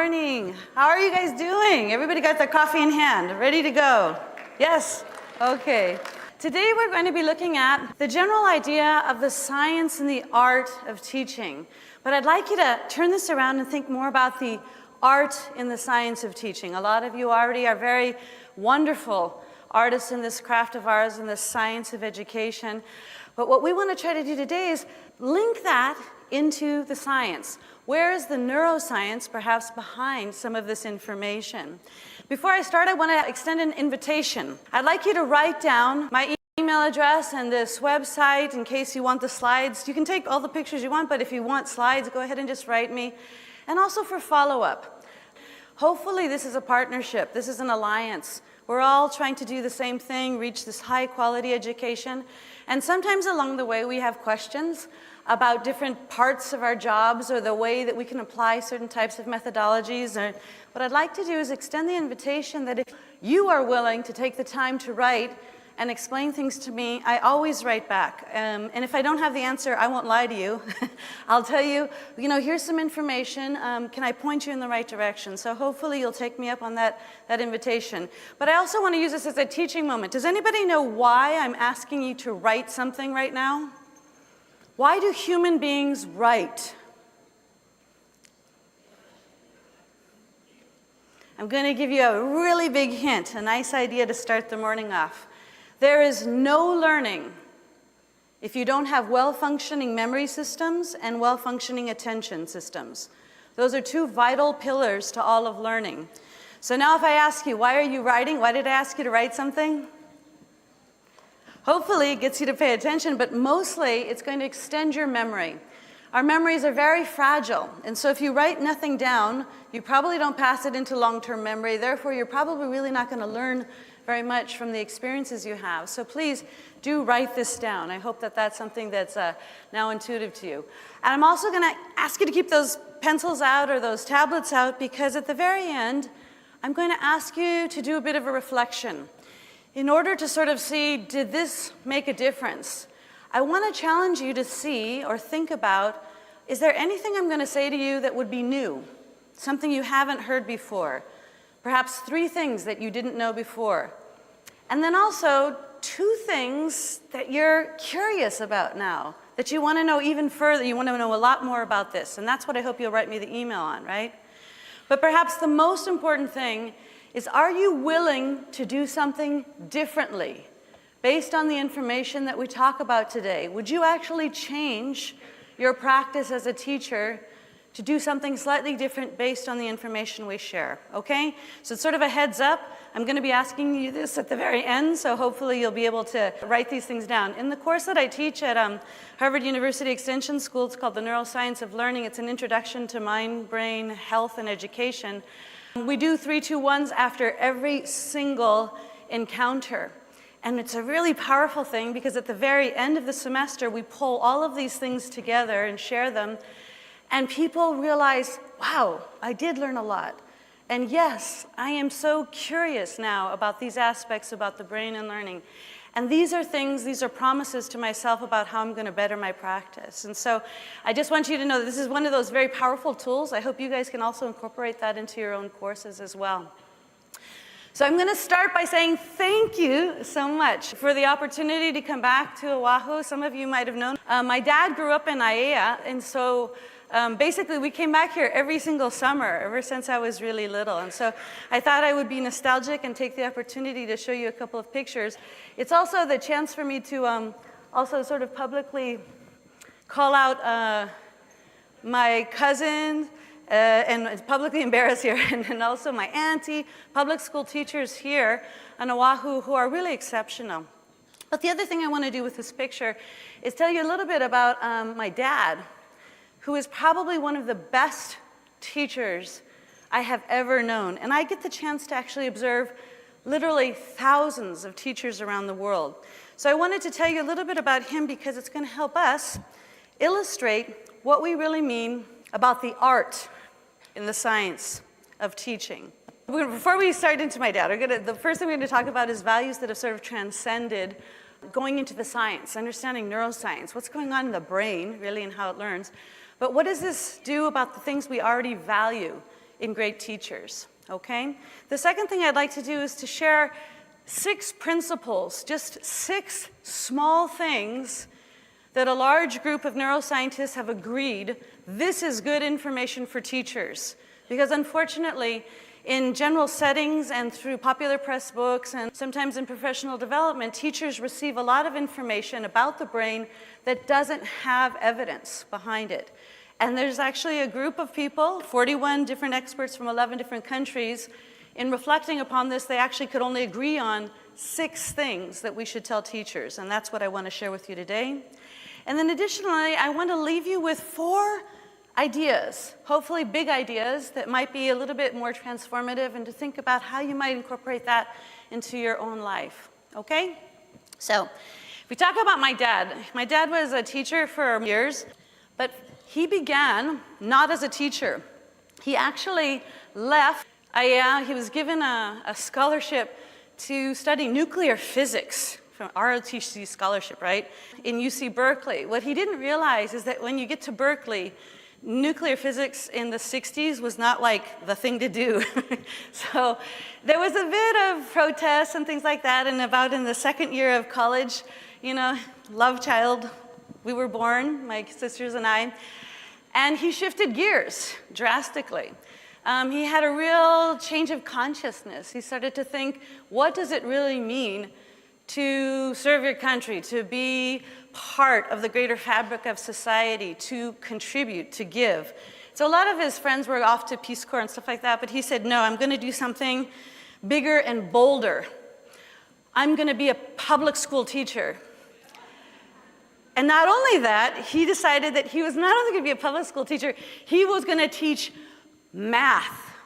morning. How are you guys doing? Everybody got their coffee in hand, ready to go? Yes? Okay. Today we're going to be looking at the general idea of the science and the art of teaching. But I'd like you to turn this around and think more about the art in the science of teaching. A lot of you already are very wonderful artists in this craft of ours, in the science of education. But what we want to try to do today is link that into the science. Where is the neuroscience perhaps behind some of this information? Before I start, I want to extend an invitation. I'd like you to write down my email address and this website in case you want the slides. You can take all the pictures you want, but if you want slides, go ahead and just write me. And also for follow-up. Hopefully this is a partnership. This is an alliance. We're all trying to do the same thing, reach this high-quality education. And sometimes along the way, we have questions about different parts of our jobs or the way that we can apply certain types of methodologies. Or what I'd like to do is extend the invitation that if you are willing to take the time to write and explain things to me, I always write back. And if I don't have the answer, I won't lie to you. I'll tell you, here's some information. Can I point you in the right direction? So hopefully you'll take me up on that invitation. But I also want to use this as a teaching moment. Does anybody know why I'm asking you to write something right now? Why do human beings write? I'm going to give you a really big hint, a nice idea to start the morning off. There is no learning if you don't have well-functioning memory systems and well-functioning attention systems. Those are two vital pillars to all of learning. So now if I ask you, why are you writing? Why did I ask you to write something? Hopefully it gets you to pay attention, but mostly it's going to extend your memory. Our memories are very fragile, and so if you write nothing down, you probably don't pass it into long-term memory. Therefore, you're probably really not going to learn very much from the experiences you have. So please do write this down. I hope that that's something that's now intuitive to you. And I'm also going to ask you to keep those pencils out or those tablets out, because at the very end, I'm going to ask you to do a bit of a reflection. In order to sort of see, did this make a difference? I want to challenge you to see or think about, is there anything I'm going to say to you that would be new? Something you haven't heard before? Perhaps 3 things that you didn't know before. And then also 2 things that you're curious about now, that you want to know even further. You want to know a lot more about this. And that's what I hope you'll write me the email on, right? But perhaps the most important thing is, are you willing to do something differently based on the information that we talk about today? Would you actually change your practice as a teacher to do something slightly different based on the information we share, okay? So it's sort of a heads up. I'm going to be asking you this at the very end, so hopefully you'll be able to write these things down. In the course that I teach at Harvard University Extension School, it's called the Neuroscience of Learning. It's an introduction to mind, brain, health, and education. We do 3-2-1s after every single encounter. And it's a really powerful thing, because at the very end of the semester, we pull all of these things together and share them. And people realize, wow, I did learn a lot. And yes, I am so curious now about these aspects about the brain and learning. And these are things, these are promises to myself about how I'm going to better my practice. And so I just want you to know that this is one of those very powerful tools. I hope you guys can also incorporate that into your own courses as well. So I'm going to start by saying thank you so much for the opportunity to come back to Oahu. Some of you might have known. My dad grew up in Aiea, and so basically we came back here every single summer ever since I was really little. And so I thought I would be nostalgic and take the opportunity to show you a couple of pictures. It's also the chance for me to also sort of publicly call out my cousin, and publicly embarrass here, and also my auntie, public school teachers here on Oahu who are really exceptional. But the other thing I want to do with this picture is tell you a little bit about my dad, who is probably one of the best teachers I have ever known. And I get the chance to actually observe literally thousands of teachers around the world. So I wanted to tell you a little bit about him, because it's going to help us illustrate what we really mean about the art in the science of teaching. Before we start into my dad, the first thing we're going to talk about is values that have sort of transcended going into the science, understanding neuroscience, what's going on in the brain, really, and how it learns. But what does this do about the things we already value in great teachers, okay? The second thing I'd like to do is to share 6 principles, just 6 small things that a large group of neuroscientists have agreed this is good information for teachers. Because unfortunately, in general settings and through popular press books and sometimes in professional development, teachers receive a lot of information about the brain that doesn't have evidence behind it. And there's actually a group of people, 41 different experts from 11 different countries. In reflecting upon this, they actually could only agree on 6 things that we should tell teachers, and that's what I want to share with you today. And then additionally, I want to leave you with 4 ideas, hopefully big ideas that might be a little bit more transformative, and to think about how you might incorporate that into your own life, okay? So, if we talk about my dad was a teacher for years, but he began not as a teacher. He actually left, he was given a scholarship to study nuclear physics, from ROTC scholarship, right, in UC Berkeley. What he didn't realize is that when you get to Berkeley, nuclear physics in the 60s was not like the thing to do. So there was a bit of protests and things like that, and about in the 2nd year of college, you know, love child, we were born, my sisters and I, and he shifted gears drastically. He had a real change of consciousness. He started to think, what does it really mean to serve your country, to be part of the greater fabric of society, to contribute, to give. So a lot of his friends were off to Peace Corps and stuff like that, but he said, no, I'm going to do something bigger and bolder. I'm going to be a public school teacher. And not only that, he decided that he was not only going to be a public school teacher, he was going to teach math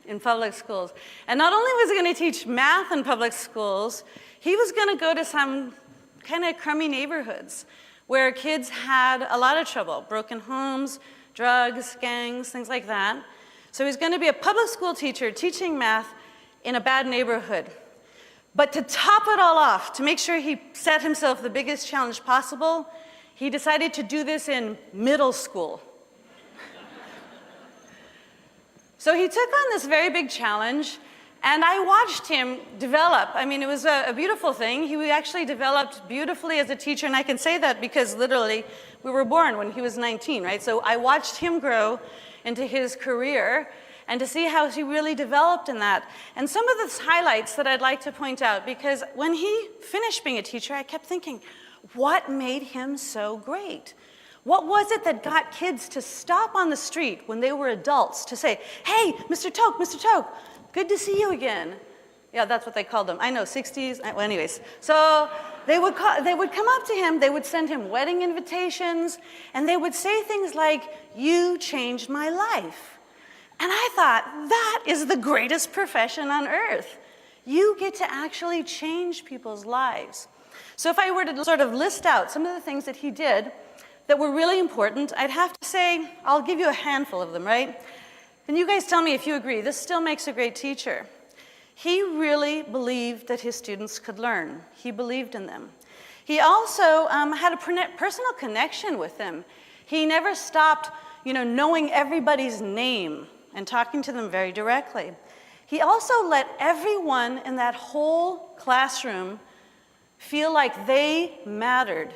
in public schools. And not only was he going to teach math in public schools, he was going to go to some kind of crummy neighborhoods where kids had a lot of trouble, broken homes, drugs, gangs, things like that. So he's going to be a public school teacher teaching math in a bad neighborhood. But to top it all off, to make sure he set himself the biggest challenge possible, he decided to do this in middle school. So he took on this very big challenge, and I watched him develop. I mean, it was a beautiful thing. He actually developed beautifully as a teacher, and I can say that because literally we were born when he was 19, right? So I watched him grow into his career and to see how he really developed in that. And some of the highlights that I'd like to point out, because when he finished being a teacher, I kept thinking, what made him so great? What was it that got kids to stop on the street when they were adults to say, hey, Mr. Toke, good to see you again. Yeah, that's what they called them. I know, 60s, well, anyways. So they would come up to him, they would send him wedding invitations, and they would say things like, you changed my life. And I thought, that is the greatest profession on earth. You get to actually change people's lives. So if I were to sort of list out some of the things that he did that were really important, I'd have to say, I'll give you a handful of them, right? And you guys tell me if you agree, this still makes a great teacher. He really believed that his students could learn. He believed in them. He also had a personal connection with them. He never stopped, knowing everybody's name and talking to them very directly. He also let everyone in that whole classroom feel like they mattered.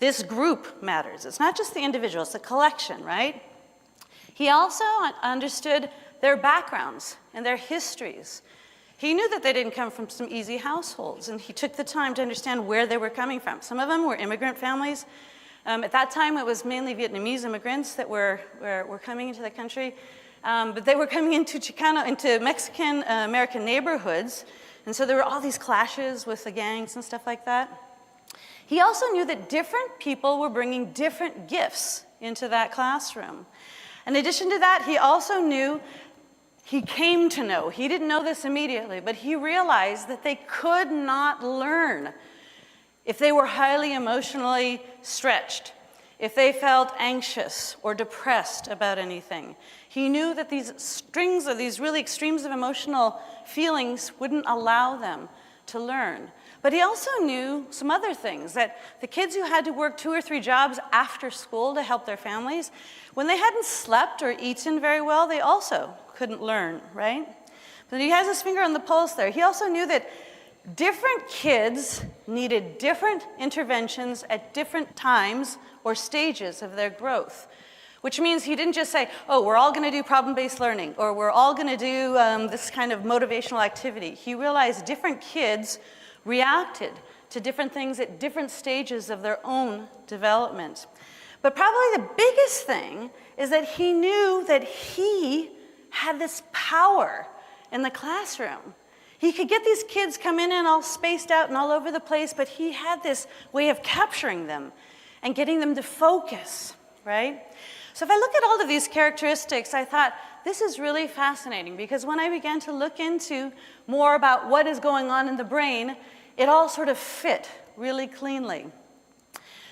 This group matters. It's not just the individual, it's the collection, right? He also understood their backgrounds and their histories. He knew that they didn't come from some easy households, and he took the time to understand where they were coming from. Some of them were immigrant families. At that time, it was mainly Vietnamese immigrants that were coming into the country. But they were coming into Mexican American neighborhoods, and so there were all these clashes with the gangs and stuff like that. He also knew that different people were bringing different gifts into that classroom. In addition to that, he also knew, he came to know, he didn't know this immediately, but he realized that they could not learn if they were highly emotionally stretched, if they felt anxious or depressed about anything. He knew that these strings of these really extremes of emotional feelings wouldn't allow them to learn. But he also knew some other things, that the kids who had to work 2 or 3 jobs after school to help their families, when they hadn't slept or eaten very well, they also couldn't learn, right? But he has his finger on the pulse there. He also knew that different kids needed different interventions at different times or stages of their growth, which means he didn't just say, oh, we're all going to do problem-based learning, or we're all going to do this kind of motivational activity. He realized different kids reacted to different things at different stages of their own development. But probably the biggest thing is that he knew that he had this power in the classroom. He could get these kids come in and all spaced out and all over the place, but he had this way of capturing them and getting them to focus, right? So if I look at all of these characteristics, I thought, this is really fascinating, because when I began to look into more about what is going on in the brain, it all sort of fit really cleanly.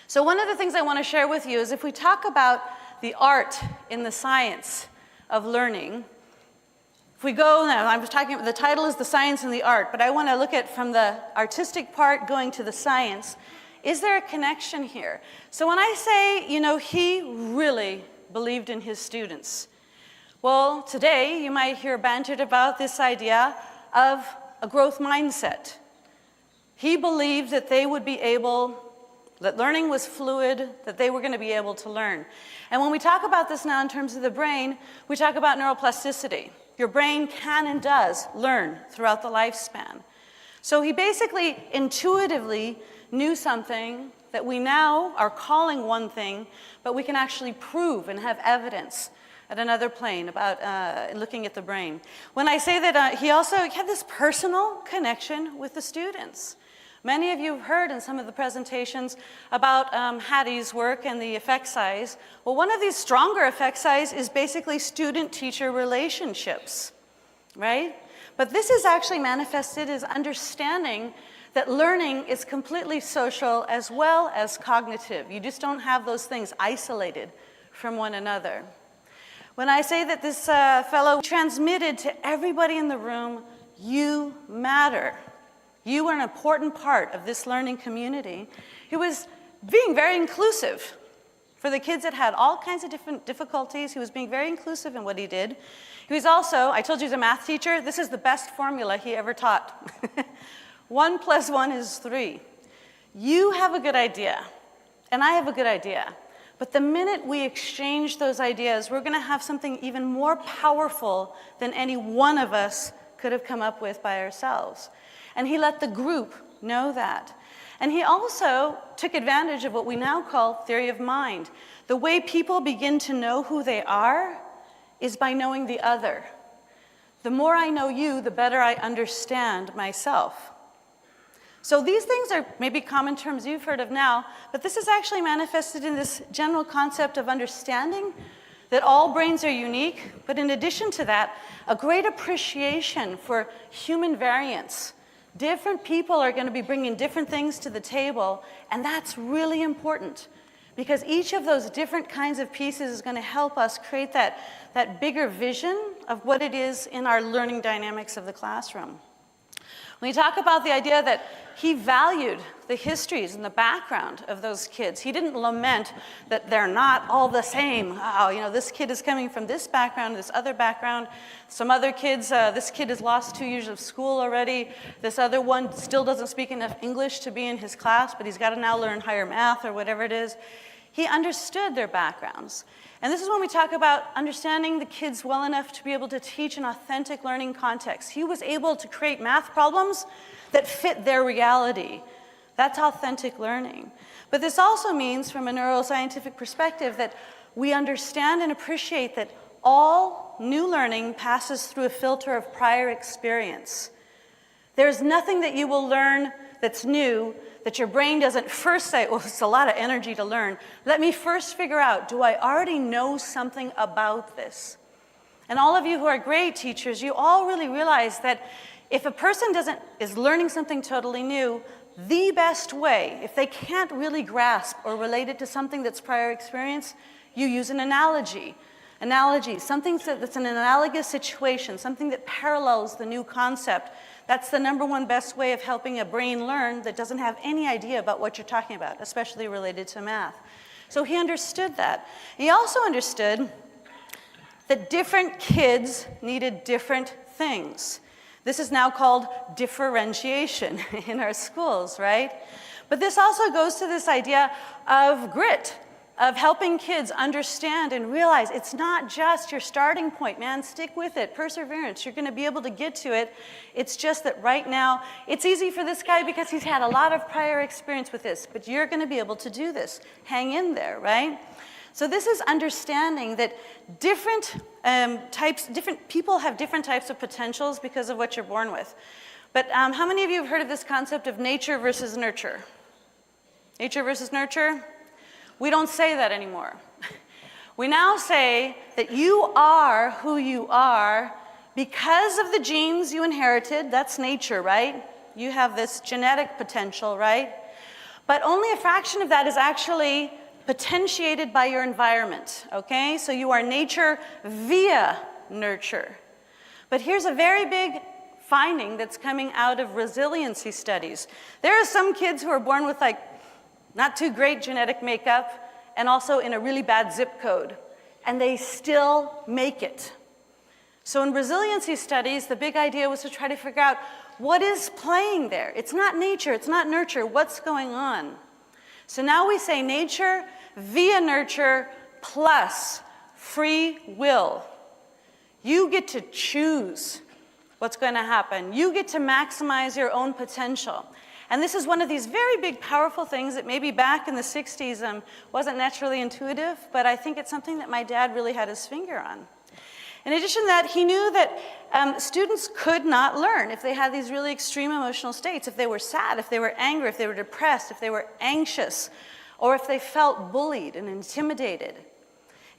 So one of the things I want to share with you is if we talk about the art in the science of learning, if we go now, I was talking about the title is The Science and the Art, but I want to look at from the artistic part going to the science. Is there a connection here? So when I say, you know, he really believed in his students. Well, today you might hear bantered about this idea of a growth mindset. He believed that they would be able, that learning was fluid, that they were going to be able to learn. And when we talk about this now in terms of the brain, we talk about neuroplasticity. Your brain can and does learn throughout the lifespan. So he basically intuitively knew something that we now are calling one thing, but we can actually prove and have evidence at another plane about looking at the brain. When I say that he also had this personal connection with the students. Many of you have heard in some of the presentations about Hattie's work and the effect size. Well, one of these stronger effect size is basically student-teacher relationships, right? But this is actually manifested as understanding that learning is completely social as well as cognitive. You just don't have those things isolated from one another. When I say that this fellow transmitted to everybody in the room, you matter. You are an important part of this learning community. He was being very inclusive for the kids that had all kinds of different difficulties. He was being very inclusive in what he did. He was also, I told you he's a math teacher, this is the best formula he ever taught. 1 + 1 is 3. You have a good idea, and I have a good idea. But the minute we exchange those ideas, we're going to have something even more powerful than any one of us could have come up with by ourselves. And he let the group know that. And he also took advantage of what we now call theory of mind. The way people begin to know who they are is by knowing the other. The more I know you, the better I understand myself. So these things are maybe common terms you've heard of now, but this is actually manifested in this general concept of understanding that all brains are unique, but in addition to that, a great appreciation for human variance. Different people are going to be bringing different things to the table, and that's really important because each of those different kinds of pieces is going to help us create that bigger vision of what it is in our learning dynamics of the classroom. When you talk about the idea that he valued the histories and the background of those kids, he didn't lament that they're not all the same. Oh, you know, this kid is coming from this background, this other background. Some other kids, this kid has lost 2 years of school already. This other one still doesn't speak enough English to be in his class, but he's got to now learn higher math or whatever it is. He understood their backgrounds. And this is when we talk about understanding the kids well enough to be able to teach an authentic learning context. He was able to create math problems that fit their reality. That's authentic learning. But this also means, from a neuroscientific perspective, that we understand and appreciate that all new learning passes through a filter of prior experience. There's nothing that you will learn that's new that your brain doesn't first say, oh, it's a lot of energy to learn. Let me first figure out, do I already know something about this? And all of you who are great teachers, you all really realize that if a person is learning something totally new, the best way, if they can't really grasp or relate it to something that's prior experience, you use an analogy. Analogy, something that's an analogous situation, something that parallels the new concept. That's the #1 best way of helping a brain learn that doesn't have any idea about what you're talking about, especially related to math. So he understood that. He also understood that different kids needed different things. This is now called differentiation in our schools, right? But this also goes to this idea of grit, of helping kids understand and realize it's not just your starting point, man. Stick with it, perseverance. You're going to be able to get to it. It's just that right now, it's easy for this guy because he's had a lot of prior experience with this, but you're going to be able to do this. Hang in there, right? So this is understanding that different people have different types of potentials because of what you're born with. But how many of you have heard of this concept of nature versus nurture? Nature versus nurture? We don't say that anymore. We now say that you are who you are because of the genes you inherited. That's nature, right? You have this genetic potential, right? But only a fraction of that is actually potentiated by your environment, okay? So you are nature via nurture. But here's a very big finding that's coming out of resiliency studies. There are some kids who are born with like not too great genetic makeup and also in a really bad zip code, and they still make it. So in resiliency studies, the big idea was to try to figure out what is playing there. It's not nature, it's not nurture, what's going on? So now we say nature via nurture plus free will. You get to choose what's going to happen. You get to maximize your own potential. And this is one of these very big, powerful things that maybe back in the 60s wasn't naturally intuitive, but I think it's something that my dad really had his finger on. In addition to that, he knew that students could not learn if they had these really extreme emotional states, if they were sad, if they were angry, if they were depressed, if they were anxious, or if they felt bullied and intimidated.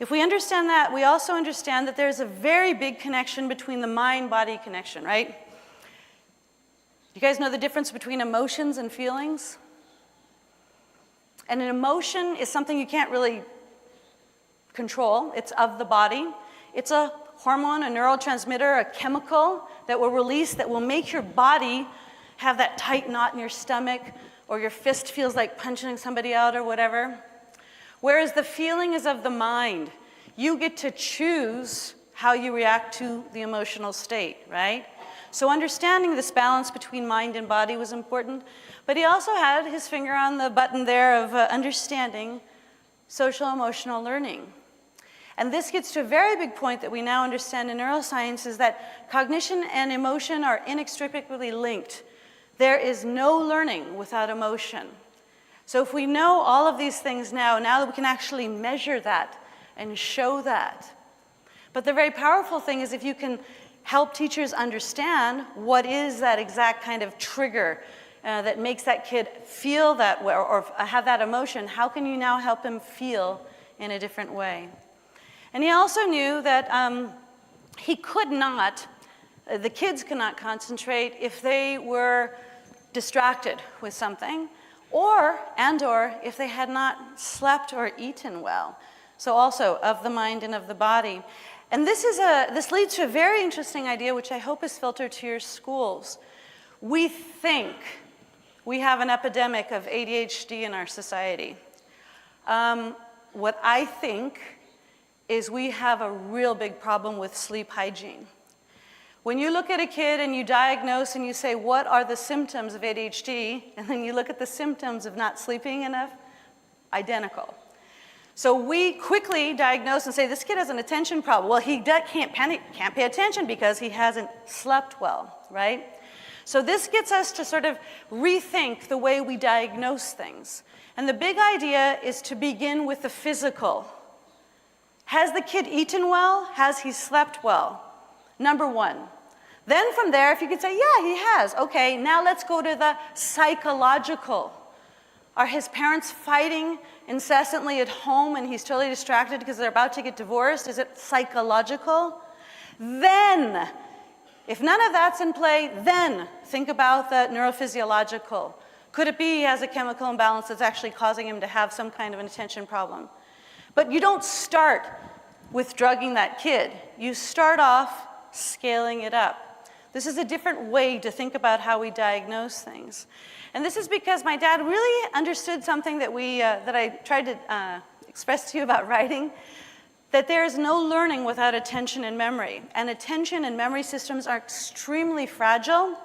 If we understand that, we also understand that there's a very big connection between the mind-body connection, right? You guys know the difference between emotions and feelings? And an emotion is something you can't really control. It's of the body. It's a hormone, a neurotransmitter, a chemical that will release, that will make your body have that tight knot in your stomach, or your fist feels like punching somebody out or whatever. Whereas the feeling is of the mind. You get to choose how you react to the emotional state, right? So understanding this balance between mind and body was important, but he also had his finger on the button there of understanding social emotional learning. And this gets to a very big point that we now understand in neuroscience, is that cognition and emotion are inextricably linked. There is no learning without emotion. So if we know all of these things now that we can actually measure that and show that. But the very powerful thing is if you can help teachers understand what is that exact kind of trigger that makes that kid feel that way or have that emotion, how can you now help him feel in a different way? And he also knew that he could not, the kids could not concentrate if they were distracted with something, or if they had not slept or eaten well. So also of the mind and of the body. And this leads to a very interesting idea, which I hope is filtered to your schools. We think we have an epidemic of ADHD in our society. What I think is we have a real big problem with sleep hygiene. When you look at a kid and you diagnose and you say, what are the symptoms of ADHD? And then you look at the symptoms of not sleeping enough, identical. So we quickly diagnose and say, this kid has an attention problem. Well, he can't pay attention because he hasn't slept well, right? So this gets us to sort of rethink the way we diagnose things. And the big idea is to begin with the physical. Has the kid eaten well? Has he slept well? Number one. Then from there, if you could say, yeah, he has. Okay, now let's go to the psychological. Are his parents fighting incessantly at home and he's totally distracted because they're about to get divorced? Is it psychological? Then, if none of that's in play, then think about the neurophysiological. Could it be he has a chemical imbalance that's actually causing him to have some kind of an attention problem? But you don't start with drugging that kid. You start off scaling it up. This is a different way to think about how we diagnose things. And this is because my dad really understood something that I tried to express to you about writing. that there is no learning without attention and memory. And attention and memory systems are extremely fragile,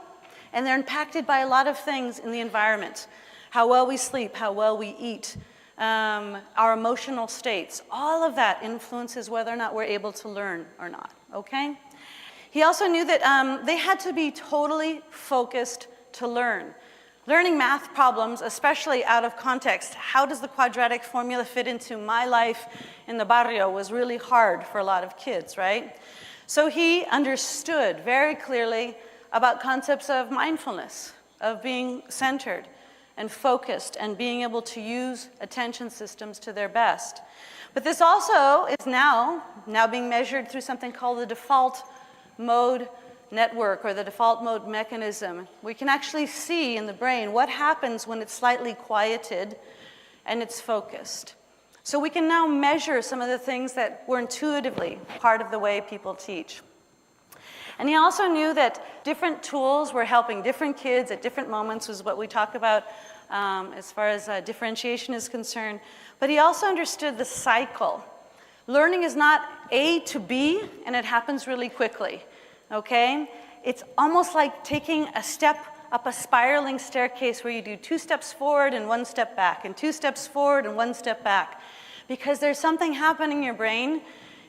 and they're impacted by a lot of things in the environment. How well we sleep, how well we eat, our emotional states, all of that influences whether or not we're able to learn or not, okay? He also knew that they had to be totally focused to learn. Learning math problems, especially out of context, how does the quadratic formula fit into my life in the barrio, was really hard for a lot of kids, right? So he understood very clearly about concepts of mindfulness, of being centered and focused and being able to use attention systems to their best. But this also is now being measured through something called the default mode network or the default mode mechanism. We can actually see in the brain what happens when it's slightly quieted and it's focused. So we can now measure some of the things that were intuitively part of the way people teach. And he also knew that different tools were helping different kids at different moments, was what we talk about as far as differentiation is concerned. But he also understood the cycle. Learning is not A to B, and it happens really quickly, okay? It's almost like taking a step up a spiraling staircase where you do 2 steps forward and 1 step back, and 2 steps forward and 1 step back. Because there's something happening in your brain.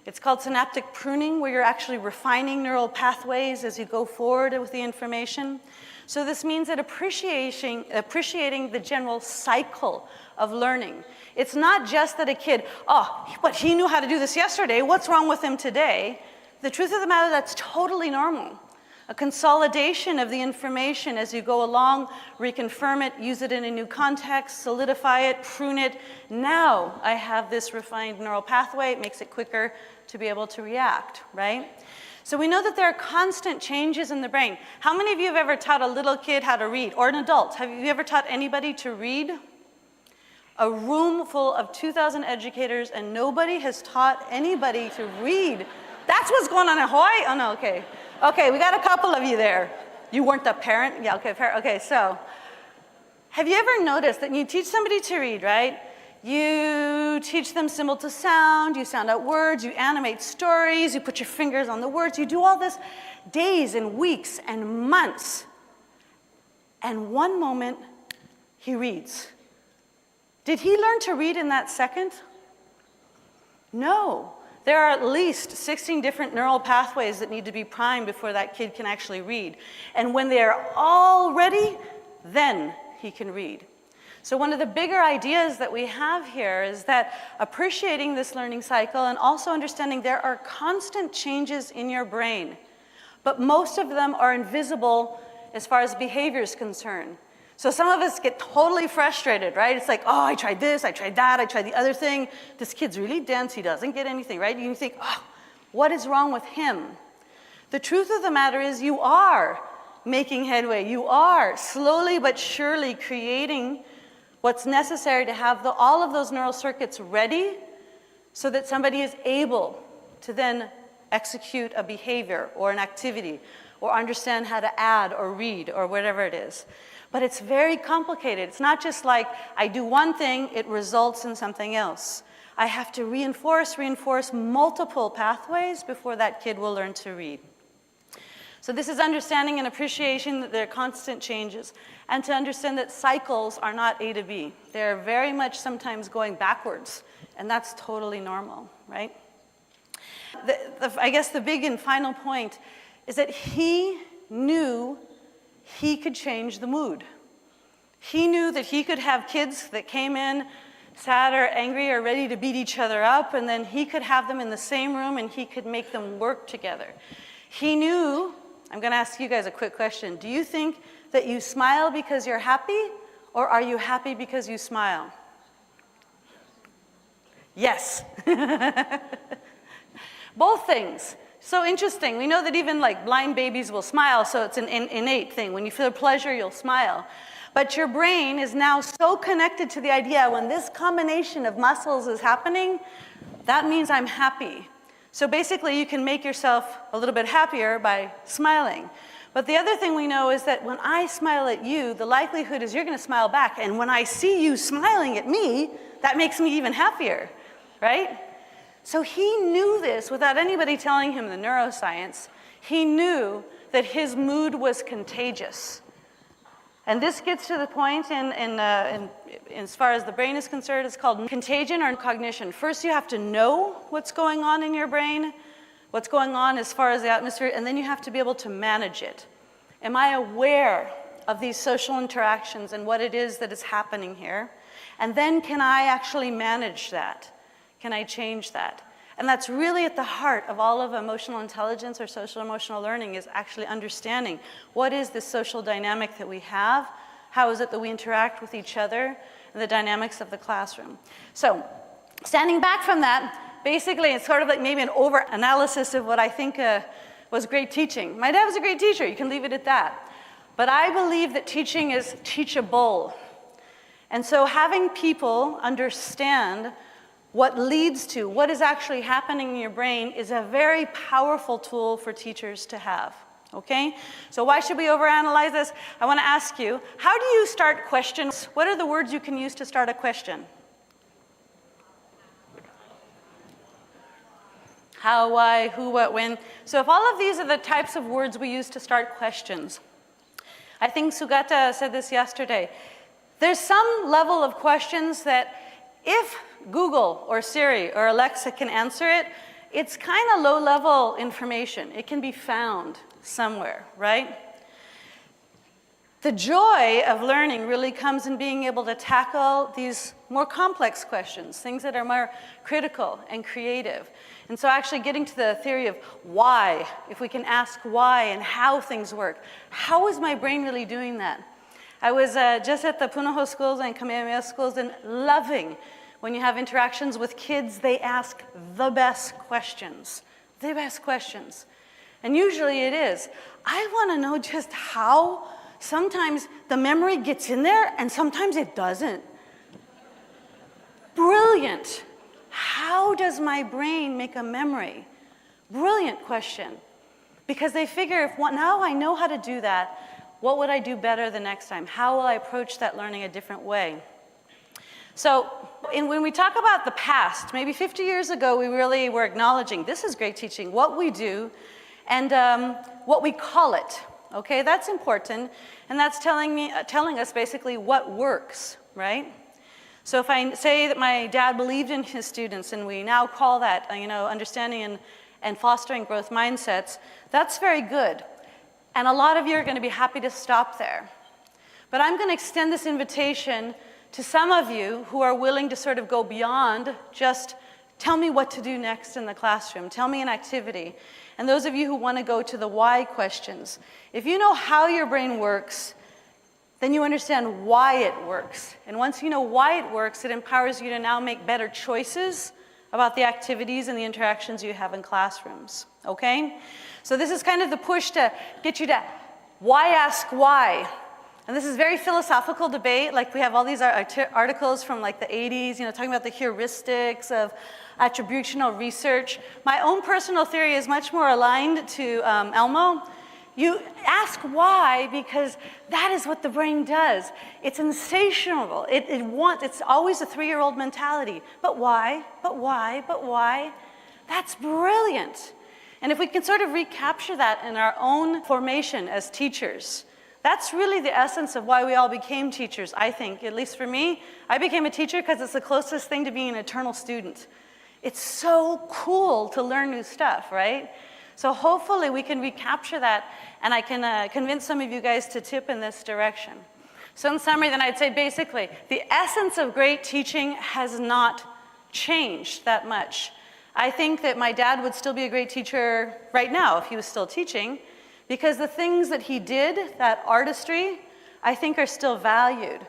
It's called synaptic pruning, where you're actually refining neural pathways as you go forward with the information. So this means that appreciating the general cycle of learning. It's not just that a kid, but he knew how to do this yesterday, what's wrong with him today? The truth of the matter, that's totally normal. A consolidation of the information as you go along, reconfirm it, use it in a new context, solidify it, prune it. Now I have this refined neural pathway. It makes it quicker to be able to react, right? So we know that there are constant changes in the brain. How many of you have ever taught a little kid how to read, or an adult? Have you ever taught anybody to read? A room full of 2,000 educators, and nobody has taught anybody to read. That's what's going on in Hawaii? Oh, no, okay. Okay, we got a couple of you there. You weren't a parent? Yeah, okay, okay, so have you ever noticed that when you teach somebody to read, right? You teach them symbol to sound, you sound out words, you animate stories, you put your fingers on the words, you do all this days and weeks and months. And one moment, he reads. Did he learn to read in that second? No. There are at least 16 different neural pathways that need to be primed before that kid can actually read. And when they are all ready, then he can read. So one of the bigger ideas that we have here is that appreciating this learning cycle and also understanding there are constant changes in your brain, but most of them are invisible as far as behavior is concerned. So some of us get totally frustrated, right? It's like, I tried this, I tried that, I tried the other thing. This kid's really dense, he doesn't get anything, right? You think, what is wrong with him? The truth of the matter is you are making headway. You are slowly but surely creating what's necessary to have all of those neural circuits ready so that somebody is able to then execute a behavior or an activity or understand how to add or read or whatever it is. But it's very complicated. It's not just like I do one thing, it results in something else. I have to reinforce multiple pathways before that kid will learn to read. So this is understanding and appreciation that there are constant changes, and to understand that cycles are not A to B. They're very much sometimes going backwards, and that's totally normal, right? I guess the big and final point is that he knew he could change the mood. He knew that he could have kids that came in sad or angry or ready to beat each other up, and then he could have them in the same room and he could make them work together. He knew, I'm going to ask you guys a quick question. Do you think that you smile because you're happy, or are you happy because you smile? Yes. Both things. So interesting. We know that even like blind babies will smile, so it's an innate thing. When you feel pleasure, you'll smile. But your brain is now so connected to the idea when this combination of muscles is happening, that means I'm happy. So basically, you can make yourself a little bit happier by smiling. But the other thing we know is that when I smile at you, the likelihood is you're going to smile back. And when I see you smiling at me, that makes me even happier, right? So he knew this without anybody telling him the neuroscience. He knew that his mood was contagious. And this gets to the point as far as the brain is concerned, it's called contagion or cognition. First, you have to know what's going on in your brain, what's going on as far as the atmosphere, and then you have to be able to manage it. Am I aware of these social interactions and what it is that is happening here? And then can I actually manage that? Can I change that? And that's really at the heart of all of emotional intelligence or social emotional learning, is actually understanding what is this social dynamic that we have, how is it that we interact with each other, and the dynamics of the classroom. So, standing back from that, basically it's sort of like maybe an over-analysis of what I think was great teaching. My dad was a great teacher, you can leave it at that. But I believe that teaching is teachable. And so having people understand what leads to, what is actually happening in your brain, is a very powerful tool for teachers to have, okay? So why should we overanalyze this? I want to ask you, how do you start questions? What are the words you can use to start a question? How, why, who, what, when. So if all of these are the types of words we use to start questions, I think Sugata said this yesterday, there's some level of questions that if Google or Siri or Alexa can answer it, it's kind of low-level information. It can be found somewhere, right? The joy of learning really comes in being able to tackle these more complex questions, things that are more critical and creative. And so actually getting to the theory of why, if we can ask why and how things work, how is my brain really doing that? I was just at the Punahou schools and Kamehameha schools and loving when you have interactions with kids, they ask the best questions. The best questions. And usually it is, I want to know just how sometimes the memory gets in there and sometimes it doesn't. Brilliant. How does my brain make a memory? Brilliant question. Because they figure, if now I know how to do that, what would I do better the next time? How will I approach that learning a different way? So when we talk about the past, maybe 50 years ago, we really were acknowledging this is great teaching, what we do, and what we call it. Okay, that's important, and that's telling us basically what works, right? So if I say that my dad believed in his students, and we now call that, understanding and fostering growth mindsets, that's very good. And a lot of you are going to be happy to stop there. But I'm going to extend this invitation to some of you who are willing to sort of go beyond just tell me what to do next in the classroom, tell me an activity. And those of you who want to go to the why questions, if you know how your brain works, then you understand why it works. And once you know why it works, it empowers you to now make better choices about the activities and the interactions you have in classrooms, okay? So this is kind of the push to get you to why ask why. And this is very philosophical debate, like we have all these articles from like the 80s, talking about the heuristics of attributional research. My own personal theory is much more aligned to Elmo. You ask why because that is what the brain does. It's insatiable. It's always a 3-year-old mentality. But why? But why? But why? That's brilliant. And if we can sort of recapture that in our own formation as teachers, that's really the essence of why we all became teachers, I think. At least for me, I became a teacher because it's the closest thing to being an eternal student. It's so cool to learn new stuff, right? So hopefully we can recapture that, and I can convince some of you guys to tip in this direction. So in summary, then I'd say basically, the essence of great teaching has not changed that much. I think that my dad would still be a great teacher right now if he was still teaching, because the things that he did, that artistry, I think are still valued.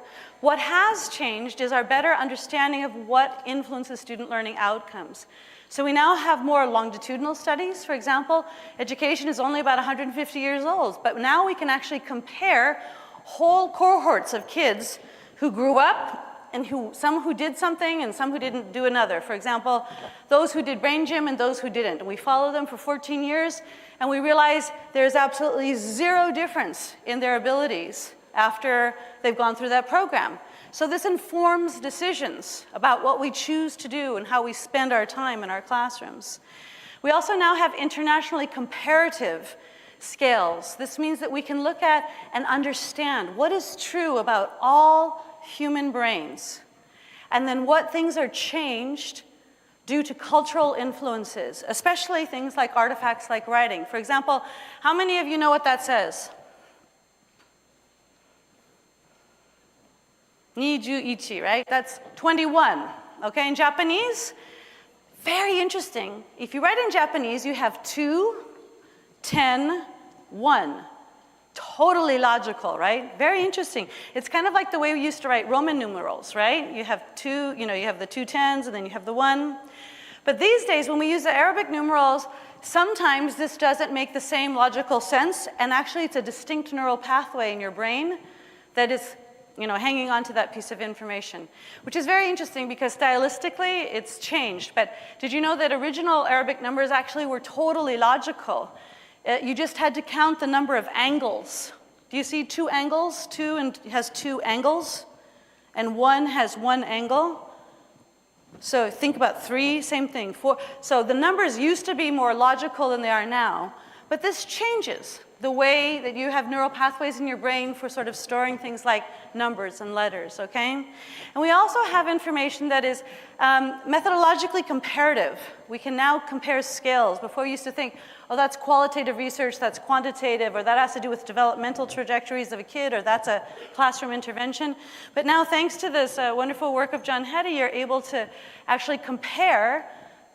What has changed is our better understanding of what influences student learning outcomes. So we now have more longitudinal studies. For example, education is only about 150 years old, but now we can actually compare whole cohorts of kids who grew up and some who did something and some who didn't do another. For example, those who did brain gym and those who didn't. And we follow them for 14 years, and we realize there's absolutely zero difference in their abilities after they've gone through that program. So this informs decisions about what we choose to do and how we spend our time in our classrooms. We also now have internationally comparative scales. This means that we can look at and understand what is true about all human brains, and then what things are changed due to cultural influences, especially things like artifacts like writing. For example, how many of you know what that says? Niju ichi, right? That's 21, okay? In Japanese, very interesting. If you write in Japanese, you have 2, 10, 1. Totally logical, right? Very interesting. It's kind of like the way we used to write Roman numerals, right? You have two, you have the 2 10s and then you have the 1. But these days, when we use the Arabic numerals, sometimes this doesn't make the same logical sense, and actually it's a distinct neural pathway in your brain that is hanging on to that piece of information, which is very interesting because stylistically it's changed. But did you know that original Arabic numbers actually were totally logical? You just had to count the number of angles. Do you see 2 angles? 2 has 2 angles, and 1 has 1 angle. So think about 3, same thing. 4. So the numbers used to be more logical than they are now, but this changes the way that you have neural pathways in your brain for sort of storing things like numbers and letters, okay? And we also have information that is methodologically comparative. We can now compare scales. Before we used to think, oh, that's qualitative research, that's quantitative, or that has to do with developmental trajectories of a kid, or that's a classroom intervention. But now, thanks to this wonderful work of John Hetty, you're able to actually compare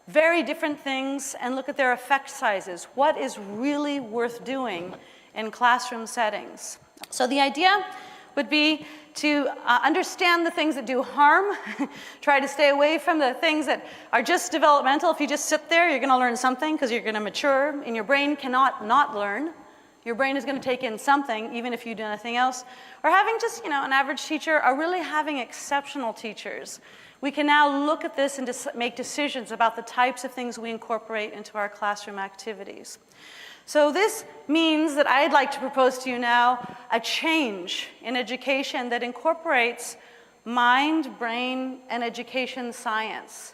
very different things and look at their effect sizes. What is really worth doing in classroom settings? So the idea would be to understand the things that do harm, try to stay away from the things that are just developmental. If you just sit there, you're going to learn something because you're going to mature, and your brain cannot not learn. Your brain is going to take in something, even if you do nothing else. Or having just, an average teacher, or really having exceptional teachers. We can now look at this and make decisions about the types of things we incorporate into our classroom activities. So this means that I'd like to propose to you now a change in education that incorporates mind, brain, and education science.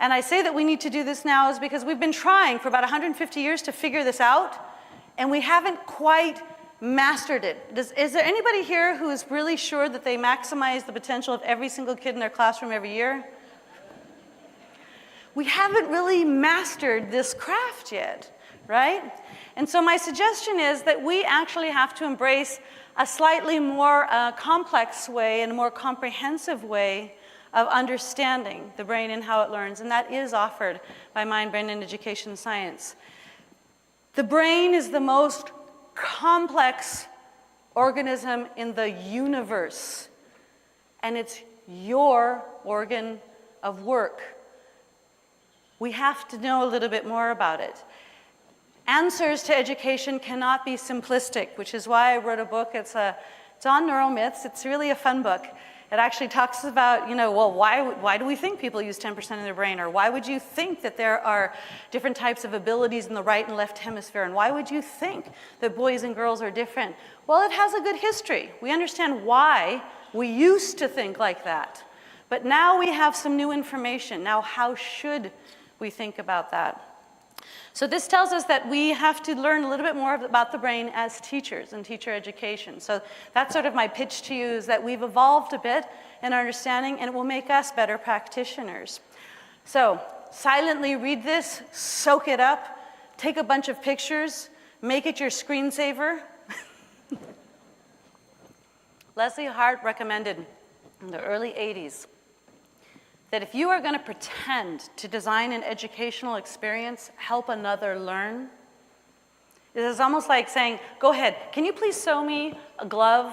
And I say that we need to do this now is because we've been trying for about 150 years to figure this out, and we haven't quite mastered it. Is there anybody here who is really sure that they maximize the potential of every single kid in their classroom every year? We haven't really mastered this craft yet, right? And so my suggestion is that we actually have to embrace a slightly more complex way and a more comprehensive way of understanding the brain and how it learns, and that is offered by Mind, Brain, and Education Science. The brain is the most complex organism in the universe, and it's your organ of work. We have to know a little bit more about it. Answers to education cannot be simplistic, which is why I wrote a book. It's on neural myths. It's really a fun book. It actually talks about, well, why do we think people use 10% of their brain? Or why would you think that there are different types of abilities in the right and left hemisphere? And why would you think that boys and girls are different? Well, it has a good history. We understand why we used to think like that. But now we have some new information. Now, how should we think about that? So this tells us that we have to learn a little bit more about the brain as teachers and teacher education. So that's sort of my pitch to you, is that we've evolved a bit in our understanding, and it will make us better practitioners. So silently read this, soak it up, take a bunch of pictures, make it your screensaver. Leslie Hart recommended in the early 80s that if you are going to pretend to design an educational experience, help another learn, it is almost like saying, go ahead, can you please sew me a glove?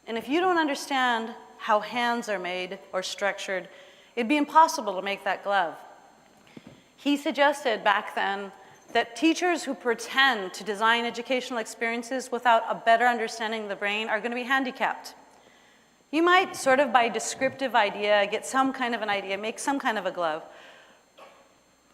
And if you don't understand how hands are made or structured, it'd be impossible to make that glove. He suggested back then that teachers who pretend to design educational experiences without a better understanding of the brain are going to be handicapped. You might, sort of by descriptive idea, get some kind of an idea, make some kind of a glove.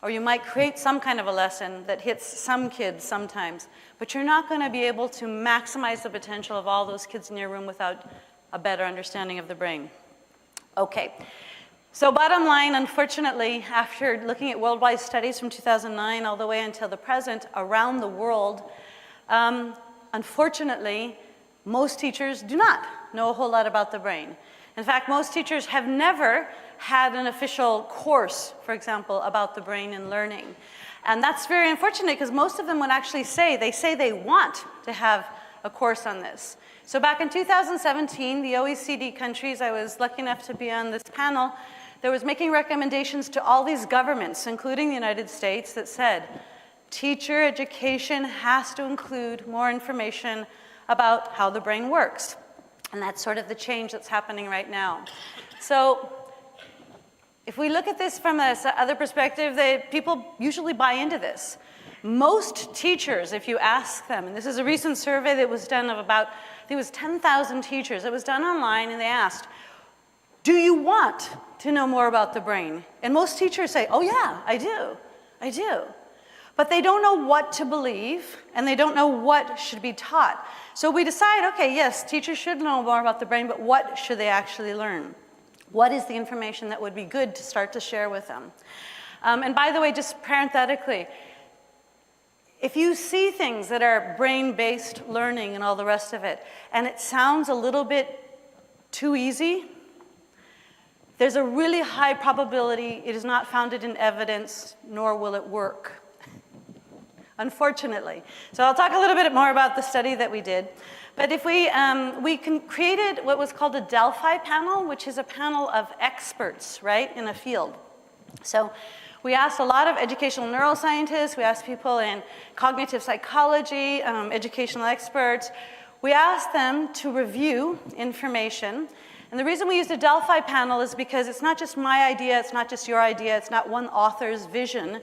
Or you might create some kind of a lesson that hits some kids sometimes. But you're not going to be able to maximize the potential of all those kids in your room without a better understanding of the brain. Okay, so bottom line, unfortunately, after looking at worldwide studies from 2009 all the way until the present around the world, unfortunately, most teachers do not know a whole lot about the brain. In fact, most teachers have never had an official course, for example, about the brain and learning. And that's very unfortunate because most of them would actually say they want to have a course on this. So back in 2017, the OECD countries, I was lucky enough to be on this panel, that was making recommendations to all these governments, including the United States, that said, teacher education has to include more information about how the brain works. And that's sort of the change that's happening right now. So if we look at this from this other perspective, people usually buy into this. Most teachers, if you ask them, and this is a recent survey that was done of about, I think it was 10,000 teachers. It was done online, and they asked, do you want to know more about the brain? And most teachers say, oh yeah, I do. But they don't know what to believe, and they don't know what should be taught. So we decide, okay, yes, teachers should know more about the brain, but what should they actually learn? What is the information that would be good to start to share with them? And by the way, just parenthetically, if you see things that are brain-based learning and all the rest of it, and it sounds a little bit too easy, there's a really high probability it is not founded in evidence, nor will it work, unfortunately. So I'll talk a little bit more about the study that we did. But if we created what was called a Delphi panel, which is a panel of experts, right, in a field. So we asked a lot of educational neuroscientists, we asked people in cognitive psychology, educational experts. We asked them to review information. And the reason we used a Delphi panel is because it's not just my idea, it's not just your idea, it's not one author's vision.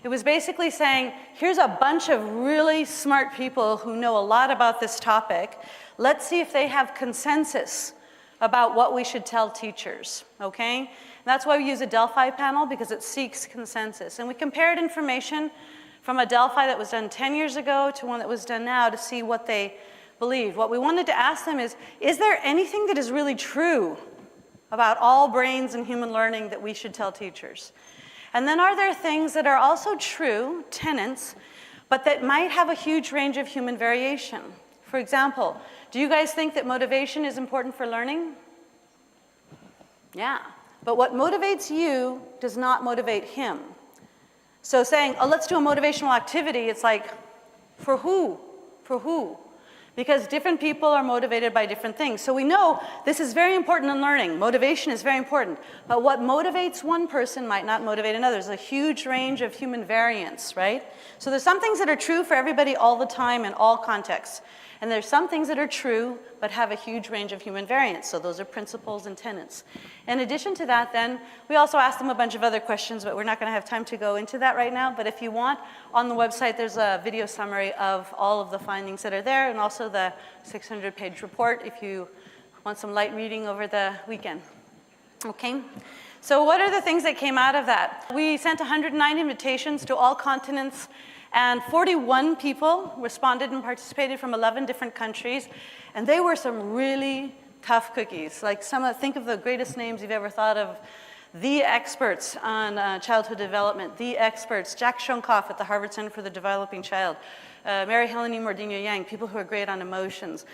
It was basically saying, here's a bunch of really smart people who know a lot about this topic. Let's see if they have consensus about what we should tell teachers, okay? And that's why we use a Delphi panel, because it seeks consensus. And we compared information from a Delphi that was done 10 years ago to one that was done now to see what they believe. What we wanted to ask them is there anything that is really true about all brains and human learning that we should tell teachers? And then are there things that are also true, tenets, but that might have a huge range of human variation? For example, do you guys think that motivation is important for learning? Yeah, but what motivates you does not motivate him. So saying, oh, let's do a motivational activity, it's like, for who? For who? Because different people are motivated by different things. So we know this is very important in learning. Motivation is very important. But what motivates one person might not motivate another. There's a huge range of human variance, right? So there's some things that are true for everybody all the time in all contexts. And there's some things that are true but have a huge range of human variance. So those are principles and tenets. In addition to that, then, we also asked them a bunch of other questions, but we're not going to have time to go into that right now. But if you want, on the website, there's a video summary of all of the findings that are there, and also the 600-page report if you want some light reading over the weekend. Okay? So what are the things that came out of that? We sent 109 invitations to all continents, and 41 people responded and participated from 11 different countries. And they were some really tough cookies. Like think of the greatest names you've ever thought of. The experts on childhood development, the experts, Jack Shonkoff at the Harvard Center for the Developing Child, Mary Helen Mordino-Yang, people who are great on emotions.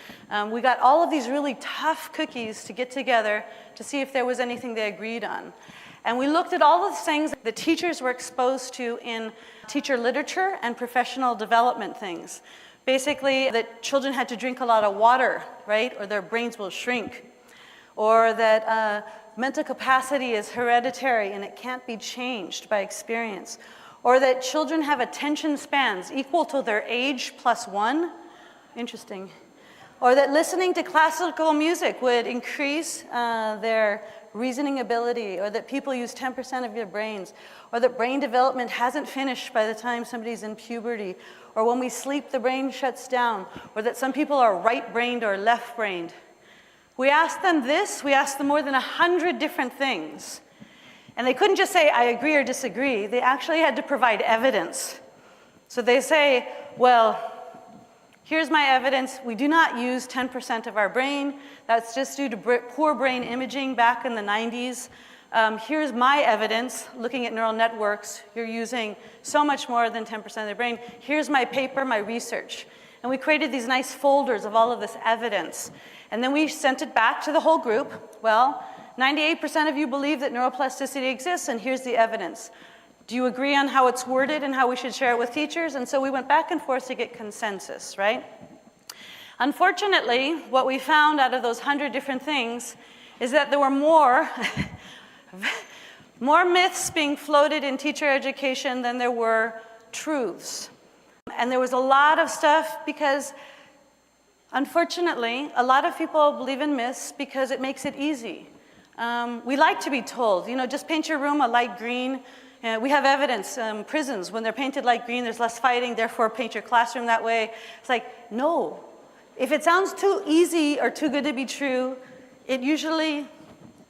We got all of these really tough cookies to get together to see if there was anything they agreed on. And we looked at all the things that teachers were exposed to in teacher literature and professional development things. Basically, that children had to drink a lot of water, right? Or their brains will shrink. Or that mental capacity is hereditary and it can't be changed by experience. Or that children have attention spans equal to their age plus 1. Interesting. Or that listening to classical music would increase their reasoning ability, or that people use 10% of their brains, or that brain development hasn't finished by the time somebody's in puberty, or when we sleep the brain shuts down, or that some people are right-brained or left-brained. We asked them this, we asked them more than 100 different things. And they couldn't just say, I agree or disagree. They actually had to provide evidence. So they say, well, Here's my evidence. We do not use 10% of our brain. That's just due to poor brain imaging back in the 90s. Here's my evidence, looking at neural networks. You're using so much more than 10% of the brain. Here's my paper, my research. And we created these nice folders of all of this evidence. And then we sent it back to the whole group. Well, 98% of you believe that neuroplasticity exists, and here's the evidence. Do you agree on how it's worded and how we should share it with teachers? And so we went back and forth to get consensus, right? Unfortunately, what we found out of those 100 different things is that there were more myths being floated in teacher education than there were truths. And there was a lot of stuff because, unfortunately, a lot of people believe in myths because it makes it easy. We like to be told, just paint your room a light green. We have evidence, prisons, when they're painted light green, there's less fighting, therefore paint your classroom that way. It's like, no. If it sounds too easy or too good to be true, it usually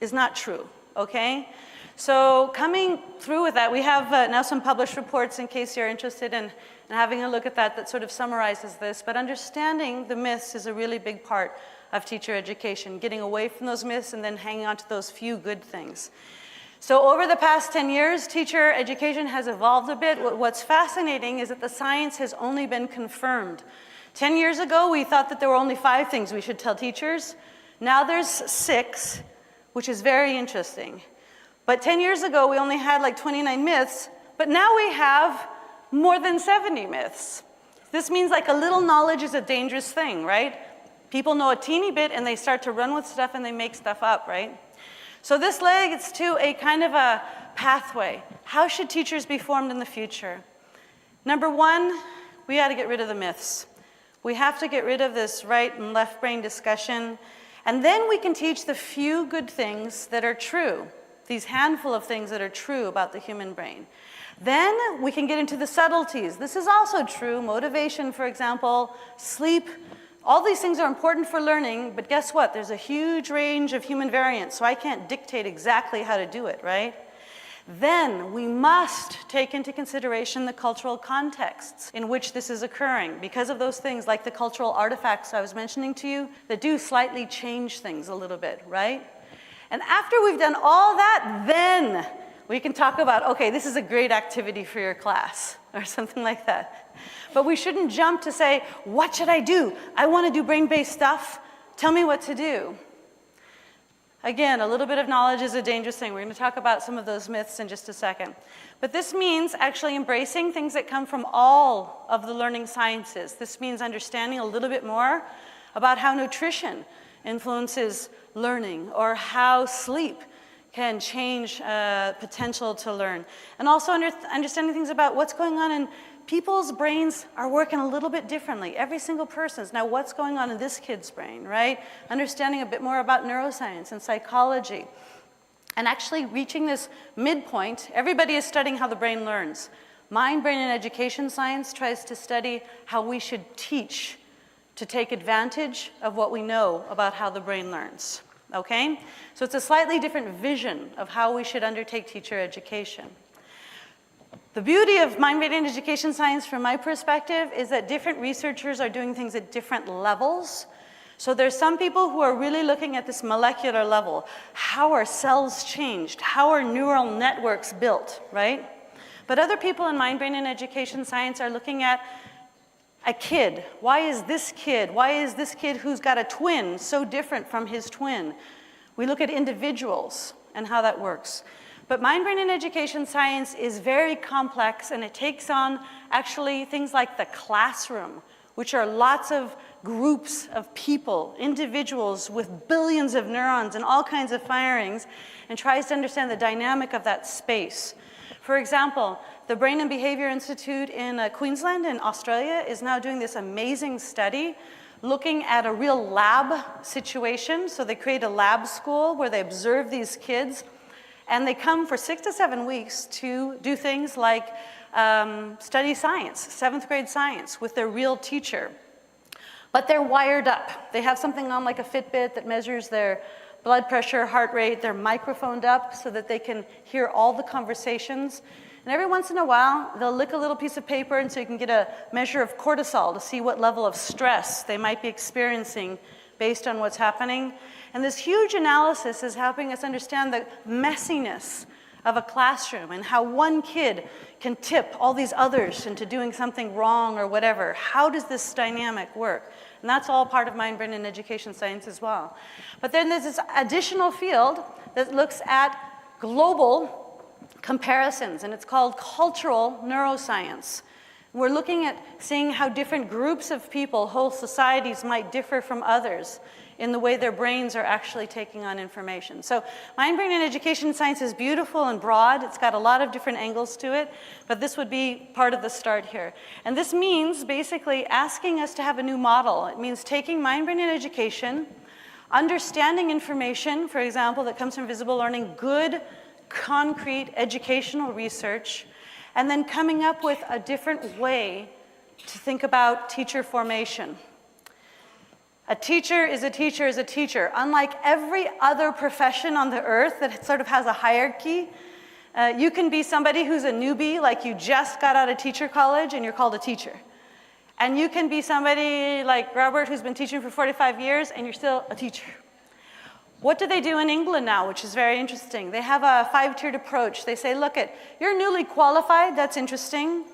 is not true, okay? So coming through with that, we have now some published reports in case you're interested in having a look at that sort of summarizes this. But understanding the myths is a really big part of teacher education, getting away from those myths and then hanging on to those few good things. So over the past 10 years, teacher education has evolved a bit. What's fascinating is that the science has only been confirmed. 10 years ago, we thought that there were only 5 things we should tell teachers. Now there's 6, which is very interesting. But 10 years ago, we only had like 29 myths, but now we have more than 70 myths. This means like a little knowledge is a dangerous thing, right? People know a teeny bit and they start to run with stuff and they make stuff up, right? So this leads to a kind of a pathway. How should teachers be formed in the future? Number 1, we got to get rid of the myths. We have to get rid of this right and left brain discussion. And then we can teach the few good things that are true, these handful of things that are true about the human brain. Then we can get into the subtleties. This is also true. Motivation, for example, sleep. All these things are important for learning, but guess what? There's a huge range of human variance, so I can't dictate exactly how to do it, right? Then we must take into consideration the cultural contexts in which this is occurring because of those things like the cultural artifacts I was mentioning to you that do slightly change things a little bit, right? And after we've done all that, then we can talk about, okay, this is a great activity for your class or something like that. But we shouldn't jump to say, what should I do? I want to do brain-based stuff. Tell me what to do. Again, a little bit of knowledge is a dangerous thing. We're going to talk about some of those myths in just a second. But this means actually embracing things that come from all of the learning sciences. This means understanding a little bit more about how nutrition influences learning or how sleep can change potential to learn. And also understanding things about what's going on in people's brains are working a little bit differently. Every single person's. Now, what's going on in this kid's brain, right? Understanding a bit more about neuroscience and psychology. And actually reaching this midpoint, everybody is studying how the brain learns. Mind, brain, and education science tries to study how we should teach to take advantage of what we know about how the brain learns, okay? So it's a slightly different vision of how we should undertake teacher education. The beauty of mind, brain, and education science from my perspective is that different researchers are doing things at different levels. So there's some people who are really looking at this molecular level. How are cells changed? How are neural networks built, right? But other people in mind, brain, and education science are looking at a kid. Why is this kid who's got a twin so different from his twin? We look at individuals and how that works. But mind, brain, and education science is very complex, and it takes on actually things like the classroom, which are lots of groups of people, individuals with billions of neurons and all kinds of firings, and tries to understand the dynamic of that space. For example, the Brain and Behavior Institute in Queensland in Australia is now doing this amazing study looking at a real lab situation. So they create a lab school where they observe these kids, and they come for 6 to 7 weeks to do things like study science, 7th grade science, with their real teacher. But they're wired up. They have something on like a Fitbit that measures their blood pressure, heart rate. They're microphoned up so that they can hear all the conversations. And every once in a while, they'll lick a little piece of paper, and so you can get a measure of cortisol to see what level of stress they might be experiencing based on what's happening. And this huge analysis is helping us understand the messiness of a classroom and how one kid can tip all these others into doing something wrong or whatever. How does this dynamic work? And that's all part of mind, brain, and education science as well. But then there's this additional field that looks at global comparisons, and it's called cultural neuroscience. We're looking at seeing how different groups of people, whole societies, might differ from others in the way their brains are actually taking on information. So mind, brain, and education science is beautiful and broad. It's got a lot of different angles to it, but this would be part of the start here. And this means basically asking us to have a new model. It means taking mind, brain, and education, understanding information, for example, that comes from visible learning, good, concrete educational research, and then coming up with a different way to think about teacher formation. A teacher is a teacher is a teacher. Unlike every other profession on the earth that sort of has a hierarchy, you can be somebody who's a newbie, like you just got out of teacher college and you're called a teacher. And you can be somebody like Robert who's been teaching for 45 years and you're still a teacher. What do they do in England now, which is very interesting? They have a 5-tiered approach. They say, look, you're newly qualified, that's interesting,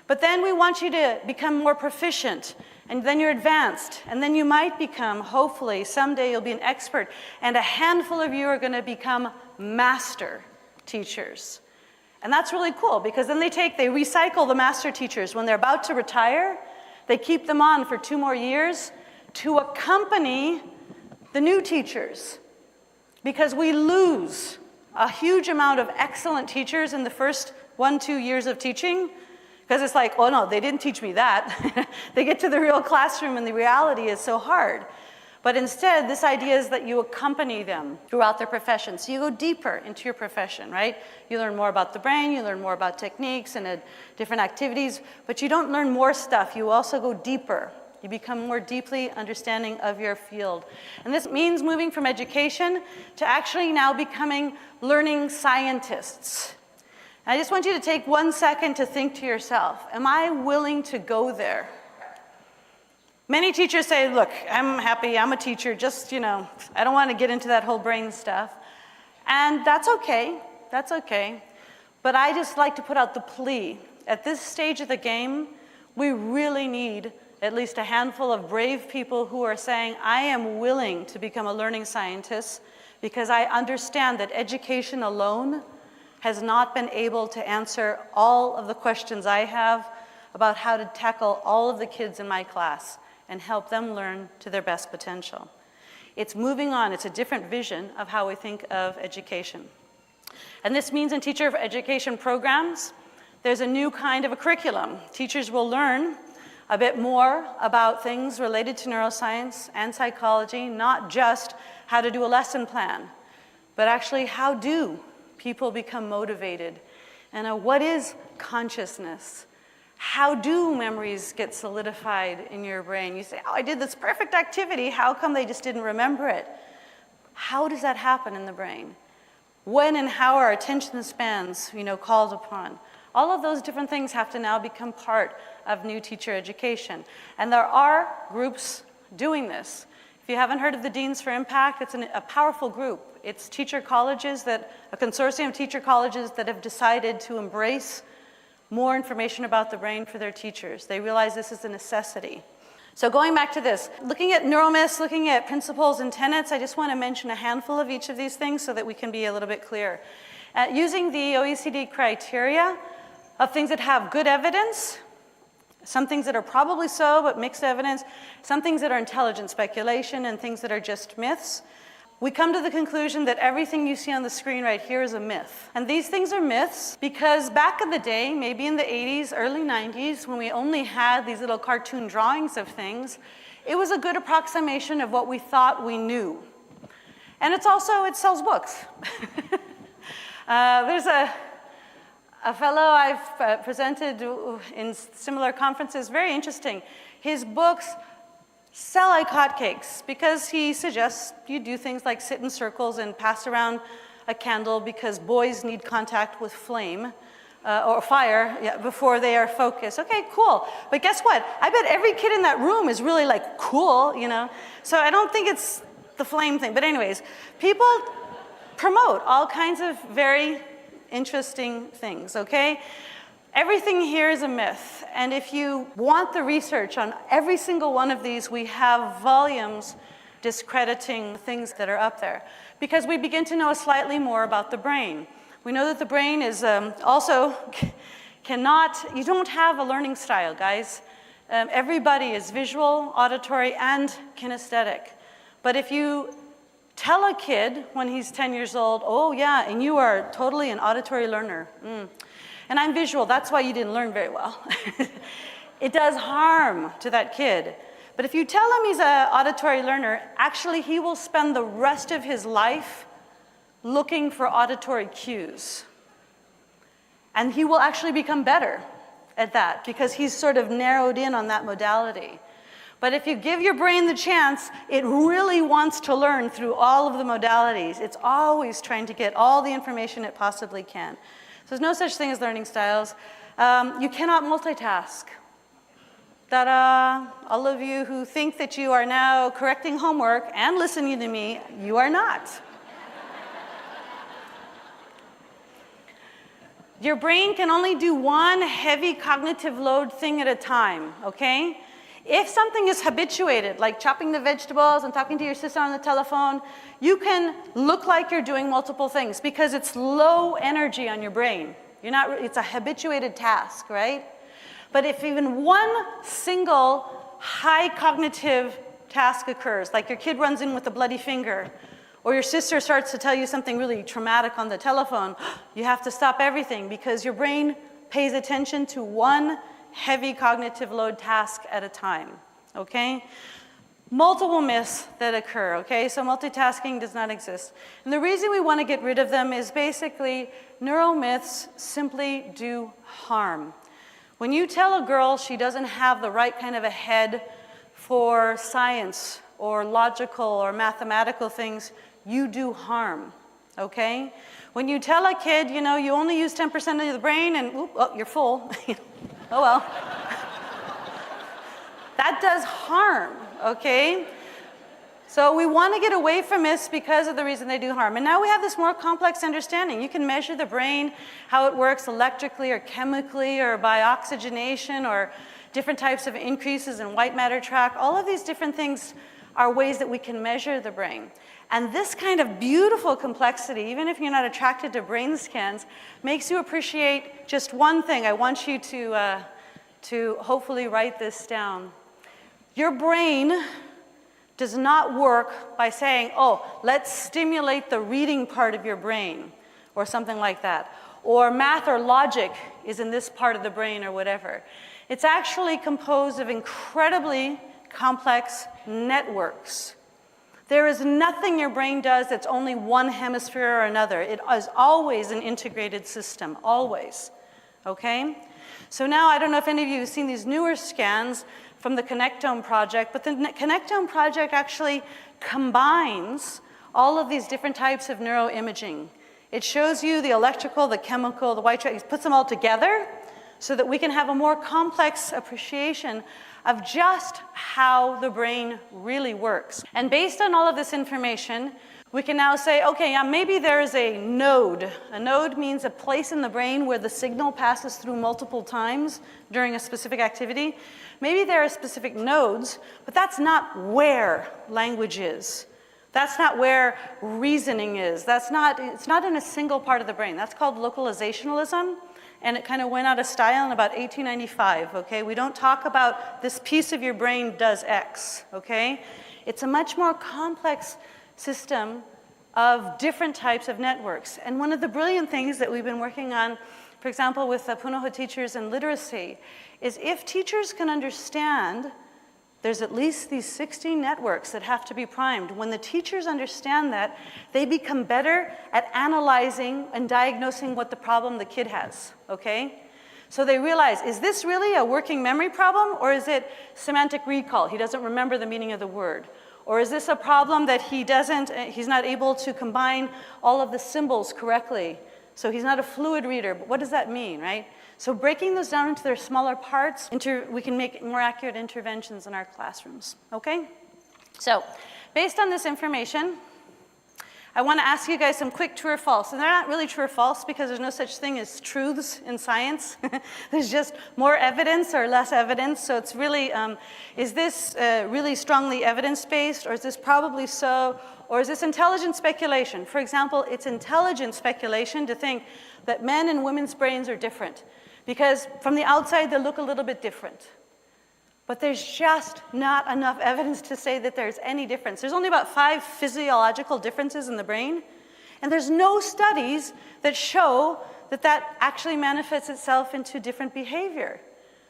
but then we want you to become more proficient, and then you're advanced, and then you might become, hopefully, someday you'll be an expert, and a handful of you are going to become master teachers. And that's really cool, because then they recycle the master teachers. When they're about to retire, they keep them on for 2 more years to accompany the new teachers. Because we lose a huge amount of excellent teachers in the first 1-2 years of teaching, because it's like, oh no, they didn't teach me that. They get to the real classroom and the reality is so hard. But instead, this idea is that you accompany them throughout their profession. So you go deeper into your profession, right? You learn more about the brain, you learn more about techniques and different activities, but you don't learn more stuff, you also go deeper. You become more deeply understanding of your field. And this means moving from education to actually now becoming learning scientists. And I just want you to take 1 second to think to yourself, am I willing to go there? Many teachers say, look, I'm happy, I'm a teacher, just, I don't want to get into that whole brain stuff. And that's okay, that's okay. But I just like to put out the plea. At this stage of the game, we really need at least a handful of brave people who are saying, I am willing to become a learning scientist because I understand that education alone has not been able to answer all of the questions I have about how to tackle all of the kids in my class and help them learn to their best potential. It's moving on. It's a different vision of how we think of education. And this means in teacher education programs, there's a new kind of a curriculum. Teachers will learn a bit more about things related to neuroscience and psychology, not just how to do a lesson plan, but actually how do people become motivated? And what is consciousness? How do memories get solidified in your brain? You say, oh, I did this perfect activity. How come they just didn't remember it? How does that happen in the brain? When and how are attention spans, called upon? All of those different things have to now become part of new teacher education. And there are groups doing this. If you haven't heard of the Deans for Impact, it's a powerful group. It's teacher colleges a consortium of teacher colleges that have decided to embrace more information about the brain for their teachers. They realize this is a necessity. So going back to this, looking at neuromyths, looking at principles and tenets, I just want to mention a handful of each of these things so that we can be a little bit clear. Using the OECD criteria of things that have good evidence, some things that are probably so, but mixed evidence, some things that are intelligent speculation, and things that are just myths, we come to the conclusion that everything you see on the screen right here is a myth. And these things are myths because back in the day, maybe in the 80s, early 90s, when we only had these little cartoon drawings of things, it was a good approximation of what we thought we knew. And it sells books. There's a fellow I've presented in similar conferences, very interesting. His books sell like hotcakes because he suggests you do things like sit in circles and pass around a candle because boys need contact with flame. or fire, yeah, before they are focused. Okay, cool. But guess what? I bet every kid in that room is really like cool, you know? So I don't think it's the flame thing. But anyways, people promote all kinds of very interesting things, okay? Everything here is a myth. And if you want the research on every single one of these, we have volumes discrediting things that are up there. Because we begin to know slightly more about the brain. We know that the brain is also you don't have a learning style, guys. Everybody is visual, auditory, and kinesthetic. But if you tell a kid when he's 10 years old, oh yeah, and you are totally an auditory learner. And I'm visual, that's why you didn't learn very well. It does harm to that kid. But if you tell him he's an auditory learner, actually he will spend the rest of his life looking for auditory cues. And he will actually become better at that because he's sort of narrowed in on that modality. But if you give your brain the chance, it really wants to learn through all of the modalities. It's always trying to get all the information it possibly can. So there's no such thing as learning styles. You cannot multitask. Ta-da! All of you who think that you are now correcting homework and listening to me, you are not. Your brain can only do one heavy cognitive load thing at a time, okay? If something is habituated, like chopping the vegetables and talking to your sister on the telephone, you can look like you're doing multiple things because it's low energy on your brain. It's a habituated task, right? But if even one single high cognitive task occurs, like your kid runs in with a bloody finger, or your sister starts to tell you something really traumatic on the telephone, you have to stop everything because your brain pays attention to one heavy cognitive load task at a time, okay? Multiple myths that occur, okay? So multitasking does not exist. And the reason we want to get rid of them is basically neuromyths simply do harm. When you tell a girl she doesn't have the right kind of a head for science or logical or mathematical things, you do harm, okay? When you tell a kid, you know, you only use 10% of the brain and, oh, you're full. Oh well. That does harm, okay? So we want to get away from this because of the reason they do harm. And now we have this more complex understanding. You can measure the brain, how it works electrically or chemically or by oxygenation or different types of increases in white matter tract. All of these different things are ways that we can measure the brain. And this kind of beautiful complexity, even if you're not attracted to brain scans, makes you appreciate just one thing. I want you to hopefully write this down. Your brain does not work by saying, oh, let's stimulate the reading part of your brain, or something like that. Or math or logic is in this part of the brain, or whatever. It's actually composed of incredibly complex networks. There is nothing your brain does that's only one hemisphere or another. It is always an integrated system, always, okay? So now, I don't know if any of you have seen these newer scans from the Connectome project, but the Connectome project actually combines all of these different types of neuroimaging. It shows you the electrical, the chemical, the white tract, it puts them all together so that we can have a more complex appreciation of just how the brain really works. And based on all of this information, we can now say, okay, yeah, maybe there is a node. A node means a place in the brain where the signal passes through multiple times during a specific activity. Maybe there are specific nodes, but that's not where language is. That's not where reasoning is. It's not in a single part of the brain. That's called localizationalism. And it kind of went out of style in about 1895, okay? We don't talk about this piece of your brain does X, okay? It's a much more complex system of different types of networks. And one of the brilliant things that we've been working on, for example, with Punahou teachers and literacy, is if teachers can understand there's at least these 60 networks that have to be primed. When the teachers understand that, they become better at analyzing and diagnosing what the problem the kid has, okay? So they realize, is this really a working memory problem, or is it semantic recall? He doesn't remember the meaning of the word. Or is this a problem that he's not able to combine all of the symbols correctly So he's not a fluid reader, but what does that mean, right? So breaking those down into their smaller parts, we can make more accurate interventions in our classrooms, okay? So based on this information, I want to ask you guys some quick true or false. And they're not really true or false because there's no such thing as truths in science. There's just more evidence or less evidence. So it's really, is this really strongly evidence-based, or is this probably so, or is this intelligent speculation? For example, it's intelligent speculation to think that men and women's brains are different because from the outside they look a little bit different. But there's just not enough evidence to say that there's any difference. There's only about 5 physiological differences in the brain, and there's no studies that show that that actually manifests itself into different behavior.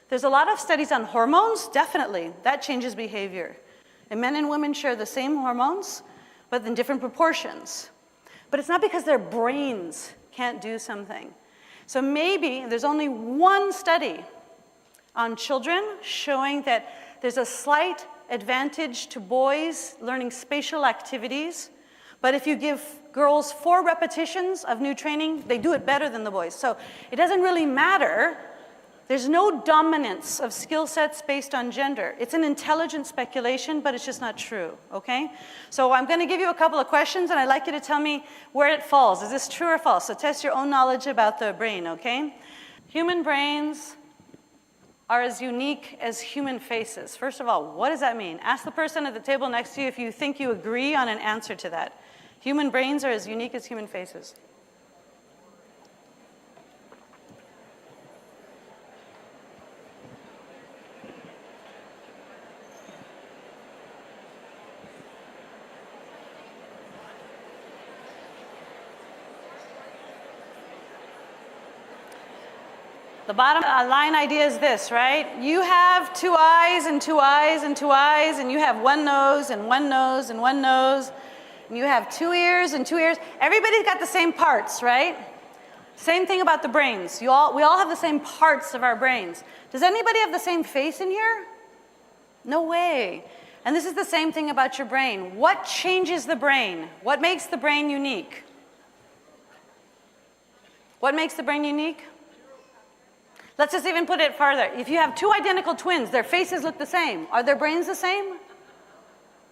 There's a lot of studies on hormones, definitely, that changes behavior. And men and women share the same hormones, but in different proportions. But it's not because their brains can't do something. So maybe there's only one study on children showing that there's a slight advantage to boys learning spatial activities, but if you give girls 4 repetitions of new training, they do it better than the boys. So it doesn't really matter. There's no dominance of skill sets based on gender. It's an intelligent speculation, but it's just not true, okay? So I'm going to give you a couple of questions, and I'd like you to tell me where it falls. Is this true or false? So test your own knowledge about the brain, okay? Human brains are as unique as human faces. First of all, what does that mean? Ask the person at the table next to you if you think you agree on an answer to that. Human brains are as unique as human faces. The bottom line idea is this, right? You have 2 eyes and 2 eyes and 2 eyes, and you have 1 nose and 1 nose and 1 nose, and you have 2 ears and 2 ears. Everybody's got the same parts, right? Same thing about the brains. We all have the same parts of our brains. Does anybody have the same face in here? No way. And this is the same thing about your brain. What changes the brain? What makes the brain unique? What makes the brain unique? Let's just even put it farther. If you have 2 identical twins, their faces look the same. Are their brains the same?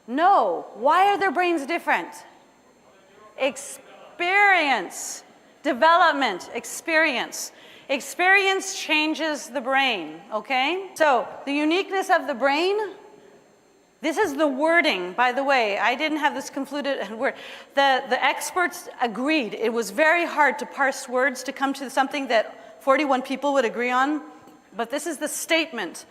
No. Why are their brains different? Experience. Development. Experience. Experience changes the brain, okay? So the uniqueness of the brain, this is the wording, by the way. I didn't have this confluted word. The experts agreed. It was very hard to parse words to come to something that 41 people would agree on, but this is the statement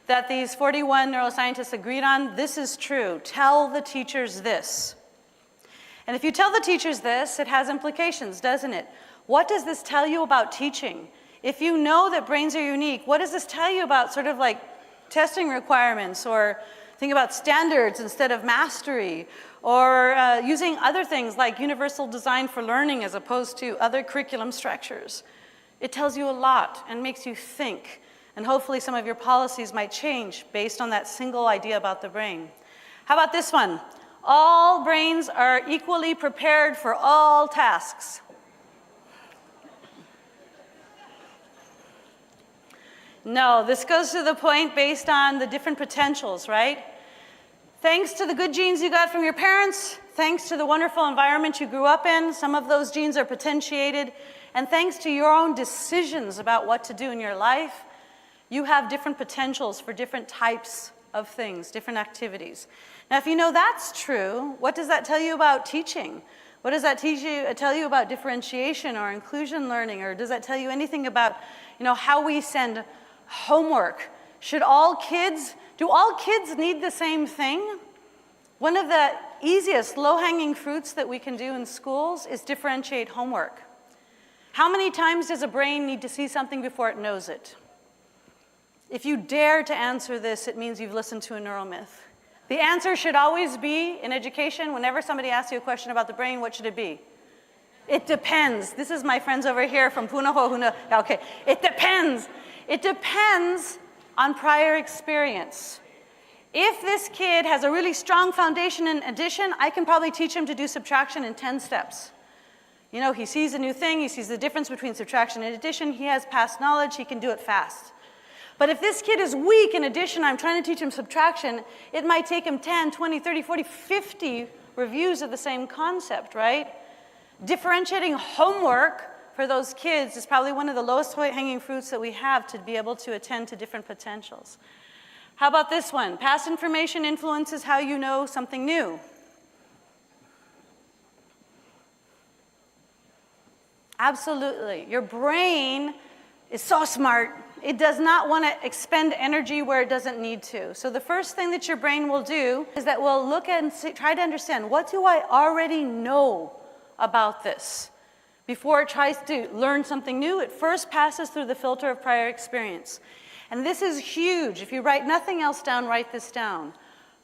that these 41 neuroscientists agreed on. This is true. Tell the teachers this. And if you tell the teachers this, it has implications, doesn't it? What does this tell you about teaching? If you know that brains are unique, what does this tell you about sort of like testing requirements, or think about standards instead of mastery, or using other things like universal design for learning as opposed to other curriculum structures? It tells you a lot and makes you think. And hopefully some of your policies might change based on that single idea about the brain. How about this one? All brains are equally prepared for all tasks. No, this goes to the point based on the different potentials, right? Thanks to the good genes you got from your parents, thanks to the wonderful environment you grew up in, some of those genes are potentiated. And thanks to your own decisions about what to do in your life, you have different potentials for different types of things, different activities. Now, if you know that's true, what does that tell you about teaching? What does that tell you about differentiation or inclusion learning? Or does that tell you anything about, how we send homework? Do all kids need the same thing? One of the easiest low-hanging fruits that we can do in schools is differentiate homework. How many times does a brain need to see something before it knows it? If you dare to answer this, it means you've listened to a neuromyth. The answer should always be, in education, whenever somebody asks you a question about the brain, what should it be? It depends. This is my friends over here from Punahou. Okay, it depends. It depends on prior experience. If this kid has a really strong foundation in addition, I can probably teach him to do subtraction in 10 steps. You know, he sees a new thing, he sees the difference between subtraction and addition, he has past knowledge, he can do it fast. But if this kid is weak in addition, I'm trying to teach him subtraction, it might take him 10, 20, 30, 40, 50 reviews of the same concept, right? Differentiating homework for those kids is probably one of the lowest hanging fruits that we have to be able to attend to different potentials. How about this one? Past information influences how you know something new. Absolutely. Your brain is so smart. It does not want to expend energy where it doesn't need to. So the first thing that your brain will do is that we'll look at and try to understand, what do I already know about this? Before it tries to learn something new, it first passes through the filter of prior experience. And this is huge. If you write nothing else down, write this down.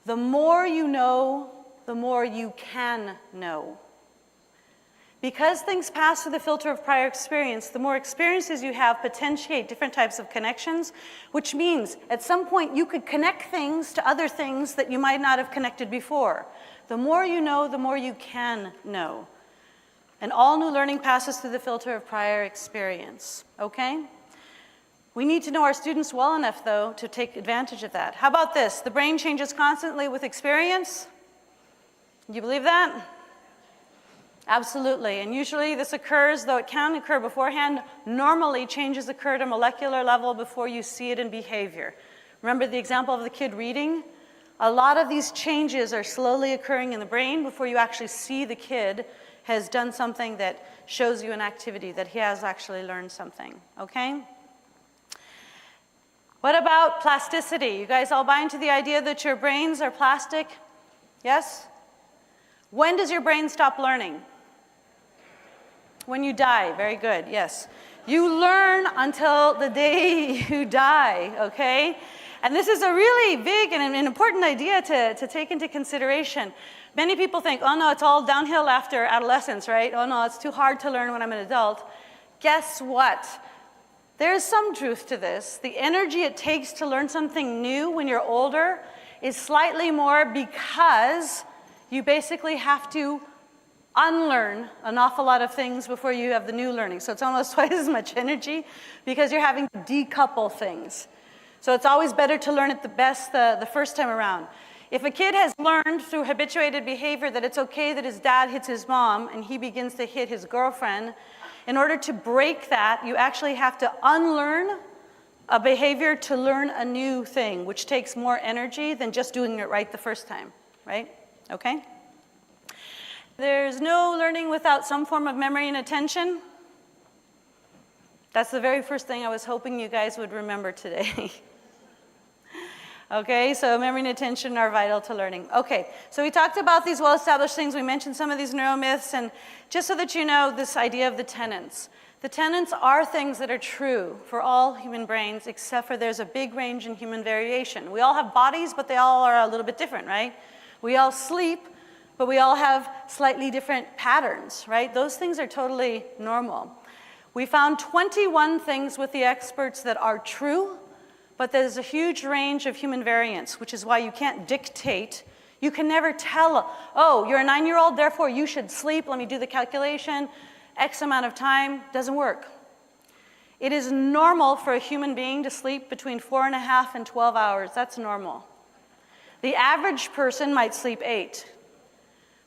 The more you know, the more you can know. Because things pass through the filter of prior experience, the more experiences you have potentiate different types of connections, which means at some point you could connect things to other things that you might not have connected before. The more you know, the more you can know. And all new learning passes through the filter of prior experience, okay? We need to know our students well enough, though, to take advantage of that. How about this? The brain changes constantly with experience. Do you believe that? Absolutely. And usually this occurs, though it can occur beforehand, normally changes occur at a molecular level before you see it in behavior. Remember the example of the kid reading? A lot of these changes are slowly occurring in the brain before you actually see the kid has done something that shows you an activity, that he has actually learned something, okay? What about plasticity? You guys all buy into the idea that your brains are plastic? Yes? When does your brain stop learning? When you die. Very good, yes. You learn until the day you die, okay? And this is a really big and an important idea to take into consideration. Many people think, oh no, it's all downhill after adolescence, right? Oh no, it's too hard to learn when I'm an adult. Guess what? There's some truth to this. The energy it takes to learn something new when you're older is slightly more because you basically have to unlearn an awful lot of things before you have the new learning. So it's almost twice as much energy because you're having to decouple things. So it's always better to learn it the first time around. If a kid has learned through habituated behavior that it's okay that his dad hits his mom and he begins to hit his girlfriend, in order to break that, you actually have to unlearn a behavior to learn a new thing, which takes more energy than just doing it right the first time, right? Okay? There's no learning without some form of memory and attention. That's the very first thing I was hoping you guys would remember today. Okay, so memory and attention are vital to learning. Okay, so we talked about these well-established things. We mentioned some of these neuromyths, and just so that you know this idea of the tenets. The tenets are things that are true for all human brains, except for there's a big range in human variation. We all have bodies, but they all are a little bit different, right? We all sleep, but we all have slightly different patterns, right? Those things are totally normal. We found 21 things with the experts that are true, but there's a huge range of human variance, which is why you can't dictate. You can never tell, oh, you're a 9-year-old, therefore you should sleep, let me do the calculation, X amount of time. Doesn't work. It is normal for a human being to sleep between 4.5 and 12 hours. That's normal. The average person might sleep 8,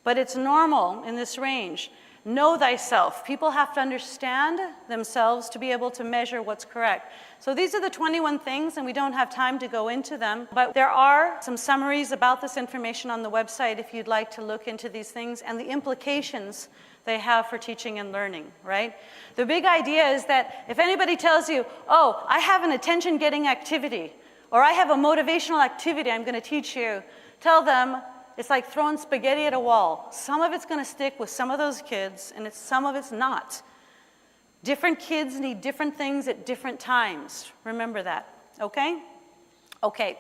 but it's normal in this range. Know thyself. People have to understand themselves to be able to measure what's correct. So these are the 21 things, and we don't have time to go into them, but there are some summaries about this information on the website if you'd like to look into these things and the implications they have for teaching and learning, right? The big idea is that if anybody tells you, oh, I have an attention-getting activity, or I have a motivational activity I'm going to teach you, tell them, it's like throwing spaghetti at a wall. Some of it's going to stick with some of those kids, and some of it's not. Different kids need different things at different times. Remember that, okay? Okay,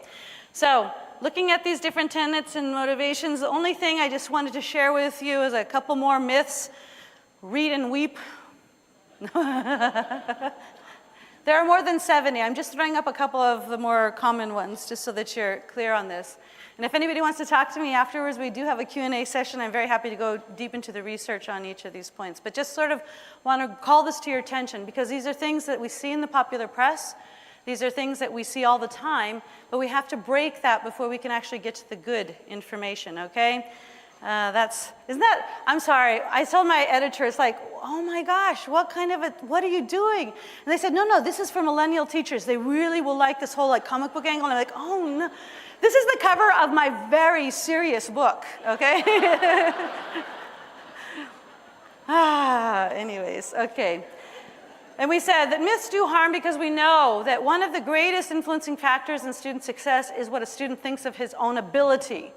so looking at these different tenets and motivations, the only thing I just wanted to share with you is a couple more myths. Read and weep. There are more than 70. I'm just throwing up a couple of the more common ones just so that you're clear on this. And if anybody wants to talk to me afterwards, we do have a Q&A session. I'm very happy to go deep into the research on each of these points. But just sort of want to call this to your attention, because these are things that we see in the popular press. These are things that we see all the time, but we have to break that before we can actually get to the good information, okay? I'm sorry, I told my editor, it's like, oh my gosh, what are you doing? And they said, no, this is for millennial teachers. They really will like this whole like comic book angle. And I'm like, oh no. This is the cover of my very serious book, okay? Anyways, okay. And we said that myths do harm because we know that one of the greatest influencing factors in student success is what a student thinks of his own ability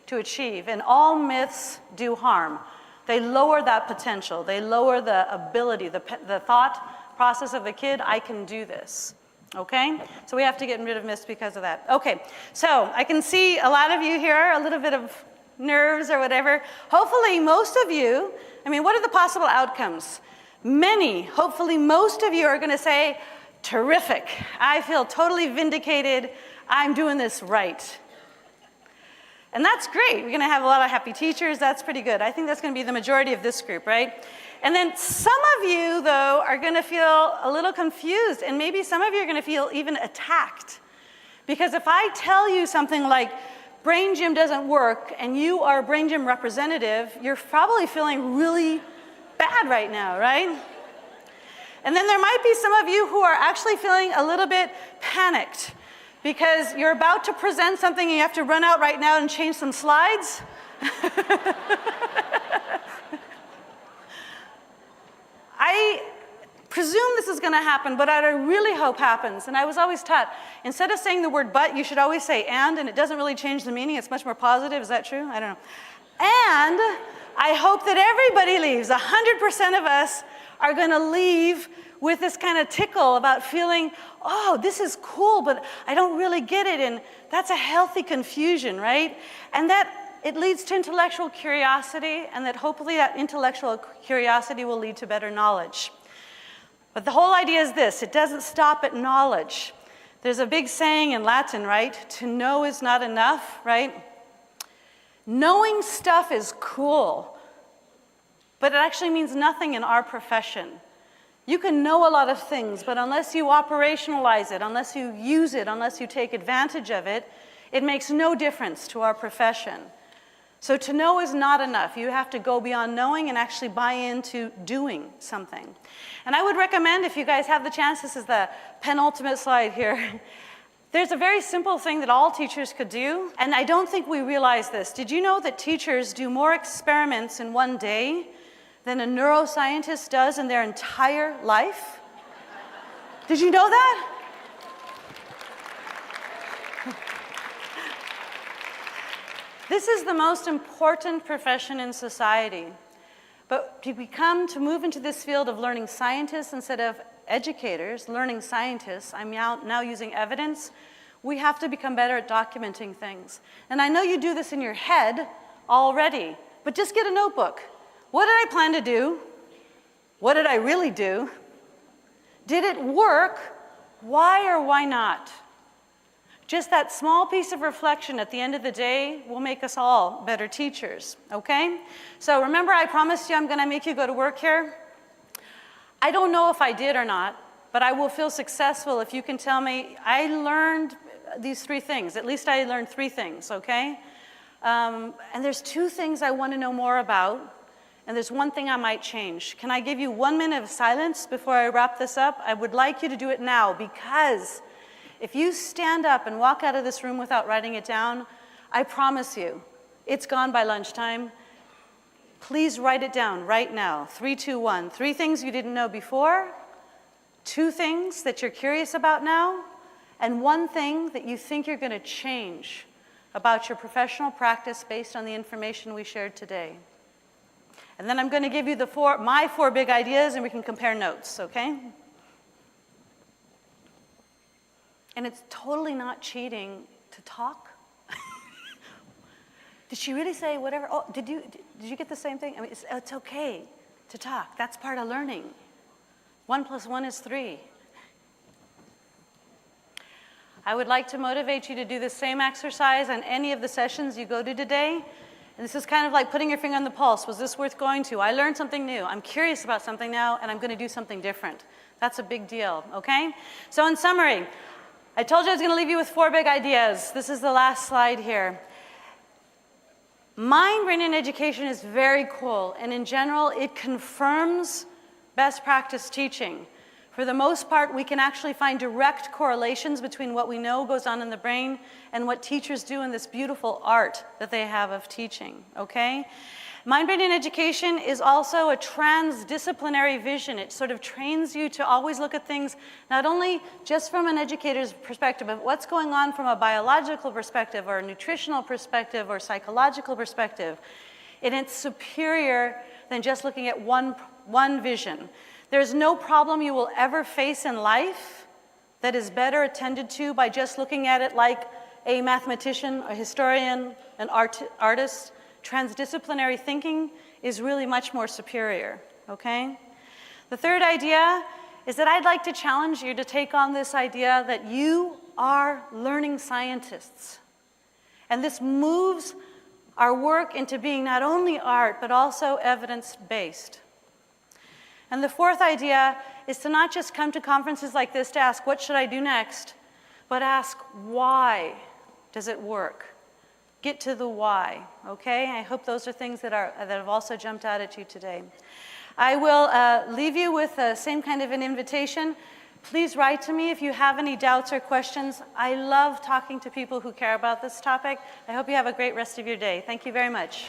to achieve. And all myths do harm. They lower that potential. They lower the ability, the thought process of the kid, I can do this. Okay? So we have to get rid of myths because of that. Okay, so I can see a lot of you here, a little bit of nerves or whatever. Hopefully most of you, what are the possible outcomes? Many, hopefully most of you are going to say, terrific. I feel totally vindicated. I'm doing this right. And that's great. We're going to have a lot of happy teachers. That's pretty good. I think that's going to be the majority of this group, right? And then some of you, though, are going to feel a little confused, and maybe some of you are going to feel even attacked. Because if I tell you something like, Brain Gym doesn't work, and you are a Brain Gym representative, you're probably feeling really bad right now, right? And then there might be some of you who are actually feeling a little bit panicked because you're about to present something and you have to run out right now and change some slides. I presume this is going to happen, but what I really hope happens, and I was always taught, instead of saying the word but, you should always say and it doesn't really change the meaning. It's much more positive. Is that true? I don't know. And I hope that everybody leaves. 100% of us are going to leave with this kind of tickle about feeling, oh, this is cool, but I don't really get it. And that's a healthy confusion, right? And that it leads to intellectual curiosity, and that hopefully that intellectual curiosity will lead to better knowledge. But the whole idea is this: it doesn't stop at knowledge. There's a big saying in Latin, right? To know is not enough, right? Knowing stuff is cool, but it actually means nothing in our profession. You can know a lot of things, but unless you operationalize it, unless you use it, unless you take advantage of it, it makes no difference to our profession. So to know is not enough. You have to go beyond knowing and actually buy into doing something. And I would recommend, if you guys have the chance, this is the penultimate slide here. There's a very simple thing that all teachers could do, and I don't think we realize this. Did you know that teachers do more experiments in one day than a neuroscientist does in their entire life? Did you know that? This is the most important profession in society. But to move into this field of learning scientists instead of educators, learning scientists, I'm now using evidence, we have to become better at documenting things. And I know you do this in your head already, but just get a notebook. What did I plan to do? What did I really do? Did it work? Why or why not? Just that small piece of reflection at the end of the day will make us all better teachers, okay? So remember, I promised you I'm going to make you go to work here. I don't know if I did or not, but I will feel successful if you can tell me, I learned these 3 things. At least I learned 3 things, okay? And there's 2 things I want to know more about, and there's 1 thing I might change. Can I give you 1 minute of silence before I wrap this up? I would like you to do it now, because if you stand up and walk out of this room without writing it down, I promise you, it's gone by lunchtime. Please write it down right now. 3, 2, 1. 3 things you didn't know before, 2 things that you're curious about now, and 1 thing that you think you're going to change about your professional practice based on the information we shared today. And then I'm going to give you my 4 big ideas, and we can compare notes, okay? And it's totally not cheating to talk. Did she really say whatever? Oh, did you get the same thing? I mean, it's okay to talk. That's part of learning. 1 + 1 is 3. I would like to motivate you to do the same exercise on any of the sessions you go to today. And this is kind of like putting your finger on the pulse. Was this worth going to? I learned something new. I'm curious about something now, and I'm going to do something different. That's a big deal, okay? So in summary, I told you I was going to leave you with 4 big ideas. This is the last slide here. Mind, brain, and education is very cool, and in general, it confirms best practice teaching. For the most part, we can actually find direct correlations between what we know goes on in the brain and what teachers do in this beautiful art that they have of teaching, okay? Mind, brain, and education is also a transdisciplinary vision. It sort of trains you to always look at things not only just from an educator's perspective, but what's going on from a biological perspective or a nutritional perspective or psychological perspective. And it's superior than just looking at one vision. There's no problem you will ever face in life that is better attended to by just looking at it like a mathematician, a historian, an artist. Transdisciplinary thinking is really much more superior, okay? The third idea is that I'd like to challenge you to take on this idea that you are learning scientists. And this moves our work into being not only art, but also evidence-based. And the fourth idea is to not just come to conferences like this to ask, what should I do next? But ask, why does it work? Get to the why, okay? I hope those are things that have also jumped out at you today. I will leave you with the same kind of an invitation. Please write to me if you have any doubts or questions. I love talking to people who care about this topic. I hope you have a great rest of your day. Thank you very much.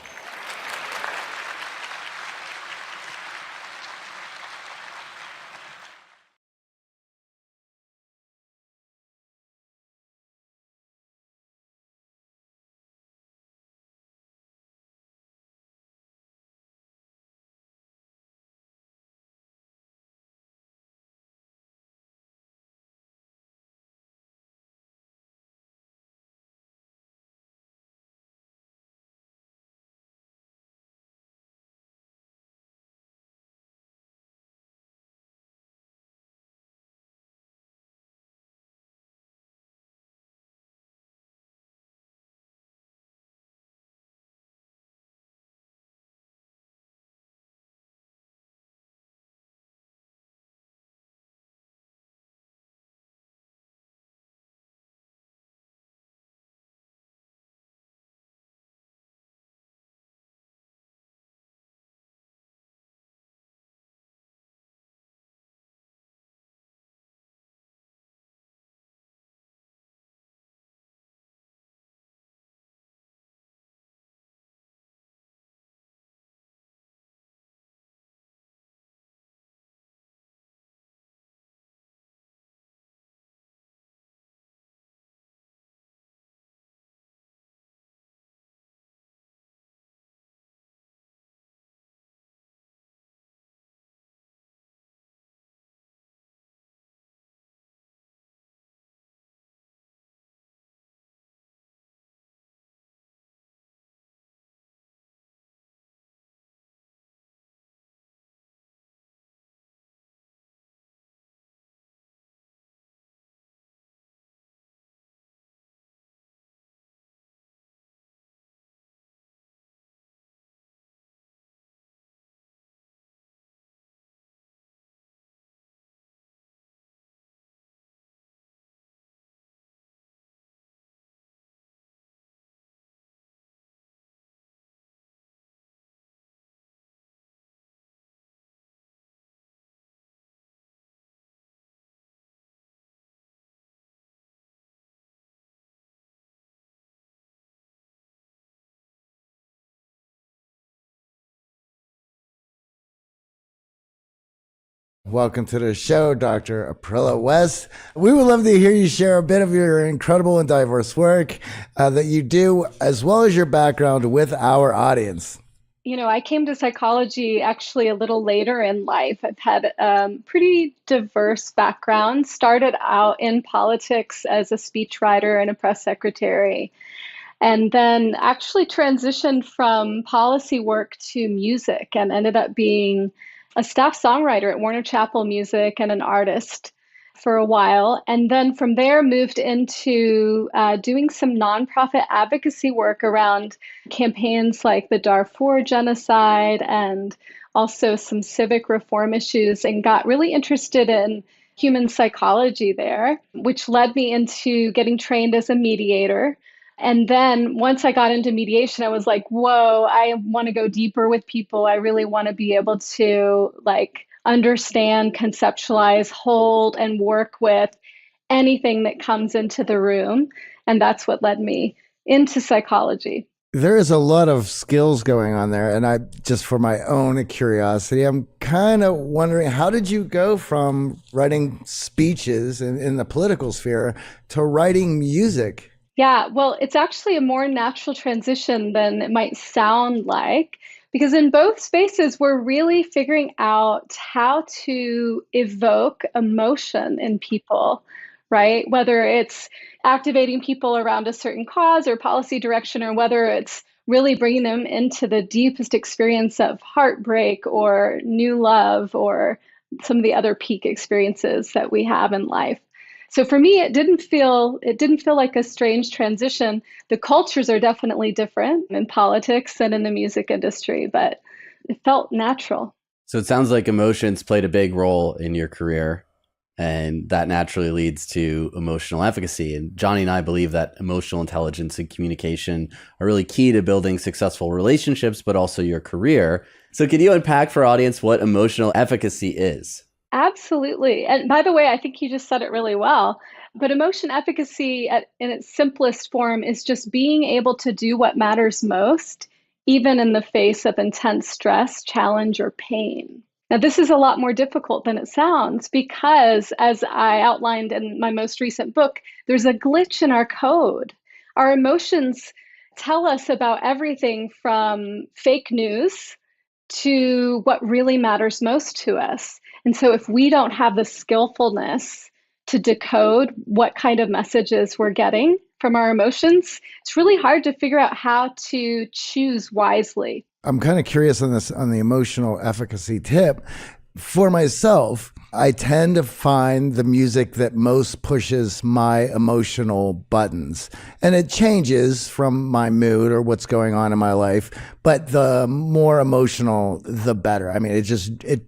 Welcome to the show, Dr. Aprilla West. We would love to hear you share a bit of your incredible and diverse work that you do, as well as your background with our audience. You know, I came to psychology actually a little later in life. I've had a pretty diverse background. Started out in politics as a speechwriter and a press secretary, and then actually transitioned from policy work to music and ended up being a staff songwriter at Warner Chappell Music and an artist. for a while. And then from there, moved into doing some nonprofit advocacy work around campaigns like the Darfur genocide and also some civic reform issues, and got really interested in human psychology there, which led me into getting trained as a mediator. And then once I got into mediation, I was like, whoa, I want to go deeper with people. I really want to be able to understand, conceptualize, hold, and work with anything that comes into the room. And that's what led me into psychology. There is a lot of skills going on there. And I, just for my own curiosity, I'm kind of wondering, how did you go from writing speeches in the political sphere to writing music? Yeah, well, it's actually a more natural transition than it might sound like, because in both spaces, we're really figuring out how to evoke emotion in people, right? Whether it's activating people around a certain cause or policy direction, or whether it's really bringing them into the deepest experience of heartbreak or new love or some of the other peak experiences that we have in life. So for me, it didn't feel like a strange transition. The cultures are definitely different in politics and in the music industry, but it felt natural. So it sounds like emotions played a big role in your career, and that naturally leads to emotional efficacy. And Johnny and I believe that emotional intelligence and communication are really key to building successful relationships, but also your career. So could you unpack for our audience what emotional efficacy is? Absolutely. And by the way, I think you just said it really well. But emotion efficacy in its simplest form is just being able to do what matters most, even in the face of intense stress, challenge, or pain. Now, this is a lot more difficult than it sounds because, as I outlined in my most recent book, there's a glitch in our code. Our emotions tell us about everything from fake news to what really matters most to us. And so if we don't have the skillfulness to decode what kind of messages we're getting from our emotions, it's really hard to figure out how to choose wisely. I'm kind of curious on this, on the emotional efficacy tip. For myself, I tend to find the music that most pushes my emotional buttons. And it changes from my mood or what's going on in my life. But the more emotional, the better. I mean, it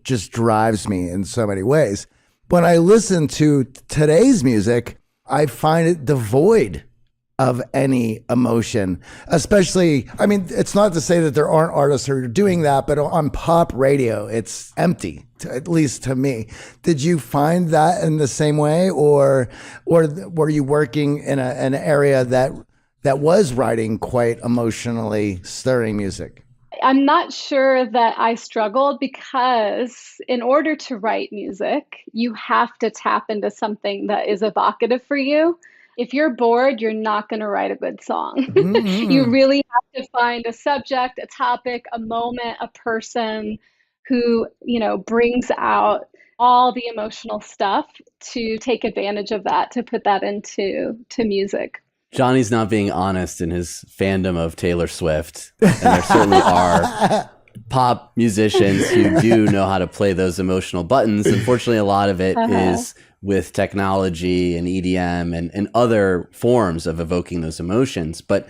just drives me in so many ways. When I listen to today's music, I find it devoid of any emotion, especially, I mean, it's not to say that there aren't artists who are doing that, but on pop radio, it's empty, at least to me. Did you find that in the same way, or were you working in an area that was writing quite emotionally stirring music? I'm not sure that I struggled because in order to write music, you have to tap into something that is evocative for you. If you're bored, you're not going to write a good song. You really have to find a subject, a topic, a moment, a person who, brings out all the emotional stuff to take advantage of that, to put that into music. Johnny's not being honest in his fandom of Taylor Swift. And there certainly are pop musicians who do know how to play those emotional buttons. Unfortunately, a lot of it is with technology and EDM and other forms of evoking those emotions. But,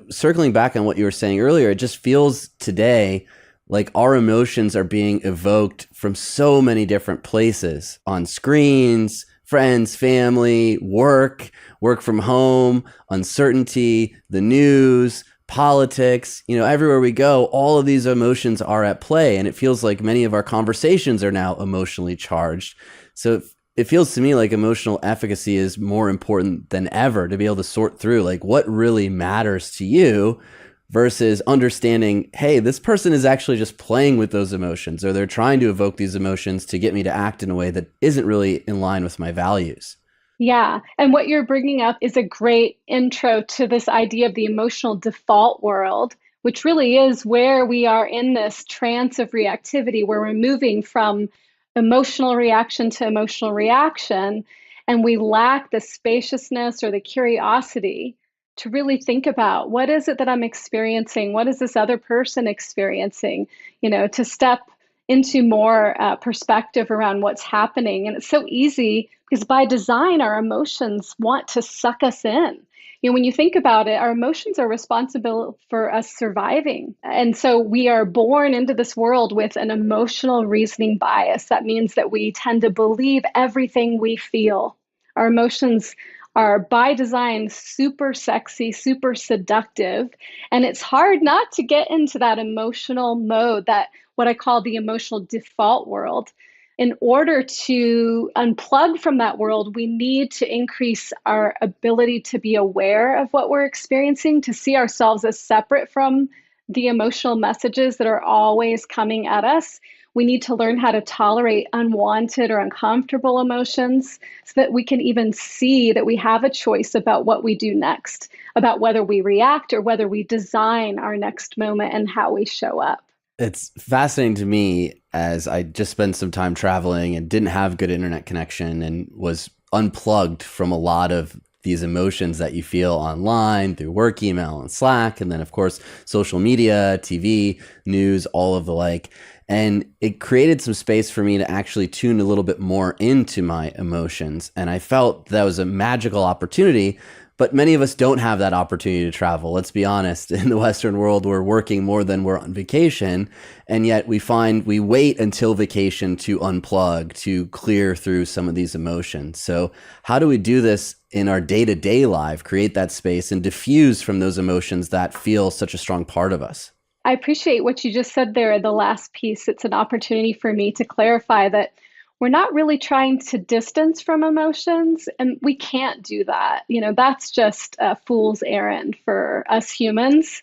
circling back on what you were saying earlier, it just feels today like our emotions are being evoked from so many different places, on screens, friends, family, work from home, uncertainty, the news, politics, everywhere we go, all of these emotions are at play. And it feels like many of our conversations are now emotionally charged. So it feels to me like emotional efficacy is more important than ever, to be able to sort through like what really matters to you versus understanding, hey, this person is actually just playing with those emotions, or they're trying to evoke these emotions to get me to act in a way that isn't really in line with my values. Yeah. And what you're bringing up is a great intro to this idea of the emotional default world, which really is where we are in this trance of reactivity, where we're moving from emotional reaction to emotional reaction, and we lack the spaciousness or the curiosity to really think about what is it that I'm experiencing? What is this other person experiencing? To step into more perspective around what's happening. And it's so easy Because by design, our emotions want to suck us in. When you think about it, our emotions are responsible for us surviving. And so we are born into this world with an emotional reasoning bias. That means that we tend to believe everything we feel. Our emotions are by design super sexy, super seductive. And it's hard not to get into that emotional mode, that what I call the emotional default world. In order to unplug from that world, we need to increase our ability to be aware of what we're experiencing, to see ourselves as separate from the emotional messages that are always coming at us. We need to learn how to tolerate unwanted or uncomfortable emotions so that we can even see that we have a choice about what we do next, about whether we react or whether we design our next moment and how we show up. It's fascinating to me, as I just spent some time traveling and didn't have good internet connection and was unplugged from a lot of these emotions that you feel online through work email and Slack. And then, of course, social media, TV, news, all of the like. And it created some space for me to actually tune a little bit more into my emotions. And I felt that was a magical opportunity. But many of us don't have that opportunity to travel. Let's be honest. In the Western world, we're working more than we're on vacation. And yet we find we wait until vacation to unplug, to clear through some of these emotions. So how do we do this in our day-to-day life, create that space and diffuse from those emotions that feel such a strong part of us? I appreciate what you just said there, the last piece. It's an opportunity for me to clarify that we're not really trying to distance from emotions, and we can't do that. That's just a fool's errand for us humans.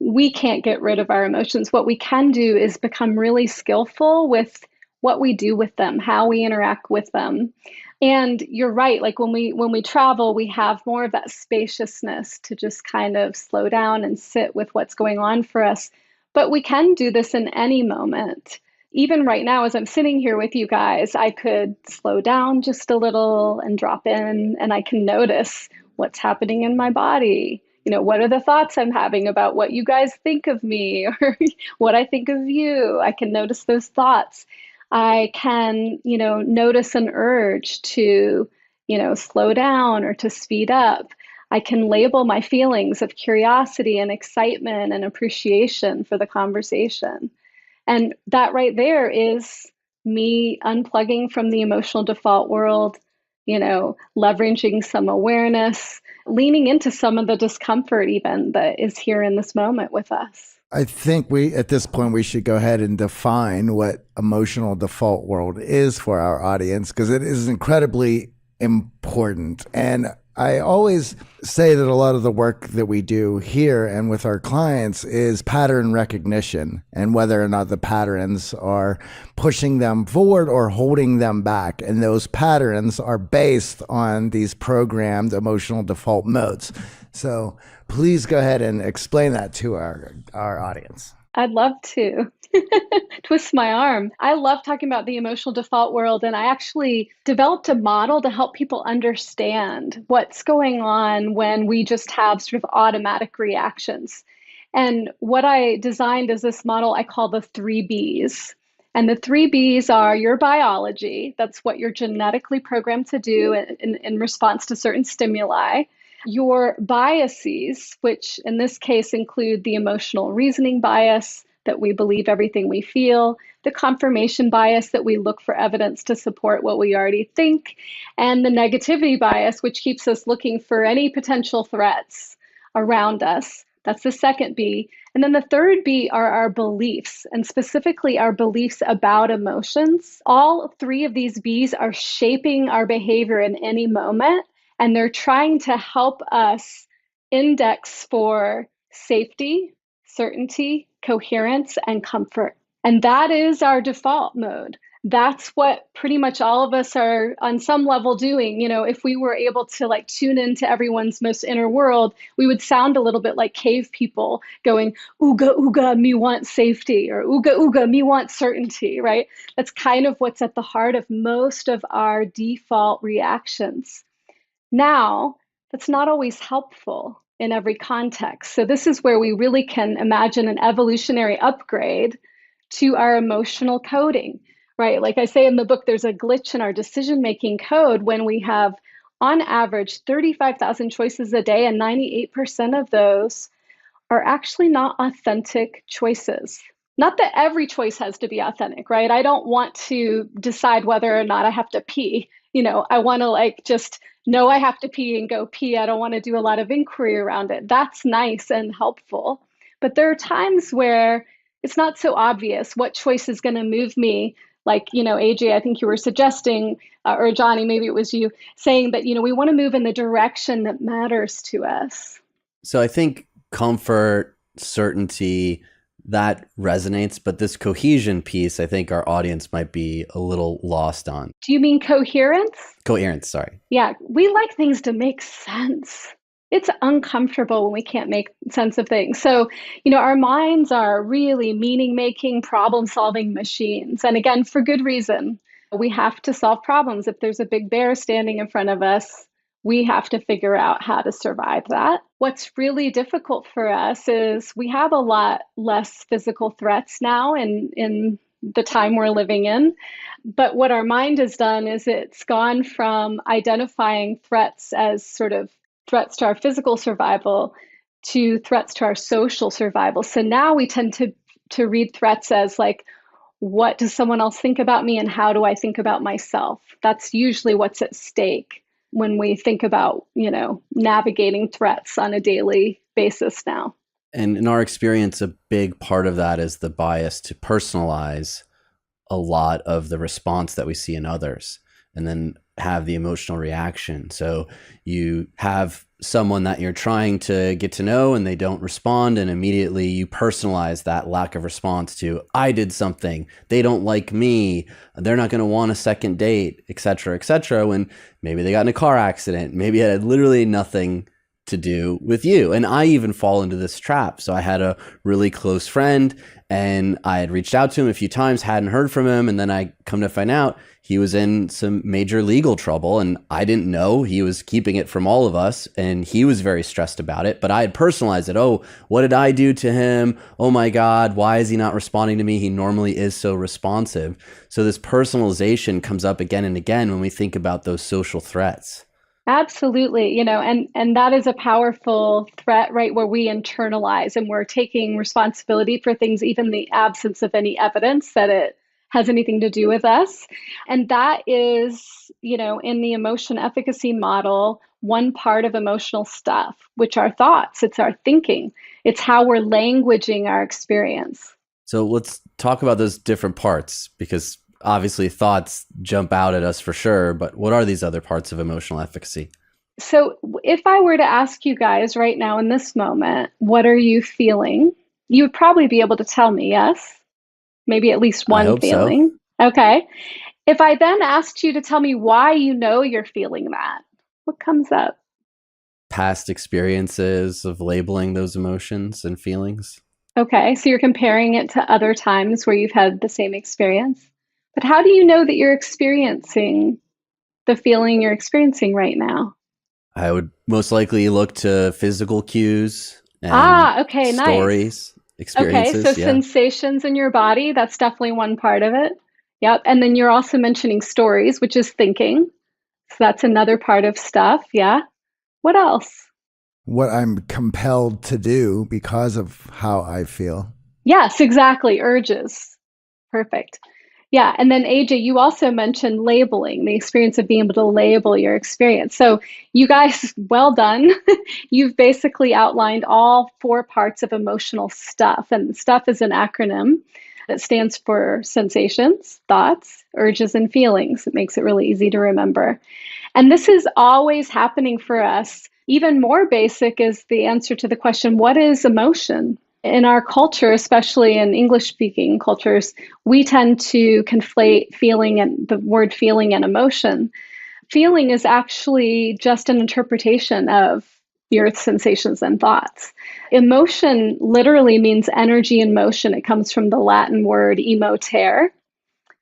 We can't get rid of our emotions. What we can do is become really skillful with what we do with them, how we interact with them. And you're right, like when we travel, we have more of that spaciousness to just kind of slow down and sit with what's going on for us. But we can do this in any moment. Even right now, as I'm sitting here with you guys, I could slow down just a little and drop in, and I can notice what's happening in my body. What are the thoughts I'm having about what you guys think of me or what I think of you? I can notice those thoughts. I can, notice an urge to, slow down or to speed up. I can label my feelings of curiosity and excitement and appreciation for the conversation. And that right there is me unplugging from the emotional default world, leveraging some awareness, leaning into some of the discomfort even that is here in this moment with us. I think at this point, we should go ahead and define what emotional default world is for our audience, because it is incredibly important. And I always say that a lot of the work that we do here and with our clients is pattern recognition, and whether or not the patterns are pushing them forward or holding them back. And those patterns are based on these programmed emotional default modes. So please go ahead and explain that to our audience. I'd love to. Twist my arm. I love talking about the emotional default world, and I actually developed a model to help people understand what's going on when we just have sort of automatic reactions. And what I designed is this model I call the 3Bs. And the 3Bs are your biology. That's what you're genetically programmed to do in response to certain stimuli. Your biases, which in this case include the emotional reasoning bias, that we believe everything we feel, the confirmation bias, that we look for evidence to support what we already think, and the negativity bias, which keeps us looking for any potential threats around us. That's the second B. And then the third B are our beliefs, and specifically our beliefs about emotions. All three of these Bs are shaping our behavior in any moment, and they're trying to help us index for safety, certainty, coherence, and comfort. And that is our default mode. That's what pretty much all of us are on some level doing. If we were able to tune into everyone's most inner world, we would sound a little bit like cave people going, ooga, ooga, me want safety, or ooga, ooga, me want certainty, right? That's kind of what's at the heart of most of our default reactions. Now, that's not always helpful in every context. So this is where we really can imagine an evolutionary upgrade to our emotional coding, right? Like I say in the book, there's a glitch in our decision-making code when we have, on average, 35,000 choices a day, and 98% of those are actually not authentic choices. Not that every choice has to be authentic, right? I don't want to decide whether or not I have to pee. I want to like just know I have to pee and go pee. I don't want to do a lot of inquiry around it. That's nice and helpful. But there are times where it's not so obvious what choice is going to move me. Like, AJ, I think you were suggesting, or Johnny, maybe it was you, saying that, we want to move in the direction that matters to us. So I think comfort, certainty, that resonates, but this cohesion piece, I think our audience might be a little lost on. Do you mean coherence? Coherence, sorry. Yeah, we like things to make sense. It's uncomfortable when we can't make sense of things. So, our minds are really meaning-making, problem-solving machines. And again, for good reason. We have to solve problems. If there's a big bear standing in front of us, we have to figure out how to survive that. What's really difficult for us is we have a lot less physical threats now in the time we're living in. But what our mind has done is it's gone from identifying threats as sort of threats to our physical survival to threats to our social survival. So now we tend to read threats as like, what does someone else think about me and how do I think about myself? That's usually what's at stake when we think about, navigating threats on a daily basis now. And in our experience, a big part of that is the bias to personalize a lot of the response that we see in others and then have the emotional reaction. So you have someone that you're trying to get to know and they don't respond, and immediately you personalize that lack of response to, I did something, they don't like me, they're not going to want a second date, etc., when maybe they got in a car accident, maybe it had literally nothing to do with you. And I even fall into this trap. So I had a really close friend and I had reached out to him a few times, hadn't heard from him, and then I come to find out he was in some major legal trouble and I didn't know. He was keeping it from all of us and he was very stressed about it, but I had personalized it. Oh, what did I do to him? Oh my God, why is he not responding to me? He normally is so responsive. So this personalization comes up again and again when we think about those social threats. Absolutely, and that is a powerful threat, right? Where we internalize and we're taking responsibility for things, even in the absence of any evidence that it has anything to do with us. And that is, in the emotion efficacy model, one part of emotional stuff, which are thoughts, it's our thinking, it's how we're languaging our experience. So let's talk about those different parts, because obviously thoughts jump out at us for sure, but what are these other parts of emotional efficacy? So if I were to ask you guys right now in this moment, what are you feeling? You would probably be able to tell me, yes? Maybe at least one feeling. So. Okay. If I then asked you to tell me why you know you're feeling that, what comes up? Past experiences of labeling those emotions and feelings. Okay, so you're comparing it to other times where you've had the same experience. But how do you know that you're experiencing the feeling you're experiencing right now? I would most likely look to physical cues and okay, stories, nice. experiences. Okay, so sensations in your body, that's definitely one part of it. Yep, and then you're also mentioning stories, which is thinking. So that's another part of stuff, yeah. What else? What I'm compelled to do because of how I feel. Yes, exactly, urges. Perfect. Yeah, and then AJ, you also mentioned labeling, the experience of being able to label your experience. So you guys, well done. You've basically outlined all 4 parts of emotional stuff. And stuff is an acronym that stands for sensations, thoughts, urges, and feelings. It makes it really easy to remember. And this is always happening for us. Even more basic is the answer to the question, what is emotion? In our culture, especially in English-speaking cultures, we tend to conflate feeling and the word feeling and emotion. Feeling is actually just an interpretation of your sensations and thoughts. Emotion literally means energy in motion. It comes from the Latin word emotere.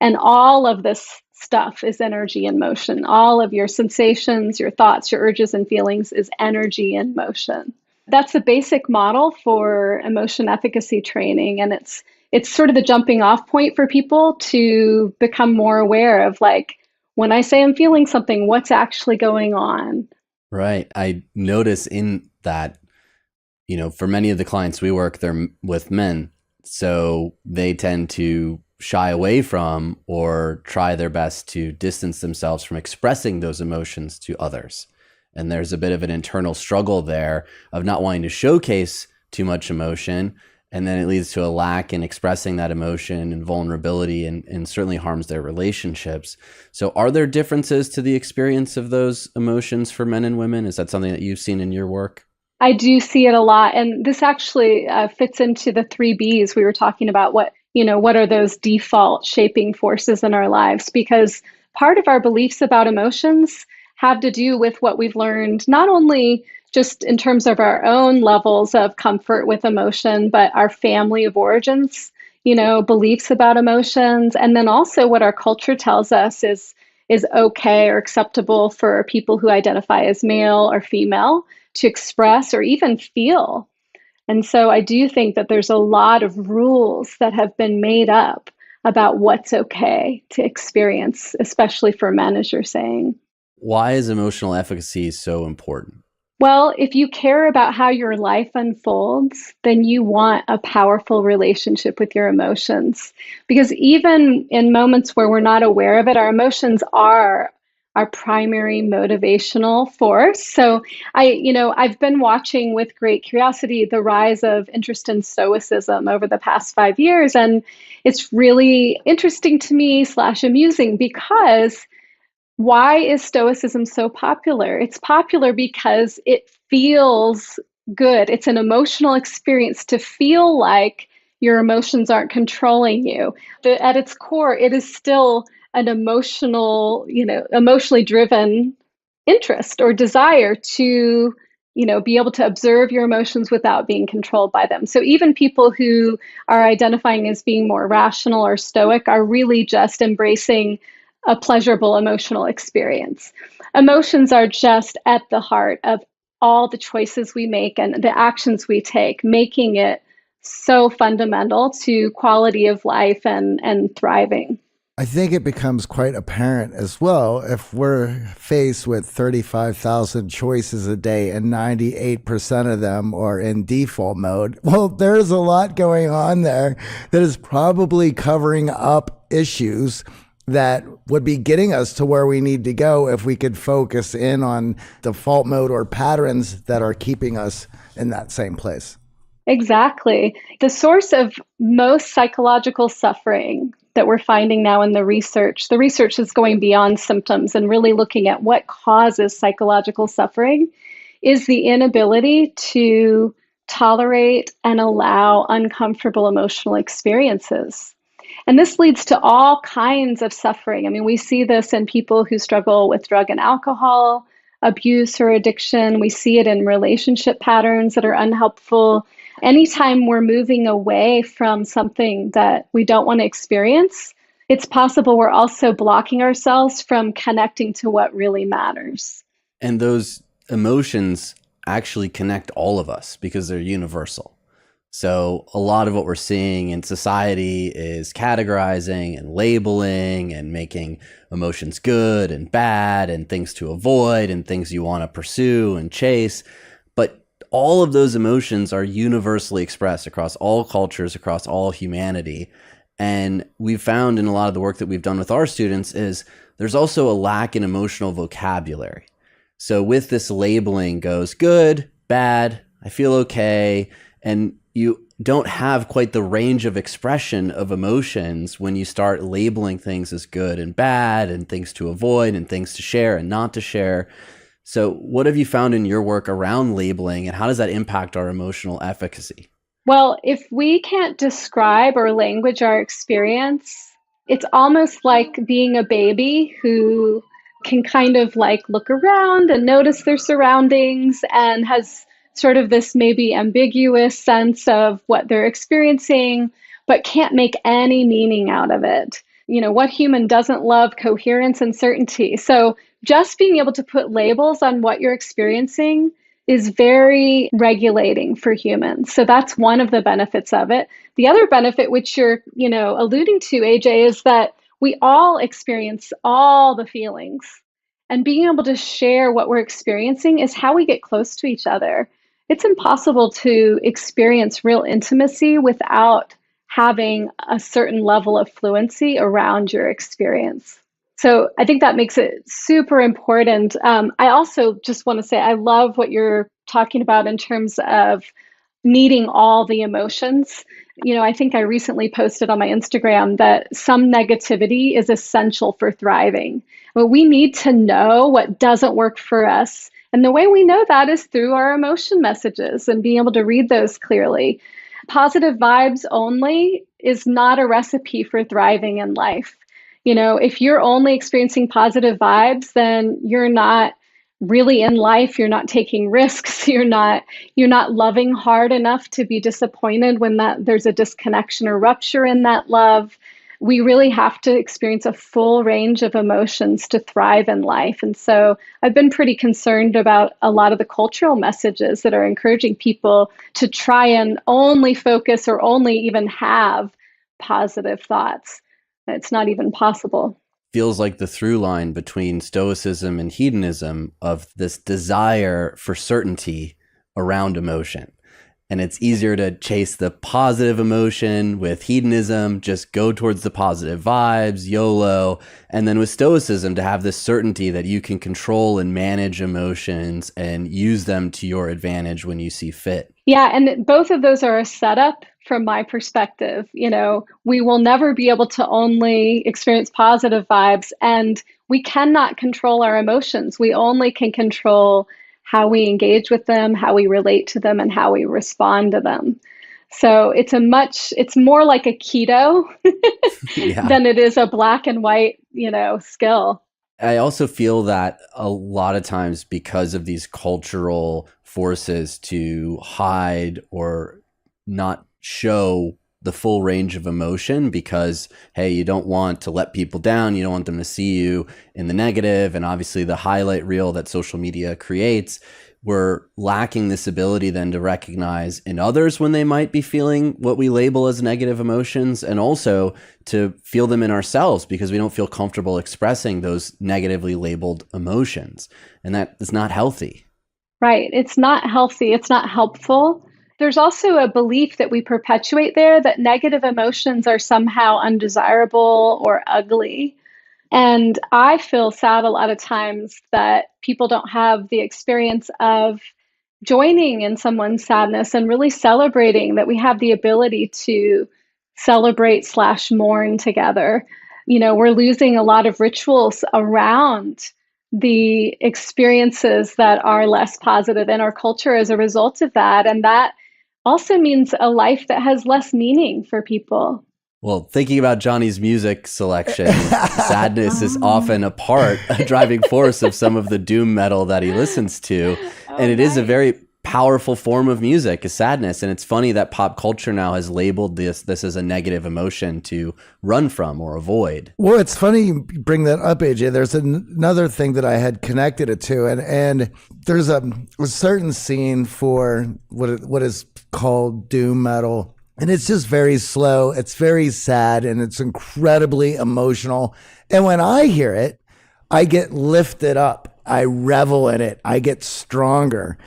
And all of this stuff is energy in motion. All of your sensations, your thoughts, your urges and feelings is energy in motion. That's the basic model for emotion efficacy training, and it's it's sort of the jumping off point for people to become more aware of like, when I say I'm feeling something, what's actually going on? Right. I notice in that, for many of the clients we work, they're with men. So they tend to shy away from or try their best to distance themselves from expressing those emotions to others. And there's a bit of an internal struggle there of not wanting to showcase too much emotion. And then it leads to a lack in expressing that emotion and vulnerability and certainly harms their relationships. So are there differences to the experience of those emotions for men and women? Is that something that you've seen in your work? I do see it a lot. And this actually fits into the 3 Bs we were talking about. What are those default shaping forces in our lives? Because part of our beliefs about emotions have to do with what we've learned, not only just in terms of our own levels of comfort with emotion, but our family of origins, beliefs about emotions, and then also what our culture tells us is okay or acceptable for people who identify as male or female to express or even feel. And so I do think that there's a lot of rules that have been made up about what's okay to experience, especially for men, as you're saying. Why is emotional efficacy so important? Well, if you care about how your life unfolds, then you want a powerful relationship with your emotions. Because even in moments where we're not aware of it, our emotions are our primary motivational force. So I've been watching with great curiosity the rise of interest in Stoicism over the past 5 years. And it's really interesting to me / amusing because why is Stoicism so popular? It's popular because it feels good. It's an emotional experience to feel like your emotions aren't controlling you. At its core, it is still an emotionally driven interest or desire to, be able to observe your emotions without being controlled by them. So even people who are identifying as being more rational or stoic are really just embracing a pleasurable emotional experience. Emotions are just at the heart of all the choices we make and the actions we take, making it so fundamental to quality of life and thriving. I think it becomes quite apparent as well if we're faced with 35,000 choices a day and 98% of them are in default mode. Well, there's a lot going on there that is probably covering up issues that would be getting us to where we need to go if we could focus in on default mode or patterns that are keeping us in that same place. Exactly. The source of most psychological suffering that we're finding now in the research is going beyond symptoms and really looking at what causes psychological suffering, is the inability to tolerate and allow uncomfortable emotional experiences. And this leads to all kinds of suffering. I mean, we see this in people who struggle with drug and alcohol abuse or addiction. We see it in relationship patterns that are unhelpful. Anytime we're moving away from something that we don't want to experience, it's possible we're also blocking ourselves from connecting to what really matters. And those emotions actually connect all of us because they're universal. So a lot of what we're seeing in society is categorizing and labeling and making emotions good and bad and things to avoid and things you want to pursue and chase. But all of those emotions are universally expressed across all cultures, across all humanity. And we've found in a lot of the work that we've done with our students is there's also a lack in emotional vocabulary. So with this labeling goes good, bad, I feel okay, and you don't have quite the range of expression of emotions when you start labeling things as good and bad and things to avoid and things to share and not to share. So what have you found in your work around labeling and how does that impact our emotional efficacy? Well, if we can't describe or language our experience, it's almost like being a baby who can kind of like look around and notice their surroundings and has sort of this maybe ambiguous sense of what they're experiencing, but can't make any meaning out of it. What human doesn't love coherence and certainty? So just being able to put labels on what you're experiencing is very regulating for humans. So that's one of the benefits of it. The other benefit, which you're, alluding to, AJ, is that we all experience all the feelings. And being able to share what we're experiencing is how we get close to each other. It's impossible to experience real intimacy without having a certain level of fluency around your experience. So I think that makes it super important. I also just want to say I love what you're talking about in terms of needing all the emotions. I think I recently posted on my Instagram that some negativity is essential for thriving. But we need to know what doesn't work for us. And the way we know that is through our emotion messages and being able to read those clearly. Positive vibes only is not a recipe for thriving in life. If you're only experiencing positive vibes, then you're not really in life. You're not taking risks. You're not loving hard enough to be disappointed when there's a disconnection or rupture in that love. We really have to experience a full range of emotions to thrive in life. And so I've been pretty concerned about a lot of the cultural messages that are encouraging people to try and only focus or only even have positive thoughts. It's not even possible. Feels like the through line between stoicism and hedonism of this desire for certainty around emotion. And it's easier to chase the positive emotion with hedonism, just go towards the positive vibes, YOLO. And then with stoicism, to have this certainty that you can control and manage emotions and use them to your advantage when you see fit. Yeah, and both of those are a setup from my perspective. We will never be able to only experience positive vibes, and we cannot control our emotions. We only can control how we engage with them, how we relate to them, and how we respond to them. So it's more like a keto than it is a black and white, skill. I also feel that a lot of times because of these cultural forces to hide or not show the full range of emotion because, hey, you don't want to let people down. You don't want them to see you in the negative. And obviously the highlight reel that social media creates, we're lacking this ability then to recognize in others when they might be feeling what we label as negative emotions, and also to feel them in ourselves because we don't feel comfortable expressing those negatively labeled emotions. And that is not healthy. Right. It's not healthy. It's not helpful. There's also a belief that we perpetuate there that negative emotions are somehow undesirable or ugly. And I feel sad a lot of times that people don't have the experience of joining in someone's sadness and really celebrating that we have the ability to celebrate/mourn together. We're losing a lot of rituals around the experiences that are less positive in our culture as a result of that. And that also means a life that has less meaning for people. Well, thinking about Johnny's music selection, sadness is often a driving force of some of the doom metal that he listens to. And it is a very powerful form of music, is sadness. And it's funny that pop culture now has labeled this as a negative emotion to run from or avoid. Well, it's funny you bring that up, AJ. There's another thing that I had connected it to, and there's a certain scene for what is called doom metal. And it's just very slow. It's very sad, and it's incredibly emotional. And when I hear it, I get lifted up. I revel in it. I get stronger.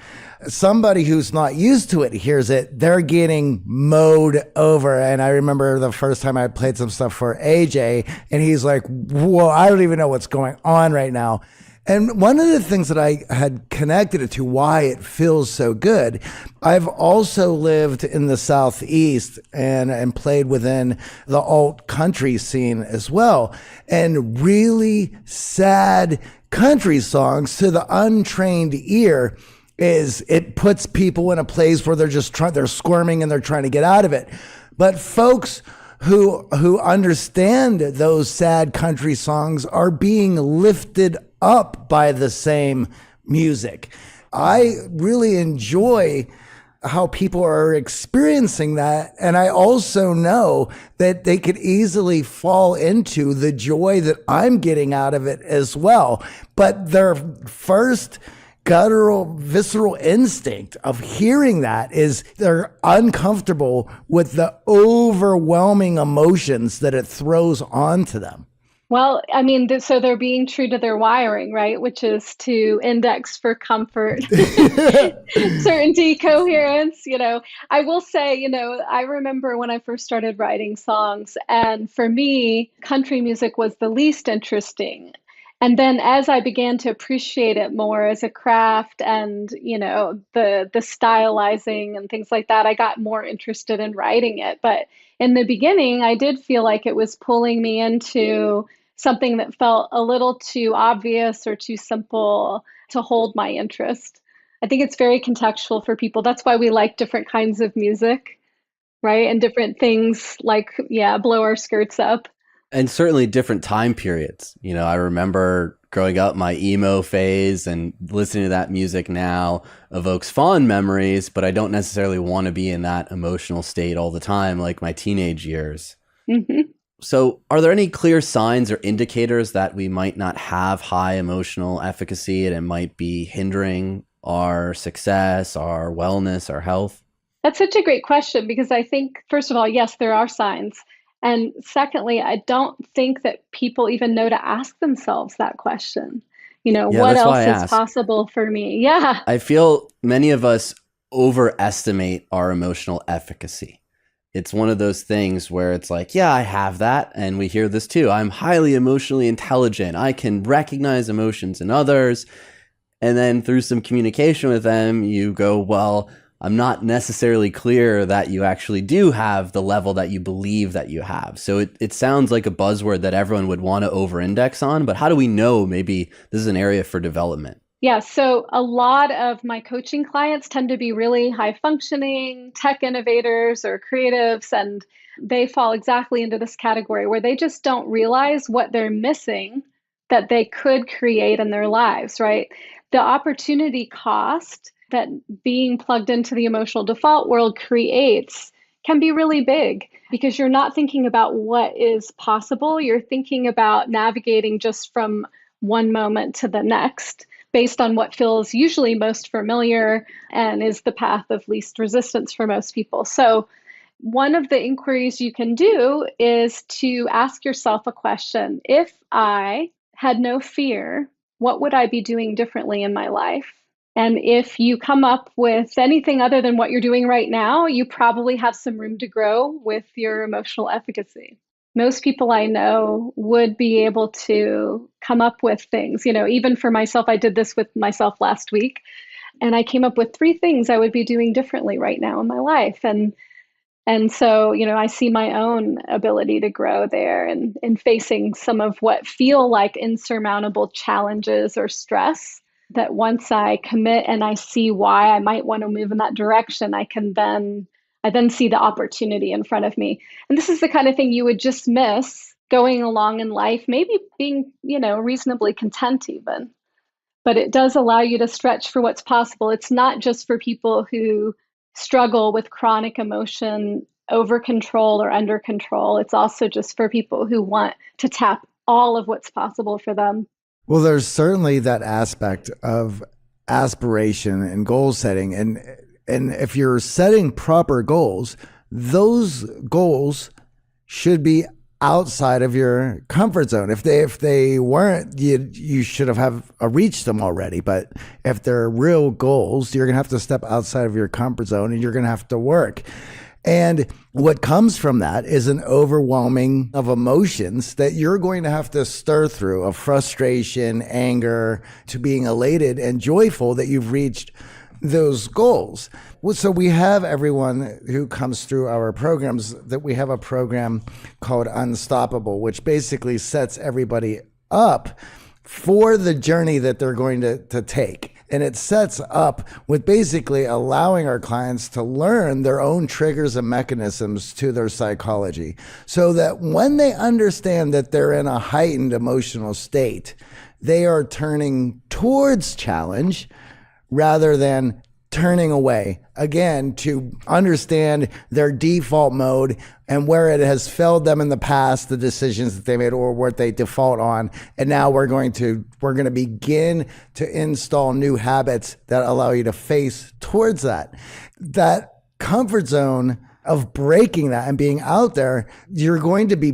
Somebody who's not used to it hears it, they're getting mowed over. And I remember the first time I played some stuff for AJ, and he's like, whoa, I don't even know what's going on right now. And one of the things that I had connected it to why it feels so good, I've also lived in the Southeast and played within the alt country scene as well. And really sad country songs to the untrained ear it puts people in a place where they're squirming and they're trying to get out of it. But folks who understand those sad country songs are being lifted up by the same music. I really enjoy how people are experiencing that. And I also know that they could easily fall into the joy that I'm getting out of it as well. But their first guttural, visceral instinct of hearing that is they're uncomfortable with the overwhelming emotions that it throws onto them. Well, I mean, so they're being true to their wiring, right? Which is to index for comfort, certainty, coherence. I will say, I remember when I first started writing songs, and for me, country music was the least interesting. And then as I began to appreciate it more as a craft and, the stylizing and things like that, I got more interested in writing it. But in the beginning, I did feel like it was pulling me into something that felt a little too obvious or too simple to hold my interest. I think it's very contextual for people. That's why we like different kinds of music, right? And different things like, blow our skirts up. And certainly different time periods. I remember growing up, my emo phase, and listening to that music now evokes fond memories, but I don't necessarily want to be in that emotional state all the time, like my teenage years. Mm-hmm. So are there any clear signs or indicators that we might not have high emotional efficacy and it might be hindering our success, our wellness, our health? That's such a great question because I think, first of all, yes, there are signs. And secondly, I don't think that people even know to ask themselves that question. What else is possible for me? Yeah. I feel many of us overestimate our emotional efficacy. It's one of those things where it's like, yeah, I have that. And we hear this too. I'm highly emotionally intelligent. I can recognize emotions in others. And then through some communication with them, you go, well, I'm not necessarily clear that you actually do have the level that you believe that you have. So it sounds like a buzzword that everyone would want to over-index on, but how do we know maybe this is an area for development? Yeah, so a lot of my coaching clients tend to be really high functioning tech innovators or creatives, and they fall exactly into this category where they just don't realize what they're missing that they could create in their lives, right? The opportunity cost that being plugged into the emotional default world creates can be really big because you're not thinking about what is possible. You're thinking about navigating just from one moment to the next based on what feels usually most familiar and is the path of least resistance for most people. So one of the inquiries you can do is to ask yourself a question. If I had no fear, what would I be doing differently in my life? And if you come up with anything other than what you're doing right now, you probably have some room to grow with your emotional efficacy. Most people I know would be able to come up with things. Even for myself, I did this with myself last week, and I came up with 3 things I would be doing differently right now in my life. And so, I see my own ability to grow there and in facing some of what feel like insurmountable challenges or stress, that once I commit and I see why I might want to move in that direction, I then see the opportunity in front of me. And this is the kind of thing you would just miss going along in life, maybe being, reasonably content even. But it does allow you to stretch for what's possible. It's not just for people who struggle with chronic emotion, over control or under control. It's also just for people who want to tap all of what's possible for them. Well, there's certainly that aspect of aspiration and goal setting. And if you're setting proper goals, those goals should be outside of your comfort zone. If they weren't, you should have reached them already. But if they're real goals, you're going to have to step outside of your comfort zone and you're going to have to work. And what comes from that is an overwhelming of emotions that you're going to have to stir through, of frustration, anger, to being elated and joyful that you've reached those goals. So we have everyone who comes through our programs, that we have a program called Unstoppable, which basically sets everybody up for the journey that they're going to take. And it sets up with basically allowing our clients to learn their own triggers and mechanisms to their psychology, so that when they understand that they're in a heightened emotional state, they are turning towards challenge rather than turning away, again, to understand their default mode and where it has failed them in the past, the decisions that they made or what they default on. And now we're going to begin to install new habits that allow you to face towards that comfort zone of breaking that and being out there. You're going to be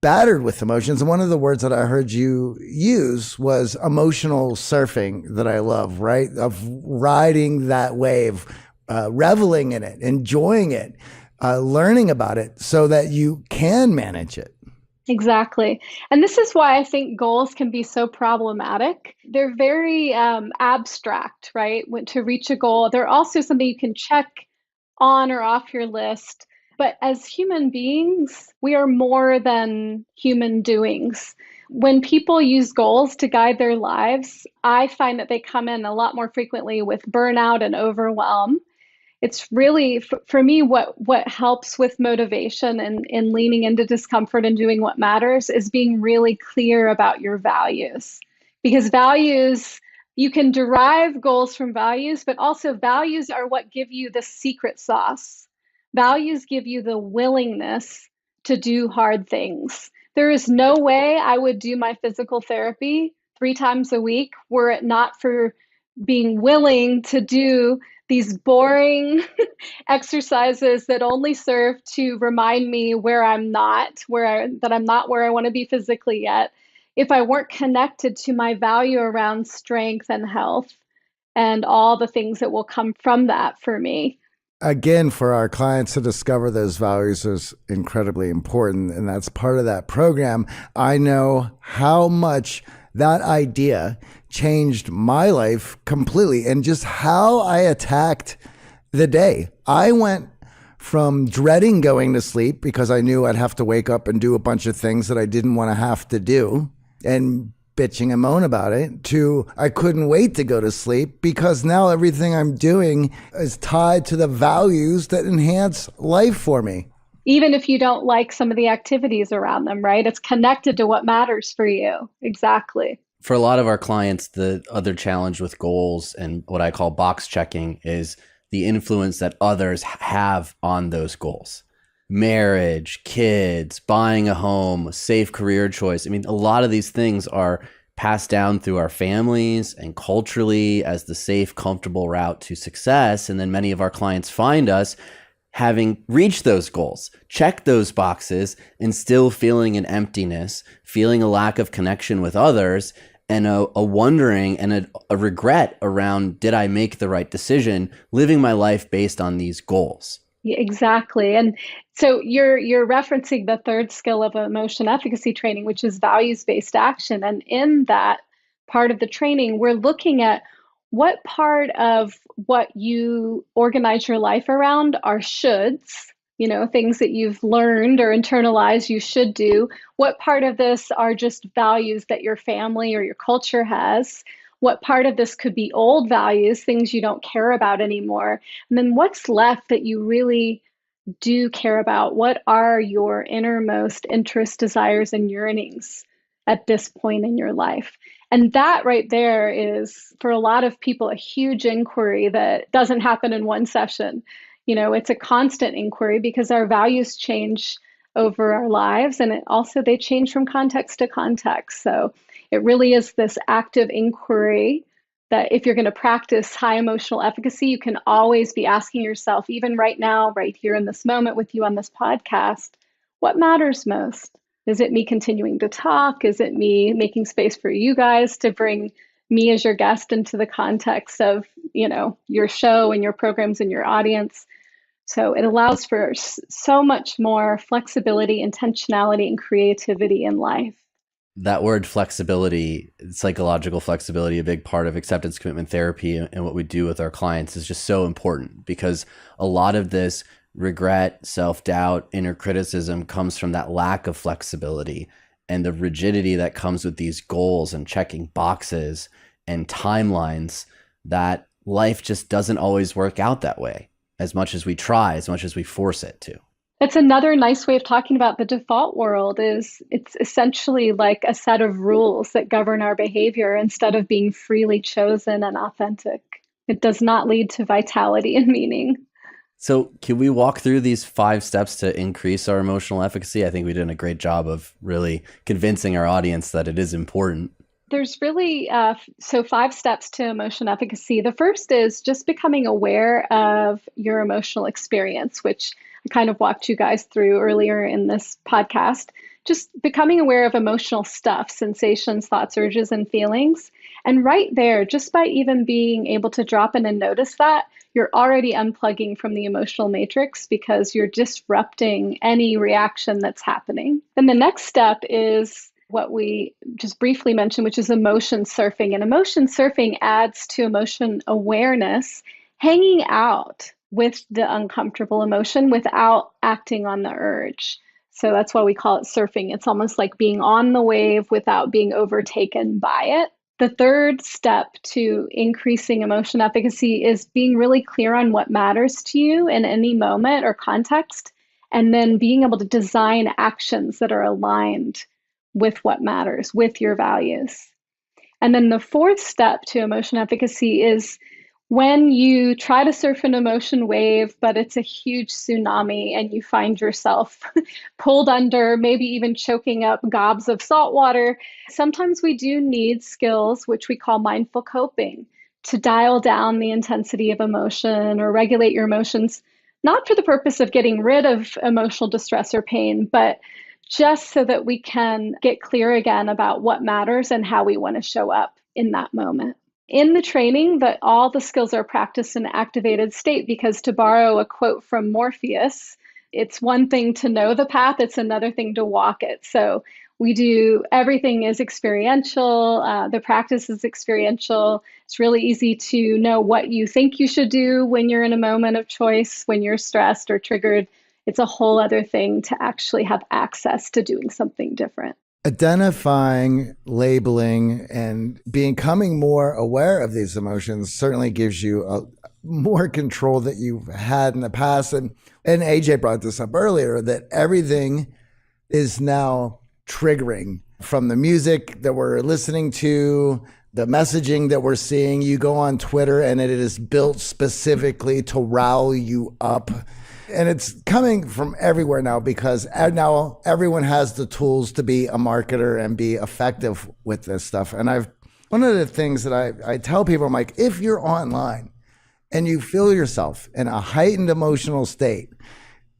battered with emotions. And one of the words that I heard you use was emotional surfing, that I love, right? Of riding that wave, reveling in it, enjoying it, learning about it so that you can manage it. Exactly. And this is why I think goals can be so problematic. They're very abstract, right? To reach a goal, they're also something you can check on or off your list. But as human beings, we are more than human doings. When people use goals to guide their lives, I find that they come in a lot more frequently with burnout and overwhelm. It's really, for me, what helps with motivation and leaning into discomfort and doing what matters is being really clear about your values. Because values, you can derive goals from values, but also values are what give you the secret sauce. Values give you the willingness to do hard things. There is no way I would do my physical therapy 3 times a week were it not for being willing to do these boring exercises that only serve to remind me where I'm not, that I'm not where I want to be physically yet. If I weren't connected to my value around strength and health and all the things that will come from that for me. Again, for our clients to discover those values is incredibly important. And that's part of that program. I know how much that idea changed my life completely and just how I attacked the day. I went from dreading going to sleep because I knew I'd have to wake up and do a bunch of things that I didn't want to have to do and bitching and moan about it, to I couldn't wait to go to sleep because now everything I'm doing is tied to the values that enhance life for me. Even if you don't like some of the activities around them, right? It's connected to what matters for you. Exactly. For a lot of our clients, the other challenge with goals and what I call box checking is the influence that others have on those goals. Marriage, kids, buying a home, safe career choice. I mean, a lot of these things are passed down through our families and culturally as the safe, comfortable route to success. And then many of our clients find us having reached those goals, checked those boxes, and still feeling an emptiness, feeling a lack of connection with others, and a wondering and a regret around, did I make the right decision living my life based on these goals? Yeah, exactly. And so you're referencing the third skill of emotion efficacy training, which is values-based action. And in that part of the training, we're looking at what part of what you organize your life around are shoulds, things that you've learned or internalized you should do. What part of this are just values that your family or your culture has? What part of this could be old values, things you don't care about anymore? And then what's left that you really do care about? What are your innermost interests, desires, and yearnings at this point in your life? And that right there is, for a lot of people, a huge inquiry that doesn't happen in one session. It's a constant inquiry because our values change over our lives, and they change from context to context. So it really is this active inquiry that if you're going to practice high emotional efficacy, you can always be asking yourself, even right now, right here in this moment with you on this podcast, what matters most? Is it me continuing to talk? Is it me making space for you guys to bring me as your guest into the context of, your show and your programs and your audience? So it allows for so much more flexibility, intentionality, and creativity in life. That word flexibility, psychological flexibility, a big part of acceptance commitment therapy and what we do with our clients is just so important because a lot of this regret, self-doubt, inner criticism comes from that lack of flexibility and the rigidity that comes with these goals and checking boxes and timelines, that life just doesn't always work out that way as much as we try, as much as we force it to. It's another nice way of talking about the default world. It's essentially like a set of rules that govern our behavior instead of being freely chosen and authentic. It does not lead to vitality and meaning. So can we walk through these 5 steps to increase our emotional efficacy? I think we did a great job of really convincing our audience that it is important. There's really, 5 steps to emotion efficacy. The first is just becoming aware of your emotional experience, which I kind of walked you guys through earlier in this podcast. Just becoming aware of emotional stuff, sensations, thoughts, urges, and feelings. And right there, just by even being able to drop in and notice that, you're already unplugging from the emotional matrix because you're disrupting any reaction that's happening. Then the next step is what we just briefly mentioned, which is emotion surfing. And emotion surfing adds to emotion awareness, hanging out with the uncomfortable emotion without acting on the urge. So that's why we call it surfing. It's almost like being on the wave without being overtaken by it. The third step to increasing emotion efficacy is being really clear on what matters to you in any moment or context, and then being able to design actions that are aligned with what matters, with your values. And then the fourth step to emotion efficacy is when you try to surf an emotion wave, but it's a huge tsunami and you find yourself pulled under, maybe even choking up gobs of salt water. Sometimes we do need skills, which we call mindful coping, to dial down the intensity of emotion or regulate your emotions, not for the purpose of getting rid of emotional distress or pain, but just so that we can get clear again about what matters and how we want to show up in that moment. In the training, all the skills are practiced in activated state because, to borrow a quote from Morpheus, it's one thing to know the path, it's another thing to walk it. So everything is experiential. The practice is experiential. It's really easy to know what you think you should do when you're in a moment of choice, when you're stressed or triggered. It's a whole other thing to actually have access to doing something different. Identifying, labeling, and becoming more aware of these emotions certainly gives you more control that you've had in the past. And AJ brought this up earlier, that everything is now triggering, from the music that we're listening to, the messaging that we're seeing. You go on Twitter and it is built specifically to rile you up. And it's coming from everywhere now because now everyone has the tools to be a marketer and be effective with this stuff. And one of the things that I tell people, I'm like, if you're online and you feel yourself in a heightened emotional state,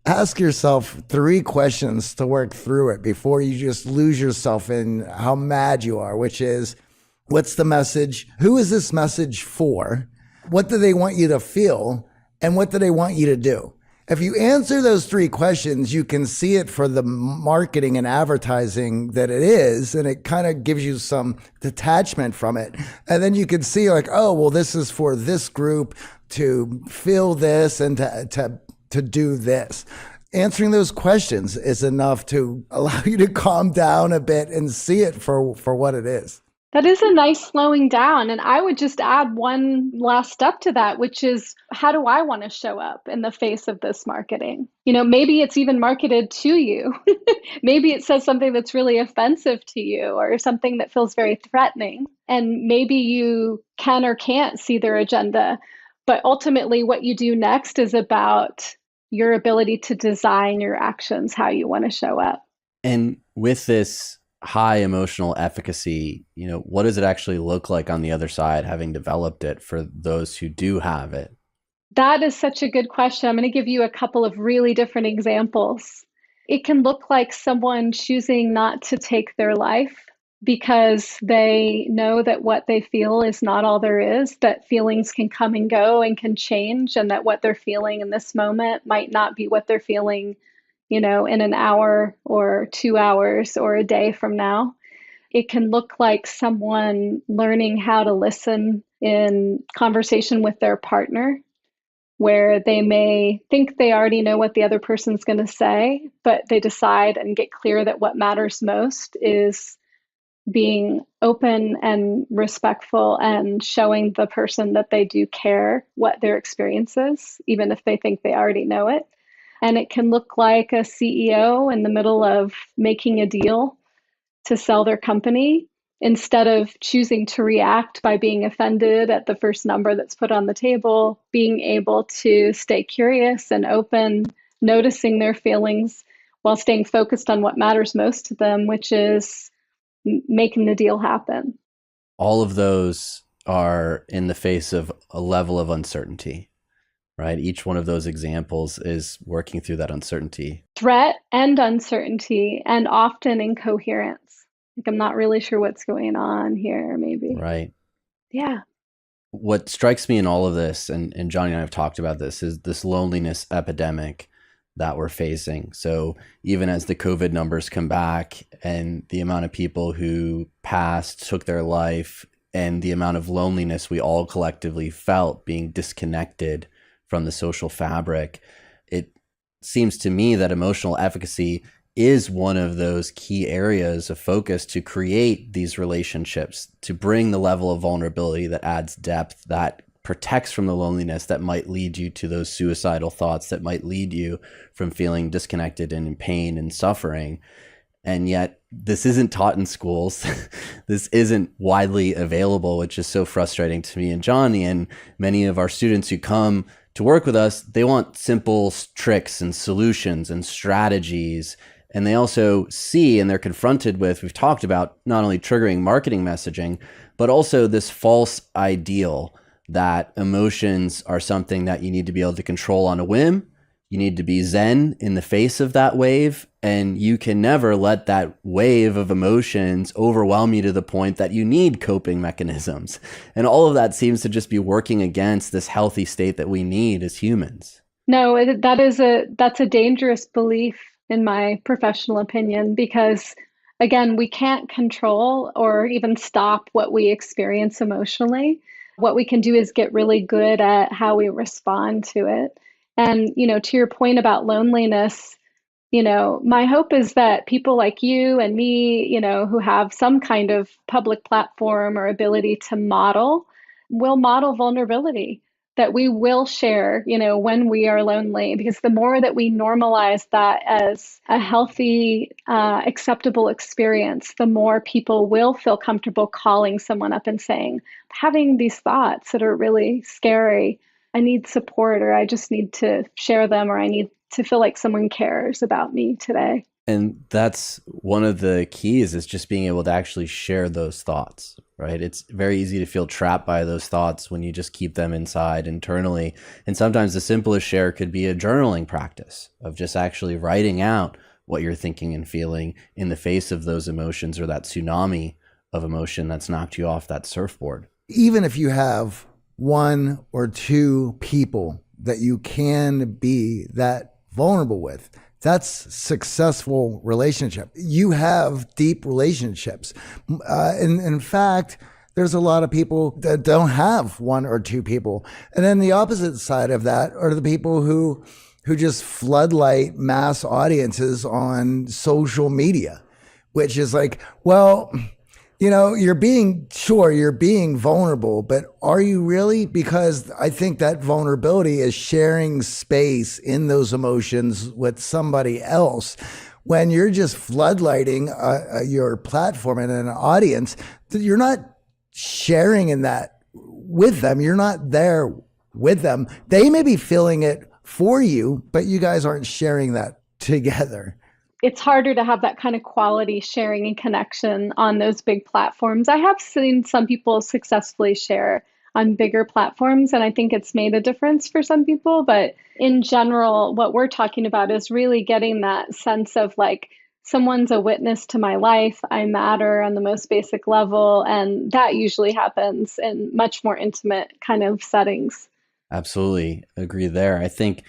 ask yourself 3 questions to work through it before you just lose yourself in how mad you are, which is, what's the message? Who is this message for? What do they want you to feel? And what do they want you to do? If you answer those 3 questions, you can see it for the marketing and advertising that it is, and it kind of gives you some detachment from it. And then you can see like, oh, well, this is for this group to feel this and to do this. Answering those questions is enough to allow you to calm down a bit and see it for what it is. That is a nice slowing down. And I would just add one last step to that, which is, how do I want to show up in the face of this marketing? Maybe it's even marketed to you. Maybe it says something that's really offensive to you or something that feels very threatening. And maybe you can or can't see their agenda. But ultimately, what you do next is about your ability to design your actions, how you want to show up. And with this high emotional efficacy, what does it actually look like on the other side, having developed it, for those who do have it? That is such a good question. I'm going to give you a couple of really different examples. It can look like someone choosing not to take their life because they know that what they feel is not all there is, that feelings can come and go and can change, and that what they're feeling in this moment might not be what they're feeling in an hour or 2 hours or a day from now. It can look like someone learning how to listen in conversation with their partner, where they may think they already know what the other person's going to say, but they decide and get clear that what matters most is being open and respectful and showing the person that they do care what their experience is, even if they think they already know it. And it can look like a CEO in the middle of making a deal to sell their company, instead of choosing to react by being offended at the first number that's put on the table, being able to stay curious and open, noticing their feelings while staying focused on what matters most to them, which is making the deal happen. All of those are in the face of a level of uncertainty, right? Each one of those examples is working through that uncertainty. Threat and uncertainty, and often incoherence. Like, I'm not really sure what's going on here, maybe. Right. Yeah. What strikes me in all of this, and Johnny and I have talked about this, is this loneliness epidemic that we're facing. So even as the COVID numbers come back and the amount of people who passed, took their life, and the amount of loneliness we all collectively felt being disconnected from the social fabric, it seems to me that emotional efficacy is one of those key areas of focus to create these relationships, to bring the level of vulnerability that adds depth, that protects from the loneliness that might lead you to those suicidal thoughts, that might lead you from feeling disconnected and in pain and suffering. And yet this isn't taught in schools. This isn't widely available, which is so frustrating to me and Johnny. And many of our students who come to work with us, they want simple tricks and solutions and strategies. And they also see, and they're confronted with, we've talked about not only triggering marketing messaging, but also this false ideal that emotions are something that you need to be able to control on a whim. You need to be zen in the face of that wave, and you can never let that wave of emotions overwhelm you to the point that you need coping mechanisms. And all of that seems to just be working against this healthy state that we need as humans. No, that's a dangerous belief in my professional opinion, because again, we can't control or even stop what we experience emotionally. What we can do is get really good at how we respond to it. And, to your point about loneliness, my hope is that people like you and me, who have some kind of public platform or ability to will model vulnerability, that we will share, when we are lonely, because the more that we normalize that as a healthy, acceptable experience, the more people will feel comfortable calling someone up and saying, having these thoughts that are really scary, I need support, or I just need to share them, or I need to feel like someone cares about me today. And that's one of the keys, is just being able to actually share those thoughts, right? It's very easy to feel trapped by those thoughts when you just keep them inside internally. And sometimes the simplest share could be a journaling practice of just actually writing out what you're thinking and feeling in the face of those emotions, or that tsunami of emotion that's knocked you off that surfboard. Even if you have one or two people that you can be that vulnerable with, that's successful relationship. You have deep relationships. In fact, there's a lot of people that don't have one or two people. And then the opposite side of that are the people who just floodlight mass audiences on social media, which is like, well, you're being vulnerable, but are you really? Because I think that vulnerability is sharing space in those emotions with somebody else. When you're just floodlighting your platform and an audience, you're not sharing in that with them. You're not there with them. They may be feeling it for you, but you guys aren't sharing that together. It's harder to have that kind of quality sharing and connection on those big platforms. I have seen some people successfully share on bigger platforms, and I think it's made a difference for some people. But in general, what we're talking about is really getting that sense of like, someone's a witness to my life, I matter on the most basic level. And that usually happens in much more intimate kind of settings. Absolutely agree there. I think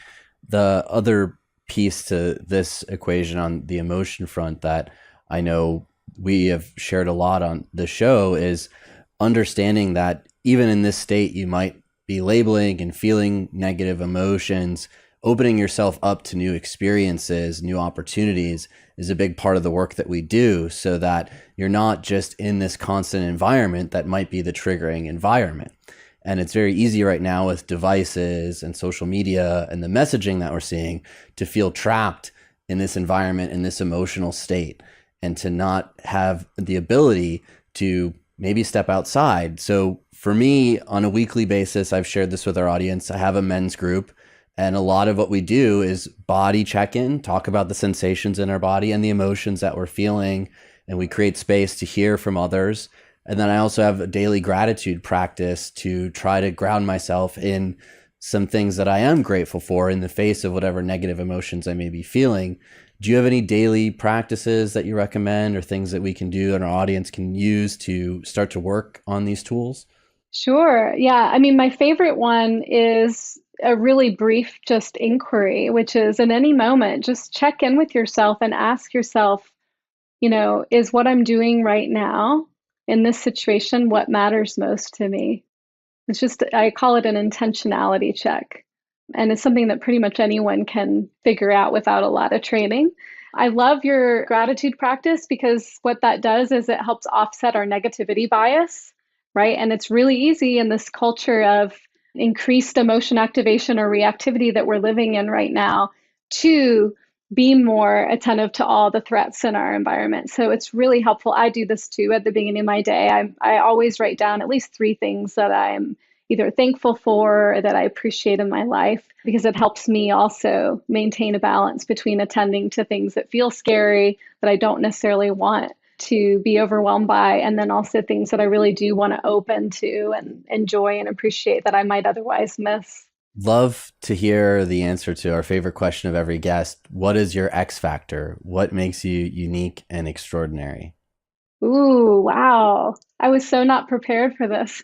the other piece to this equation on the emotion front that I know we have shared a lot on the show is understanding that even in this state, you might be labeling and feeling negative emotions. Opening yourself up to new experiences, new opportunities is a big part of the work that we do, so that you're not just in this constant environment that might be the triggering environment. And it's very easy right now with devices and social media and the messaging that we're seeing to feel trapped in this environment, in this emotional state, and to not have the ability to maybe step outside. So for me, on a weekly basis, I've shared this with our audience. I have a men's group, and a lot of what we do is body check-in, talk about the sensations in our body and the emotions that we're feeling, and we create space to hear from others. And then I also have a daily gratitude practice to try to ground myself in some things that I am grateful for in the face of whatever negative emotions I may be feeling. Do you have any daily practices that you recommend, or things that we can do and our audience can use to start to work on these tools? Sure. Yeah. I mean, my favorite one is a really brief just inquiry, which is in any moment, just check in with yourself and ask yourself, is what I'm doing right now in this situation what matters most to me? It's just, I call it an intentionality check. And it's something that pretty much anyone can figure out without a lot of training. I love your gratitude practice because what that does is it helps offset our negativity bias, right? And it's really easy in this culture of increased emotion activation or reactivity that we're living in right now to be more attentive to all the threats in our environment. So it's really helpful. I do this too at the beginning of my day. I always write down at least 3 things that I'm either thankful for or that I appreciate in my life, because it helps me also maintain a balance between attending to things that feel scary, that I don't necessarily want to be overwhelmed by, and then also things that I really do want to open to and enjoy and appreciate that I might otherwise miss. Love to hear the answer to our favorite question of every guest. What is your X factor? What makes you unique and extraordinary? Ooh, wow. I was so not prepared for this,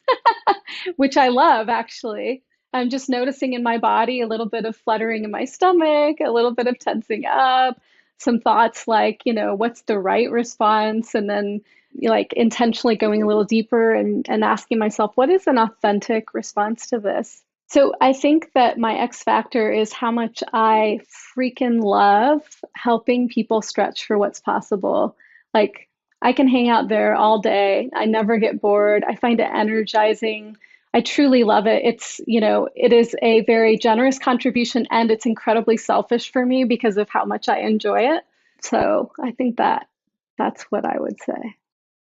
which I love, actually. I'm just noticing in my body a little bit of fluttering in my stomach, a little bit of tensing up, some thoughts like, what's the right response? And then like intentionally going a little deeper and asking myself, what is an authentic response to this? So I think that my X factor is how much I freaking love helping people stretch for what's possible. Like, I can hang out there all day. I never get bored. I find it energizing. I truly love it. It is a very generous contribution, and it's incredibly selfish for me because of how much I enjoy it. So I think that's what I would say.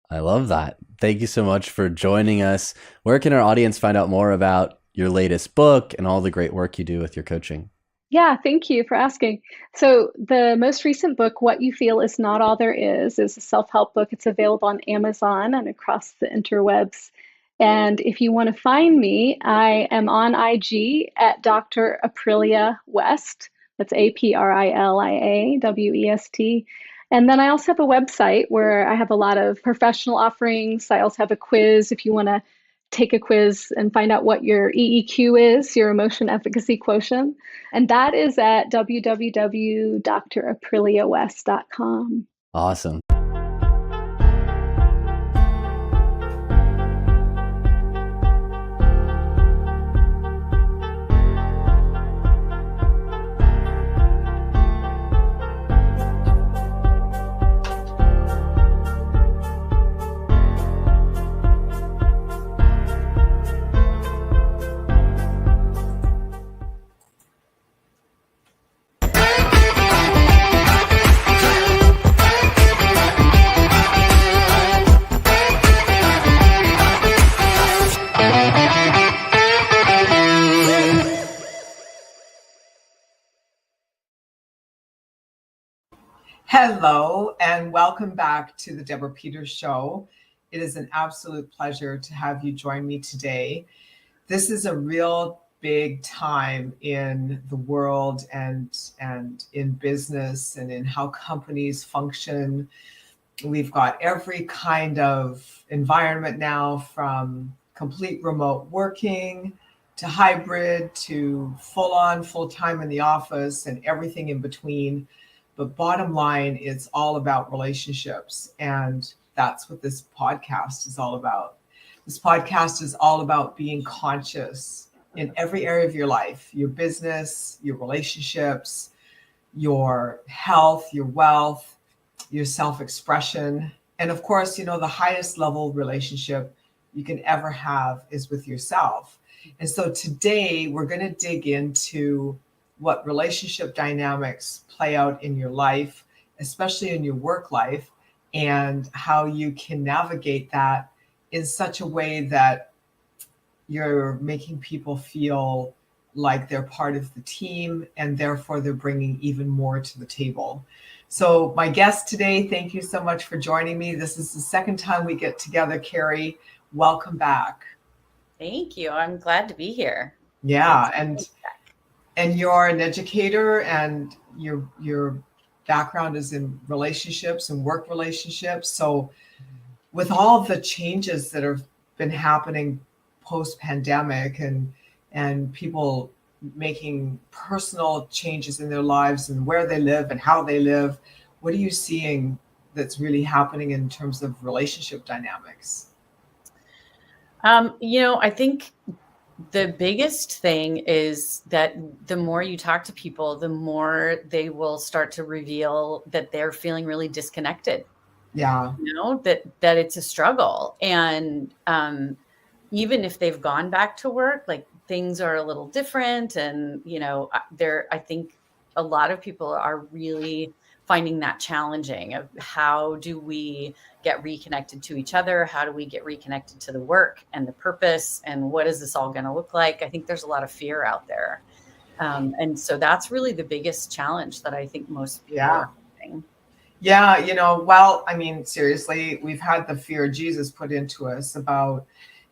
I love that. Thank you so much for joining us. Where can our audience find out more about your latest book and all the great work you do with your coaching? Yeah, thank you for asking. So the most recent book, What You Feel Is Not All There Is a self-help book. It's available on Amazon and across the interwebs. And if you want to find me, I am on IG at Dr. Aprilia West. That's APRILIAWEST. And then I also have a website where I have a lot of professional offerings. I also have a quiz if you want to take a quiz and find out what your EEQ is, your emotion efficacy quotient. And that is at www.draprilliawest.com. Awesome. Hello, and welcome back to the Deborah Peters Show. It is an absolute pleasure to have you join me today. This is a real big time in the world and in business and in how companies function. We've got every kind of environment now, from complete remote working to hybrid to full-on, full-time in the office and everything in between. But bottom line, it's all about relationships. And that's what this podcast is all about. This podcast is all about being conscious in every area of your life, your business, your relationships, your health, your wealth, your self-expression. And of course, the highest level relationship you can ever have is with yourself. And so today we're going to dig into what relationship dynamics play out in your life, especially in your work life, and how you can navigate that in such a way that you're making people feel like they're part of the team, and therefore they're bringing even more to the table. So my guest today, thank you so much for joining me. This is the second time we get together, Carrie. Welcome back. Thank you. I'm glad to be here. Yeah, and you're an educator, and your background is in relationships and work relationships. So with all the changes that have been happening post-pandemic, and people making personal changes in their lives and where they live and how they live, what are you seeing that's really happening in terms of relationship dynamics? I think the biggest thing is that the more you talk to people, the more they will start to reveal that they're feeling really disconnected. Yeah. That it's a struggle. And even if they've gone back to work, like things are a little different. And, I think a lot of people are really finding that challenging of how do we get reconnected to each other? How do we get reconnected to the work and the purpose? And what is this all going to look like? I think there's a lot of fear out there. And so that's really the biggest challenge that I think most people are having. Yeah, well, I mean, seriously, we've had the fear of Jesus put into us about,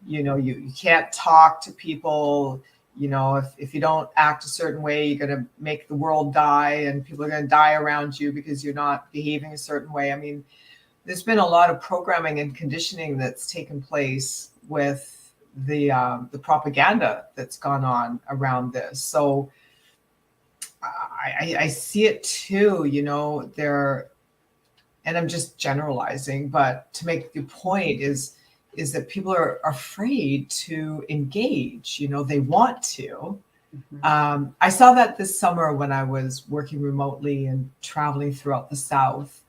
you can't talk to people. If you don't act a certain way, you're going to make the world die, and people are going to die around you because you're not behaving a certain way. I mean, there's been a lot of programming and conditioning that's taken place with the propaganda that's gone on around this. So I see it too, and I'm just generalizing, but to make the point is that people are afraid to engage. They want to. Mm-hmm. I saw that this summer when I was working remotely and traveling throughout the South.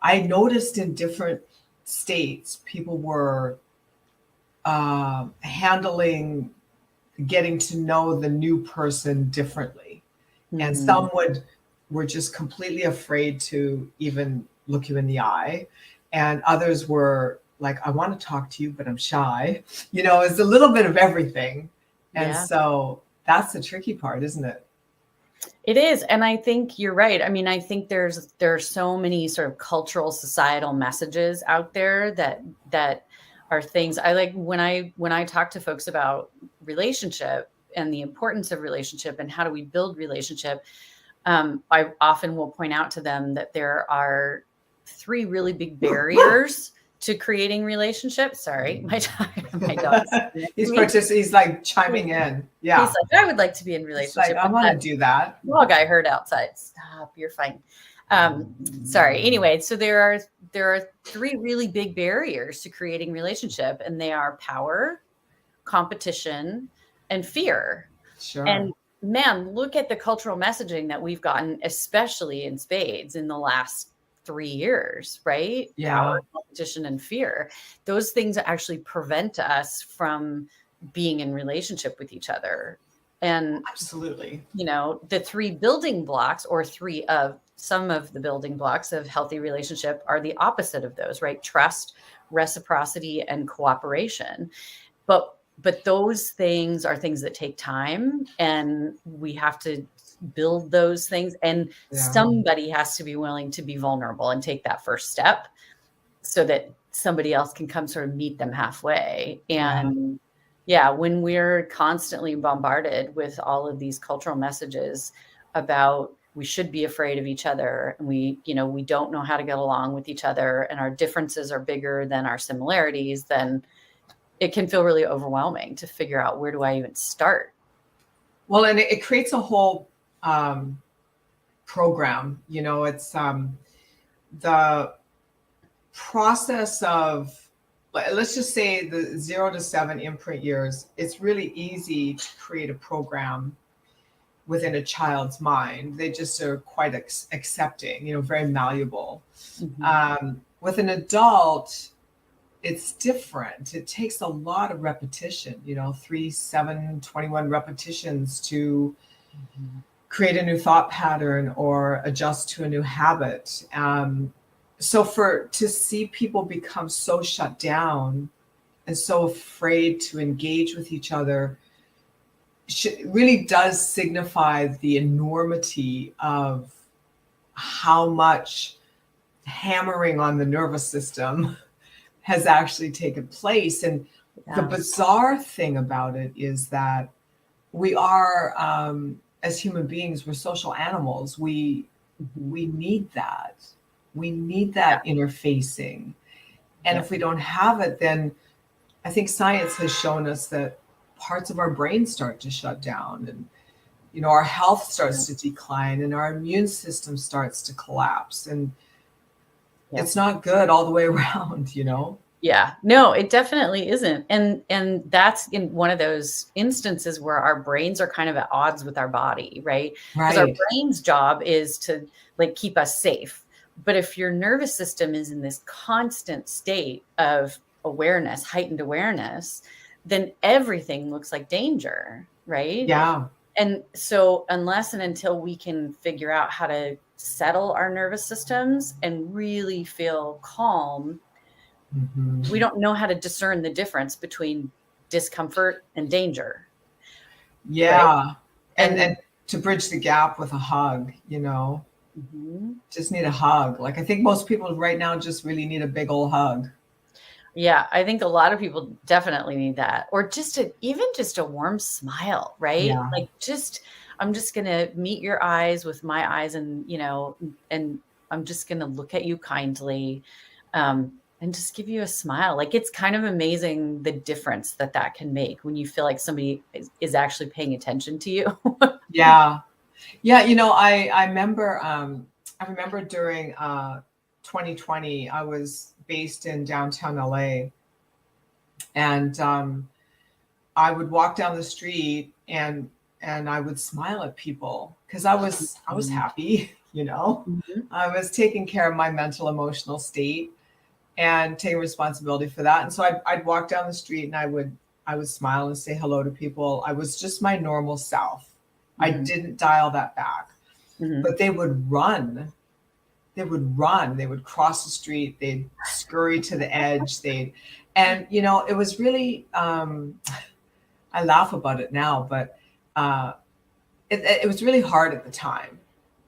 I noticed in different states, people were handling getting to know the new person differently. Mm-hmm. And some were just completely afraid to even look you in the eye. And others were like, I want to talk to you, but I'm shy. It's a little bit of everything. And so that's the tricky part, isn't it? It is. And I think you're right. I mean, I think there are so many sort of cultural, societal messages out there that are things I like when I talk to folks about relationship and the importance of relationship and how do we build relationship. I often will point out to them that there are 3 really big barriers to creating relationships. Sorry, my dog's he's like chiming in. Yeah. He's like, I would like to be in relationship. Like, I want to do that. Dog I heard outside. Stop, you're fine. Sorry. Anyway, so there are 3 really big barriers to creating relationship, and they are power, competition, and fear. Sure. And man, look at the cultural messaging that we've gotten, especially in spades in the last 3 years, right? Yeah. Power, competition, and fear. Those things actually prevent us from being in relationship with each other. And absolutely, the 3 building blocks, or some of the building blocks of healthy relationship are the opposite of those, right? Trust, reciprocity, and cooperation. But those things are things that take time, and we have to build those things. And somebody has to be willing to be vulnerable and take that first step so that somebody else can come sort of meet them halfway. And when we're constantly bombarded with all of these cultural messages about we should be afraid of each other, and we don't know how to get along with each other, and our differences are bigger than our similarities, then it can feel really overwhelming to figure out, where do I even start? Well, and it creates a whole program. It's the process of, let's just say, the 0 to 7 imprint years. It's really easy to create a program within a child's mind. They just are quite accepting, very malleable. Mm-hmm. With an adult, it's different. It takes a lot of repetition, 3, 7, 21 repetitions to create a new thought pattern or adjust to a new habit. so to see people become so shut down and so afraid to engage with each other really does signify the enormity of how much hammering on the nervous system has actually taken place. And the bizarre thing about it is that we are, as human beings, we're social animals. We need that. We need that interfacing. And if we don't have it, then I think science has shown us that parts of our brain start to shut down, and our health starts to decline, and our immune system starts to collapse, and it's not good all the way around. Yeah, no, it definitely isn't. And that's in one of those instances where our brains are kind of at odds with our body, right? Because our brain's job is to keep us safe. But if your nervous system is in this constant state of awareness, heightened awareness, then everything looks like danger, right? Yeah. And so unless and until we can figure out how to settle our nervous systems and really feel calm, we don't know how to discern the difference between discomfort and danger. Yeah. Right? And to bridge the gap with a hug, just need a hug. I think most people right now just really need a big old hug. Yeah, I think a lot of people definitely need that, or even just a warm smile, right? Yeah. I'm just going to meet your eyes with my eyes, and and I'm just going to look at you kindly, and just give you a smile. It's kind of amazing the difference that can make when you feel like somebody is actually paying attention to you. Yeah. Yeah. I remember during 2020, I was based in downtown LA, and I would walk down the street and I would smile at people because I was happy, I was taking care of my mental, emotional state and taking responsibility for that. And so I'd walk down the street and I would smile and say hello to people. I was just my normal self. I didn't dial that back, but they would run. They would cross the street. They'd scurry to the edge. And it was really, I laugh about it now, but it was really hard at the time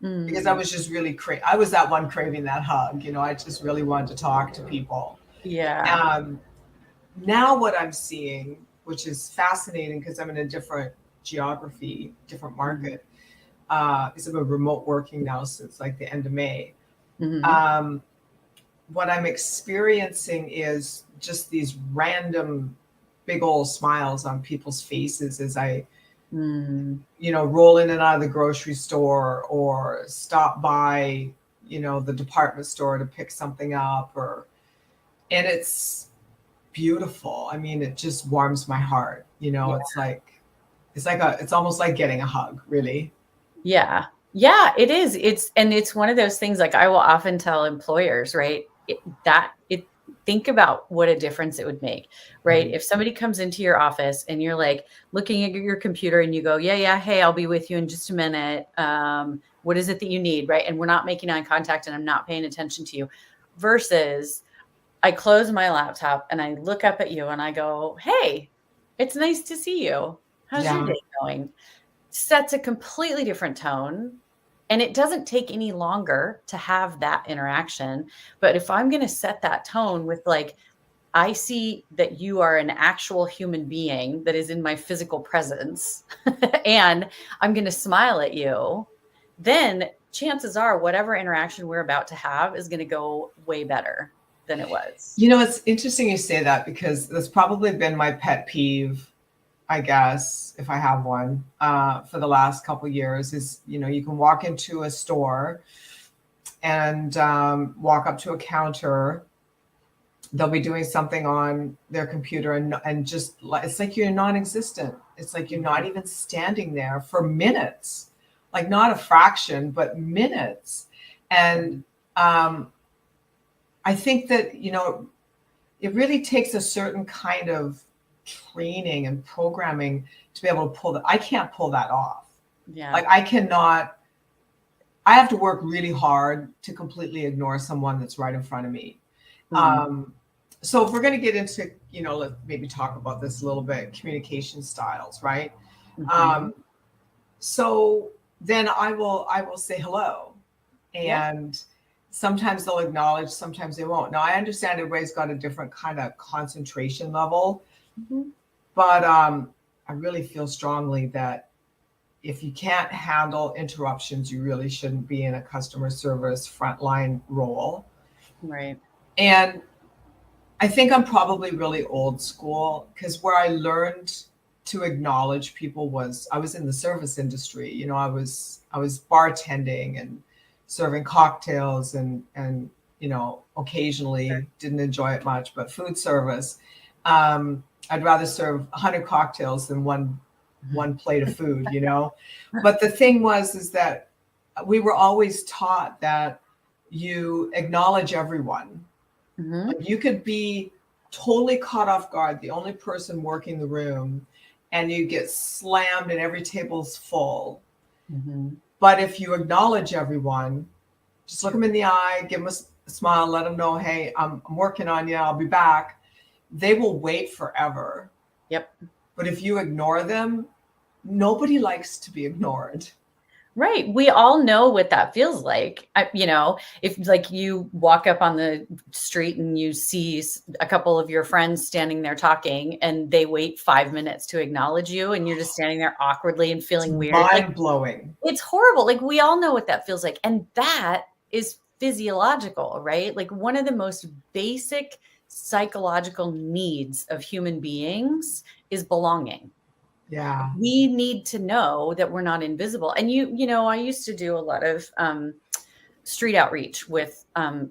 because I was just really I was that one craving that hug. I just really wanted to talk to people. Yeah. Now what I'm seeing, which is fascinating because I'm in a different geography, different market, because I'm remote working now since the end of May. What I'm experiencing is just these random big old smiles on people's faces as I, roll in and out of the grocery store or stop by, the department store to pick something up, and it's beautiful. I mean, it just warms my heart. It's almost like getting a hug, really. Yeah. Yeah, it is. It's one of those things, I will often tell employers, right? Think about what a difference it would make, right? If somebody comes into your office and you're looking at your computer and you go, yeah, hey, I'll be with you in just a minute. What is it that you need, right? And we're not making eye contact and I'm not paying attention to you, versus I close my laptop and I look up at you and I go, hey, it's nice to see you. How's your day going? Sets a completely different tone. And it doesn't take any longer to have that interaction. But if I'm going to set that tone with I see that you are an actual human being that is in my physical presence, and I'm going to smile at you, then chances are whatever interaction we're about to have is going to go way better than it was. It's interesting you say that because that's probably been my pet peeve, I guess, if I have one, for the last couple of years is, you can walk into a store and walk up to a counter. They'll be doing something on their computer and just, it's like you're non-existent. It's like you're not even standing there for minutes, not a fraction, but minutes. And I think that, it really takes a certain kind of training and programming to be able to pull that. I can't pull that off. Yeah. I cannot I have to work really hard to completely ignore someone that's right in front of me. So if we're going to get into, let's maybe talk about this a little bit, communication styles, right? So then I will say hello, and sometimes they'll acknowledge, sometimes they won't. Now I understand everybody's got a different kind of concentration level, but I really feel strongly that if you can't handle interruptions, you really shouldn't be in a customer service frontline role. Right. And I think I'm probably really old school, because where I learned to acknowledge people was, I was in the service industry. I was bartending and serving cocktails and occasionally didn't enjoy it much, but food service. I'd rather serve 100 cocktails than one plate of food, But the thing is that we were always taught that you acknowledge everyone. Like, you could be totally caught off guard, the only person working the room, and you get slammed and every table's full. But if you acknowledge everyone, just look them in the eye, give them a smile, let them know, hey, I'm working on you, I'll be back. They will wait forever. Yep. But if you ignore them, nobody likes to be ignored. Right. We all know what that feels like. If like you walk up on the street and you see a couple of your friends standing there talking and they wait 5 minutes to acknowledge you and you're just standing there awkwardly and feeling weird. Mind blowing. It's horrible. Like, we all know what that feels like. And that is physiological, right? Like, one of the most basic psychological needs of human beings is belonging. Yeah. We need to know that we're not invisible. And I used to do a lot of street outreach with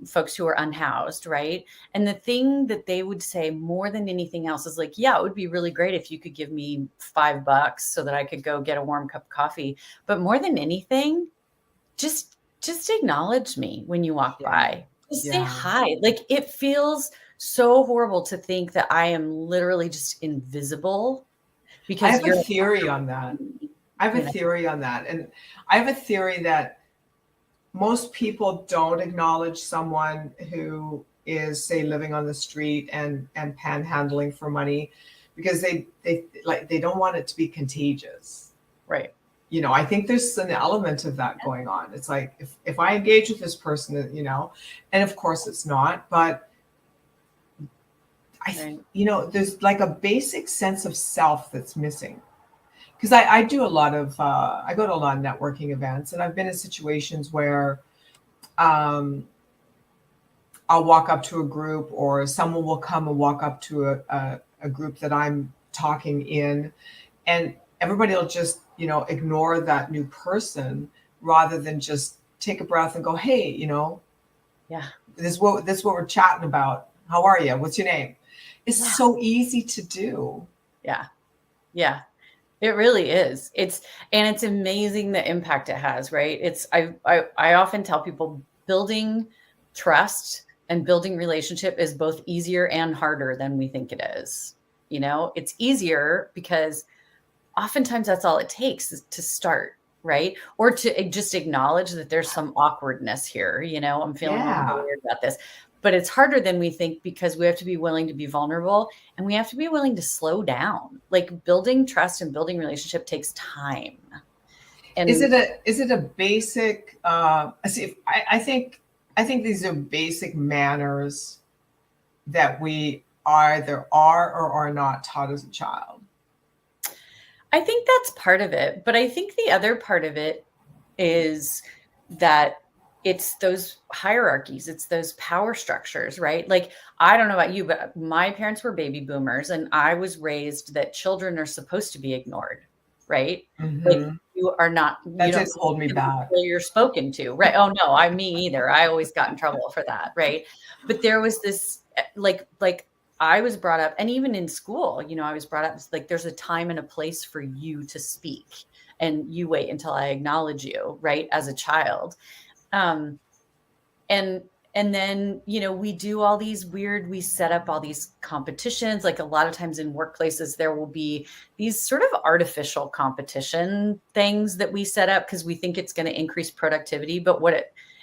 folks who are unhoused, right? And the thing that they would say more than anything else is like, yeah, it would be really great if you could give me $5 so that I could go get a warm cup of coffee. But more than anything, just acknowledge me when you walk by. Just say hi. Like, it feels so horrible to think that I am literally just invisible. Because I have a theory on that. And I have a theory that most people don't acknowledge someone who is, say, living on the street and panhandling for money, because they don't want it to be contagious. Right. I think there's an element of that going on. It's like, if I engage with this person, and of course it's not, but there's like a basic sense of self that's missing. Because I do a lot of, I go to a lot of networking events, and I've been in situations where I'll walk up to a group, or someone will come and walk up to a group that I'm talking in, and everybody will just, ignore that new person rather than just take a breath and go, hey, this is what we're chatting about. How are you? What's your name? It's so easy to do. Yeah. Yeah. It really is. It's amazing the impact it has, right? I often tell people, building trust and building relationship is both easier and harder than we think it is. It's easier because oftentimes that's all it takes is to start, right? Or to just acknowledge that there's some awkwardness here. I'm feeling a little weird about this. But it's harder than we think, because we have to be willing to be vulnerable, and we have to be willing to slow down. Like, building trust and building relationship takes time. And is it a basic? I think these are basic manners that we either are or are not taught as a child. I think that's part of it, but I think the other part of it is that it's those hierarchies, it's those power structures, right? Like, I don't know about you, but my parents were baby boomers, and I was raised that children are supposed to be ignored, right? Like, you are not, that didn't hold me back. You're spoken to, right? Oh no, me either. I always got in trouble for that, right? But there was this, like I was brought up, and even in school, I was brought up, like, there's a time and a place for you to speak, and you wait until I acknowledge you, right? As a child. And And then, we do all these we set up all these competitions. Like a lot of times in workplaces, there will be these sort of artificial competition things that we set up because we think it's going to increase productivity. But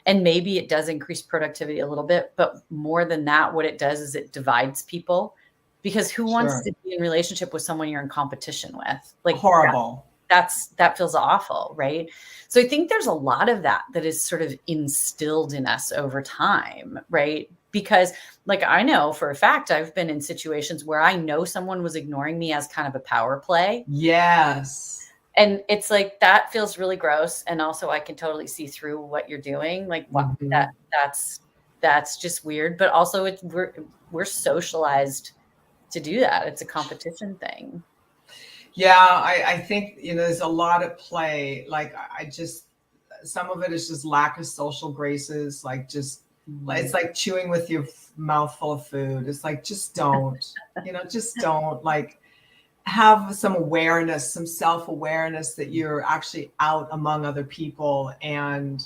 and maybe it does increase productivity a little bit, but more than that, what it does is it divides people, because who wants to be in relationship with someone you're in competition with? Like, horrible. That feels awful, right? So I think there's a lot of that is sort of instilled in us over time, right? Because like, I know for a fact, I've been in situations where I know someone was ignoring me as kind of a power play. Yes. And it's like, that feels really gross. And also I can totally see through what you're doing. Like that's just weird. But also we're socialized to do that. It's a competition thing. Yeah, I think, there's a lot at play. Like, some of it is just lack of social graces. Like, it's like chewing with your mouth full of food. It's like, just don't, just don't, like, have some awareness, some self-awareness that you're actually out among other people and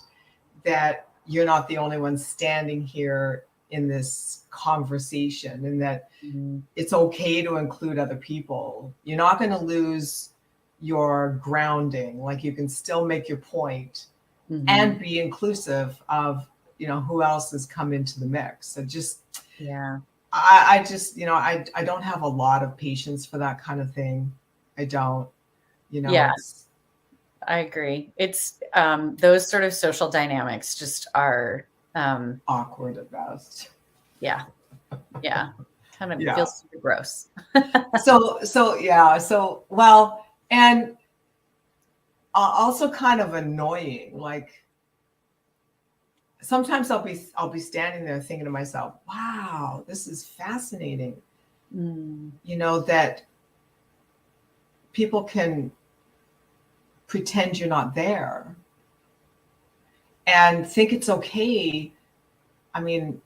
that you're not the only one standing here in this conversation, and that it's okay to include other people. You're not going to lose your grounding. Like, you can still make your point and be inclusive of, who else has come into the mix. So I just, I don't have a lot of patience for that kind of thing. I don't, Yeah, I agree. It's those sort of social dynamics just are awkward at best. Yeah. Kind of feels super gross. Well, and also kind of annoying. Like, sometimes I'll be standing there thinking to myself, wow, this is fascinating. That people can pretend you're not there and think it's okay. I mean,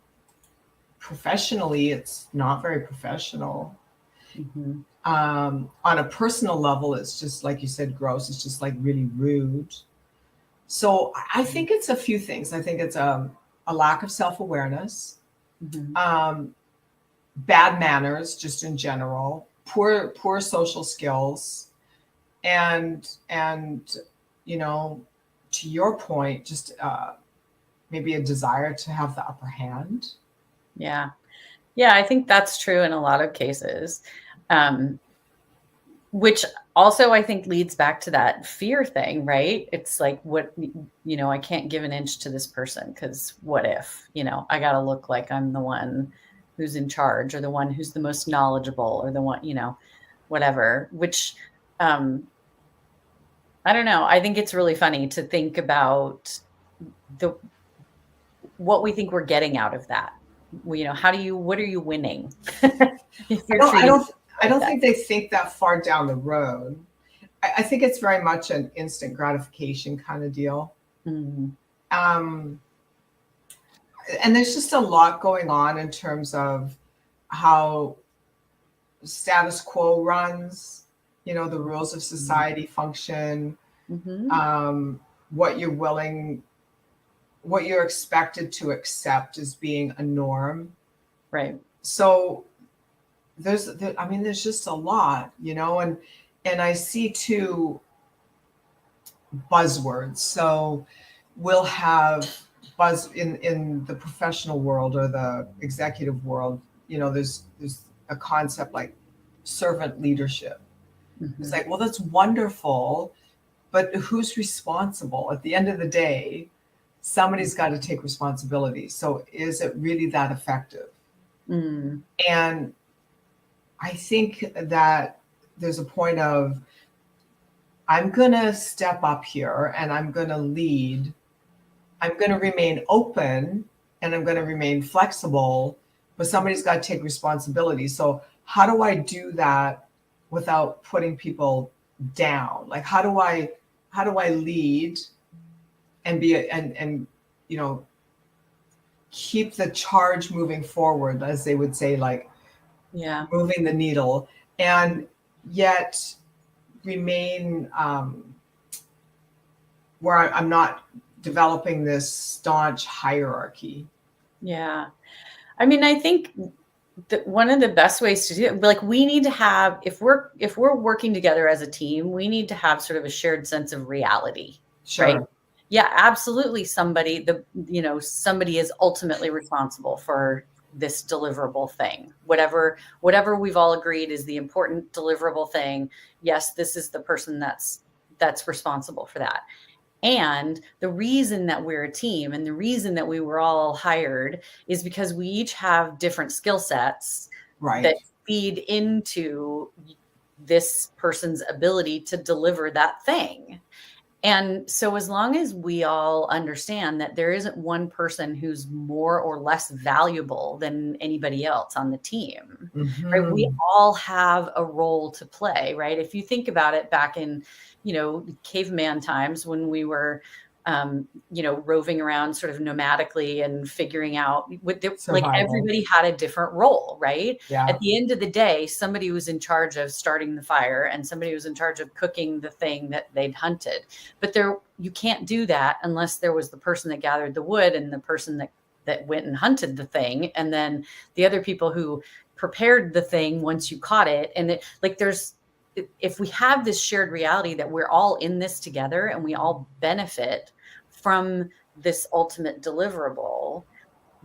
professionally, it's not very professional. On a personal level, it's just, like you said, gross. It's just like really rude. So I think it's a few things. I think it's a lack of self-awareness, bad manners, just in general, poor social skills, and to your point, just maybe a desire to have the upper hand. Yeah, I think that's true in a lot of cases, which also I think leads back to that fear thing, right? It's like, what, I can't give an inch to this person because what if, I got to look like I'm the one who's in charge, or the one who's the most knowledgeable, or the one, whatever, which I don't know. I think it's really funny to think about what we think we're getting out of that. What are you winning? I don't think they think that far down the road. I think it's very much an instant gratification kind of deal. And there's just a lot going on in terms of how status quo runs, the rules of society function, what you're expected to accept as being a norm. Right. So there's just a lot, and I see too buzzwords. So we'll have in the professional world or the executive world, there's a concept like servant leadership. It's like, well, that's wonderful, but who's responsible? At the end of the day, somebody's got to take responsibility. So is it really that effective? And I think that there's a point of, I'm going to step up here and I'm going to lead. I'm going to remain open and I'm going to remain flexible, but somebody's got to take responsibility. So how do I do that without putting people down? Like, how do I lead and be and keep the charge moving forward, as they would say, like, moving the needle, and yet remain where I'm not developing this staunch hierarchy. Yeah. I mean, I think that one of the best ways to do it, like we need to have, if we're working together as a team, we need to have sort of a shared sense of reality, right? Sure. Yeah, absolutely. Somebody is ultimately responsible for this deliverable thing. Whatever we've all agreed is the important deliverable thing. Yes, this is the person that's responsible for that. And the reason that we're a team and the reason that we were all hired is because we each have different skill sets that Right. feed into this person's ability to deliver that thing. And so, as long as we all understand that there isn't one person who's more or less valuable than anybody else on the team, right? We Hmm. all have a role to play, right? If you think about it back in, caveman times when we were, roving around sort of nomadically and figuring out like Survival. everybody had a different role, right? At Yeah. the end of the day, somebody was in charge of starting the fire and somebody was in charge of cooking the thing that they'd hunted. But you can't do that unless there was the person that gathered the wood and the person that went and hunted the thing, and then the other people who prepared the thing once you caught it. And if we have this shared reality that we're all in this together and we all benefit from this ultimate deliverable,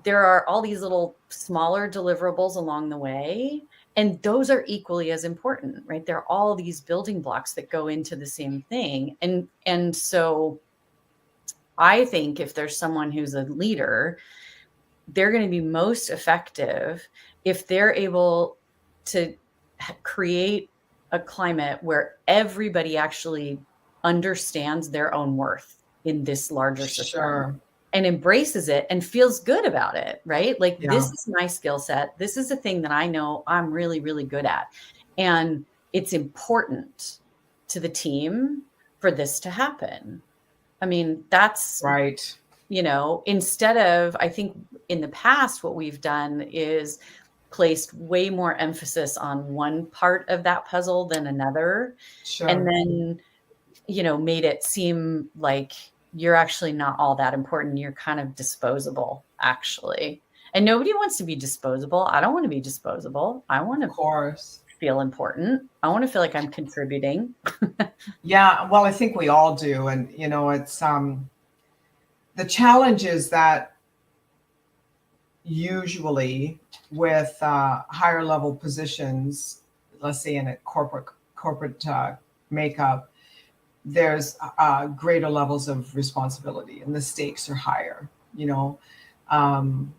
there are all these little smaller deliverables along the way, and those are equally as important, right? There are all these building blocks that go into the same thing. And so I think if there's someone who's a leader, they're going to be most effective if they're able to create a climate where everybody actually understands their own worth in this larger system Sure. and embraces it and feels good about it, right? Like, this Yeah. is my skill set. This is a thing that I know I'm really, really good at. And it's important to the team for this to happen. I mean, that's, Right. instead of, I think in the past, what we've done is placed way more emphasis on one part of that puzzle than another. And Sure. then, made it seem like you're actually not all that important. You're kind of disposable, actually. And nobody wants to be disposable. I don't want to be disposable. I want Of to course. feel important. I want to feel like I'm contributing. Yeah. Well, I think we all do. And, it's the challenge is that usually with higher level positions, let's say in a corporate makeup, there's greater levels of responsibility and the stakes are higher. Um,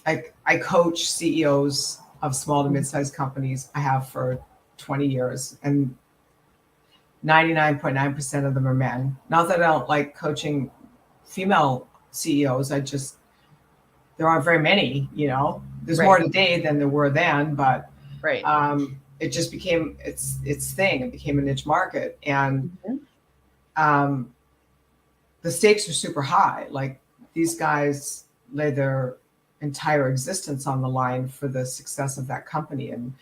I coach CEOs of small to mid-sized companies. I have for 20 years, and 99.9% of them are men. Not that I don't like coaching female CEOs. There aren't very many, there's Right. more today than there were then, but Right. it just became its thing. It became a niche market. And Mhm. the stakes are super high. Like, these guys lay their entire existence on the line for the success of that company. And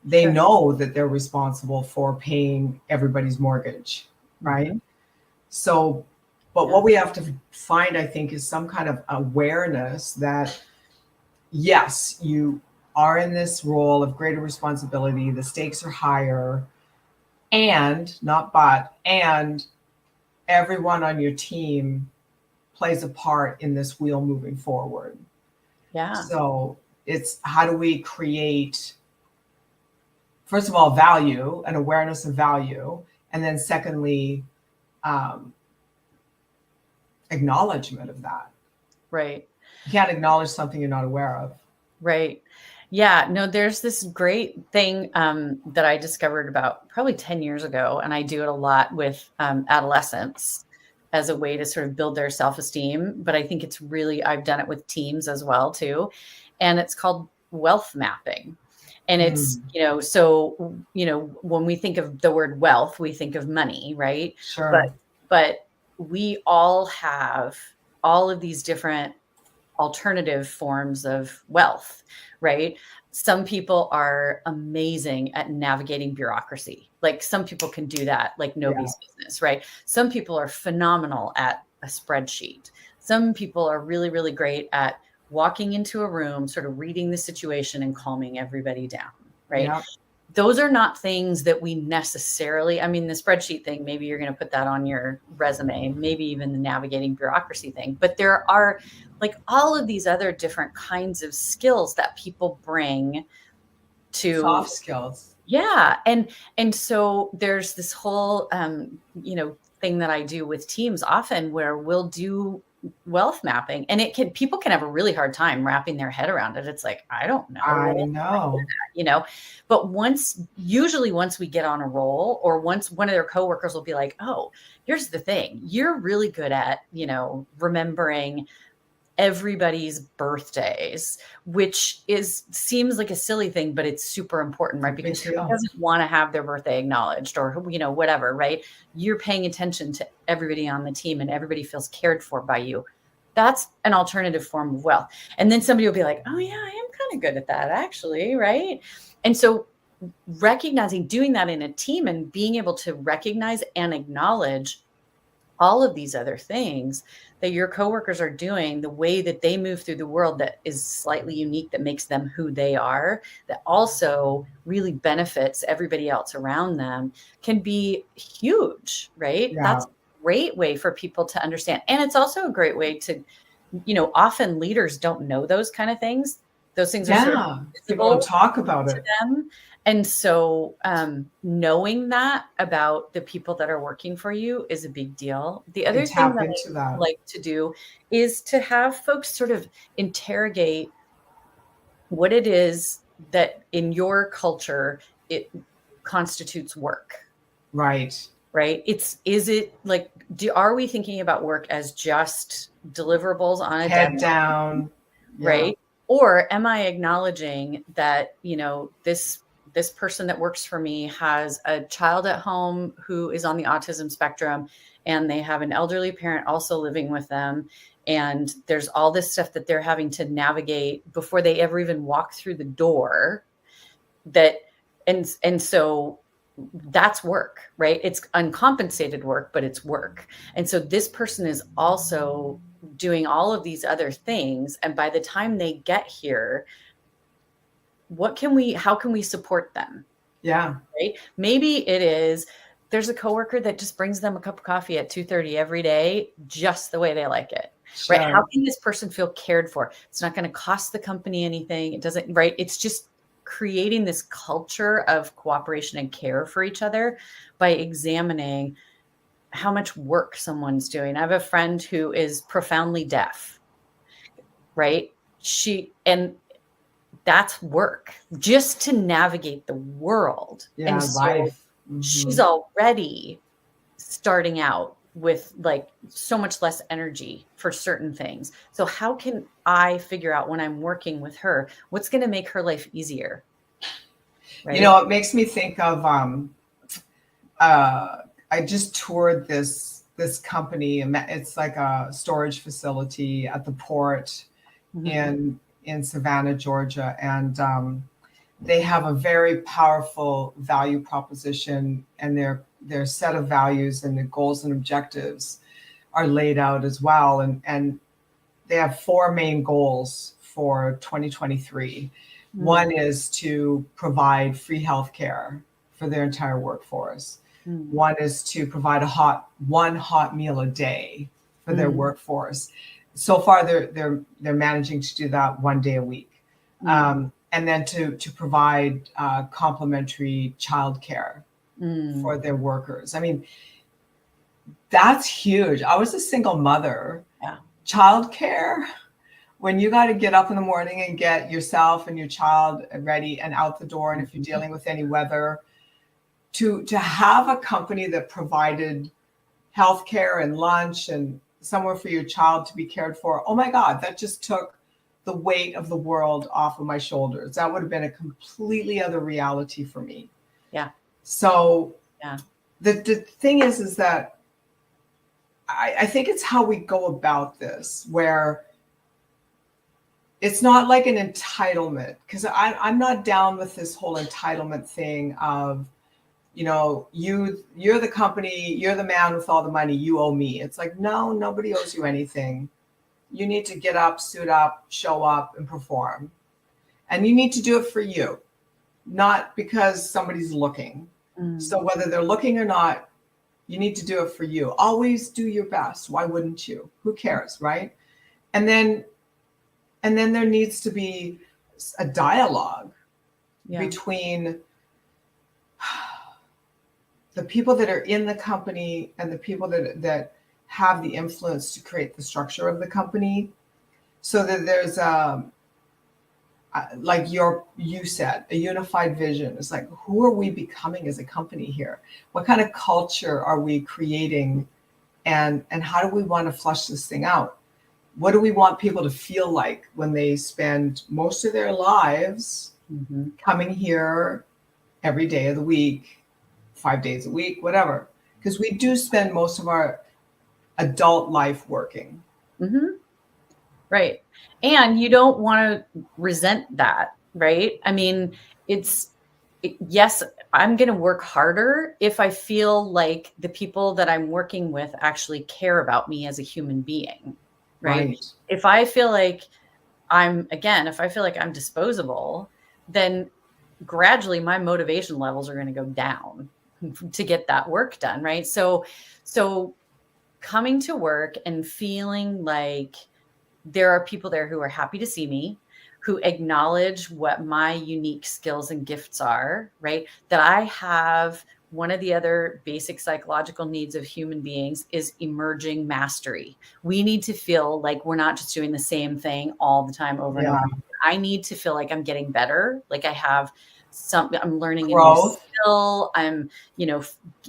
they Sure. know that they're responsible for paying everybody's mortgage, right? Mhm. So, but Yeah. what we have to find, I think, is some kind of awareness that, yes, you are in this role of greater responsibility, the stakes are higher, and not but, and everyone on your team plays a part in this wheel moving forward. Yeah. So it's, how do we create, first of all, value and awareness of value, and then secondly, acknowledgement of that. Right. You can't acknowledge something you're not aware of. Right. Yeah. No, there's this great thing that I discovered about probably 10 years ago, and I do it a lot with adolescents as a way to sort of build their self-esteem. But I think I've done it with teams as well, too. And it's called wealth mapping. And it's, when we think of the word wealth, we think of money, right? Sure. But we all have all of these different alternative forms of wealth, right? Some people are amazing at navigating bureaucracy. Like, some people can do that like nobody's business, right? Some people are phenomenal at a spreadsheet. Some people are really, really great at walking into a room, sort of reading the situation and calming everybody down, right? Yeah. Those are not things that we necessarily, I mean, the spreadsheet thing, maybe you're going to put that on your resume, maybe even the navigating bureaucracy thing, but there are like all of these other different kinds of skills that people bring to Soft skills. yeah. And so there's this whole, thing that I do with teams often where we'll do wealth mapping, and people can have a really hard time wrapping their head around it. It's like, I don't know. I know. But usually once we get on a roll, or once one of their coworkers will be like, oh, here's the thing, you're really good at, remembering everybody's birthdays, which seems like a silly thing, but it's super important, right? Because who doesn't want to have their birthday acknowledged, or, whatever, right? You're paying attention to everybody on the team and everybody feels cared for by you. That's an alternative form of wealth. And then somebody will be like, oh yeah, I am kind of good at that actually, right? And so doing that in a team and being able to recognize and acknowledge all of these other things that your coworkers are doing, the way that they move through the world that is slightly unique, that makes them who they are, that also really benefits everybody else around them, can be huge, right? Yeah. That's a great way for people to understand. And it's also a great way to, often leaders don't know those kind of things. Those things are sort of people don't talk about it to them. And so knowing that about the people that are working for you is a big deal. The other thing that I like to do is to have folks sort of interrogate what it is that in your culture it constitutes work. Right. Right. Is it like, are we thinking about work as just deliverables on a head down? Right. Yeah. Or am I acknowledging that, this person that works for me has a child at home who is on the autism spectrum, and they have an elderly parent also living with them. And there's all this stuff that they're having to navigate before they ever even walk through the door. And so that's work, right? It's uncompensated work, but it's work. And so this person is also doing all of these other things. And by the time they get here, how can we support them? Yeah. Right. Maybe there's a coworker that just brings them a cup of coffee at 2:30 every day, just the way they like it. Sure. Right. How can this person feel cared for? It's not going to cost the company anything. It doesn't, right. It's just creating this culture of cooperation and care for each other by examining how much work someone's doing. I have a friend who is profoundly deaf, right? And that's work just to navigate the world. Yeah, and so life. She's already starting out with like so much less energy for certain things. So how can I figure out when I'm working with her, what's going to make her life easier? Right? It makes me think of, I just toured this company. It's like a storage facility at the port in Savannah, Georgia. And they have a very powerful value proposition, and their set of values and the goals and objectives are laid out as well. And they have 4 main goals for 2023. One is to provide free healthcare for their entire workforce. One is to provide one hot meal a day for their workforce. So far, they're managing to do that 1 day a week, and then to provide complimentary childcare for their workers. I mean, that's huge. I was a single mother. Yeah. Childcare, when you got to get up in the morning and get yourself and your child ready and out the door, and if you're dealing with any weather, to have a company that provided healthcare and lunch and somewhere for your child to be cared for. Oh my God, that just took the weight of the world off of my shoulders. That would have been a completely other reality for me. Yeah. So yeah. The thing is that I think it's how we go about this, where it's not like an entitlement, because I'm not down with this whole entitlement thing of, you're the company, you're the man with all the money, you owe me. It's like, no, nobody owes you anything. you need to get up, suit up, show up, and perform. And you need to do it for you, not because somebody's looking. So whether they're looking or not, you need to do it for you. Always do your best. Why wouldn't you? Who cares, right? And then there needs to be a dialogue between the people that are in the company and the people that have the influence to create the structure of the company, so that there's like you said, a unified vision. It's like, who are we becoming as a company here? What kind of culture are we creating, and how do we want to flush this thing out? What do we want people to feel like when they spend most of their lives coming here every day of the week, 5 days a week, whatever? Because we do spend most of our adult life working. Right. And you don't want to resent that, right? I mean, yes, I'm going to work harder if I feel like the people that I'm working with actually care about me as a human being, right? If I feel like I'm disposable, then gradually my motivation levels are going to go down to get that work done, right? So coming to work and feeling like there are people there who are happy to see me, who acknowledge what my unique skills and gifts are, right? That I have one of the other basic psychological needs of human beings is emerging mastery. We need to feel like we're not just doing the same thing all the time over and over. I need to feel like I'm getting better, like I have I'm learning a new skill. I'm,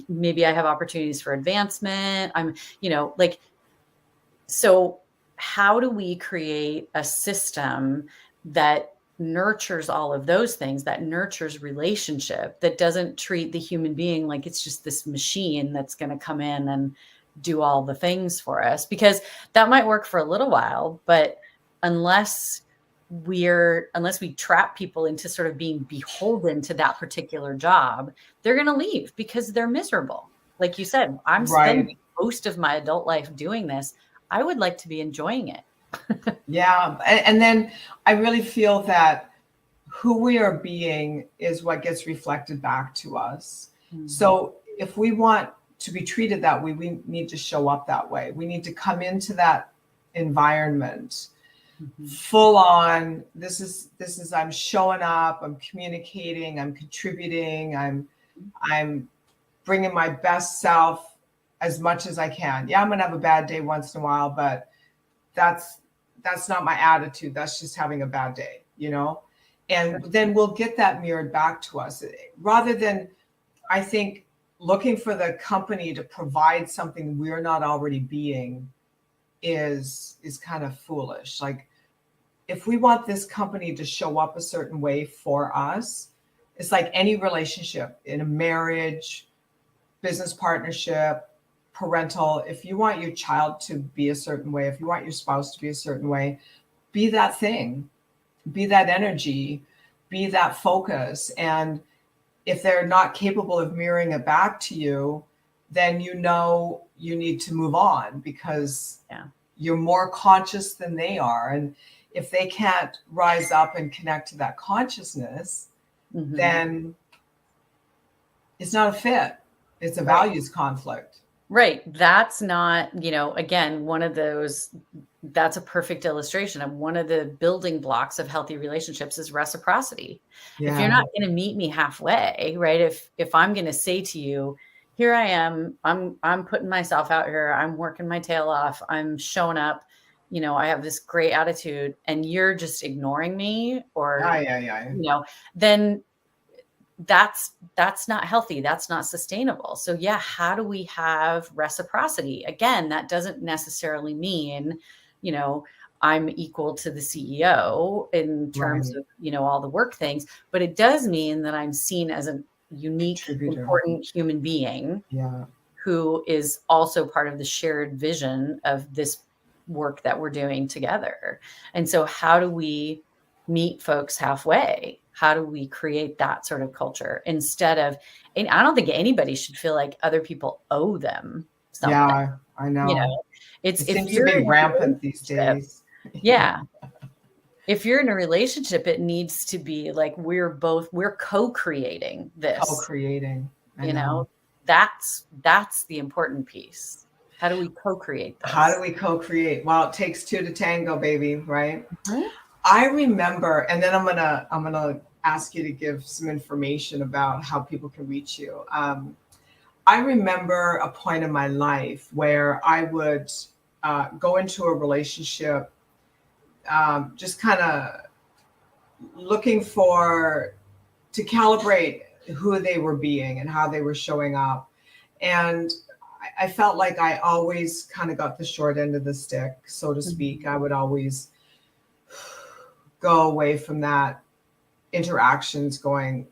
maybe I have opportunities for advancement. I'm, so how do we create a system that nurtures all of those things, that nurtures relationship, that doesn't treat the human being like it's just this machine that's going to come in and do all the things for us? Because that might work for a little while, but unless we trap people into sort of being beholden to that particular job, they're going to leave because they're miserable. Like you said, I'm spending most of my adult life doing this. I would like to be enjoying it. Yeah. And then I really feel that who we are being is what gets reflected back to us. So if we want to be treated that way, we need to show up that way. We need to come into that environment full on. This is I'm showing up, I'm communicating, I'm contributing, I'm bringing my best self as much as I can. Yeah, I'm gonna have a bad day once in a while, but that's not my attitude. That's just having a bad day, and then we'll get that mirrored back to us, rather than, I think, looking for the company to provide something we're not already being is kind of foolish. Like, if we want this company to show up a certain way for us, it's like any relationship in a marriage, business partnership, parental. If you want your child to be a certain way, if you want your spouse to be a certain way, be that thing, be that energy, be that focus. And if they're not capable of mirroring it back to you, then you need to move on, because you're more conscious than they are. And if they can't rise up and connect to that consciousness, then it's not a fit. It's a values conflict. Right. That's not, again, that's a perfect illustration of one of the building blocks of healthy relationships is reciprocity. Yeah. If you're not going to meet me halfway, right? If I'm going to say to you, here I am, I'm putting myself out here, I'm working my tail off, I'm showing up, I have this great attitude, and you're just ignoring me, or, then that's not healthy. That's not sustainable. So how do we have reciprocity? Again, that doesn't necessarily mean, I'm equal to the CEO in terms of, all the work things, but it does mean that I'm seen as a unique, important human being who is also part of the shared vision of this work that we're doing together. And so how do we meet folks halfway? How do we create that sort of culture instead of, and I don't think anybody should feel like other people owe them something. Yeah, I know. You know, it's It if seems to you're be in a rampant these relationship, days. yeah. If you're in a relationship, it needs to be like we're co-creating this, Co-creating. I you know. know. That's the important piece. How do we co-create How this? do we co-create? Well, it takes two to tango, baby, right? Mhm. I remember, and then I'm gonna ask you to give some information about how people can reach you. I remember a point in my life where I would go into a relationship, just kind of looking for to calibrate who they were being and how they were showing up. And I felt like I always kind of got the short end of the stick, so to speak. I would always go away from that interactions going,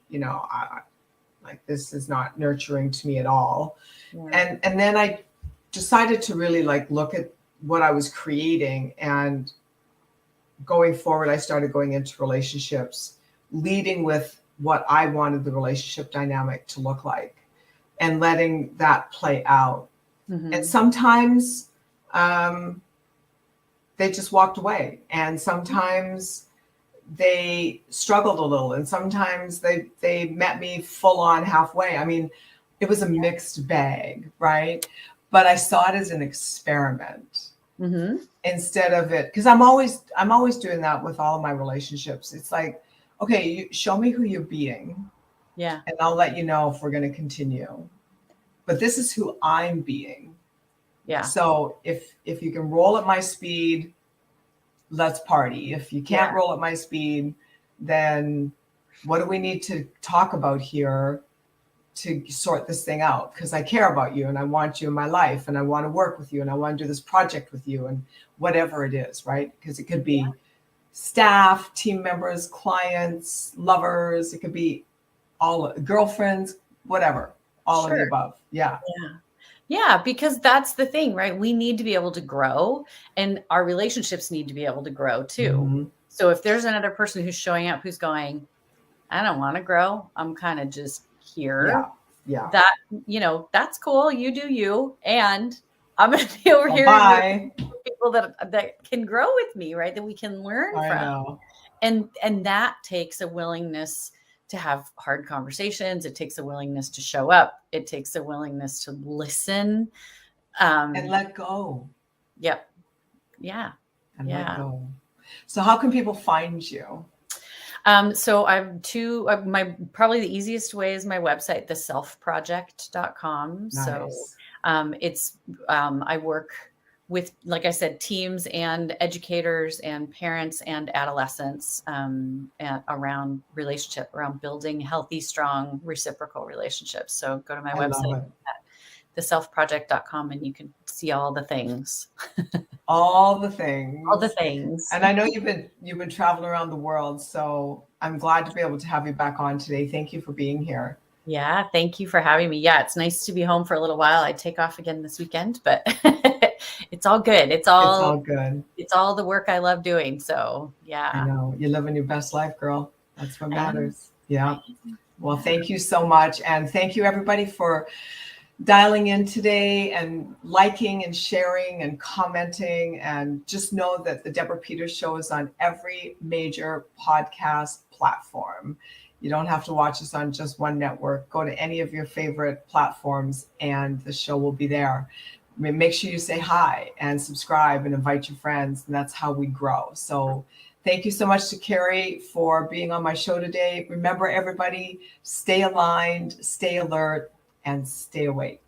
like this is not nurturing to me at all. Yeah. And then I decided to really like look at what I was creating, and going forward I started going into relationships leading with what I wanted the relationship dynamic to look like and letting that play out. And Mhm. sometimes um, they just walked away, and sometimes they struggled a little, and sometimes they met me full on halfway. I mean, it was a mixed bag, right? But I saw it as an experiment Mhm. instead of it, because I'm always doing that with all of my relationships. It's like, okay, you show me who you're being, Yeah. and I'll let you know if we're going to continue. But this is who I'm being. Yeah. So if you can roll at my speed, let's party. If you can't Yeah. roll at my speed, then what do we need to talk about here to sort this thing out? Because I care about you and I want you in my life and I want to work with you and I want to do this project with you and whatever it is, right? Because it could be staff, team members, clients, lovers, it could be all girlfriends, whatever, all of the Sure. above. Yeah. Yeah. Yeah, because that's the thing, right? We need to be able to grow, and our relationships need to be able to grow too. Mhm. So if there's another person who's showing up who's going, I don't want to grow, I'm kind of just here. Yeah. Yeah. That, that's cool. You do you. And I'm going to be over Bye here and really bye. people that can grow with me, right? That we can learn I from. know. And that takes a willingness to have hard conversations. It takes a willingness to show up. It takes a willingness to listen. And Um, let go. yep. Yeah. And let Yeah. go. So how can people find you? So I've my probably the easiest way is my website, theselfproject.com. So Nice. it's I work with, like I said, teams and educators and parents and adolescents around relationship, around building healthy, strong, reciprocal relationships. So go to my I love website, it. theselfproject.com, and you can see all the things. All the All the things. things. And I know you've been traveling around the world, so I'm glad to be able to have you back on today. Thank you for being here. Yeah, thank you for having me. Yeah, it's nice to be home for a little while. I take off again this weekend, but it's all good. It's all good. It's all the work I love doing. So, I yeah. know. You're living your best life, girl. That's what I am. matters. Yeah. Well, Yeah. thank you so much. And thank you everybody for dialing in today and liking and sharing and commenting. And just know that the Deborah Peters Show is on every major podcast platform. You don't have to watch us on just one network. Go to any of your favorite platforms and the show will be there. Make sure you say hi and subscribe and invite your friends. And that's how we grow. So thank you so much to Carrie for being on my show today. Remember, everybody, stay aligned, stay alert, and stay awake.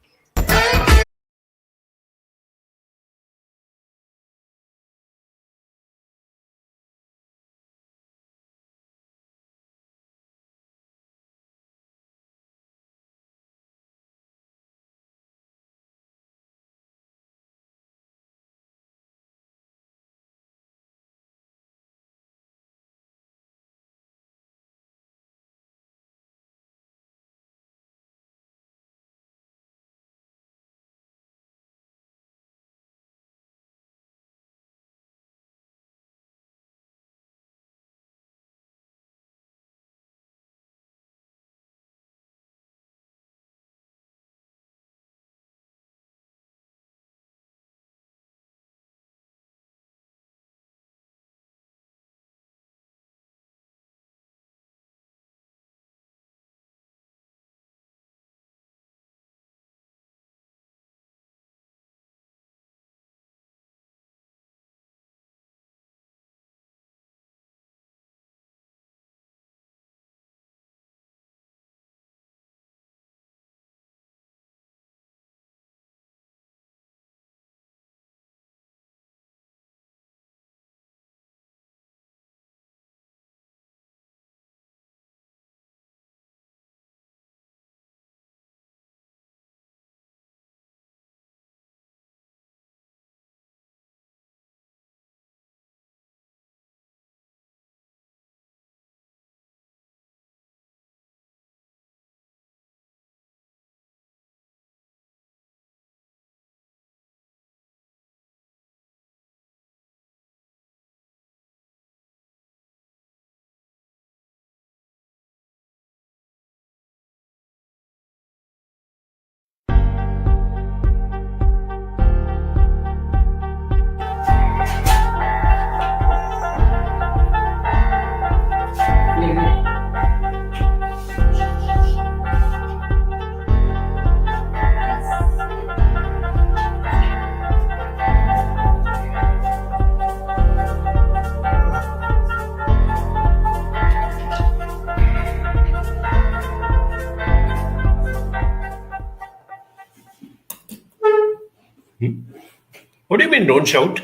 What do you mean, don't shout?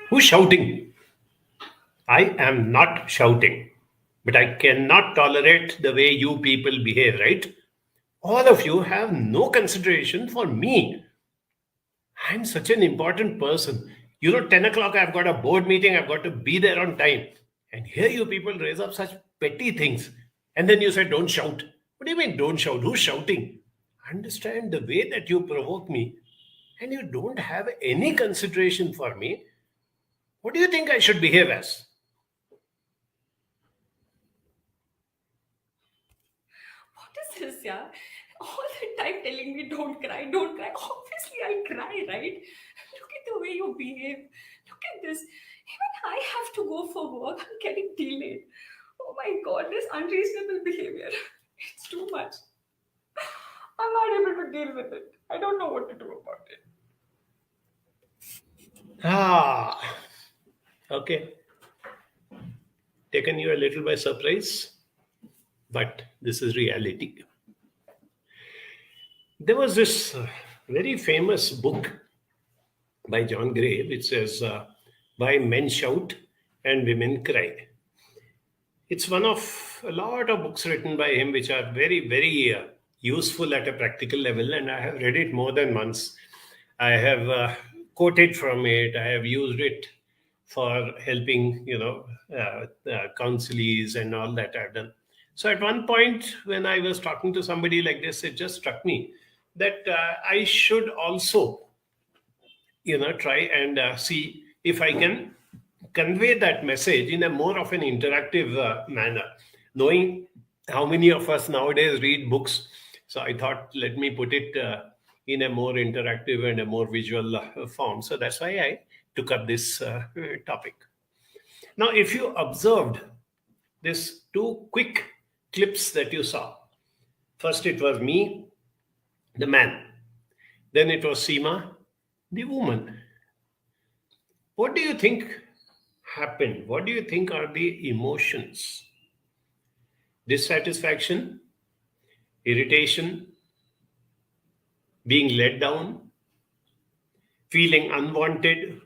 Who's shouting? I am not shouting, but I cannot tolerate the way you people behave, right? All of you have no consideration for me. I'm such an important person. 10 o'clock, I've got a board meeting, I've got to be there on time. And here you people raise up such petty things. And then you say, don't shout. What do you mean, don't shout? Who's shouting? Understand the way that you provoke me, and you don't have any consideration for me. What do you think I should behave as? What is this, yeah? All the time telling me don't cry, don't cry. Obviously, I cry, right? Look at the way you behave. Look at this. Even I have to go for work. I'm getting delayed. Oh my God, this unreasonable behavior. It's too much. I'm not able to deal with it. I don't know what to do about it. Okay. Taken you a little by surprise, but this is reality. There was this very famous book by John Gray, which says, Why Men Shout and Women Cry. It's one of a lot of books written by him, which are very, very useful at a practical level, and I have read it more than once. I have quoted from it. I have used it for helping, counselees and all that I've done. So at one point, when I was talking to somebody like this, it just struck me that I should also, try and see if I can convey that message in a more of an interactive manner, knowing how many of us nowadays read books. So I thought, let me put it in a more interactive and a more visual form. So that's why I took up this topic. Now, if you observed these two quick clips that you saw, first it was me, the man. Then it was Seema, the woman. What do you think happened? What do you think are the emotions? Dissatisfaction, irritation, being let down, feeling unwanted.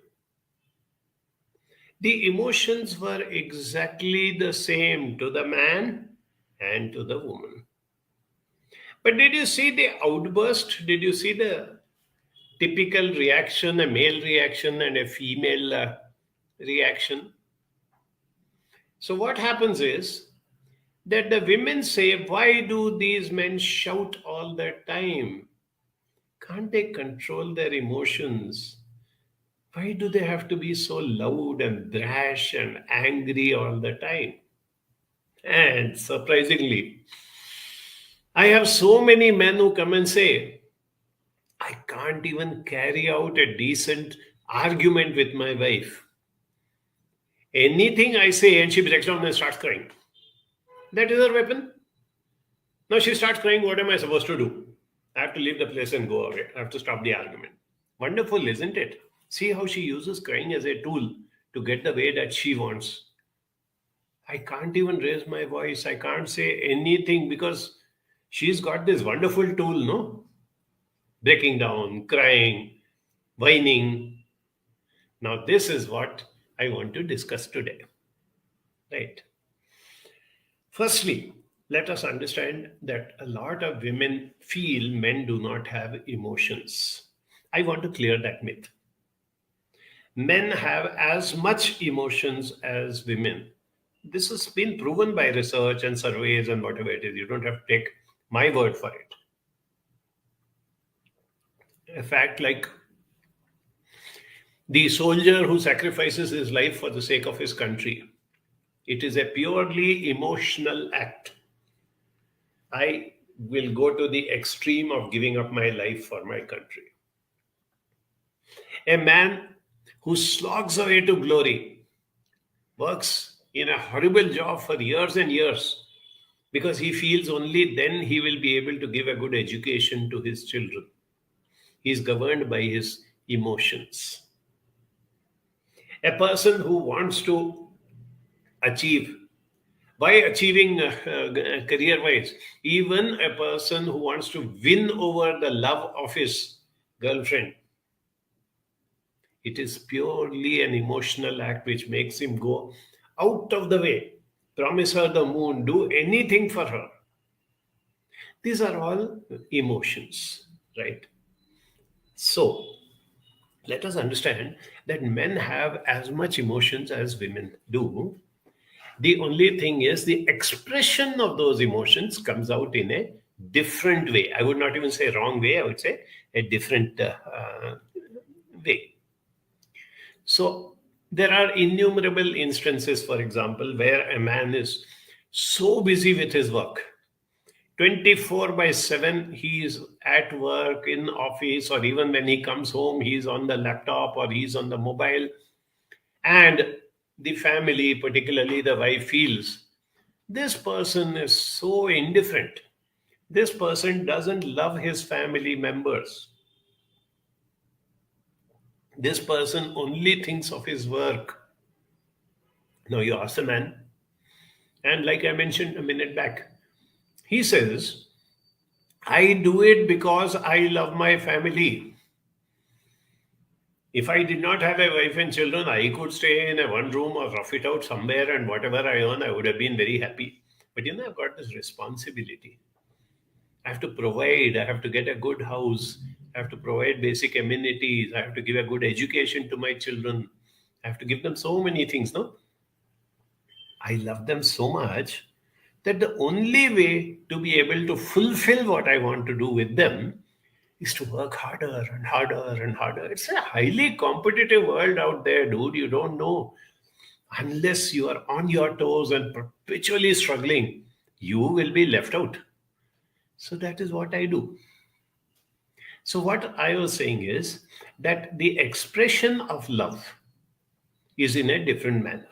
The emotions were exactly the same to the man and to the woman. But did you see the outburst? Did you see the typical reaction, a male reaction and a female reaction? So what happens is that the women say, why do these men shout all the time? Can't they control their emotions? Why do they have to be so loud and brash and angry all the time? And surprisingly, I have so many men who come and say, I can't even carry out a decent argument with my wife. Anything I say and she breaks down and starts crying. That is her weapon. Now she starts crying, what am I supposed to do? I have to leave the place and go away. I have to stop the argument. Wonderful, isn't it? See how she uses crying as a tool to get the way that she wants. I can't even raise my voice. I can't say anything because she's got this wonderful tool, no? Breaking down, crying, whining. Now, this is what I want to discuss today. Right. Firstly, let us understand that a lot of women feel men do not have emotions. I want to clear that myth. Men have as much emotions as women. This has been proven by research and surveys and whatever it is. You don't have to take my word for it. A fact like the soldier who sacrifices his life for the sake of his country. It is a purely emotional act. I will go to the extreme of giving up my life for my country. A man who slogs away to glory, works in a horrible job for years and years because he feels only then he will be able to give a good education to his children. He is governed by his emotions. A person who wants to achieve, by achieving career-wise, even a person who wants to win over the love of his girlfriend, It is purely an emotional act which makes him go out of the way, promise her the moon, do anything for her. These are all emotions, right? So let us understand that men have as much emotions as women do. The only thing is the expression of those emotions comes out in a different way. I would not even say wrong way, I would say a different way. So there are innumerable instances, for example, where a man is so busy with his work, 24/7, he is at work, in office, or even when he comes home, he's on the laptop or he's on the mobile. And the family, particularly the wife, feels this person is so indifferent. This person doesn't love his family members. This person only thinks of his work. Now you ask the man, and like I mentioned a minute back, he says, I do it because I love my family. If I did not have a wife and children, I could stay in a one room or rough it out somewhere, and whatever I earn, I would have been very happy. But I've got this responsibility. I have to provide, I have to get a good house, I have to provide basic amenities, I have to give a good education to my children, I have to give them so many things, no? I love them so much that the only way to be able to fulfill what I want to do with them is to work harder and harder and harder. It's a highly competitive world out there, dude. You don't know. Unless you are on your toes and perpetually struggling, you will be left out. So that is what I do. So what I was saying is that the expression of love is in a different manner.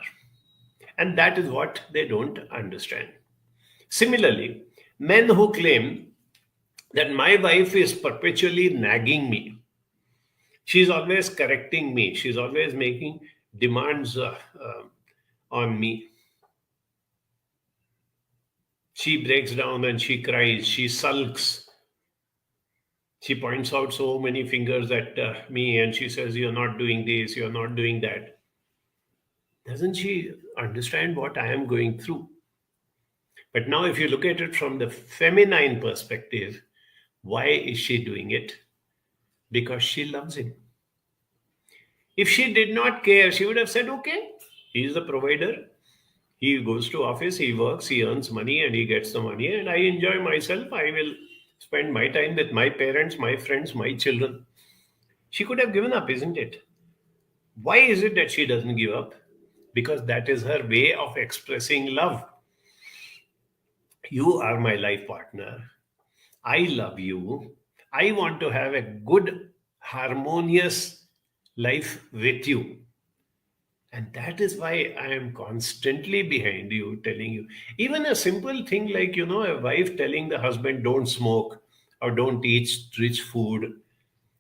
And that is what they don't understand. Similarly, men who claim that my wife is perpetually nagging me, she's always correcting me, she's always making demands on me. She breaks down and she cries, she sulks. She points out so many fingers at me and she says, you're not doing this, you're not doing that. Doesn't she understand what I am going through? But now if you look at it from the feminine perspective, why is she doing it? Because she loves him. If she did not care, she would have said, okay, he is the provider. He goes to office, he works, he earns money and he gets the money and I enjoy myself. I will spend my time with my parents, my friends, my children. She could have given up, isn't it? Why is it that she doesn't give up? Because that is her way of expressing love. You are my life partner. I love you. I want to have a good, harmonious life with you. And that is why I am constantly behind you, telling you. Even a simple thing like, a wife telling the husband, don't smoke or don't eat rich food.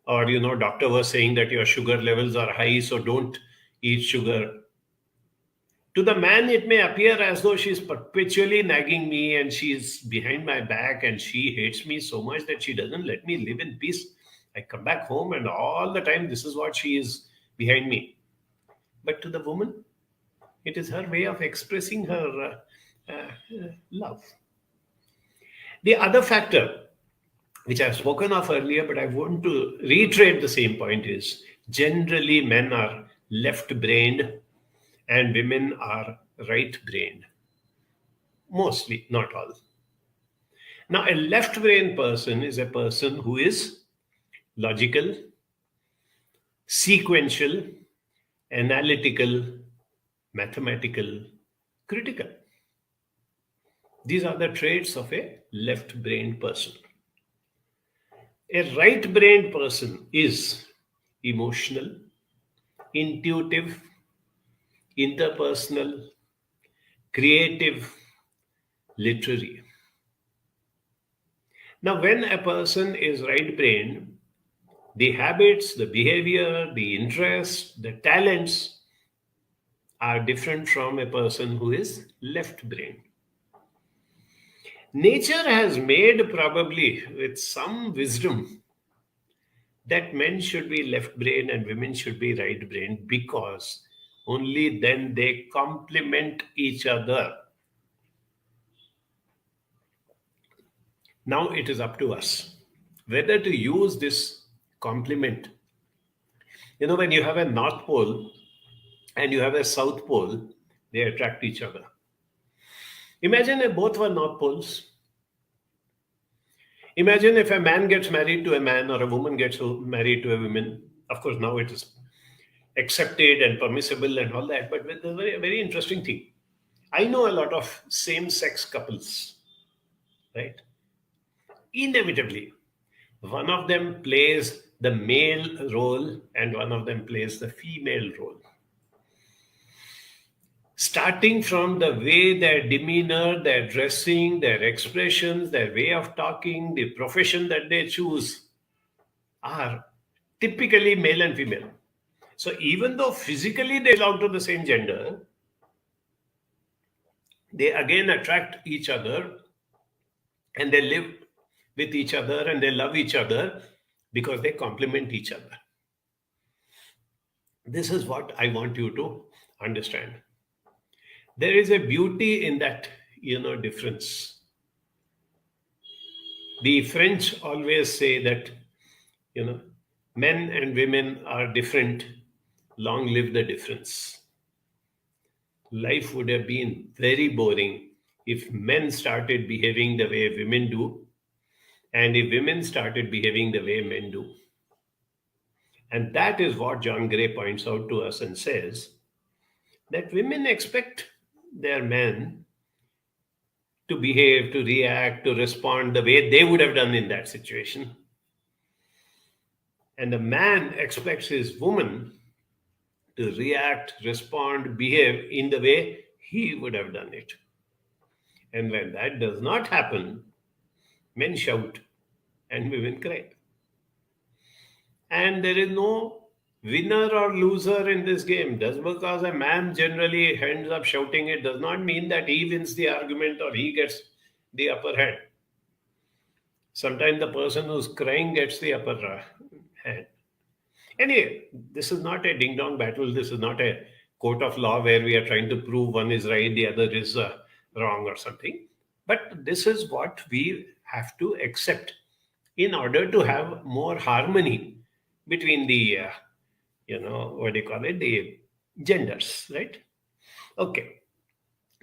Or, doctor was saying that your sugar levels are high, so don't eat sugar. To the man, it may appear as though she's perpetually nagging me and she's behind my back and she hates me so much that she doesn't let me live in peace. I come back home and all the time, this is what she is behind me. But to the woman, it is her way of expressing her love. The other factor, which I've spoken of earlier, but I want to reiterate the same point, is generally men are left-brained and women are right-brained. Mostly, not all. Now, a left-brained person is a person who is logical, sequential, analytical, mathematical, critical. These are the traits of a left-brained person. A right-brained person is emotional, intuitive, interpersonal, creative, literary. Now, when a person is right-brained, the habits, the behavior, the interests, the talents are different from a person who is left-brained. Nature has made, probably with some wisdom, that men should be left brain and women should be right brain, because only then they complement each other. Now it is up to us whether to use this complement. When you have a North Pole and you have a South Pole, they attract each other. Imagine if both were North Poles. Imagine if a man gets married to a man or a woman gets married to a woman. Of course, now it is accepted and permissible and all that, but there's a very, very interesting thing. I know a lot of same-sex couples, right? Inevitably, one of them plays the male role and one of them plays the female role. Starting from the way their demeanor, their dressing, their expressions, their way of talking, the profession that they choose are typically male and female. So even though physically they belong to the same gender, they again attract each other and they live with each other and they love each other because they complement each other. This is what I want you to understand. There is a beauty in that, difference. The French always say that, men and women are different. Long live the difference. Life would have been very boring if men started behaving the way women do, and if women started behaving the way men do. And that is what John Gray points out to us and says that women expect their men to behave, to react, to respond the way they would have done in that situation. And the man expects his woman to react, respond, behave in the way he would have done it. And when that does not happen, men shout and women cry. And there is no winner or loser in this game. Just because a man generally ends up shouting, it does not mean that he wins the argument or he gets the upper hand. Sometimes the person who's crying gets the upper hand. Anyway, this is not a ding-dong battle. This is not a court of law where we are trying to prove one is right, the other is wrong or something. But this is what we have to accept in order to have more harmony between the, the genders, right? Okay.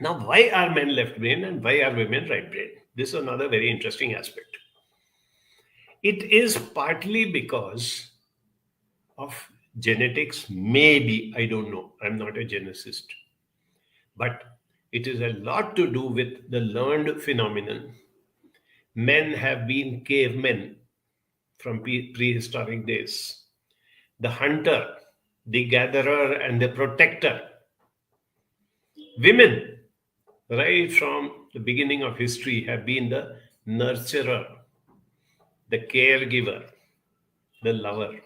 Now, why are men left brain and why are women right brain? This is another very interesting aspect. It is partly because of genetics, maybe, I don't know, I'm not a geneticist, but it is a lot to do with the learned phenomenon. Men have been cavemen from prehistoric days. The hunter, the gatherer, and the protector. Women, right from the beginning of history, have been the nurturer, the caregiver, the lover.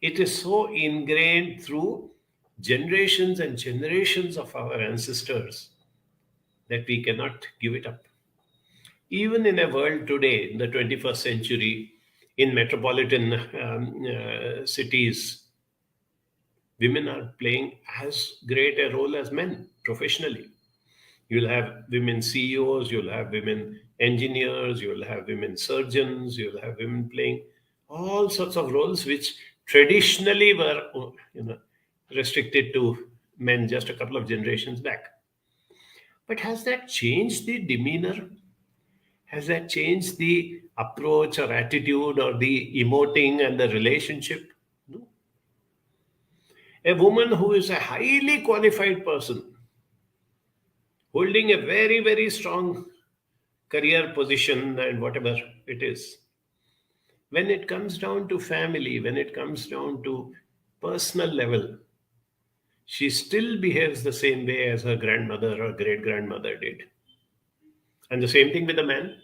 It is so ingrained through generations and generations of our ancestors that we cannot give it up. Even in a world today, in the 21st century, in metropolitan cities, women are playing as great a role as men professionally. You'll have women CEOs, you'll have women engineers, you'll have women surgeons, you'll have women playing all sorts of roles which traditionally were restricted to men just a couple of generations back. But has that changed the demeanor? Has that changed the approach or attitude or the emoting and the relationship? No. A woman who is a highly qualified person, holding a very, very strong career position and whatever it is, when it comes down to family, when it comes down to personal level, she still behaves the same way as her grandmother or great-grandmother did. And the same thing with the man.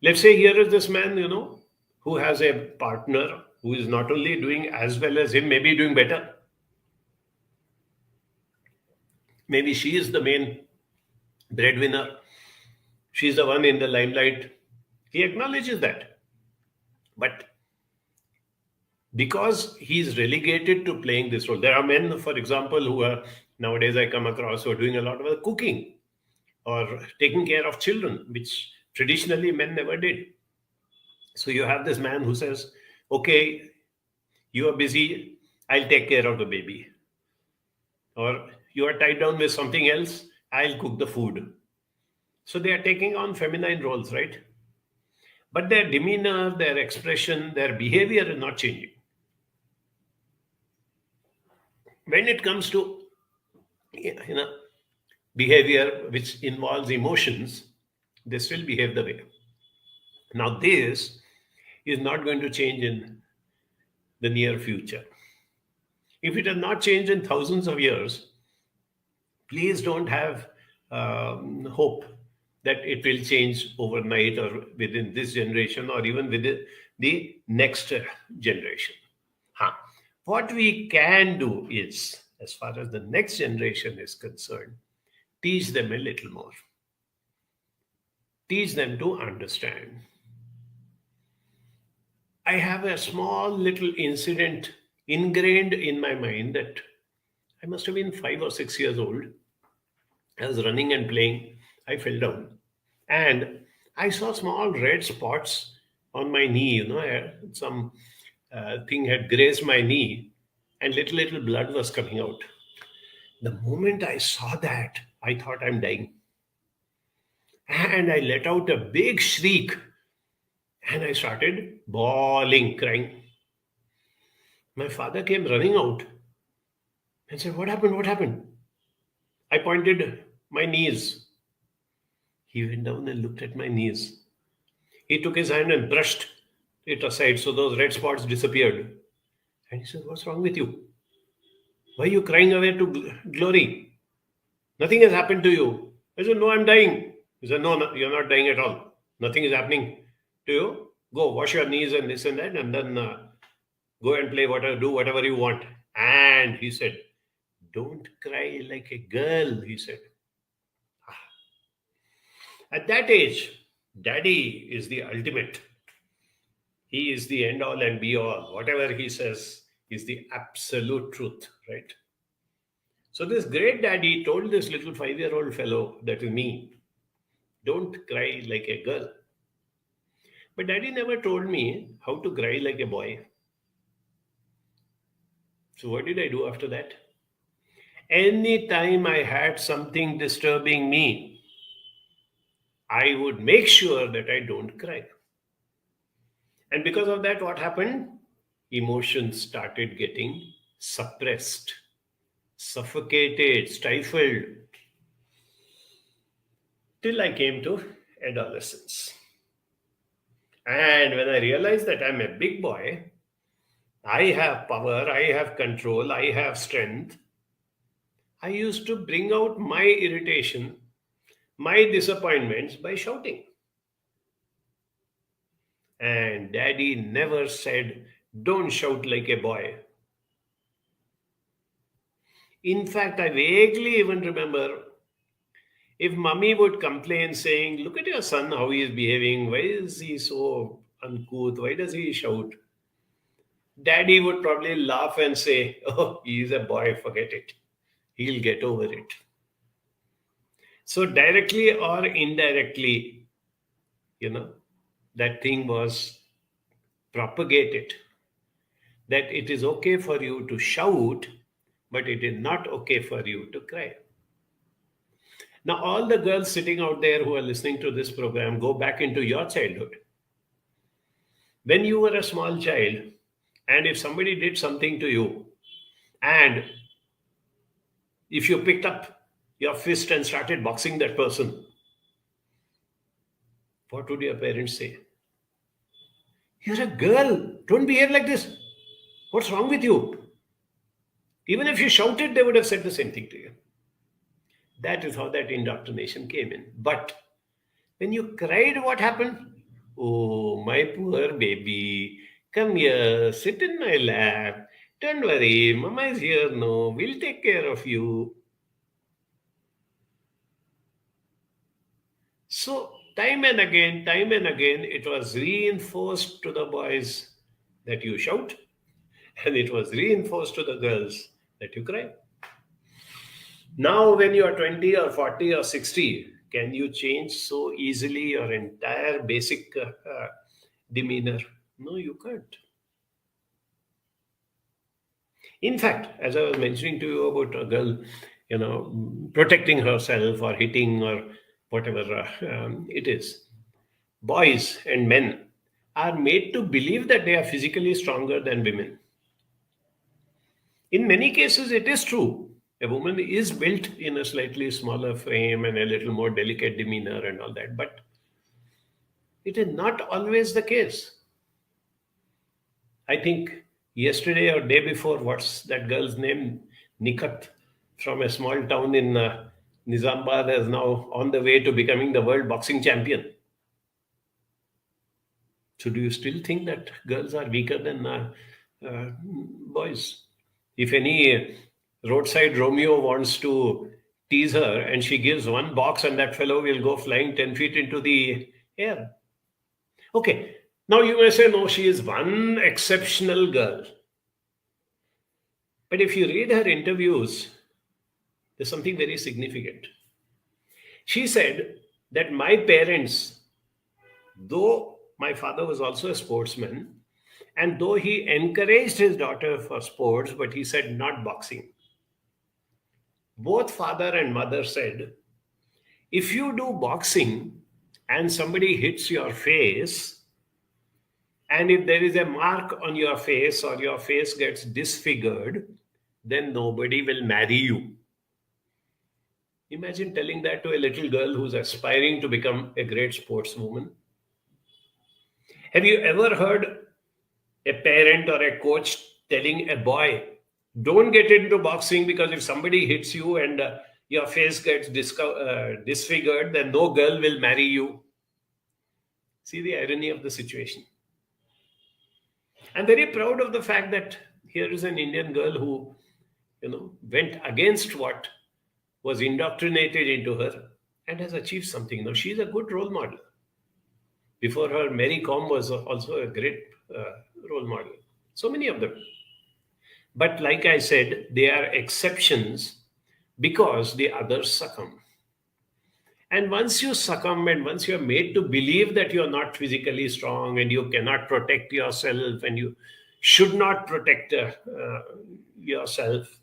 Let's say here is this man, who has a partner who is not only doing as well as him, maybe doing better. Maybe she is the main breadwinner. She's the one in the limelight. He acknowledges that. But because he's relegated to playing this role. There are men, for example, who are nowadays I come across who are doing a lot of cooking or taking care of children, which traditionally men never did. So you have this man who says, okay, you are busy, I'll take care of the baby. Or you are tied down with something else, I'll cook the food. So they are taking on feminine roles, right? But their demeanor, their expression, their behavior is not changing. When it comes to behavior which involves emotions, they still behave the way. Now, this is not going to change in the near future. If it has not changed in thousands of years, please don't have hope that it will change overnight or within this generation or even within the next generation. What we can do is, as far as the next generation is concerned, teach them a little more. Teach them to understand. I have a small little incident ingrained in my mind that I must have been 5 or 6 years old. I was running and playing. I fell down. And I saw small red spots on my knee. Some thing had grazed my knee and little blood was coming out. The moment I saw that, I thought I'm dying. And I let out a big shriek and I started bawling, crying. My father came running out and said, "What happened? What happened?" I pointed my knees. He went down and looked at my knees. He took his hand and brushed it aside so those red spots disappeared. And he said, "What's wrong with you? Why are you crying away to glory? Nothing has happened to you." I said, "No, I'm dying." He said, "No, you're not dying at all. Nothing is happening to you. Go wash your knees and this and that, and then go and play do whatever you want." And he said, "Don't cry like a girl," he said. At that age, daddy is the ultimate. He is the end all and be all. Whatever he says is the absolute truth, right? So this great daddy told this little 5-year-old fellow, that is me, don't cry like a girl. But daddy never told me how to cry like a boy. So what did I do after that? Anytime I had something disturbing me, I would make sure that I don't cry. And because of that, what happened? Emotions started getting suppressed, suffocated, stifled, till I came to adolescence. And when I realized that I'm a big boy, I have power, I have control, I have strength, I used to bring out my irritation, my disappointments by shouting. And daddy never said, "Don't shout like a boy." In fact, I vaguely even remember if mummy would complain saying, "Look at your son, how he is behaving. Why is he so uncouth? Why does he shout?" Daddy would probably laugh and say, "Oh, he's a boy, forget it. He'll get over it." So directly or indirectly, that thing was propagated, that it is okay for you to shout, but it is not okay for you to cry. Now, all the girls sitting out there who are listening to this program, go back into your childhood. When you were a small child, and if somebody did something to you, and if you picked up your fist and started boxing that person, what would your parents say? "You're a girl. Don't behave like this. What's wrong with you?" Even if you shouted, they would have said the same thing to you. That is how that indoctrination came in. But when you cried, what happened? "Oh, my poor baby. Come here, sit in my lap. Don't worry, Mama is here. No, we'll take care of you." So, time and again, it was reinforced to the boys that you shout And it was reinforced to the girls that you cry. Now, when you are 20 or 40 or 60, can you change so easily your entire basic demeanor? No, you can't. In fact, as I was mentioning to you about a girl, protecting herself or hitting or whatever it is, boys and men are made to believe that they are physically stronger than women. In many cases, it is true. A woman is built in a slightly smaller frame and a little more delicate demeanor and all that, but it is not always the case. I think yesterday or day before, what's that girl's name? Nikat from a small town in Nizamabad is now on the way to becoming the world boxing champion. So do you still think that girls are weaker than boys? If any roadside Romeo wants to tease her and she gives one box and that fellow will go flying 10 feet into the air. Okay, now you may say, no, she is one exceptional girl. But if you read her interviews, there's something very significant. She said that my parents, though my father was also a sportsman, and though he encouraged his daughter for sports, but he said not boxing. Both father and mother said, if you do boxing and somebody hits your face, and if there is a mark on your face or your face gets disfigured, then nobody will marry you. Imagine telling that to a little girl who's aspiring to become a great sportswoman. Have you ever heard a parent or a coach telling a boy, don't get into boxing because if somebody hits you and your face gets disfigured, then no girl will marry you? See the irony of the situation. I'm very proud of the fact that here is an Indian girl who, went against what was indoctrinated into her and has achieved something. Now, she's a good role model. Before her, Mary Kom was also a great role model. So many of them. But like I said, they are exceptions because the others succumb. And once you succumb and once you're made to believe that you're not physically strong and you cannot protect yourself and you should not protect yourself,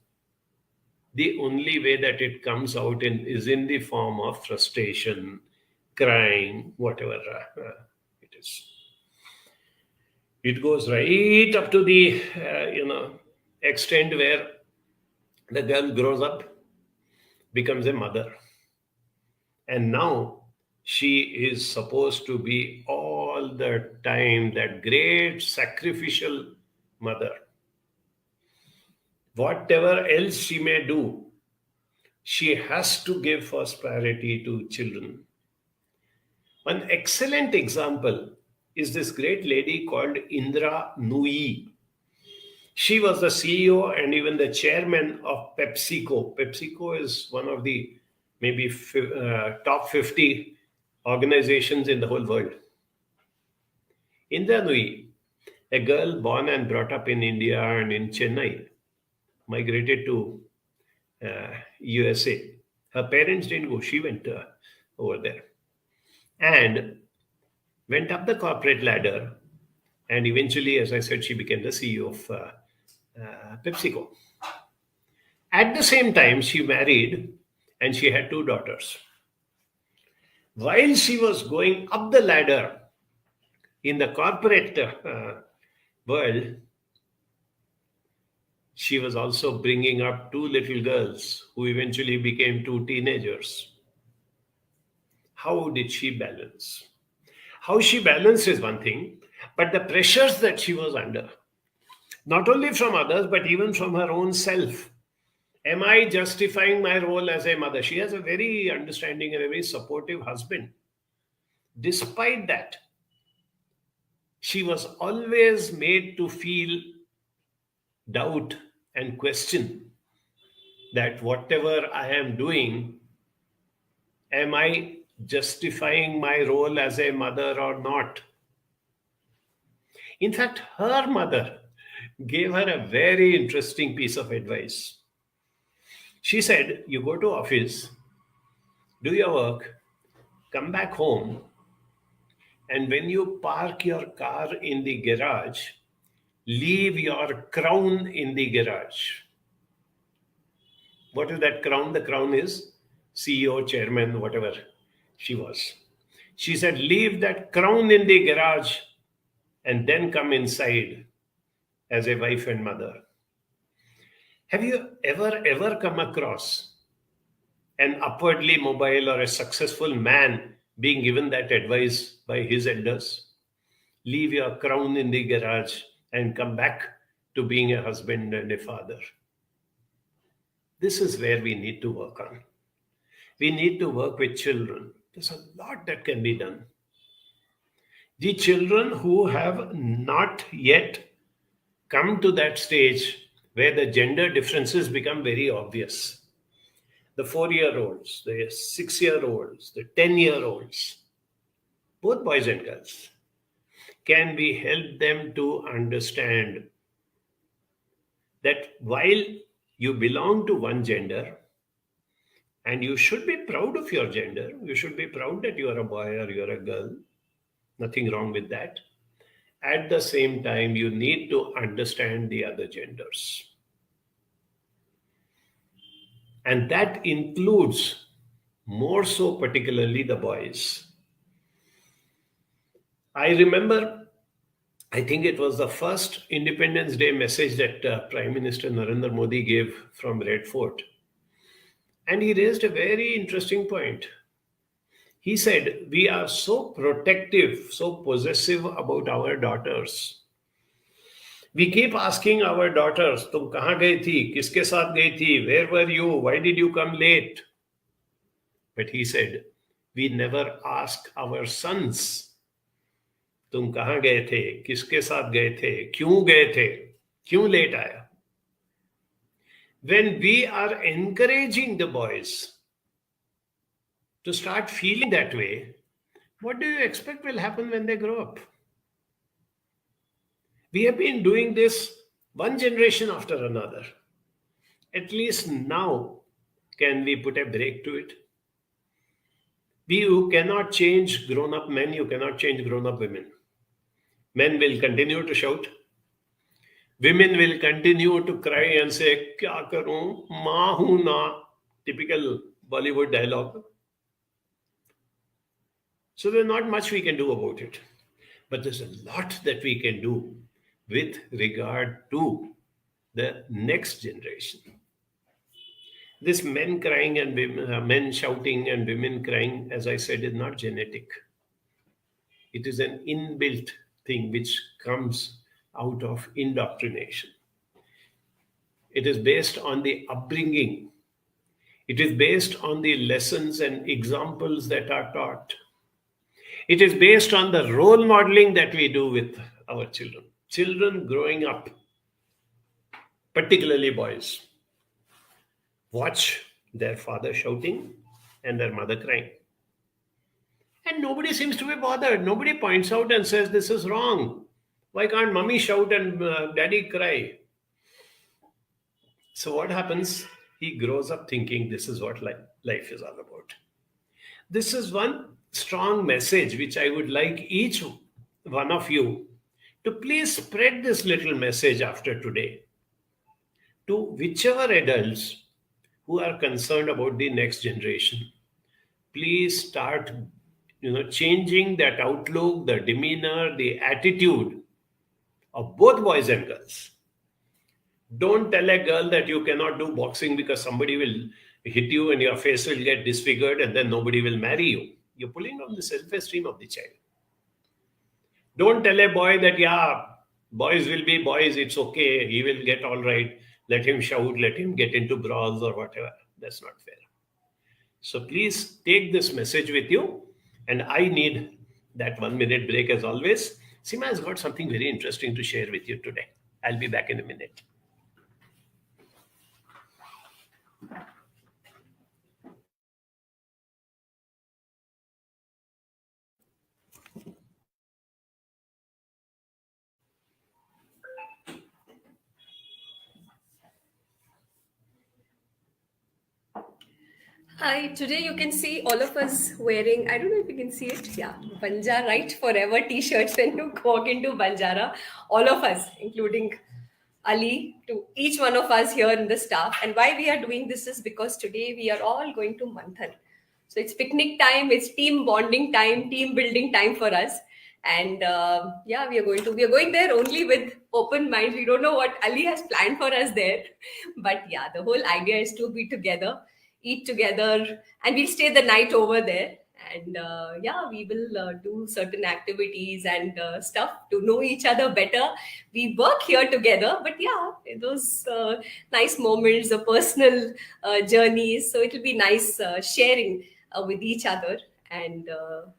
the only way that it comes out is in the form of frustration, crying, whatever it is. It goes right up to the, extent where the girl grows up, becomes a mother. And now she is supposed to be all the time that great sacrificial mother. Whatever else she may do, she has to give first priority to children. One excellent example is this great lady called Indra Nooyi. She was the CEO and even the chairman of PepsiCo. PepsiCo is one of the maybe top 50 organizations in the whole world. Indra Nooyi, a girl born and brought up in India and in Chennai, migrated to USA. Her parents didn't go. She went over there and went up the corporate ladder. And eventually, as I said, she became the CEO of PepsiCo. At the same time, she married and she had 2 daughters. While she was going up the ladder in the corporate world, she was also bringing up 2 little girls who eventually became 2 teenagers. How did she balance? How she balanced is one thing, but the pressures that she was under, not only from others, but even from her own self. Am I justifying my role as a mother? She has a very understanding and a very supportive husband. Despite that, she was always made to feel doubt and question that whatever I am doing, am I justifying my role as a mother or not? In fact, her mother gave her a very interesting piece of advice. She said, you go to office, do your work, come back home, and when you park your car in the garage, leave your crown in the garage. What is that crown? The crown is CEO, chairman, whatever she was. She said, leave that crown in the garage and then come inside as a wife and mother. Have you ever come across an upwardly mobile or a successful man being given that advice by his elders? Leave your crown in the garage and come back to being a husband and a father. This is where we need to work on. We need to work with children. There's a lot that can be done. The children who have not yet come to that stage where the gender differences become very obvious. The 4-year-olds, the 6-year-olds, the 10-year-olds, both boys and girls, can we help them to understand that while you belong to one gender, and you should be proud of your gender, you should be proud that you are a boy or you are a girl, nothing wrong with that. At the same time, you need to understand the other genders. And that includes more so particularly the boys. I remember, I think it was the first Independence Day message that Prime Minister Narendra Modi gave from Red Fort. And he raised a very interesting point. He said, we are so protective, so possessive about our daughters. We keep asking our daughters, "Tum kahan gayi thi? Kiske saath gayi thi? Where were you? Why did you come late?" But he said, we never ask our sons, "Tum kahan gaye the? Kiske saath gaye the? Kyun gaye the? Kyun late aaya?" When we are encouraging the boys to start feeling that way, what do you expect will happen when they grow up? We have been doing this one generation after another. At least now, can we put a break to it? You cannot change grown-up men, you cannot change grown-up women. Men will continue to shout. Women will continue to cry and say, "Kya karun? Maa hu na." Typical Bollywood dialogue. So there's not much we can do about it. But there's a lot that we can do with regard to the next generation. This men crying and women, men shouting and women crying, as I said, is not genetic. It is an inbuilt thing which comes out of indoctrination. It is based on the upbringing. It is based on the lessons and examples that are taught. It is based on the role modeling that we do with our children. Children growing up, particularly boys, watch their father shouting and their mother crying. And nobody seems to be bothered. Nobody points out and says, this is wrong. Why can't mommy shout and daddy cry? So what happens? He grows up thinking this is what life is all about. This is one strong message which I would like each one of you to please spread this little message after today to whichever adults who are concerned about the next generation. Please start changing that outlook, the demeanor, the attitude of both boys and girls. Don't tell a girl that you cannot do boxing because somebody will hit you and your face will get disfigured and then nobody will marry you. You're pulling down the self-esteem of the child. Don't tell a boy that, yeah, boys will be boys, it's okay, he will get all right. Let him shout, let him get into brawls or whatever. That's not fair. So please take this message with you. And I need that 1 minute break as always. Seema has got something very interesting to share with you today. I'll be back in a minute. Hi, today you can see all of us wearing, I don't know if you can see it, yeah, Banjara Right Forever t-shirts when you walk into Banjara. All of us, including Ali, to each one of us here in the staff. And why we are doing this is because today we are all going to Manthan. So it's picnic time, it's team bonding time, team building time for us. And yeah, we are going there only with open minds. We don't know what Ali has planned for us there, but yeah, the whole idea is to be together, eat together, and we'll stay the night over there. And yeah, we will do certain activities and stuff to know each other better. We work here together, but yeah, those nice moments, the personal journeys. So it'll be nice sharing with each other. And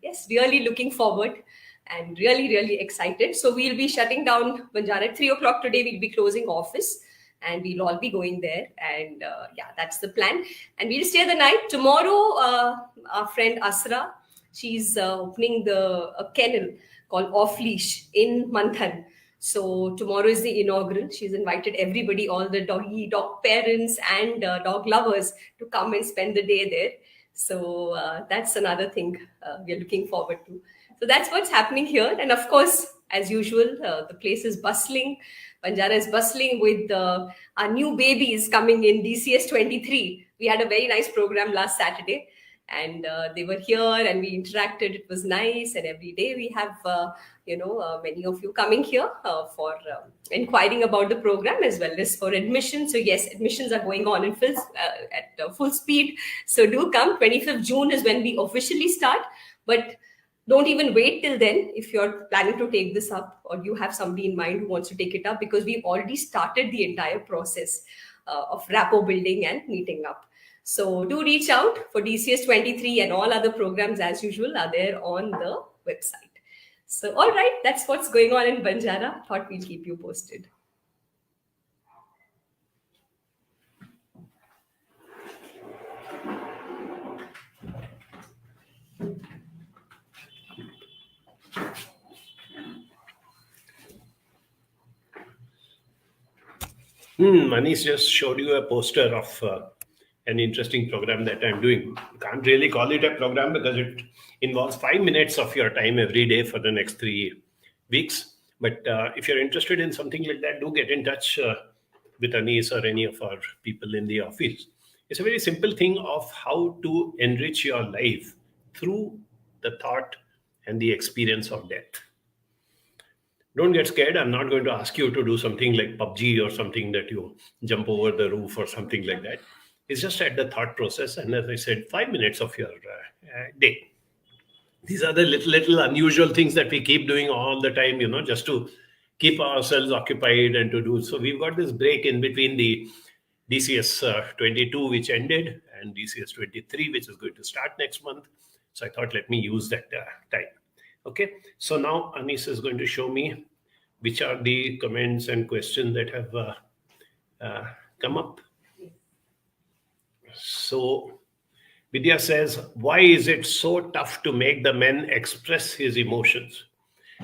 yes, really looking forward and really, really excited. So we'll be shutting down Banjara at 3 o'clock today. We'll be closing office and we'll all be going there. And yeah, that's the plan. And we'll stay the night. Tomorrow, our friend Asra, she's opening a kennel called Off Leash in Manthan. So tomorrow is the inaugural. She's invited everybody, all the dog parents and dog lovers to come and spend the day there. So that's another thing we're looking forward to. So that's what's happening here. And of course, as usual, the place is bustling. Banjara is bustling with our new babies coming in DCS 23. We had a very nice program last Saturday. And they were here and we interacted. It was nice. And every day we have, many of you coming here for inquiring about the program as well as for admission. So yes, admissions are going on in at full speed. So do come. 25th June is when we officially start. But don't even wait till then if you're planning to take this up or you have somebody in mind who wants to take it up, because we've already started the entire process of rapport building and meeting up. So do reach out for DCS 23 and all other programs as usual are there on the website. So, all right, that's what's going on in Banjara. Thought we'll keep you posted. Manish just showed you a poster of an interesting program that I'm doing. Can't really call it a program because it involves 5 minutes of your time every day for the next 3 weeks. But if you're interested in something like that, do get in touch with Anis or any of our people in the office. It's a very simple thing of how to enrich your life through the thought and the experience of death. Don't get scared. I'm not going to ask you to do something like PUBG or something that you jump over the roof or something like that. It's just at the thought process. And as I said, 5 minutes of your day. These are the little unusual things that we keep doing all the time, just to keep ourselves occupied and to do. So we've got this break in between the DCS 22, which ended, and DCS 23, which is going to start next month. So I thought, let me use that time. Okay, so now Anis is going to show me which are the comments and questions that have come up. So Vidya says, why is it so tough to make the men express his emotions?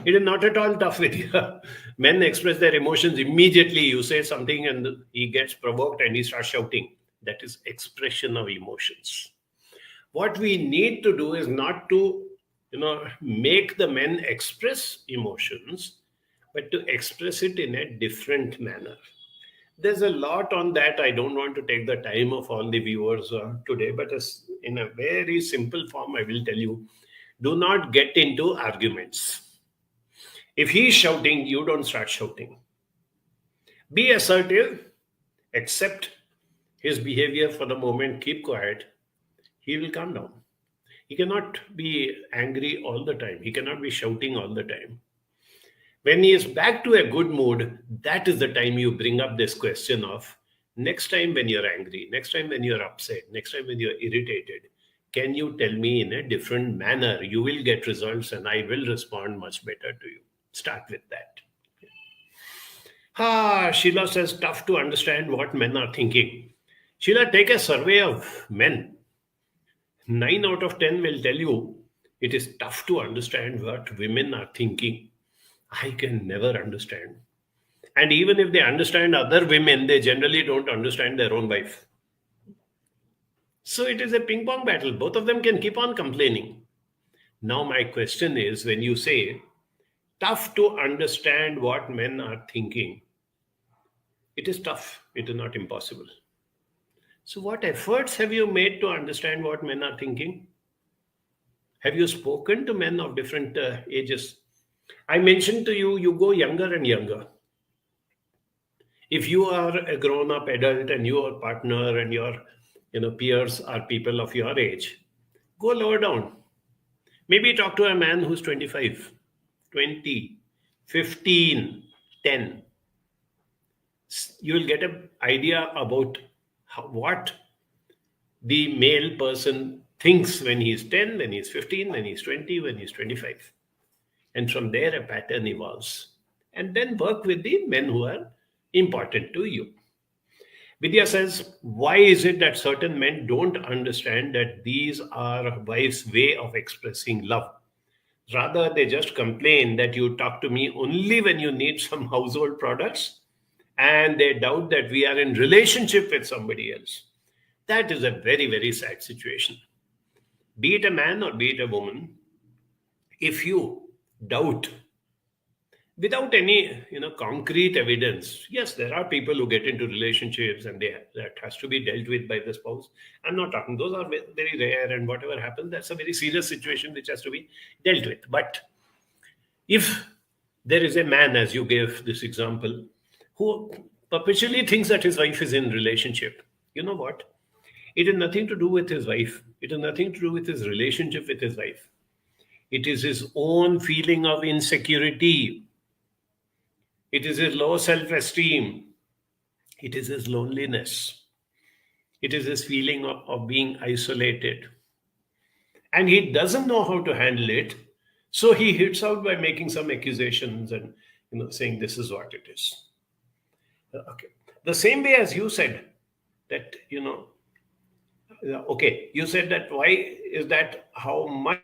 It is not at all tough, Vidya. Men express their emotions immediately. You say something and he gets provoked and he starts shouting. That is expression of emotions. What we need to do is not to make the men express emotions, but to express it in a different manner. There's a lot on that. I don't want to take the time of all the viewers today, but in a very simple form, I will tell you, do not get into arguments. If he's shouting, you don't start shouting. Be assertive, accept his behavior for the moment, keep quiet. He will calm down. He cannot be angry all the time. He cannot be shouting all the time. When he is back to a good mood, that is the time you bring up this question of next time when you're angry, next time when you're upset, next time when you're irritated, can you tell me in a different manner? You will get results and I will respond much better to you. Start with that. Sheila says, tough to understand what men are thinking. Sheila, take a survey of men. 9 out of 10 will tell you it is tough to understand what women are thinking. I can never understand. And even if they understand other women, they generally don't understand their own wife. So it is a ping pong battle. Both of them can keep on complaining. Now, my question is, when you say tough to understand what men are thinking, it is tough, it is not impossible. So, what efforts have you made to understand what men are thinking? Have you spoken to men of different ages? I mentioned to you, you go younger and younger. If you are a grown up adult and your partner and your peers are people of your age, go lower down. Maybe talk to a man who's 25, 20, 15, 10. You will get an idea about what the male person thinks when he's 10, when he's 15, when he's 20, when he's 25. And from there, a pattern evolves. And then work with the men who are important to you. Vidya says, why is it that certain men don't understand that these are wife's way of expressing love? Rather, they just complain that you talk to me only when you need some household products, and they doubt that we are in relationship with somebody else. That is a very, very sad situation. Be it a man or be it a woman, if you doubt without any concrete evidence, yes, there are people who get into relationships and that has to be dealt with by the spouse. I'm not talking, those are very rare, and whatever happens, that's a very serious situation which has to be dealt with. But if there is a man, as you gave this example, who perpetually thinks that his wife is in relationship, you know what, it has nothing to do with his wife, it has nothing to do with his relationship with his wife. It is his own feeling of insecurity. It is his low self esteem. It is his loneliness. It is his feeling of being isolated. And he doesn't know how to handle it. So he hits out by making some accusations and saying this is what it is. Okay. The same way as you said that, okay, you said that why is that how much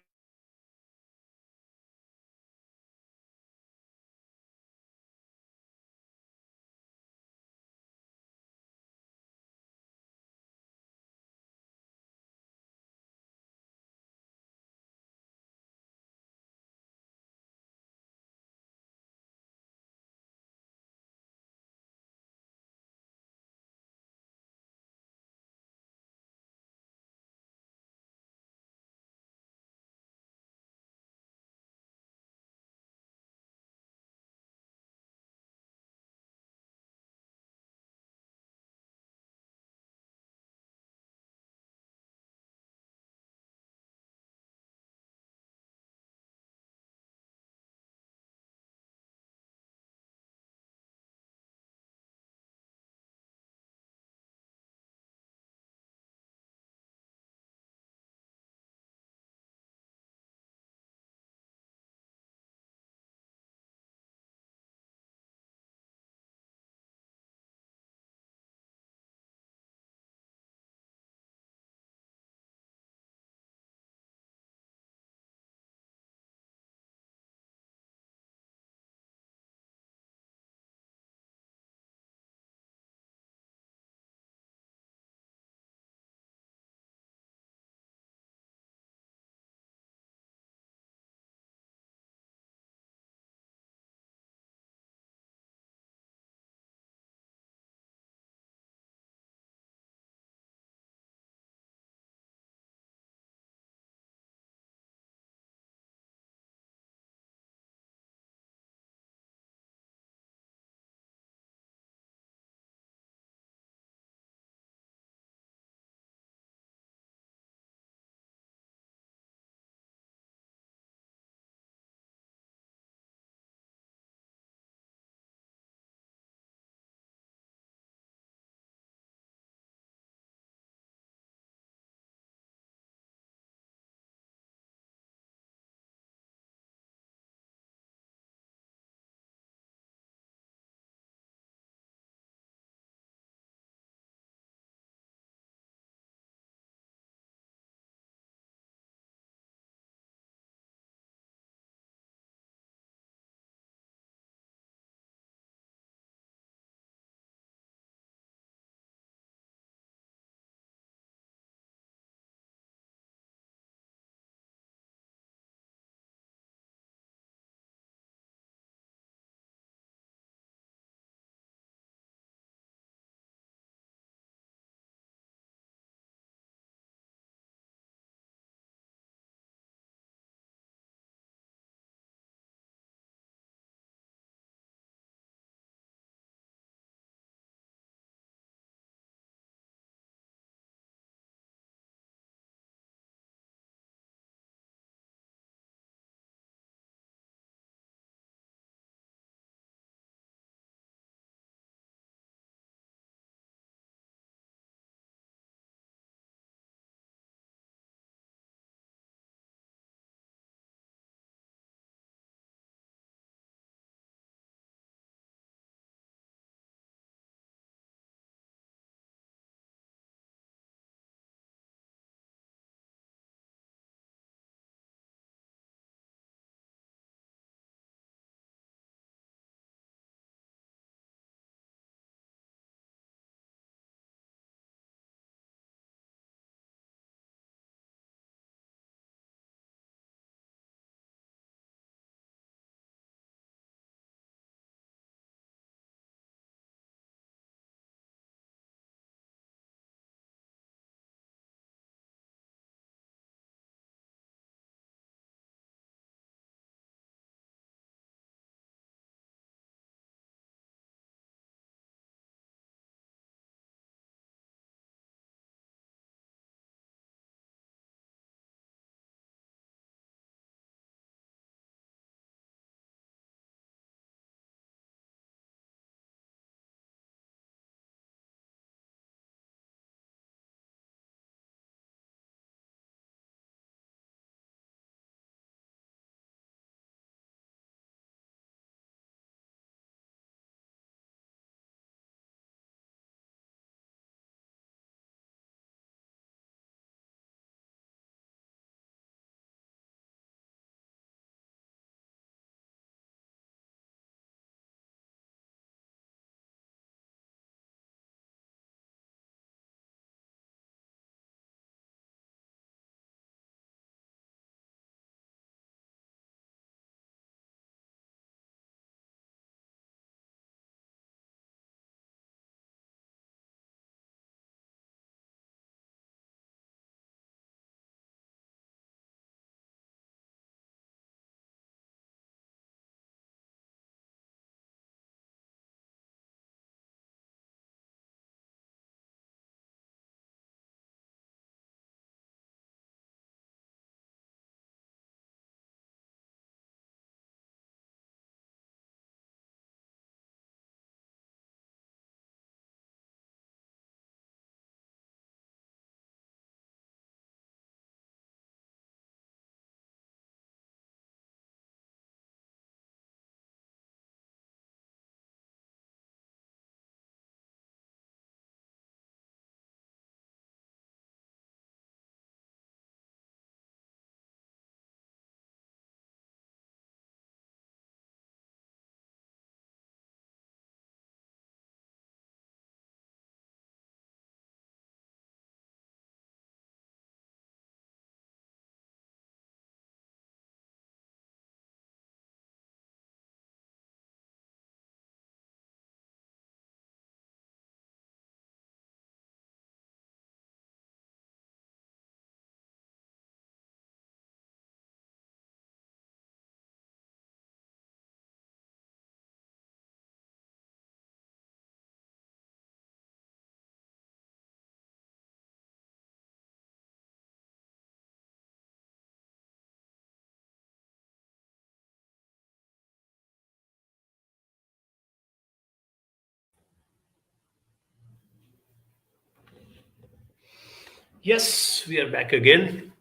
Yes, we are back again.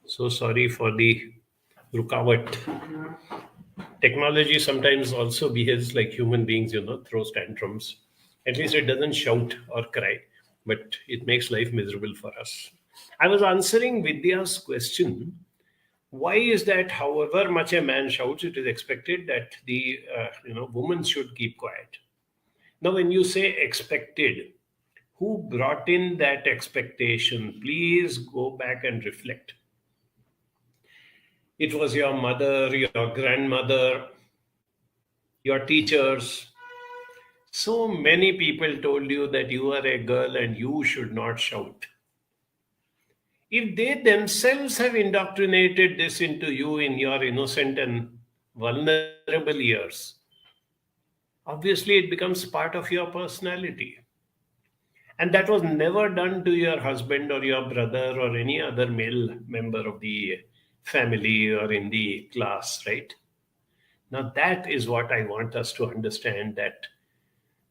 So sorry for the rukawat. Technology sometimes also behaves like human beings, throws tantrums. At least it doesn't shout or cry, but it makes life miserable for us. I was answering Vidya's question. Why is that however much a man shouts, it is expected that the woman should keep quiet? Now, when you say expected, who brought in that expectation? Please go back and reflect. It was your mother, your grandmother, your teachers. So many people told you that you are a girl and you should not shout. If they themselves have indoctrinated this into you in your innocent and vulnerable years, obviously it becomes part of your personality. And that was never done to your husband or your brother or any other male member of the family or in the class, right? Now, that is what I want us to understand that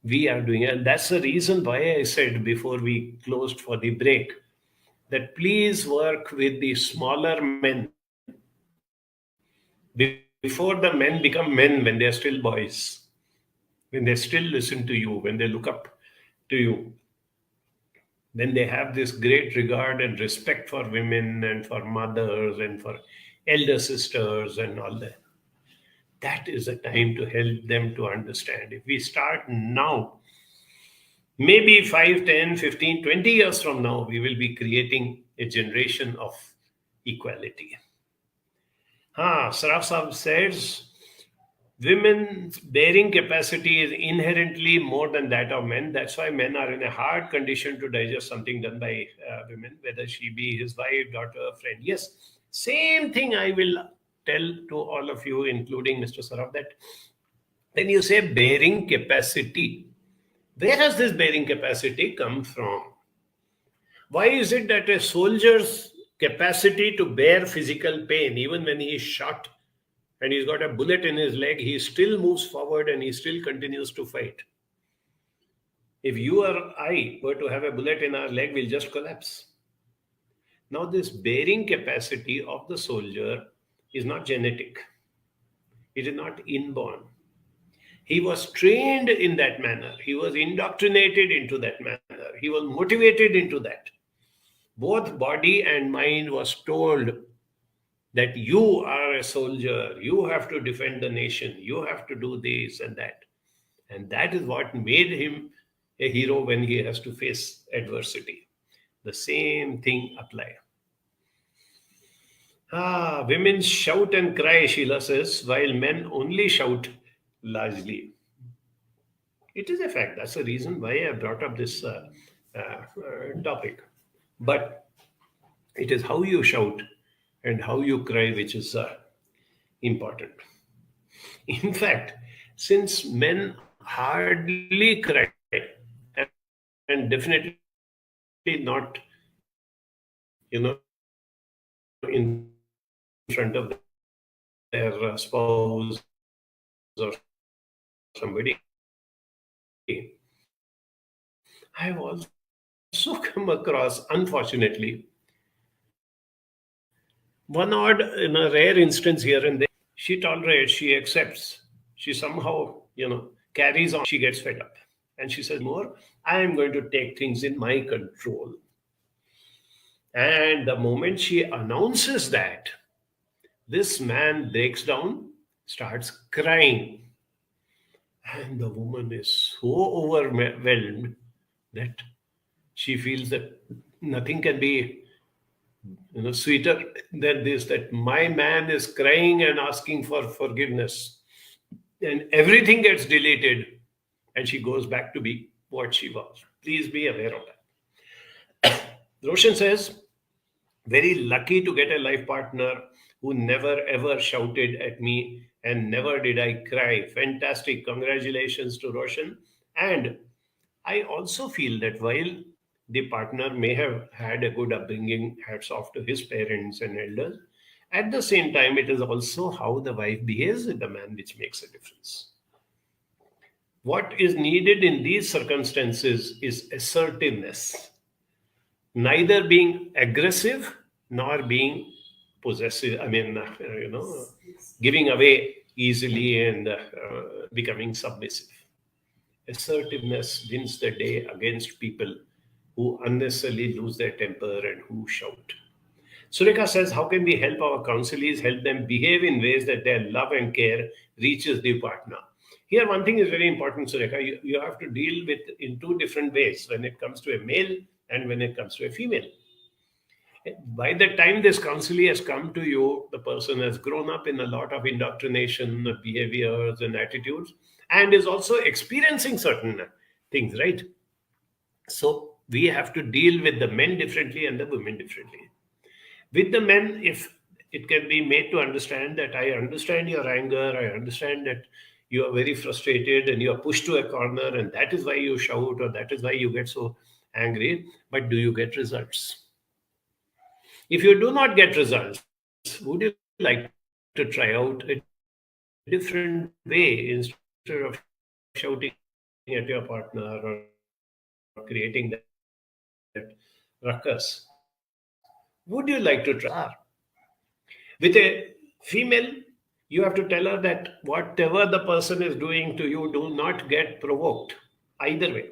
we are doing. And that's the reason why I said before we closed for the break that please work with the smaller men before the men become men when they're still boys, when they still listen to you, when they look up to you, when they have this great regard and respect for women and for mothers and for elder sisters and all that. That is a time to help them to understand. If we start now, maybe 5, 10, 15, 20 years from now, we will be creating a generation of equality. Saraf Saab says, women's bearing capacity is inherently more than that of men. That's why men are in a hard condition to digest something done by women, whether she be his wife, daughter, friend. Yes, same thing I will tell to all of you, including Mr. Saraf, that when you say bearing capacity, where has this bearing capacity come from? Why is it that a soldier's capacity to bear physical pain, even when he is shot and he's got a bullet in his leg, he still moves forward and he still continues to fight? If you or I were to have a bullet in our leg, we'll just collapse. Now, this bearing capacity of the soldier is not genetic. It is not inborn. He was trained in that manner. He was indoctrinated into that manner. He was motivated into that. Both body and mind was told that you are a soldier, you have to defend the nation, you have to do this and that. And that is what made him a hero when he has to face adversity. The same thing applies. Women shout and cry, Sheila says, while men only shout largely. It is a fact. That's the reason why I brought up this topic. But it is how you shout and how you cry which is important. In fact, since men hardly cry and definitely not, in front of their spouse or somebody, I have also come across, unfortunately, one odd, in a rare instance here and there, she tolerates, she accepts, she somehow, carries on, she gets fed up. And she says, more, I am going to take things in my control. And the moment she announces that, this man breaks down, starts crying. And the woman is so overwhelmed that she feels that nothing can be sweeter than this, that my man is crying and asking for forgiveness. And everything gets deleted and she goes back to be what she was. Please be aware of that. Roshan says, very lucky to get a life partner who never ever shouted at me and never did I cry. Fantastic. Congratulations to Roshan. And I also feel that while the partner may have had a good upbringing, hats off to his parents and elders, at the same time, it is also how the wife behaves with the man which makes a difference. What is needed in these circumstances is assertiveness. neither being aggressive nor being possessive. Giving away easily and becoming submissive. Assertiveness wins the day against people who unnecessarily lose their temper and who shout. Sureka says, how can we help our counselees help them behave in ways that their love and care reaches the partner? Here, one thing is very important, Sureka. You have to deal with in two different ways when it comes to a male and when it comes to a female. By the time this counselee has come to you, the person has grown up in a lot of indoctrination, behaviors, and attitudes, and is also experiencing certain things, right? So we have to deal with the men differently and the women differently. With the men, if it can be made to understand that I understand your anger, I understand that you are very frustrated and you are pushed to a corner, and that is why you shout or that is why you get so angry, but do you get results? If you do not get results, would you like to try out a different way instead of shouting at your partner or creating that ruckus? Would you like to try? With a female, you have to tell her that whatever the person is doing to you, do not get provoked either way.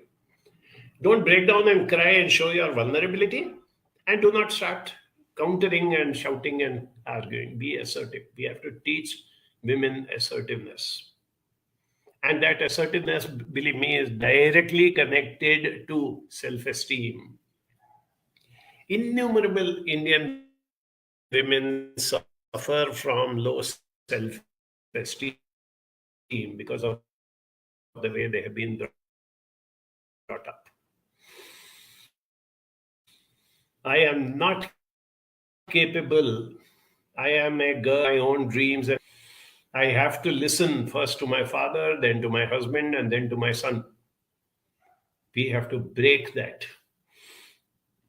Don't break down and cry and show your vulnerability, and do not start countering and shouting and arguing. Be assertive. We have to teach women assertiveness. And that assertiveness, believe me, is directly connected to self-esteem. Innumerable Indian women suffer from low self-esteem because of the way they have been brought up. I am not capable. I am a girl, my own dreams. And I have to listen first to my father, then to my husband, and then to my son. We have to break that.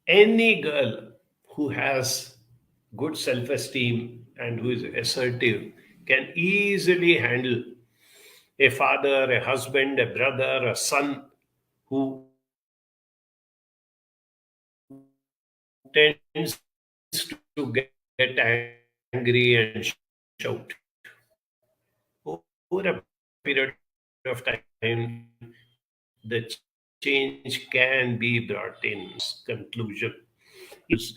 Any girl who has good self-esteem and who is assertive can easily handle a father, a husband, a brother, a son who tends to get angry and shout. Over a period of time, the change can be brought in. Conclusion is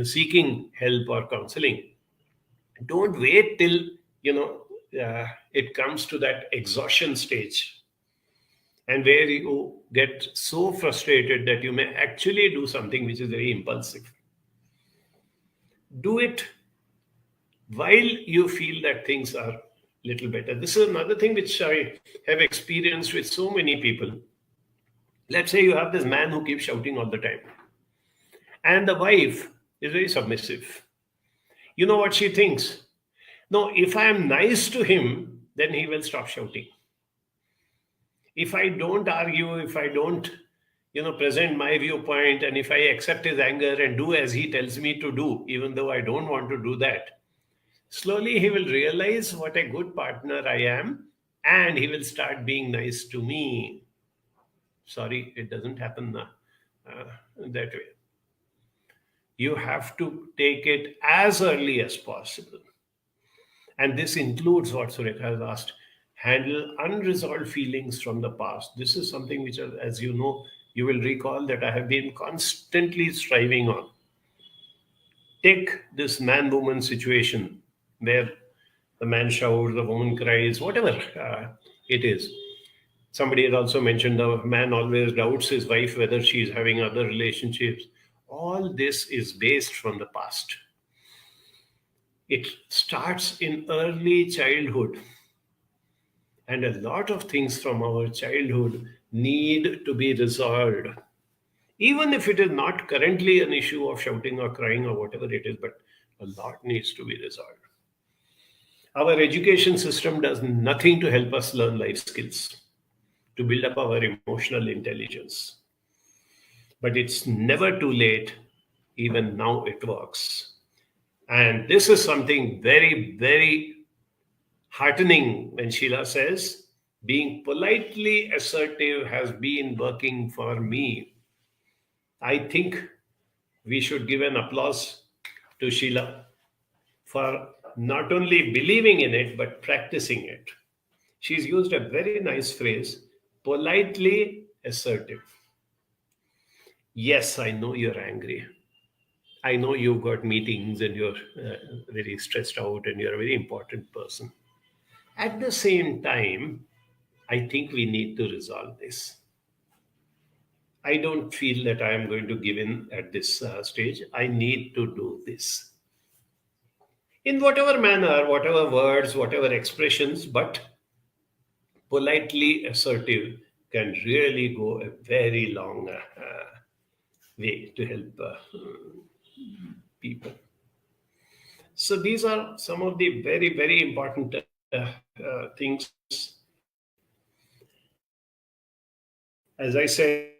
seeking help or counseling. Don't wait till it comes to that exhaustion stage, and where you get so frustrated that you may actually do something which is very impulsive. Do it while you feel that things are little better. This is another thing which I have experienced with so many people. Let's say you have this man who keeps shouting all the time, and the wife is very submissive. You know what she thinks? No, if I am nice to him, then he will stop shouting. If I don't argue, if I don't present my viewpoint, and if I accept his anger and do as he tells me to do, even though I don't want to do that, slowly he will realize what a good partner I am, and he will start being nice to me. Sorry, it doesn't happen that way. You have to take it as early as possible. And this includes what Sureka has asked: handle unresolved feelings from the past. This is something which, as you know, you will recall that I have been constantly striving on. Take this man-woman situation where the man shouts, the woman cries, whatever it is. Somebody has also mentioned the man always doubts his wife whether she is having other relationships. All this is based from the past. It starts in early childhood. And a lot of things from our childhood need to be resolved. Even if it is not currently an issue of shouting or crying or whatever it is, but a lot needs to be resolved. Our education system does nothing to help us learn life skills, to build up our emotional intelligence. But it's never too late. Even now it works. And this is something very, very heartening when Sheila says, being politely assertive has been working for me. I think we should give an applause to Sheila for not only believing in it, but practicing it. She's used a very nice phrase, politely assertive. Yes, I know you're angry. I know you've got meetings and you're very stressed out and you're a very important person. At the same time, I think we need to resolve this. I don't feel that I am going to give in at this stage. I need to do this. In whatever manner, whatever words, whatever expressions, but politely assertive can really go a very long way to help people. So these are some of the very, very important things. As I said,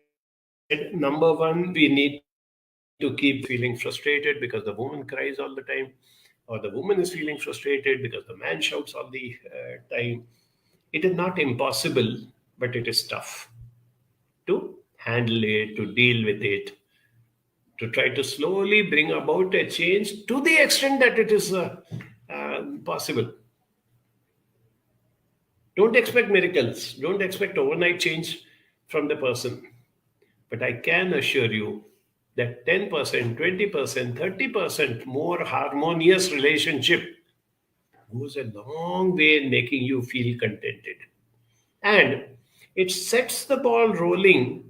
number one, we need to keep feeling frustrated because the woman cries all the time, or the woman is feeling frustrated because the man shouts all the time. It is not impossible, but it is tough to handle it, to deal with it, to try to slowly bring about a change to the extent that it is possible. Don't expect miracles. Don't expect overnight change from the person. But I can assure you that 10%, 20%, 30% more harmonious relationship goes a long way in making you feel contented. And it sets the ball rolling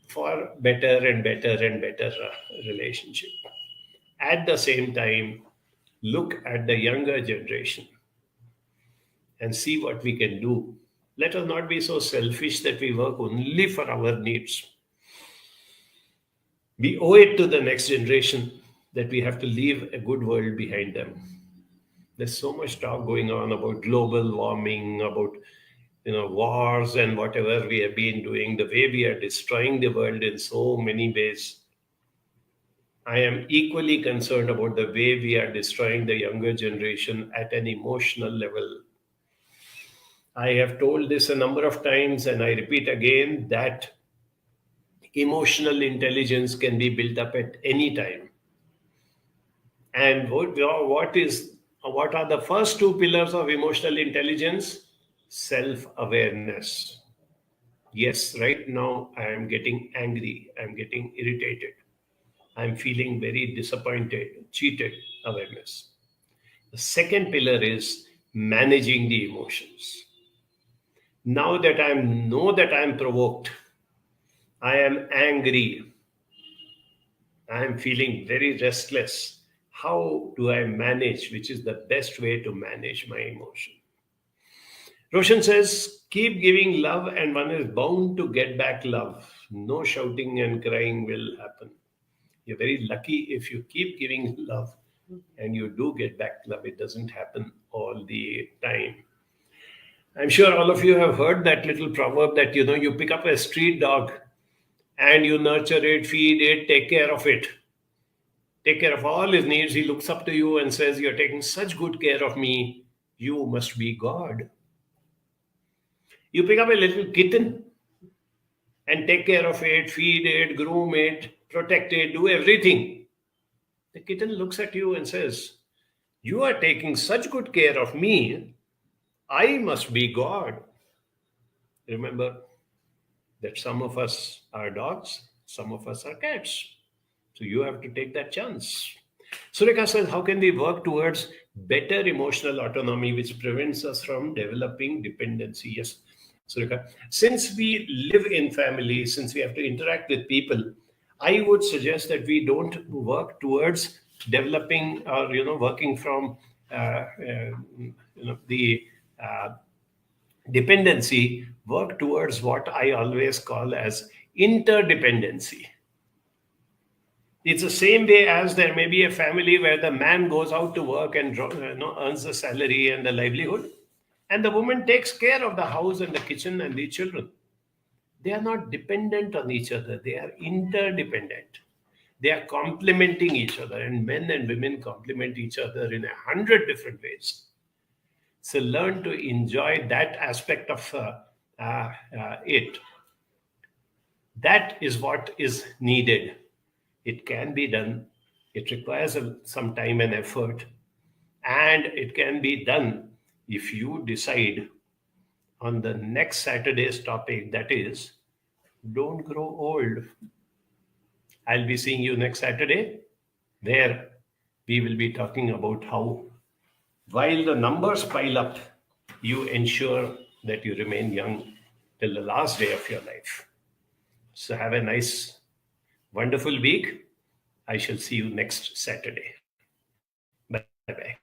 for better and better and better relationship. At the same time, look at the younger generation and see what we can do. Let us not be so selfish that we work only for our needs. We owe it to the next generation that we have to leave a good world behind them. There's so much talk going on about global warming, about wars and whatever we have been doing, the way we are destroying the world in so many ways. I am equally concerned about the way we are destroying the younger generation at an emotional level. I have told this a number of times and I repeat again that emotional intelligence can be built up at any time. And what are the first two pillars of emotional intelligence? Self-awareness. Yes, right now I am getting angry, I'm getting irritated, I'm feeling very disappointed, cheated. Awareness. The second pillar is managing the emotions. Now that I know that I am provoked, I am angry, I am feeling very restless. How do I manage? Which is the best way to manage my emotion? Roshan says, keep giving love and one is bound to get back love. No shouting and crying will happen. You're very lucky if you keep giving love and you do get back love. It doesn't happen all the time. I'm sure all of you have heard that little proverb that, you pick up a street dog and you nurture it, feed it, take care of it. Take care of all his needs. He looks up to you and says, you're taking such good care of me. You must be God. You pick up a little kitten and take care of it, feed it, groom it, protect it, do everything. The kitten looks at you and says, you are taking such good care of me. I must be God. Remember that some of us are dogs, some of us are cats. So you have to take that chance. Sureka says, how can we work towards better emotional autonomy, which prevents us from developing dependency? Yes, Sureka. Since we live in family, since we have to interact with people, I would suggest that we don't work towards developing or, working from, the dependency, work towards what I always call as interdependency. It's the same way as there may be a family where the man goes out to work and earns the salary and the livelihood, and the woman takes care of the house and the kitchen and the children. They are not dependent on each other. They are interdependent. They are complementing each other, and men and women complement each other in 100 different ways. So learn to enjoy that aspect of it. That is what is needed. It can be done. It requires some time and effort. And it can be done if you decide on the next Saturday's topic, that is, don't grow old. I'll be seeing you next Saturday. There, we will be talking about how, while the numbers pile up, you ensure that you remain young till the last day of your life. So have a nice, wonderful week. I shall see you next Saturday. Bye-bye.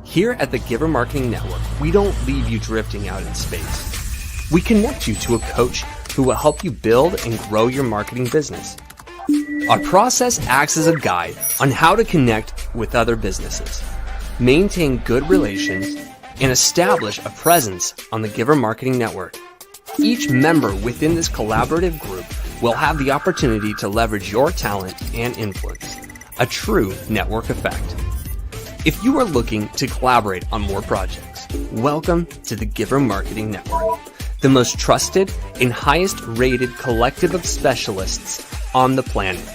Here at the Giver Marketing Network, we don't leave you drifting out in space. We connect you to a coach who will help you build and grow your marketing business. Our process acts as a guide on how to connect with other businesses, maintain good relations, and establish a presence on the Giver Marketing Network. Each member within this collaborative group will have the opportunity to leverage your talent and influence, a true network effect. If you are looking to collaborate on more projects, welcome to the Giver Marketing Network, the most trusted and highest rated collective of specialists on the planet.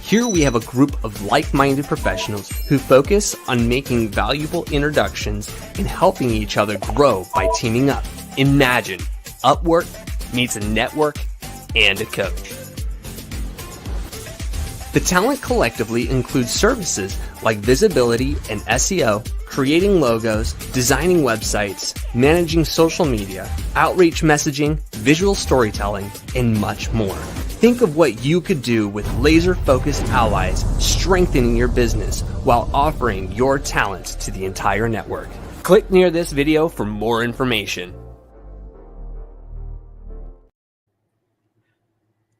Here we have a group of like-minded professionals who focus on making valuable introductions and helping each other grow by teaming up. Imagine Upwork meets a network and a coach. The talent collectively includes services like visibility and SEO, creating logos, designing websites, managing social media, outreach messaging, visual storytelling, and much more. Think of what you could do with laser-focused allies, strengthening your business while offering your talent to the entire network. Click near this video for more information.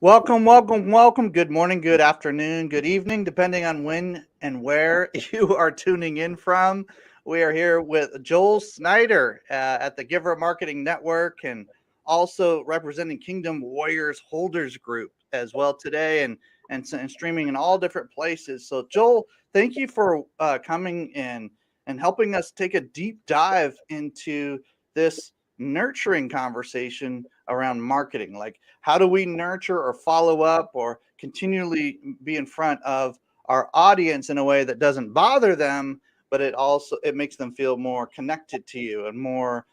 Welcome, welcome, welcome. Good morning, good afternoon, good evening, depending on when and where you are tuning in from. We are here with Joel Snyder at the Giver Marketing Network and also representing Kingdom Warriors Holders Group as well today and streaming in all different places. So Joel, thank you for coming in and helping us take a deep dive into this nurturing conversation around marketing. Like, how do we nurture or follow up or continually be in front of our audience in a way that doesn't bother them, but it makes them feel more connected to you and more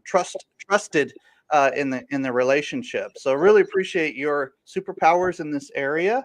trusted in the relationship. So really appreciate your superpowers in this area.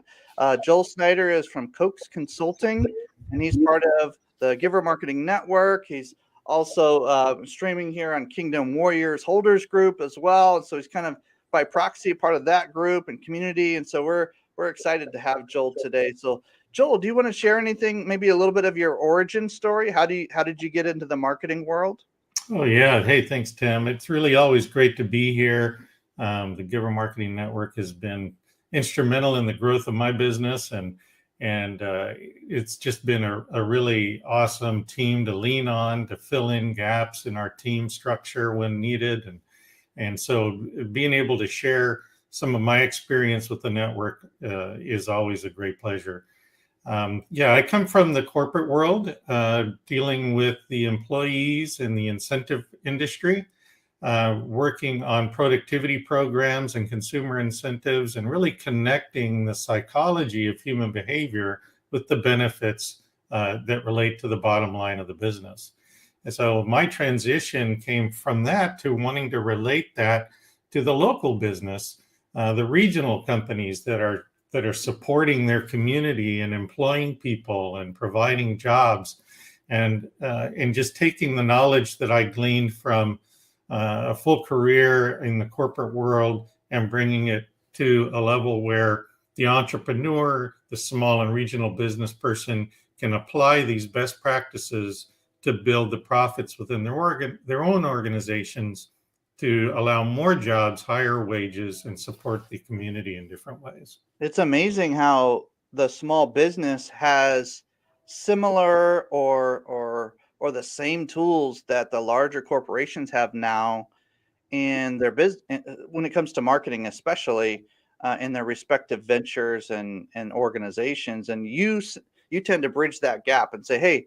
Joel Snyder is from Coax Consulting, and he's part of the Giver Marketing Network. He's also streaming here on Kingdom Warriors Holders Group as well. And so he's kind of by proxy part of that group and community. And so we're excited to have Joel today. So Joel, do you want to share anything, maybe a little bit of your origin story? How did you get into the marketing world? Oh, yeah. Hey, thanks, Tim. It's really always great to be here. The Giver Marketing Network has been instrumental in the growth of my business. And And it's just been a really awesome team to lean on, to fill in gaps in our team structure when needed. And so being able to share some of my experience with the network is always a great pleasure. I come from the corporate world, dealing with the employees in the incentive industry, working on productivity programs and consumer incentives, and really connecting the psychology of human behavior with the benefits that relate to the bottom line of the business. And so my transition came from that to wanting to relate that to the local business, the regional companies that are supporting their community and employing people and providing jobs, and just taking the knowledge that I gleaned from a full career in the corporate world and bringing it to a level where the entrepreneur, the small and regional business person, can apply these best practices to build the profits within their own organizations, to allow more jobs, higher wages, and support the community in different ways. It's amazing how the small business has similar or the same tools that the larger corporations have now in their business when it comes to marketing, especially in their respective ventures and organizations. And you tend to bridge that gap and say, hey,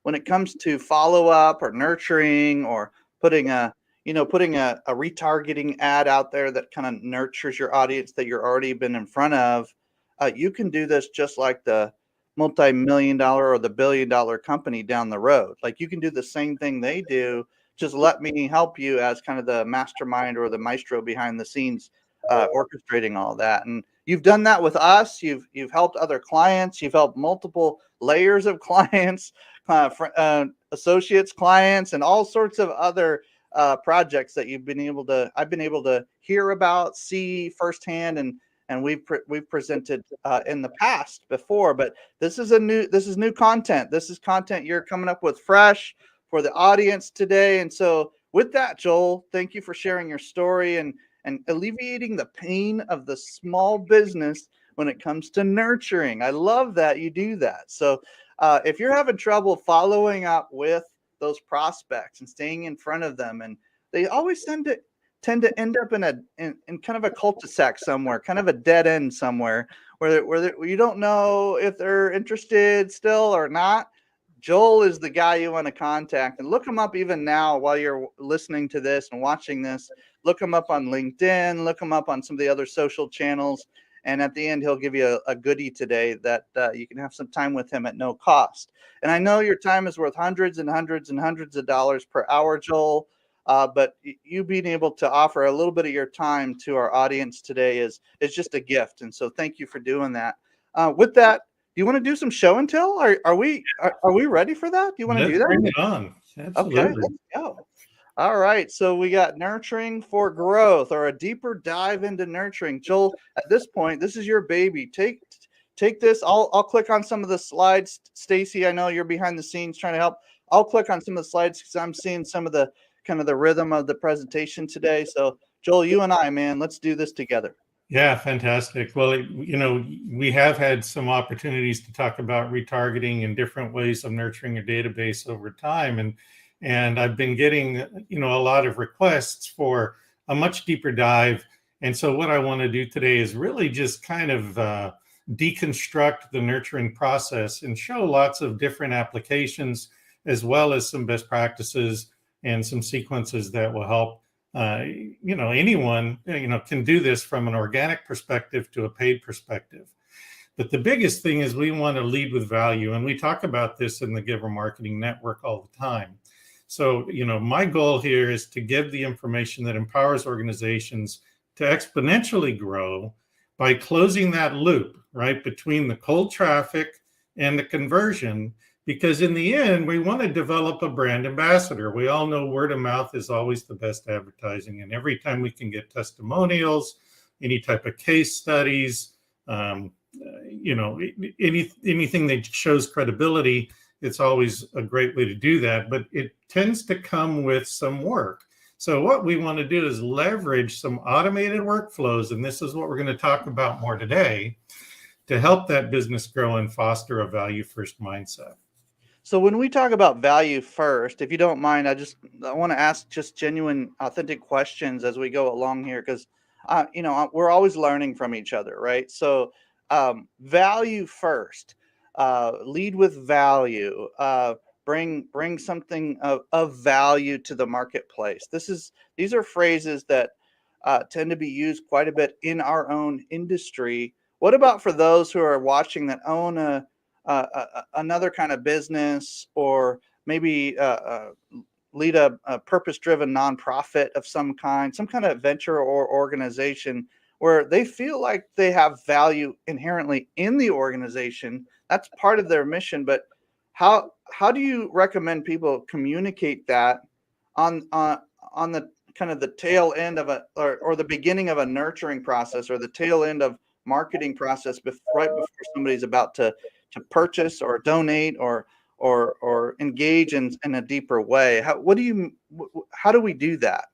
when it comes to follow up or nurturing or putting a retargeting ad out there that kind of nurtures your audience that you're already been in front of, you can do this just like the multi-million-dollar or the billion-dollar company down the road. Like, you can do the same thing they do. Just let me help you as kind of the mastermind or the maestro behind the scenes, orchestrating all that. And you've done that with us. You've helped other clients. You've helped multiple layers of clients, associates, clients, and all sorts of other projects that I've been able to hear about, see firsthand, and we've presented in the past before. But this is new content. This is content you're coming up with fresh for the audience today. And so with that, Joel, thank you for sharing your story and alleviating the pain of the small business when it comes to nurturing. I love that you do that. So if you're having trouble following up with those prospects and staying in front of them, and they always tend to end up in kind of a cul-de-sac somewhere, kind of a dead end somewhere where you don't know if they're interested still or not. Joel is the guy you want to contact, and look him up even now while you're listening to this and watching this. Look him up on LinkedIn, look him up on some of the other social channels. And at the end, he'll give you a goodie today that you can have some time with him at no cost. And I know your time is worth hundreds and hundreds and hundreds of dollars per hour, Joel. But you being able to offer a little bit of your time to our audience today is just a gift. And so thank you for doing that. With that, do you want to do some show and tell? Are we ready for that? Do you want to do that? Bring it on. Absolutely. Okay, let's go. All right, so we got nurturing for growth, or a deeper dive into nurturing. Joel, at this point, this is your baby. Take this. I'll click on some of the slides. Stacy, I know you're behind the scenes trying to help. I'll click on some of the slides because I'm seeing some of the kind of the rhythm of the presentation today. So Joel, you and I, man, let's do this together. Yeah, fantastic. Well, we have had some opportunities to talk about retargeting and different ways of nurturing a database over time. And I've been getting, a lot of requests for a much deeper dive. And so what I want to do today is really just kind of deconstruct the nurturing process and show lots of different applications, as well as some best practices and some sequences that will help, anyone, can do this from an organic perspective to a paid perspective. But the biggest thing is we want to lead with value. And we talk about this in the Giver Marketing Network all the time. So, my goal here is to give the information that empowers organizations to exponentially grow by closing that loop, right, between the cold traffic and the conversion. Because in the end, we want to develop a brand ambassador. We all know word of mouth is always the best advertising. And every time we can get testimonials, any type of case studies, anything that shows credibility, it's always a great way to do that, but it tends to come with some work. So what we want to do is leverage some automated workflows, and this is what we're going to talk about more today, to help that business grow and foster a value first mindset. So when we talk about value first, if you don't mind, I want to ask just genuine, authentic questions as we go along here, because we're always learning from each other, right? So value first, lead with value, bring something of value to the marketplace. These are phrases that tend to be used quite a bit in our own industry. What about for those who are watching that own another kind of business, or maybe lead a purpose-driven nonprofit of some kind of venture or organization where they feel like they have value inherently in the organization? That's part of their mission. But how do you recommend people communicate that on the kind of the tail end of or the beginning of a nurturing process, or the tail end of marketing process, right before somebody's about to purchase or donate or engage in a deeper way? How do we do that?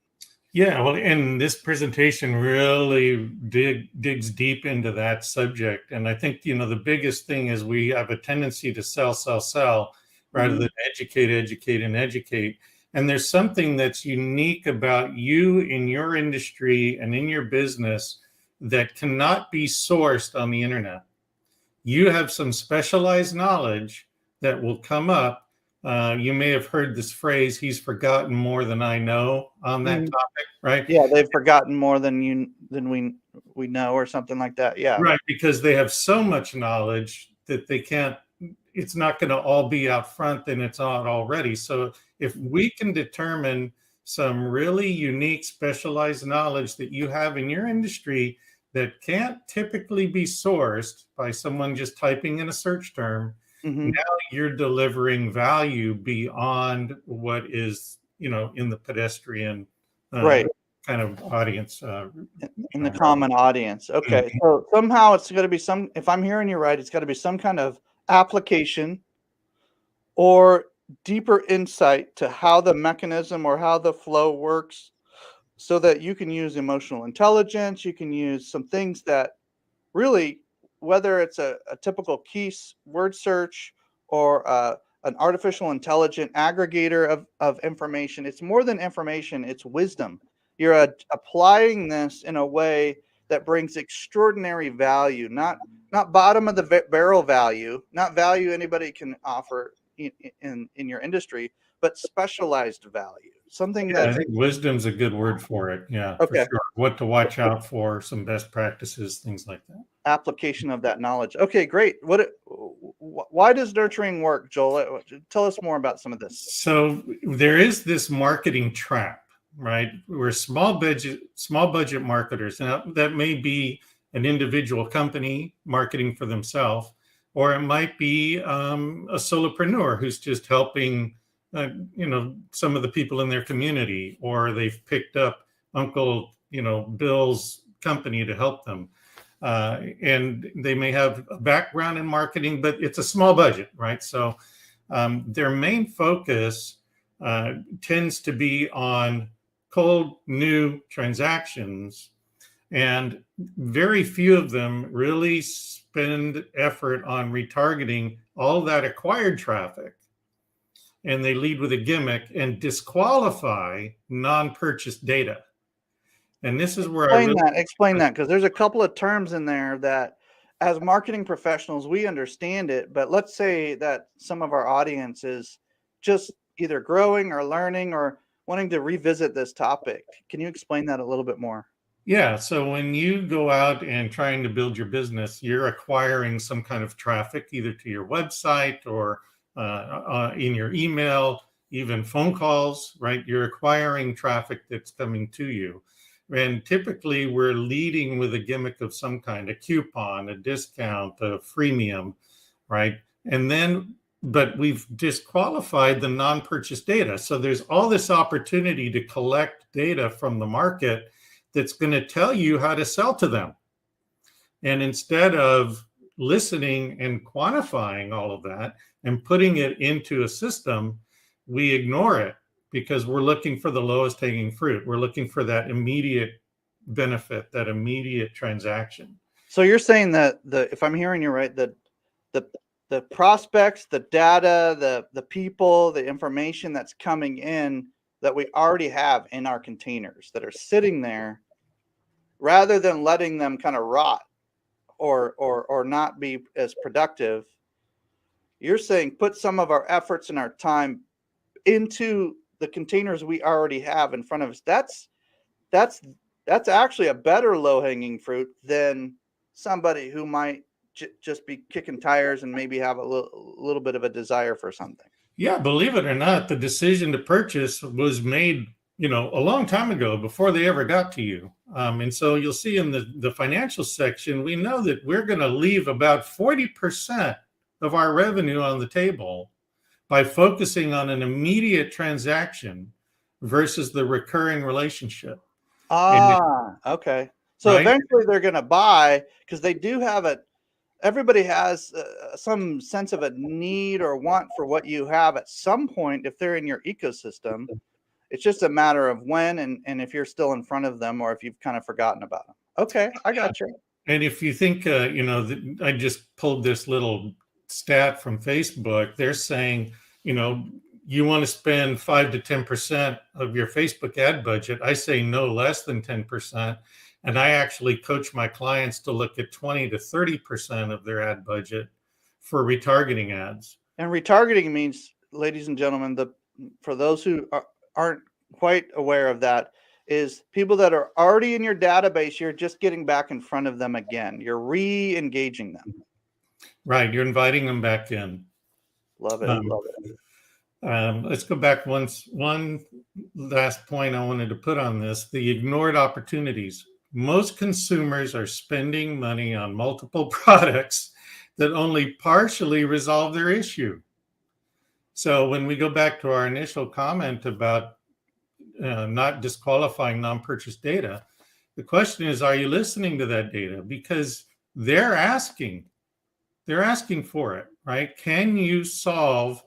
Yeah, well, and this presentation really digs deep into that subject. And I think, the biggest thing is we have a tendency to sell rather than educate, and educate. And there's something that's unique about you in your industry and in your business that cannot be sourced on the internet. You have some specialized knowledge that will come up. You may have heard this phrase, "He's forgotten more than I know," on that topic, right? Yeah, they've forgotten more than we know, or something like that. Yeah. Right, because they have so much knowledge that it's not going to all be out front, and it's not already. So if we can determine some really unique, specialized knowledge that you have in your industry that can't typically be sourced by someone just typing in a search term, now you're delivering value beyond what is, in the pedestrian right kind of audience. In the common audience. Okay. So somehow it's going to be if I'm hearing you right, it's got to be some kind of application or deeper insight to how the mechanism or how the flow works, so that you can use emotional intelligence. You can use some things that really, whether it's a typical word search or an artificial intelligent aggregator of information, it's more than information, it's wisdom. You're applying this in a way that brings extraordinary value, not bottom of the barrel value, not value anybody can offer in your industry, but specialized value. Something I think wisdom's a good word for it. Yeah, okay. For sure. What to watch out for, some best practices, things like that. Application of that knowledge. Okay, great. Why does nurturing work, Joel? Tell us more about some of this. So there is this marketing trap, right? We're small budget marketers. Now, that may be an individual company marketing for themselves, or it might be a solopreneur who's just helping some of the people in their community, or they've picked up Uncle Bill's company to help them, and they may have a background in marketing, but it's a small budget, right? So their main focus tends to be on cold new transactions, and very few of them really spend effort on retargeting all that acquired traffic. And they lead with a gimmick and disqualify non-purchased data. And this is where explain that, because there's a couple of terms in there that, as marketing professionals, we understand it, but let's say that some of our audience is just either growing or learning or wanting to revisit this topic. Can you explain that a little bit more? Yeah. So when you go out and trying to build your business, you're acquiring some kind of traffic, either to your website or in your email, even phone calls, right? You're acquiring traffic that's coming to you. And typically we're leading with a gimmick of some kind, a coupon, a discount, a freemium, right? But we've disqualified the non-purchase data. So there's all this opportunity to collect data from the market that's going to tell you how to sell to them. And instead of listening and quantifying all of that and putting it into a system, we ignore it because we're looking for the lowest hanging fruit. We're looking for that immediate benefit, that immediate transaction. So you're saying that if I'm hearing you right, the prospects, the data, the people, the information that's coming in that we already have in our containers that are sitting there, rather than letting them kind of rot or not be as productive, you're saying put some of our efforts and our time into the containers we already have in front of us. That's actually a better low-hanging fruit than somebody who might just be kicking tires and maybe have a little bit of a desire for something. Yeah, believe it or not, the decision to purchase was made, a long time ago before they ever got to you. And so you'll see in the financial section, we know that we're going to leave about 40% of our revenue on the table by focusing on an immediate transaction versus the recurring relationship. Okay. So right? eventually they're going to buy because they do have everybody has some sense of a need or want for what you have at some point if they're in your ecosystem. It's just a matter of when and if you're still in front of them or if you've kind of forgotten about them. Okay, I got you. And if you think, I just pulled this little stat from Facebook. They're saying, you want to spend 5 to 10% of your Facebook ad budget. I say no less than 10%. And I actually coach my clients to look at 20 to 30% of their ad budget for retargeting ads. And retargeting means, ladies and gentlemen, for those who aren't quite aware of that, is people that are already in your database, you're just getting back in front of them again. You're re-engaging them. Right. You're inviting them back in. Love it. Love it. Let's go back one last point I wanted to put on this, the ignored opportunities. Most consumers are spending money on multiple products that only partially resolve their issue. So when we go back to our initial comment about not disqualifying non-purchase data, the question is, are you listening to that data? Because they're asking for it, right? Can you solve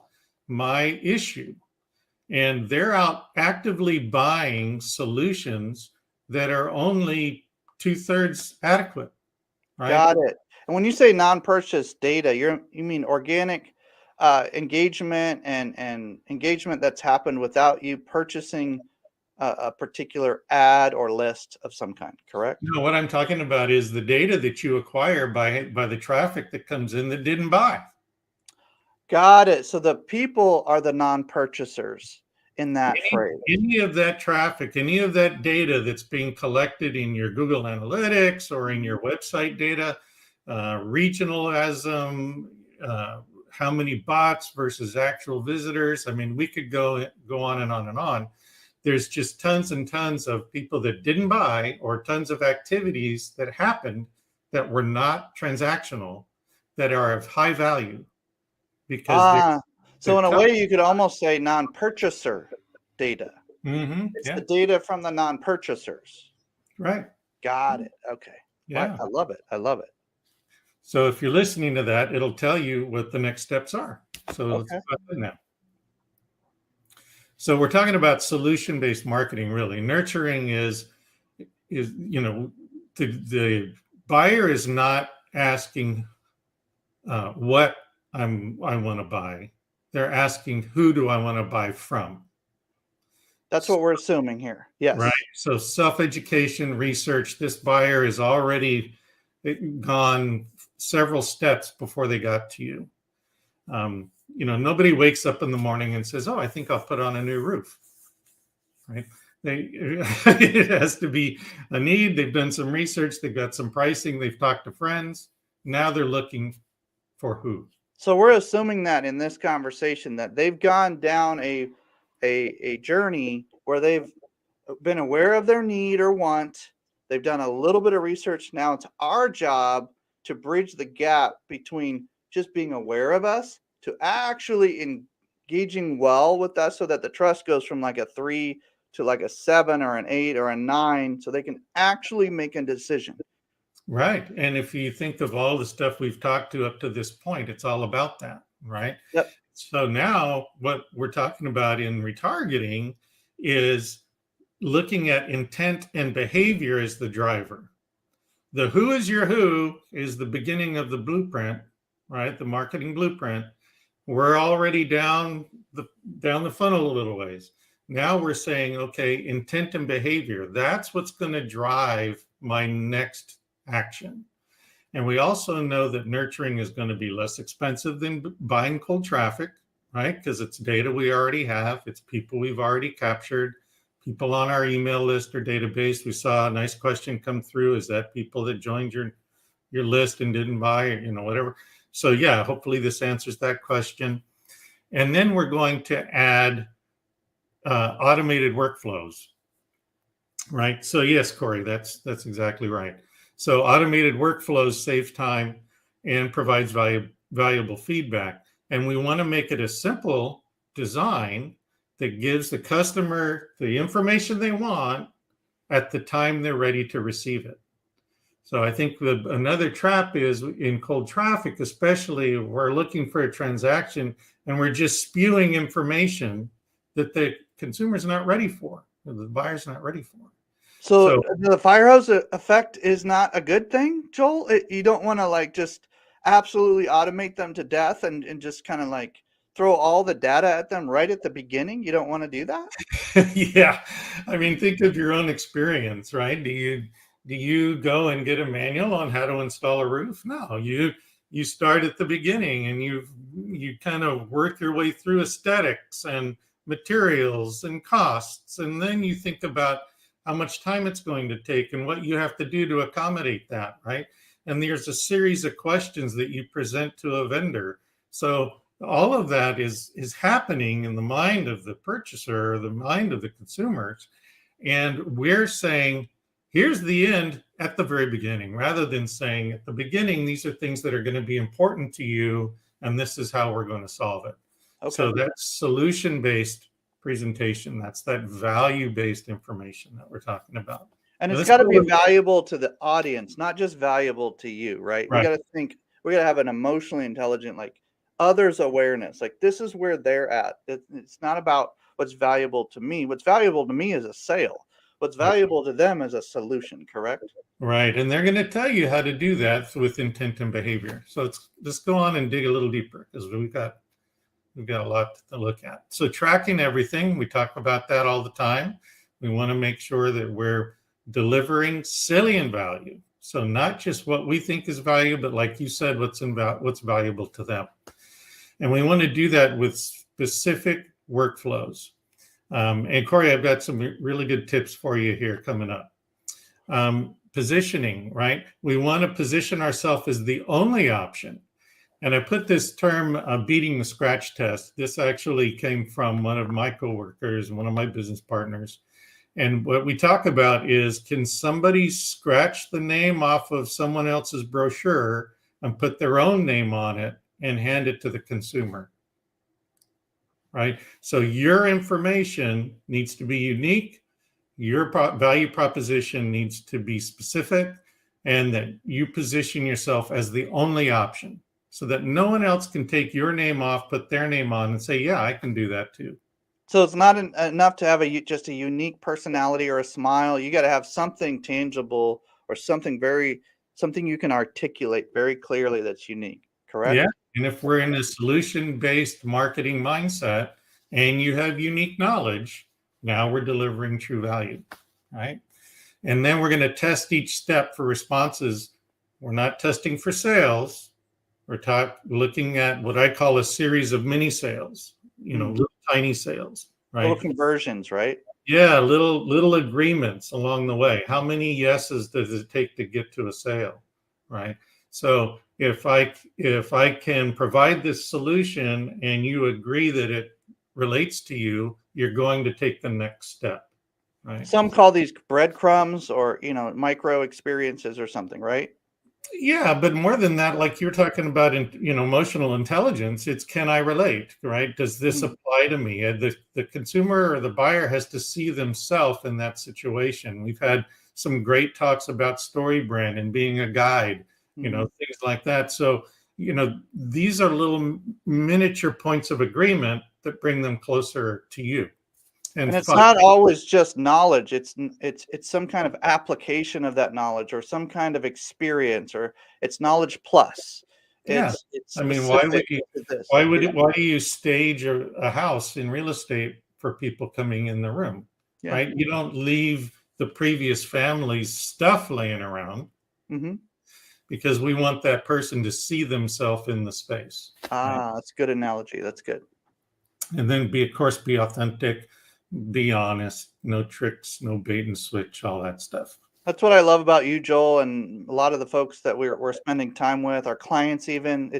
my issue? And they're out actively buying solutions that are only 2/3 adequate, right? Got it. And when you say non-purchase data, you mean organic engagement and engagement that's happened without you purchasing a particular ad or list of some kind, correct? No, what I'm talking about is the data that you acquire by the traffic that comes in that didn't buy. Got it. So the people are the non-purchasers in that phrase. Any of that traffic, any of that data that's being collected in your Google Analytics or in your website data, regionalism, how many bots versus actual visitors. I mean, we could go on and on and on. There's just tons and tons of people that didn't buy or tons of activities that happened that were not transactional that are of high value. Because so in a way, you could almost say non-purchaser data. Mm-hmm. It's the data from the non-purchasers. Right. Got it. Okay. Yeah. I love it. I love it. So if you're listening to that, it'll tell you what the next steps are. So let's go ahead now. So we're talking about solution-based marketing, really. Nurturing is the buyer is not asking what I want to buy. They're asking, who do I want to buy from? That's what we're assuming here. Yes. Right. So self-education, research, this buyer has already gone several steps before they got to you. Nobody wakes up in the morning and says, oh, I think I'll put on a new roof. Right. It has to be a need. They've done some research. They've got some pricing. They've talked to friends. Now they're looking for who. So we're assuming that in this conversation that they've gone down a journey where they've been aware of their need or want. They've done a little bit of research. Now it's our job to bridge the gap between just being aware of us to actually engaging well with us so that the trust goes from like a 3 to like a 7 or an 8 or a 9 so they can actually make a decision. Right. And if you think of all the stuff we've talked to up to this point, it's all about that, right? Yep. So now what we're talking about in retargeting is looking at intent and behavior as the driver. the who is your who is the beginning of the blueprint, right? The marketing blueprint. We're already down the funnel a little ways. Now we're saying, okay, intent and behavior. That's what's going to drive my next action. And we also know that nurturing is going to be less expensive than buying cold traffic, right? Because it's data we already have. It's people we've already captured, people on our email list or database. We saw a nice question come through. Is that people that joined your list and didn't buy, or whatever? So yeah, hopefully this answers that question. And then we're going to add automated workflows, right? So yes, Corey, that's exactly right. So automated workflows save time and provides valuable feedback. And we want to make it a simple design that gives the customer the information they want at the time they're ready to receive it. So I think another trap is in cold traffic, especially, we're looking for a transaction and we're just spewing information that the consumer's not ready for, or the buyer's not ready for. So the fire hose effect is not a good thing, Joel? You don't want to like just absolutely automate them to death and just kind of like throw all the data at them right at the beginning? You don't want to do that? Yeah. I mean, think of your own experience, right? Do you go and get a manual on how to install a roof? No, you start at the beginning and you kind of work your way through aesthetics and materials and costs. And then you think about how much time it's going to take and what you have to do to accommodate that, right? And there's a series of questions that you present to a vendor. So all of that is happening in the mind of the purchaser or the mind of the consumers. And we're saying, here's the end at the very beginning, rather than saying at the beginning, these are things that are going to be important to you, and this is how we're going to solve it. Okay. So that's solution-based presentation. That's that value-based information that we're talking about. And it's got to be valuable to the audience, not just valuable to you, right? We got to think, we got to have an emotionally intelligent, like others awareness. Like this is where they're at. It's not about what's valuable to me. What's valuable to me is a sale. What's valuable to them is a solution, correct? Right. And they're going to tell you how to do that with intent and behavior. So let's go on and dig a little deeper, because we've got a lot to look at. So tracking everything, we talk about that all the time. We want to make sure that we're delivering salient value. So not just what we think is valuable, but like you said, what's valuable to them. And we want to do that with specific workflows. And Corey, I've got some really good tips for you here coming up. Positioning, right? We want to position ourselves as the only option. And I put this term, beating the scratch test. This actually came from one of my coworkers, one of my business partners. And what we talk about is, can somebody scratch the name off of someone else's brochure and put their own name on it and hand it to the consumer? Right? So your information needs to be unique. Your value proposition needs to be specific, and that you position yourself as the only option so that no one else can take your name off, put their name on and say, yeah, I can do that too. So it's not enough to have just a unique personality or a smile. You got to have something tangible or something you can articulate very clearly that's unique, correct? Yeah. And if we're in a solution-based marketing mindset and you have unique knowledge, now we're delivering true value, right? And then we're going to test each step for responses. We're not testing for sales. We're looking at what I call a series of mini sales, little tiny sales, right? Little conversions, right? Yeah, little agreements along the way. How many yeses does it take to get to a sale, right? So if I can provide this solution and you agree that it relates to you, you're going to take the next step, right? Some call these breadcrumbs or, micro experiences or something, right? Yeah, but more than that, like you're talking about, emotional intelligence, it's, can I relate, right? Does this apply to me? The consumer or the buyer has to see themselves in that situation. We've had some great talks about story brand and being a guide, things like that. So, these are little miniature points of agreement that bring them closer to you. And it's not always just knowledge. It's some kind of application of that knowledge, or some kind of experience, or it's knowledge plus. Yeah. It's I mean, why would specific you, to this. why do you stage a house in real estate for people coming in the room, Yeah. right? You don't leave the previous family's stuff laying around Mm-hmm. because we want that person to see themselves in the space. Ah, that's a good analogy. That's good. And then be authentic, be honest, no tricks, no bait and switch, all that stuff. That's what I love about you, Joel, and a lot of the folks that we're spending time with, our clients even.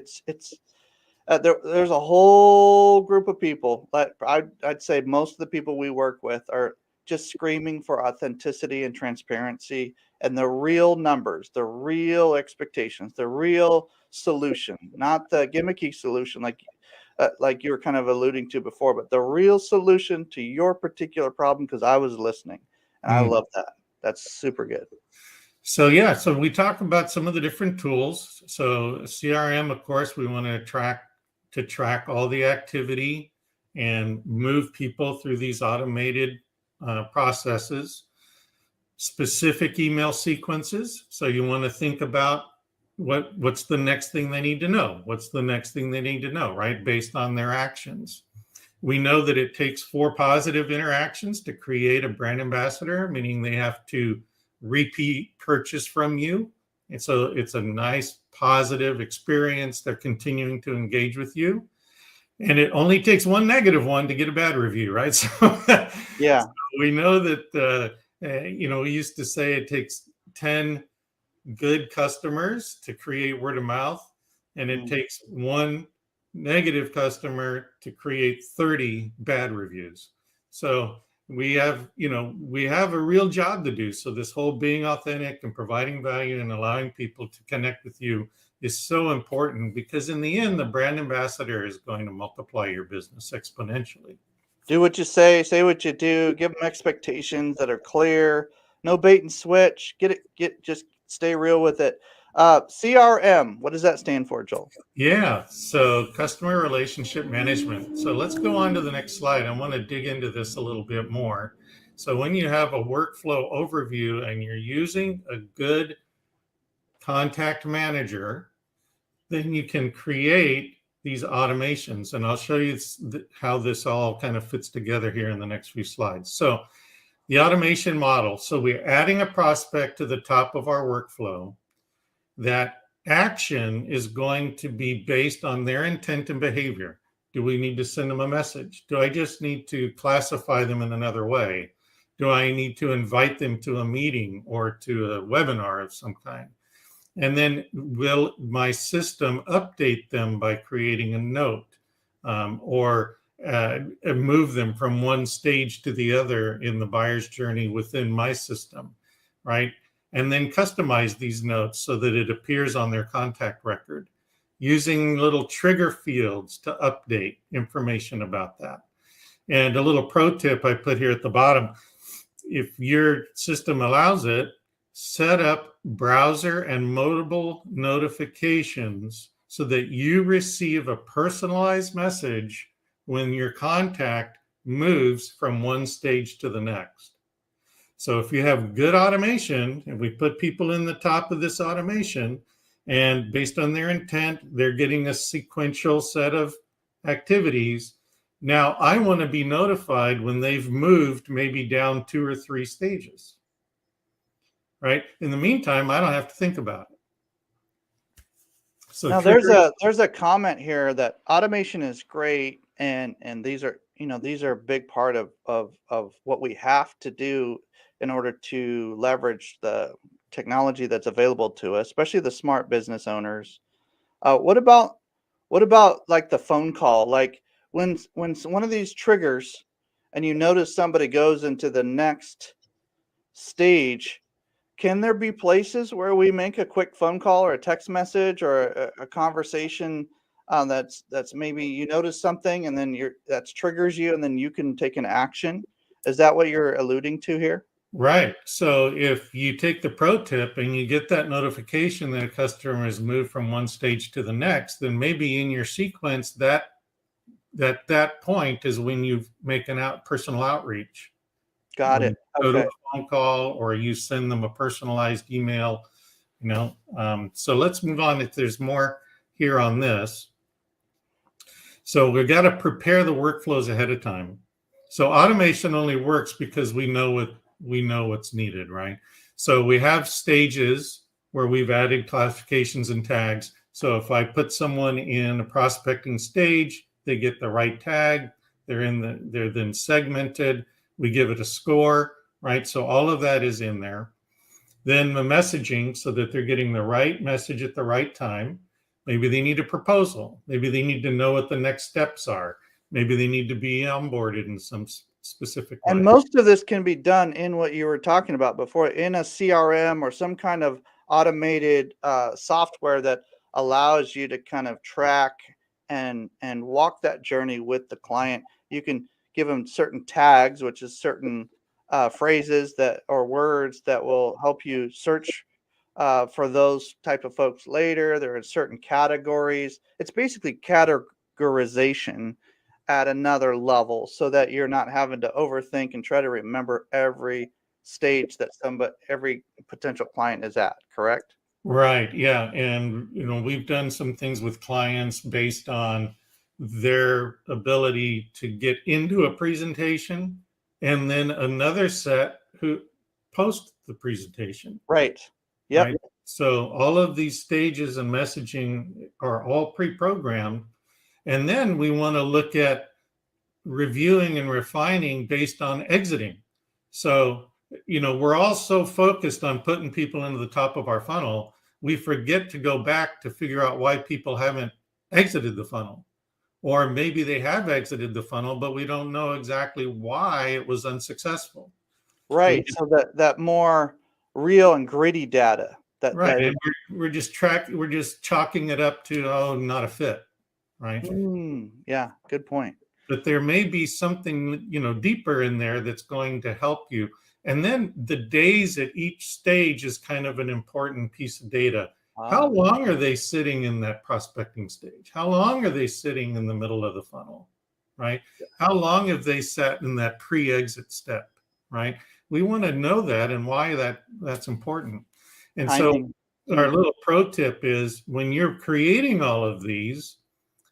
There's a whole group of people. I'd say most of the people we work with are just screaming for authenticity and transparency, and the real numbers, the real expectations, the real solution, not the gimmicky solution like you were kind of alluding to before, but the real solution to your particular problem, because I was listening, and I love that. That's super good. So we talk about some of the different tools. So CRM, of course, we want to track all the activity and move people through these automated processes. Specific email sequences. So you want to think about what's the next thing they need to know? What's the next thing they need to know, right? Based on their actions. We know that it takes 4 positive interactions to create a brand ambassador, meaning they have to repeat purchase from you. And so it's a nice positive experience. They're continuing to engage with you. And it only takes 1 negative one to get a bad review, right? So yeah, so we know that, we used to say it takes 10 good customers to create word of mouth, and it takes 1 negative customer to create 30 bad reviews. So we have a real job to do. So this whole being authentic and providing value and allowing people to connect with you is so important, because in the end, the brand ambassador is going to multiply your business exponentially. Do what you say what you do, give them expectations that are clear, no bait and switch, just stay real with it. CRM, what does that stand for, Joel? Yeah, so customer relationship management. So let's go on to the next slide. I want to dig into this a little bit more. So when you have a workflow overview and you're using a good contact manager, then you can create these automations. And I'll show you how this all kind of fits together here in the next few slides. So the automation model. So we're adding a prospect to the top of our workflow. That action is going to be based on their intent and behavior. Do we need to send them a message? Do I just need to classify them in another way? Do I need to invite them to a meeting or to a webinar of some kind? And then will my system update them by creating a note or move them from one stage to the other in the buyer's journey within my system, right? And then customize these notes so that it appears on their contact record, using little trigger fields to update information about that. And a little pro tip I put here at the bottom, if your system allows it, set up browser and mobile notifications so that you receive a personalized message when your contact moves from one stage to the next. So if you have good automation, and we put people in the top of this automation, and based on their intent, they're getting a sequential set of activities. Now I want to be notified when they've moved maybe down 2 or 3 stages, right? In the meantime, I don't have to think about it. So now there's a comment here that automation is great, and these are a big part of what we have to do in order to leverage the technology that's available to us, especially the smart business owners. What about like the phone call? Like when one of these triggers and you notice somebody goes into the next stage, can there be places where we make a quick phone call or a text message or a conversation that's maybe you notice something and then that triggers you and then you can take an action? Is that what you're alluding to here? Right. So if you take the pro tip and you get that notification that a customer has moved from one stage to the next, then maybe in your sequence that that point is when you make an personal outreach. Got When it. you go to Okay. a phone call or you send them a personalized email, so let's move on. If there's more here on this. So we've got to prepare the workflows ahead of time. So automation only works because we know what's needed, right? So we have stages where we've added classifications and tags. So if I put someone in a prospecting stage, they get the right tag, they're then segmented, we give it a score, right? So all of that is in there. Then the messaging, so that they're getting the right message at the right time. Maybe they need a proposal. Maybe they need to know what the next steps are. Maybe they need to be onboarded in some specific way. And most of this can be done in what you were talking about before, in a CRM or some kind of automated software that allows you to kind of track and walk that journey with the client. You can give them certain tags, which is certain phrases that or words that will help you search for those type of folks later. There are certain categories. It's basically categorization at another level, so that you're not having to overthink and try to remember every stage that every potential client is at. Correct? Right. Yeah. And, we've done some things with clients based on their ability to get into a presentation, and then another set who post the presentation. Right. Yep. Right? So all of these stages and messaging are all pre-programmed. And then we want to look at reviewing and refining based on exiting. So, we're all so focused on putting people into the top of our funnel, we forget to go back to figure out why people haven't exited the funnel. Or maybe they have exited the funnel, but we don't know exactly why it was unsuccessful. Right. So that more real and gritty data. Right. And we're just chalking it up to, not a fit. Right. Yeah. Good point. But there may be something, deeper in there that's going to help you. And then the days at each stage is kind of an important piece of data. How long are they sitting in that prospecting stage? How long are they sitting in the middle of the funnel, right? How long have they sat in that pre-exit step, right? We want to know that and why that's important. And so our little pro tip is, when you're creating all of these,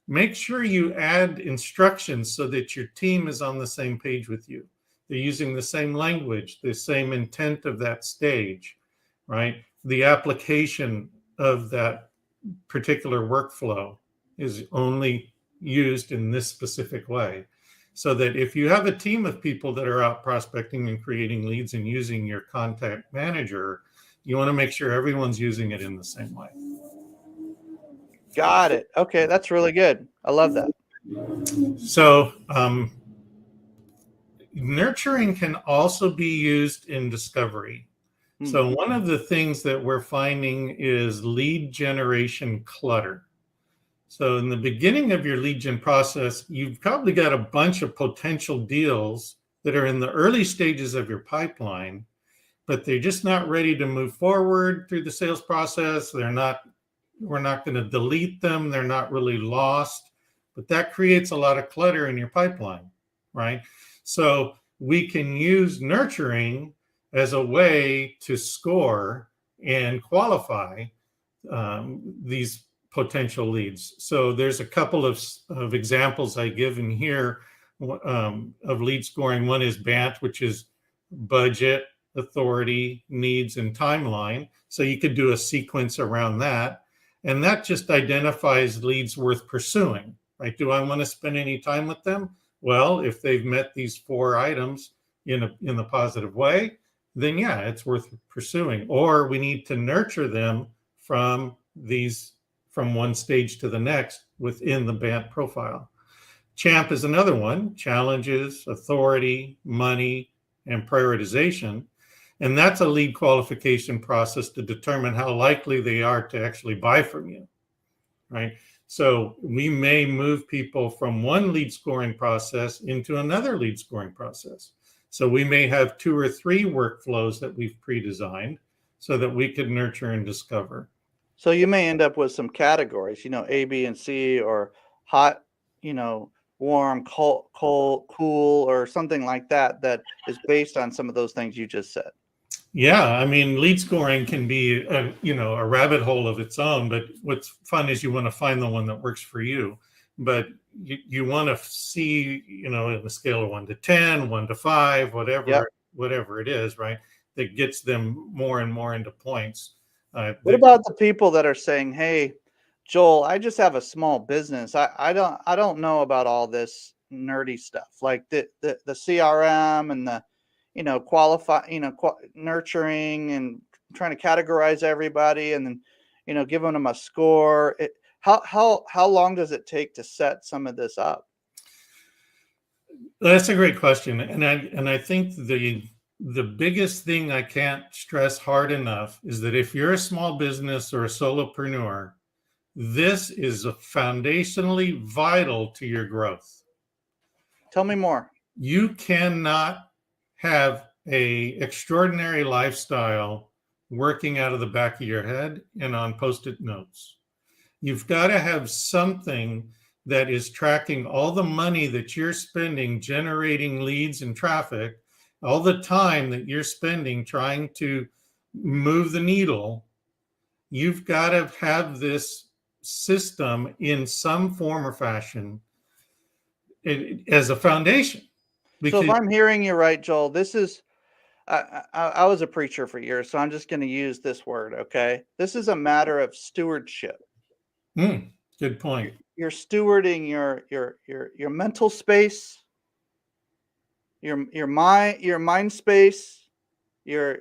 make sure you add instructions so that your team is on the same page with you. They're using the same language, the same intent of that stage, right? The application of that particular workflow is only used in this specific way. So that if you have a team of people that are out prospecting and creating leads and using your contact manager, you want to make sure everyone's using it in the same way. Got it. Okay, that's really good. I love that. So nurturing can also be used in discovery. So one of the things that we're finding is lead generation clutter. So in the beginning of your lead gen process, you've probably got a bunch of potential deals that are in the early stages of your pipeline, but they're just not ready to move forward through the sales process. We're not going to delete them. They're not really lost, but that creates a lot of clutter in your pipeline, right? So we can use nurturing as a way to score and qualify these potential leads. So there's a couple of examples I give in here of lead scoring. One is BANT, which is budget, authority, needs, and timeline. So you could do a sequence around that. And that just identifies leads worth pursuing, right? Do I want to spend any time with them? Well, if they've met these 4 items in a positive way, then yeah, it's worth pursuing. Or we need to nurture them from one stage to the next within the BANT profile. CHAMP is another one: challenges, authority, money, and prioritization. And that's a lead qualification process to determine how likely they are to actually buy from you, right? So we may move people from one lead scoring process into another lead scoring process. So we may have 2 or 3 workflows that we've pre-designed so that we could nurture and discover. So you may end up with some categories, A, B, and C, or hot, warm, cool, or something like that that is based on some of those things you just said. Yeah, I mean, lead scoring can be a rabbit hole of its own, but what's fun is you want to find the one that works for you. But you want to see, in a scale of 1 to 10, 1 to 5, whatever it is, right? That gets them more and more into points. What about the people that are saying, "Hey, Joel, I just have a small business. I don't know about all this nerdy stuff, like the CRM and the nurturing and trying to categorize everybody and then giving them a score." How long does it take to set some of this up? That's a great question, and I think the biggest thing I can't stress hard enough is that if you're a small business or a solopreneur, this is foundationally vital to your growth. Tell me more. You cannot have a extraordinary lifestyle working out of the back of your head and on Post-it notes. You've got to have something that is tracking all the money that you're spending generating leads and traffic, all the time that you're spending trying to move the needle. You've got to have this system in some form or fashion as a foundation. So if I'm hearing you right, Joel, this is, I was a preacher for years, so I'm just going to use this word, okay? This is a matter of stewardship. Good point. You're stewarding your mental space, your mind space, your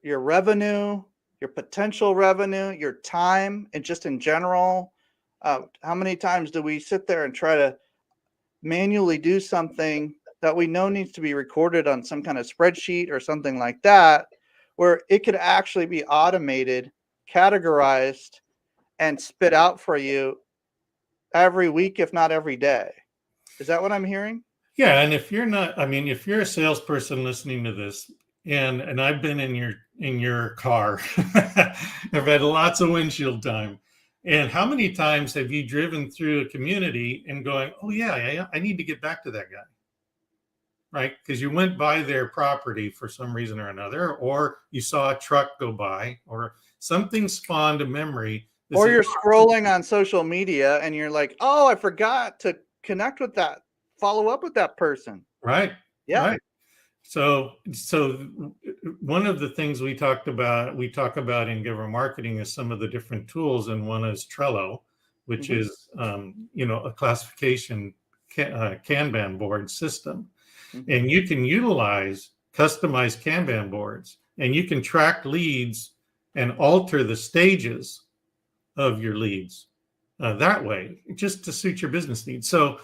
revenue, your potential revenue, your time, and just in general. How many times do we sit there and try to manually do something that we know needs to be recorded on some kind of spreadsheet or something like that, where it could actually be automated, categorized, and spit out for you every week, if not every day? Is that what I'm hearing? Yeah, and if you're not, I mean, if you're a salesperson listening to this, and I've been in your car, I've had lots of windshield time. And how many times have you driven through a community and going, "Oh yeah, I need to get back to that guy," right? Because you went by their property for some reason or another, or you saw a truck go by, or something spawned a memory. Or you're scrolling on social media and you're like, "Oh, I forgot to connect with that, follow up with that person." Right. Yeah. Right. So one of the things we talk about in Giver Marketing is some of the different tools, and one is Trello, which is a classification Kanban board system, and you can utilize customized Kanban boards, and you can track leads and alter the stages of your leads that way, just to suit your business needs. So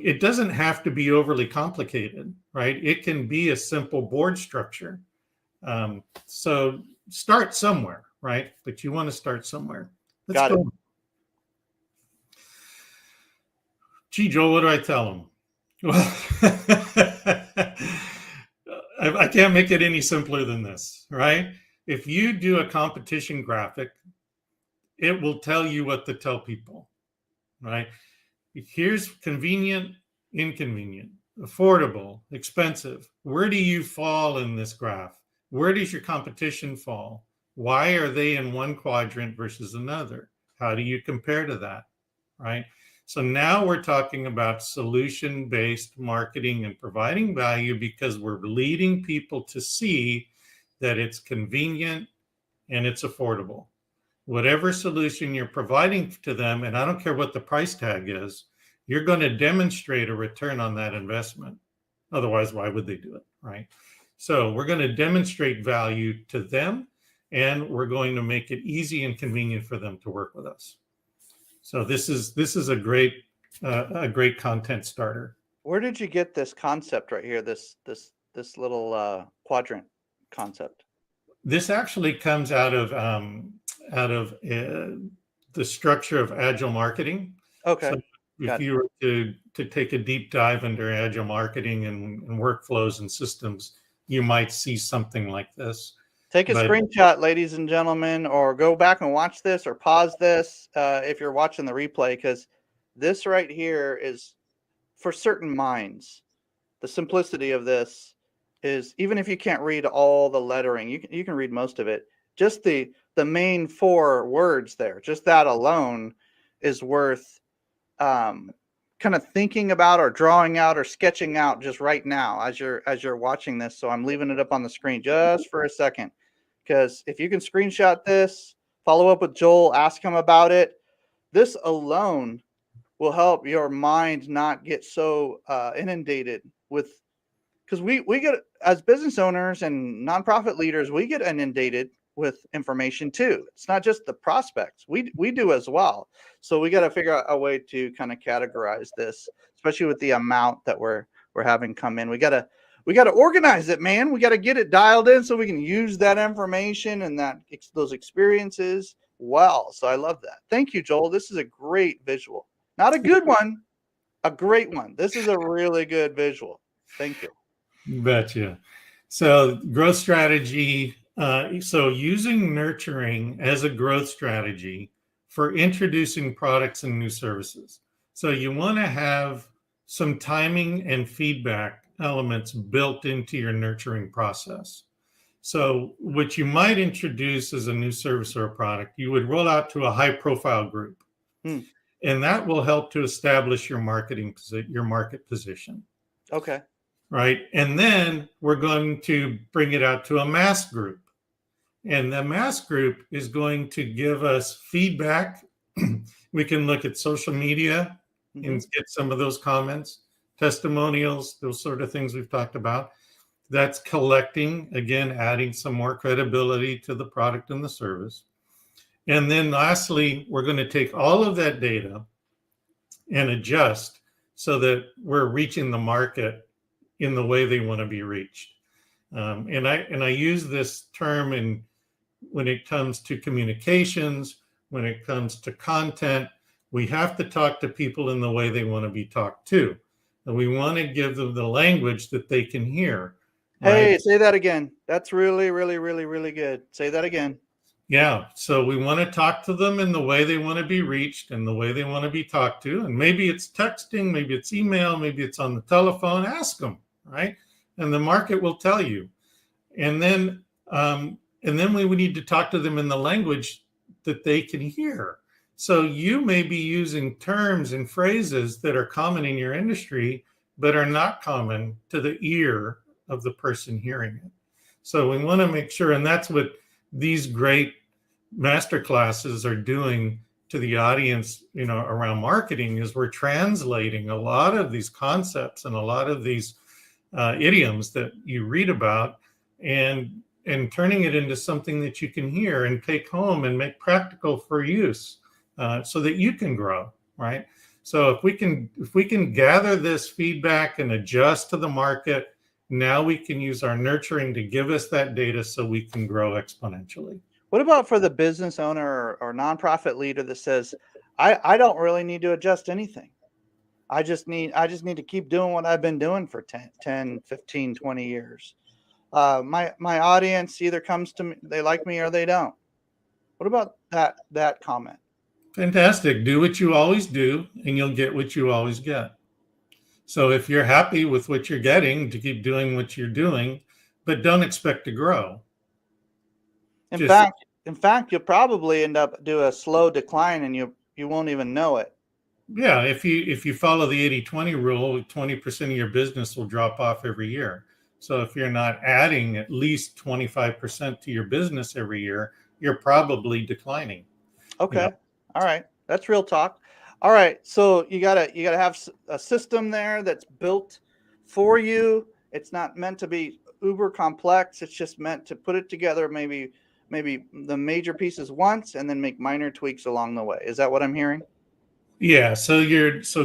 it doesn't have to be overly complicated, right? It can be a simple board structure. So start somewhere, right? But you want to start somewhere. Let's go. Gee, Joel, what do I tell them? Well, I can't make it any simpler than this, right? If you do a competition graphic, it will tell you what to tell people, right? Here's convenient, inconvenient, affordable, expensive. Where do you fall in this graph? Where does your competition fall? Why are they in one quadrant versus another? How do you compare to that, right? So now we're talking about solution-based marketing and providing value, because we're leading people to see that it's convenient and it's affordable. Whatever solution you're providing to them, and I don't care what the price tag is, you're going to demonstrate a return on that investment. Otherwise, why would they do it, right? So we're going to demonstrate value to them, and we're going to make it easy and convenient for them to work with us. So this is a great content starter. Where did you get this concept right here? This little quadrant concept. This actually comes out of the structure of agile marketing. Okay. So if you were to take a deep dive into agile marketing and workflows and systems, you might see something like this. Take a screenshot, ladies and gentlemen, or go back and watch this, or pause this if you're watching the replay, because this right here is for certain minds, the simplicity of this is, even if you can't read all the lettering, you can read most of it. Just the main 4 words there, just that alone is worth kind of thinking about or drawing out or sketching out just right now as you're watching this. So I'm leaving it up on the screen just for a second, because if you can screenshot this, follow up with Joel, ask him about it. This alone will help your mind not get so inundated with, because we get, as business owners and nonprofit leaders, we get inundated with information too. It's not just the prospects. We do as well. So we got to figure out a way to kind of categorize this, especially with the amount that we're having come in. We got to organize it, man. We got to get it dialed in so we can use that information and those experiences well. So I love that. Thank you, Joel. This is a great visual. Not a good one, a great one. This is a really good visual. Thank you. Betcha. So growth strategy. So using nurturing as a growth strategy for introducing products and new services. So you want to have some timing and feedback elements built into your nurturing process. So what you might introduce as a new service or a product, you would roll out to a high profile group. And that will help to establish your market position. Okay. Right. And then we're going to bring it out to a mass group. And the mass group is going to give us feedback. We can look at social media and get some of those comments, testimonials, those sort of things we've talked about. That's collecting, again, adding some more credibility to the product and the service. And then lastly, we're going to take all of that data and adjust so that we're reaching the market in the way they want to be reached. And I use this term when it comes to communications, when it comes to content, we have to talk to people in the way they want to be talked to. And we want to give them the language that they can hear. Right? Hey, say that again. That's really, really, really, really good. Say that again. Yeah. So we want to talk to them in the way they want to be reached and the way they want to be talked to. And maybe it's texting, maybe it's email, maybe it's on the telephone. Ask them, right? And the market will tell you. And then we would need to talk to them in the language that they can hear. So you may be using terms and phrases that are common in your industry, but are not common to the ear of the person hearing it. So we want to make sure, and that's what these great master classes are doing to the audience, around marketing, is we're translating a lot of these concepts and a lot of these idioms that you read about and turning it into something that you can hear and take home and make practical for use, so that you can grow, right? So if we can gather this feedback and adjust to the market, now we can use our nurturing to give us that data so we can grow exponentially. What about for the business owner or nonprofit leader that says, I don't really need to adjust anything. I just need to keep doing what I've been doing for 10, 15, 20 years. My audience either comes to me, they like me or they don't. What about that comment? Fantastic. Do what you always do and you'll get what you always get. So if you're happy with what you're getting, to keep doing what you're doing, but don't expect to grow. In fact, you'll probably end up do a slow decline and you won't even know it. Yeah, if you follow the 80-20 rule, 20% of your business will drop off every year. So if you're not adding at least 25% to your business every year, you're probably declining. Okay. All right. That's real talk. All right. So you gotta have a system there that's built for you. It's not meant to be uber complex. It's just meant to put it together, maybe the major pieces once and then make minor tweaks along the way. Is that what I'm hearing? Yeah. So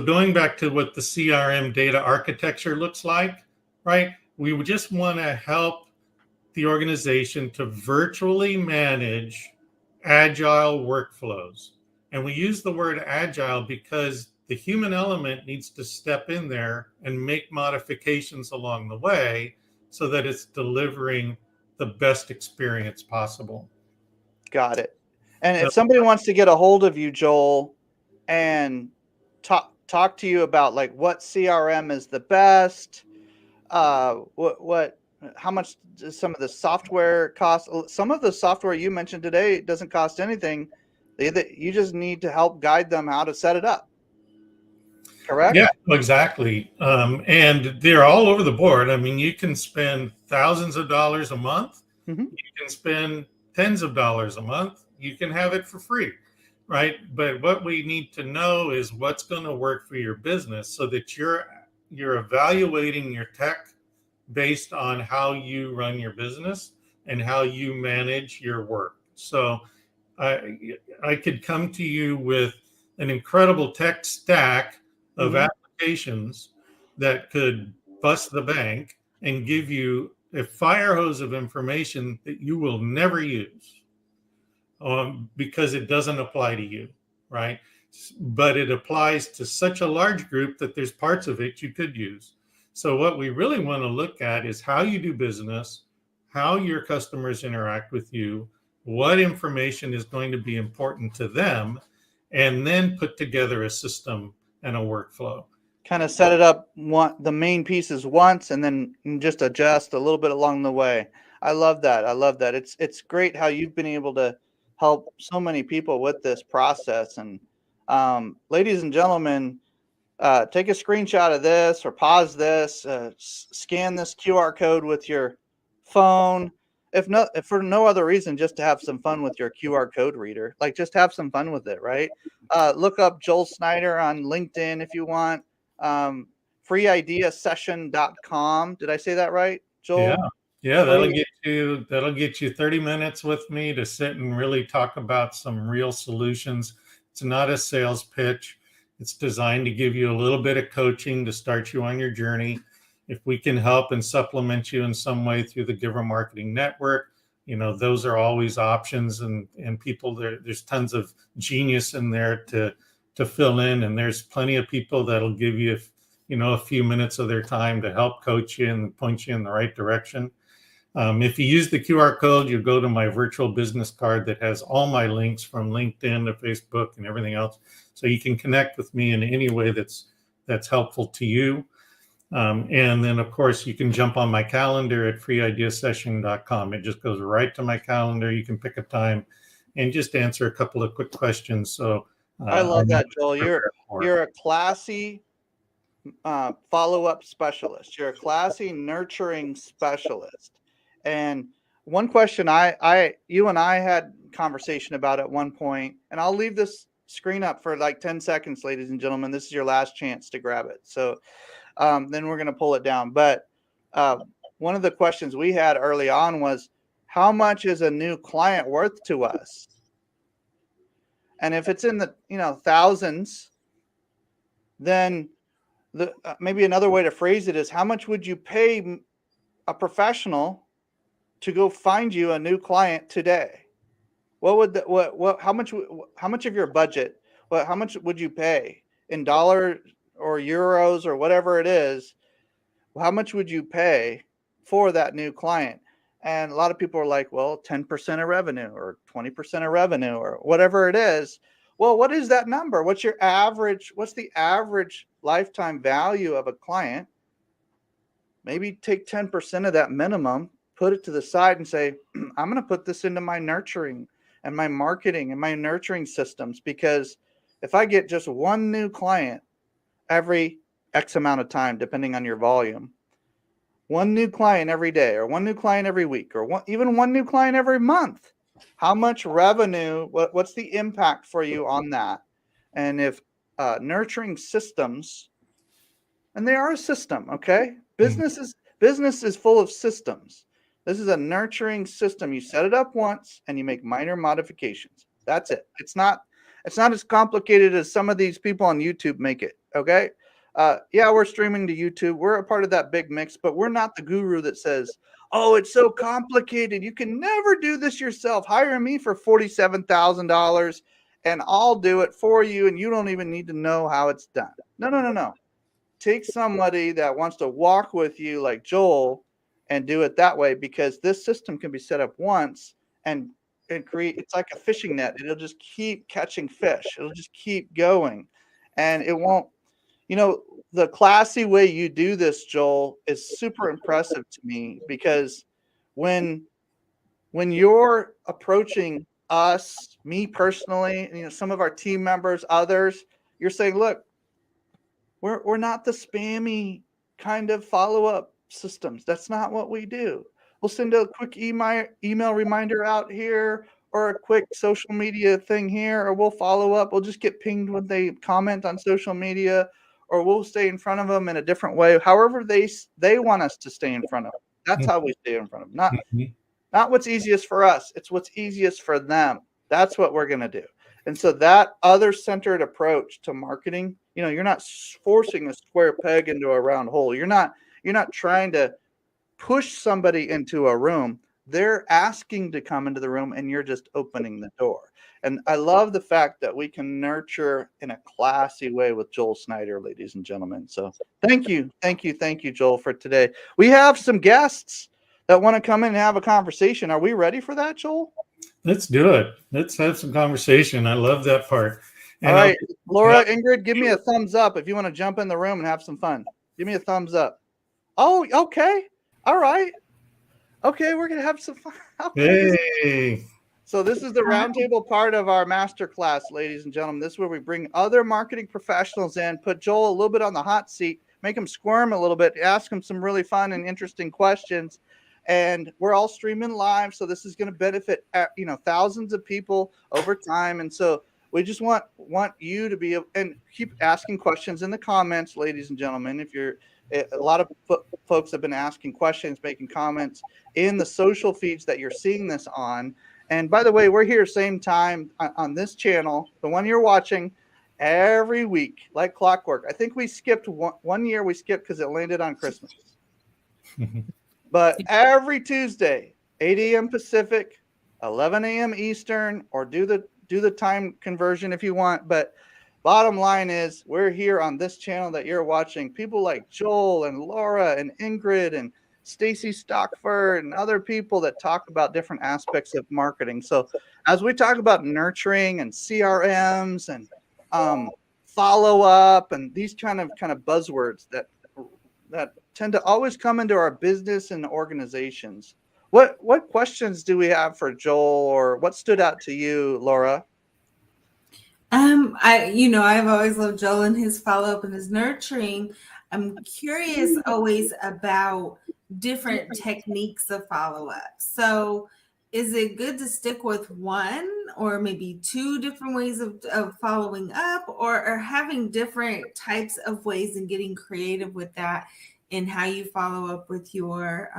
going back to what the CRM data architecture looks like, right? We would just want to help the organization to virtually manage agile workflows. And we use the word agile because the human element needs to step in there and make modifications along the way so that it's delivering the best experience possible. Got it. And if somebody wants to get a hold of you, Joel, and talk to you about like what CRM is the best, how much does some of the software cost. Some of the software you mentioned today doesn't cost anything. You just need to help guide them how to set it up. Correct? Yeah, exactly. And they're all over the board. I mean, you can spend thousands of dollars a month. Mm-hmm. You can spend tens of dollars a month. You can have it for free, right? But what we need to know is what's going to work for your business so that you're evaluating your tech based on how you run your business and how you manage your work. So I could come to you with an incredible tech stack of applications that could bust the bank and give you a fire hose of information that you will never use because it doesn't apply to you, right? But it applies to such a large group that there's parts of it you could use. So what we really want to look at is how you do business, how your customers interact with you, what information is going to be important to them, and then put together a system and a workflow. Kind of set it up the main pieces once and then just adjust a little bit along the way. I love that. It's great how you've been able to help so many people with this process. And ladies and gentlemen, take a screenshot of this or pause this, scan this QR code with your phone. If for no other reason, just to have some fun with your QR code reader, like just have some fun with it, right? Look up Joel Snyder on LinkedIn if you want. Freeideasession.com. Did I say that right, Joel? Yeah, that'll get you 30 minutes with me to sit and really talk about some real solutions. It's not a sales pitch. It's designed to give you a little bit of coaching to start you on your journey. If we can help and supplement you in some way through the Giver Marketing Network, those are always options, and people there's tons of genius in there to fill in, and there's plenty of people that'll give you a few minutes of their time to help coach you and point you in the right direction. If you use the QR code, you go to my virtual business card that has all my links from LinkedIn to Facebook and everything else. So you can connect with me in any way that's helpful to you. And then, of course, you can jump on my calendar at freeideasession.com. It just goes right to my calendar. You can pick a time and just answer a couple of quick questions. So I love that, Joel. You're a classy follow-up specialist. You're a classy nurturing specialist. And one question you and I had conversation about at one point, and I'll leave this screen up for like 10 seconds, ladies and gentlemen. This is your last chance to grab it. So then we're going to pull it down. But one of the questions we had early on was, how much is a new client worth to us? And if it's in the thousands, then maybe another way to phrase it is, how much would you pay a professional to go find you a new client today? How much of your budget? How much would you pay in dollars or euros or whatever it is? How much would you pay for that new client? And a lot of people are like, well, 10% of revenue or 20% of revenue or whatever it is. Well, what is that number? What's the average lifetime value of a client? Maybe take 10% of that minimum, put it to the side and say, I'm going to put this into my nurturing and my marketing and my nurturing systems, because if I get just one new client every X amount of time, depending on your volume, one new client every day or one new client every week or even one new client every month, how much revenue, what's the impact for you on that? And if nurturing systems, and they are a system, okay? Business is full of systems. This is a nurturing system. You set it up once and you make minor modifications. That's it. It's not as complicated as some of these people on YouTube make it, okay? Yeah, we're streaming to YouTube. We're a part of that big mix, but we're not the guru that says, oh, it's so complicated. You can never do this yourself. Hire me for $47,000 and I'll do it for you, and you don't even need to know how it's done. No. Take somebody that wants to walk with you like Joel and do it that way, because this system can be set up once and create, it's like a fishing net. It'll just keep catching fish. It'll just keep going, and it won't the classy way you do this, Joel, is super impressive to me, because when you're approaching us, me personally, some of our team members, others, you're saying, look, we're not the spammy kind of follow-up systems. That's not what we do. We'll send a quick email reminder out here, or a quick social media thing here, or we'll follow up. We'll just get pinged when they comment on social media, or we'll stay in front of them in a different way. However they want us to stay in front of them. That's how we stay in front of them. Not what's easiest for us. It's what's easiest for them. That's what we're going to do. And so that other-centered approach to marketing, you're not forcing a square peg into a round hole. You're not trying to push somebody into a room. They're asking to come into the room, and you're just opening the door. And I love the fact that we can nurture in a classy way with Joel Snyder, ladies and gentlemen. So thank you, Joel, for today. We have some guests that want to come in and have a conversation. Are we ready for that, Joel? Let's do it. Let's have some conversation. I love that part. And all right, Laura, Ingrid, give me a thumbs up if you want to jump in the room and have some fun. Give me a thumbs up. Oh, okay. All right. Okay, we're going to have some fun. Okay. Hey. So this is the roundtable part of our masterclass, ladies and gentlemen. This is where we bring other marketing professionals in, put Joel a little bit on the hot seat, make him squirm a little bit, ask him some really fun and interesting questions. And we're all streaming live, so this is going to benefit thousands of people over time. And so we just want you to be, and keep asking questions in the comments, ladies and gentlemen. If you're a lot of folks have been asking questions, making comments in the social feeds that you're seeing this on. And by the way, we're here same time on this channel, the one you're watching, every week, like clockwork. I think we skipped one year. We skipped because it landed on Christmas. But every Tuesday, 8 a.m. Pacific, 11 a.m. Eastern, or do the time conversion if you want. But bottom line is, we're here on this channel that you're watching. People like Joel and Laura and Ingrid and Stacy Stockford and other people that talk about different aspects of marketing. So as we talk about nurturing and CRMs and follow up and these kind of buzzwords that tend to always come into our business and organizations. What questions do we have for Joel, or what stood out to you, Laura? I've always loved Joel and his follow-up and his nurturing. I'm curious always about different techniques of follow-up. So is it good to stick with one or maybe two different ways of following up, or having different types of ways and getting creative with that in how you follow up with your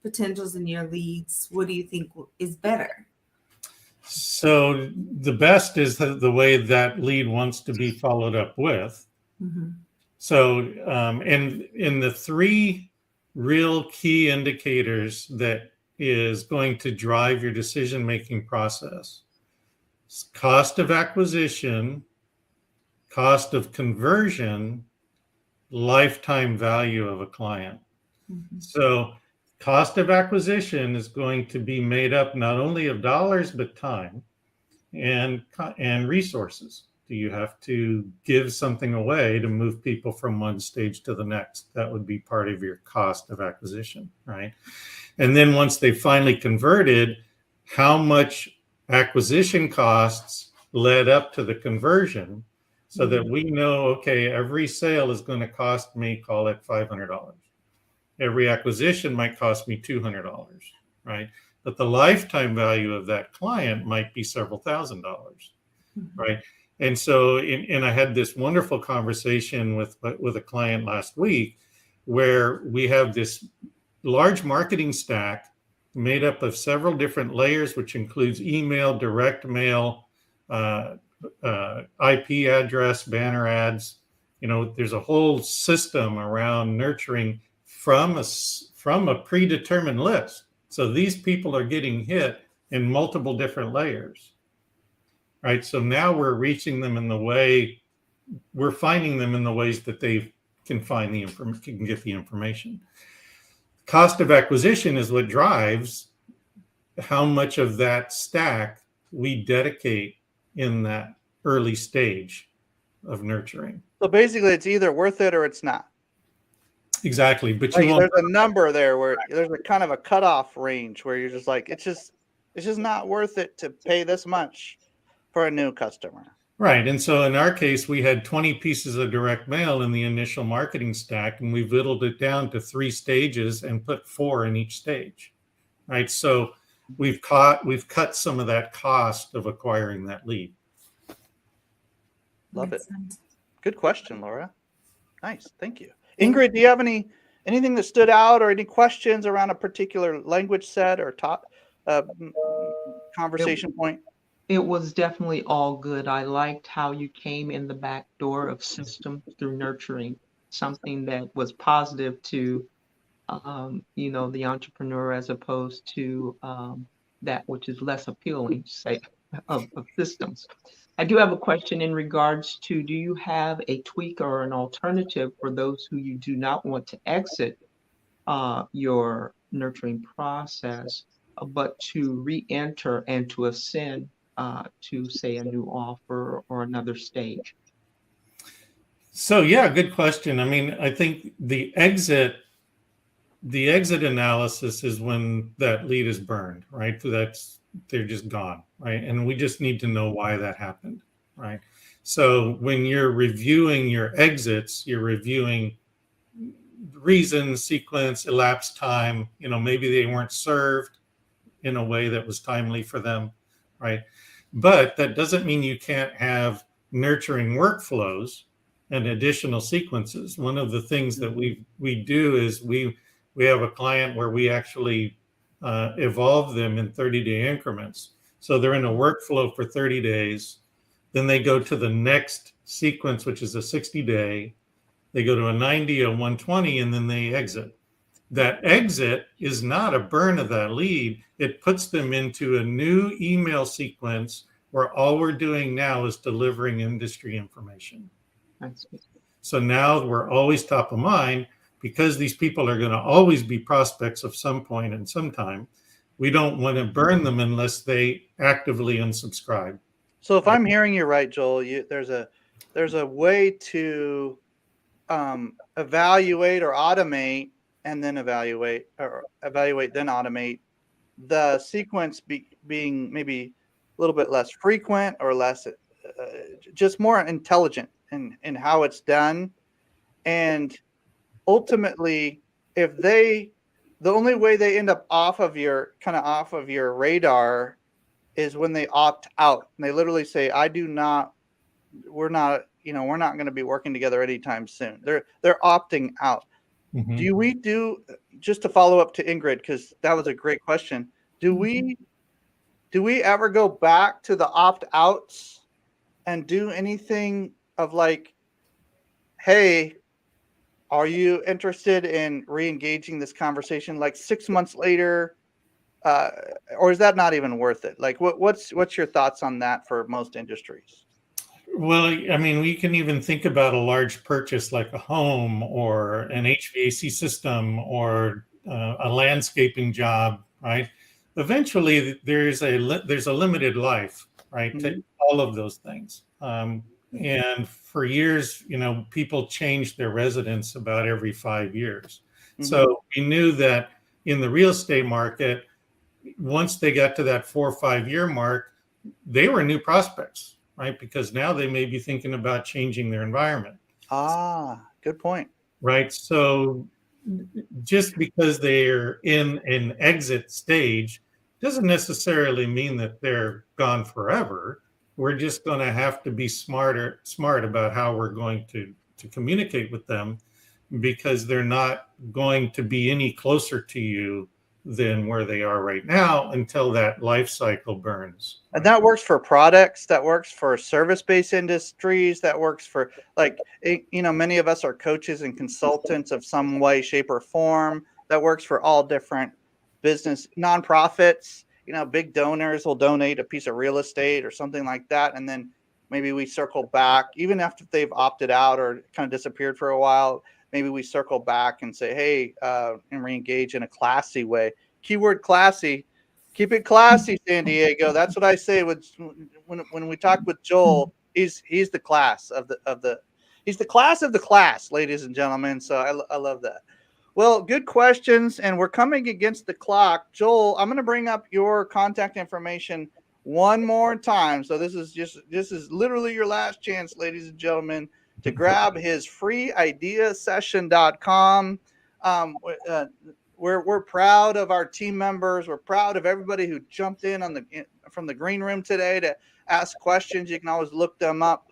potentials and your leads? What do you think is better? So the best is the way that lead wants to be followed up with. Mm-hmm. So in the three real key indicators that is going to drive your decision-making process: cost of acquisition, cost of conversion, lifetime value of a client. Mm-hmm. So cost of acquisition is going to be made up not only of dollars, but time and resources. Do you have to give something away to move people from one stage to the next? That would be part of your cost of acquisition, right? And then once they finally converted, how much acquisition costs led up to the conversion, so that we know, okay, every sale is going to cost me, call it $500. Every acquisition might cost me $200, right? But the lifetime value of that client might be several $1,000s, mm-hmm. right? And so, and I had this wonderful conversation with a client last week, where we have this large marketing stack made up of several different layers, which includes email, direct mail, IP address, banner ads. There's a whole system around nurturing from a predetermined list. So these people are getting hit in multiple different layers, right? So now we're reaching them in the way, we're finding them in the ways that they can find the information, can get the information. Cost of acquisition is what drives how much of that stack we dedicate in that early stage of nurturing. So basically, it's either worth it or it's not. Exactly, but Like, you won't. there's a number there where there's a kind of a cutoff range where you're just like, it's just not worth it to pay this much for a new customer. Right. And so in our case, we had 20 pieces of direct mail in the initial marketing stack, and we whittled it down to 3 stages and put 4 in each stage. Right. So we've cut some of that cost of acquiring that lead. Love it. Good question, Laura. Nice. Thank you. Ingrid, do you have anything that stood out or any questions around a particular language set or conversation point? It was definitely all good. I liked how you came in the back door of systems through nurturing, something that was positive to, the entrepreneur as opposed to that which is less appealing, say, of systems. I do have a question in regards to, do you have a tweak or an alternative for those who you do not want to exit your nurturing process, but to re-enter and to ascend to, say, a new offer or another stage? So yeah, good question. I mean, I think the exit analysis is when that lead is burned, right? They're just gone, right? And we just need to know why that happened, right? So when you're reviewing your exits, you're reviewing reason, sequence, elapsed time. Maybe they weren't served in a way that was timely for them, right? But that doesn't mean you can't have nurturing workflows and additional sequences. One of the things that we do is we have a client where we actually evolve them in 30-day increments. So they're in a workflow for 30 days. Then they go to the next sequence, which is a 60-day. They go to a 90, a 120, and then they exit. That exit is not a burn of that lead. It puts them into a new email sequence where all we're doing now is delivering industry information. So now we're always top of mind, because these people are going to always be prospects of some point and sometime. We don't want to burn them unless they actively unsubscribe. So if I'm hearing you right, Joel, there's a way to evaluate or automate, and then evaluate then automate the sequence being maybe a little bit less frequent or less just more intelligent in how it's done. And ultimately, if the only way they end up off of your radar is when they opt out, and they literally say, we're not going to be working together anytime soon. They're opting out. Mm-hmm. Just to follow up to Ingrid, because that was a great question. Do we ever go back to the opt-outs and do anything of like, hey, are you interested in re-engaging this conversation like 6 months later? Or is that not even worth it? Like, what's your thoughts on that for most industries? Well, I mean, we can even think about a large purchase like a home or an HVAC system or a landscaping job, right? Eventually, there's a limited life, right, mm-hmm. to all of those things. And for years, people changed their residence about every 5 years. Mm-hmm. So we knew that in the real estate market, once they got to that 4 or 5 year mark, they were new prospects, right? Because now they may be thinking about changing their environment. Ah, good point. Right. So just because they're in an exit stage doesn't necessarily mean that they're gone forever. We're just going to have to be smart about how we're going to communicate with them, because they're not going to be any closer to you than where they are right now until that life cycle burns. And that works for products, that works for service-based industries, that works for, like, many of us are coaches and consultants of some way, shape, or form. That works for all different business, nonprofits. Big donors will donate a piece of real estate or something like that, and then maybe we circle back, even after they've opted out or kind of disappeared for a while. Maybe we circle back and say, hey, and re-engage in a classy way. Keyword classy. Keep it classy, San Diego. That's what I say when we talk with Joel. he's the class of the he's the class of the class, ladies and gentlemen. So I love that. Well, good questions, and we're coming against the clock. Joel, I'm going to bring up your contact information one more time. So this is literally your last chance, ladies and gentlemen, to grab his freeideasession.com. We're proud of our team members. We're proud of everybody who jumped in from the green room today to ask questions. You can always look them up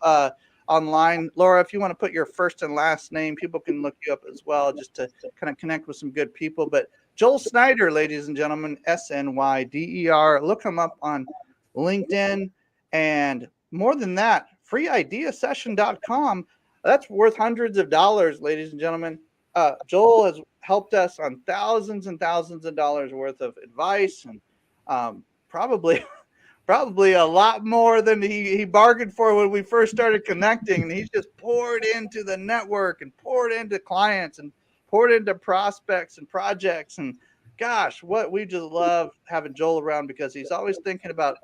online. Laura, if you want to put your first and last name, people can look you up as well, just to kind of connect with some good people. But Joel Snyder, ladies and gentlemen, SNYDER, look him up on LinkedIn. And more than that, freeideasession.com. That's worth hundreds of dollars, ladies and gentlemen. Joel has helped us on thousands and thousands of dollars worth of advice, and probably a lot more than he bargained for when we first started connecting. And he's just poured into the network and poured into clients and poured into prospects and projects. And gosh, what we just love having Joel around, because he's always thinking about,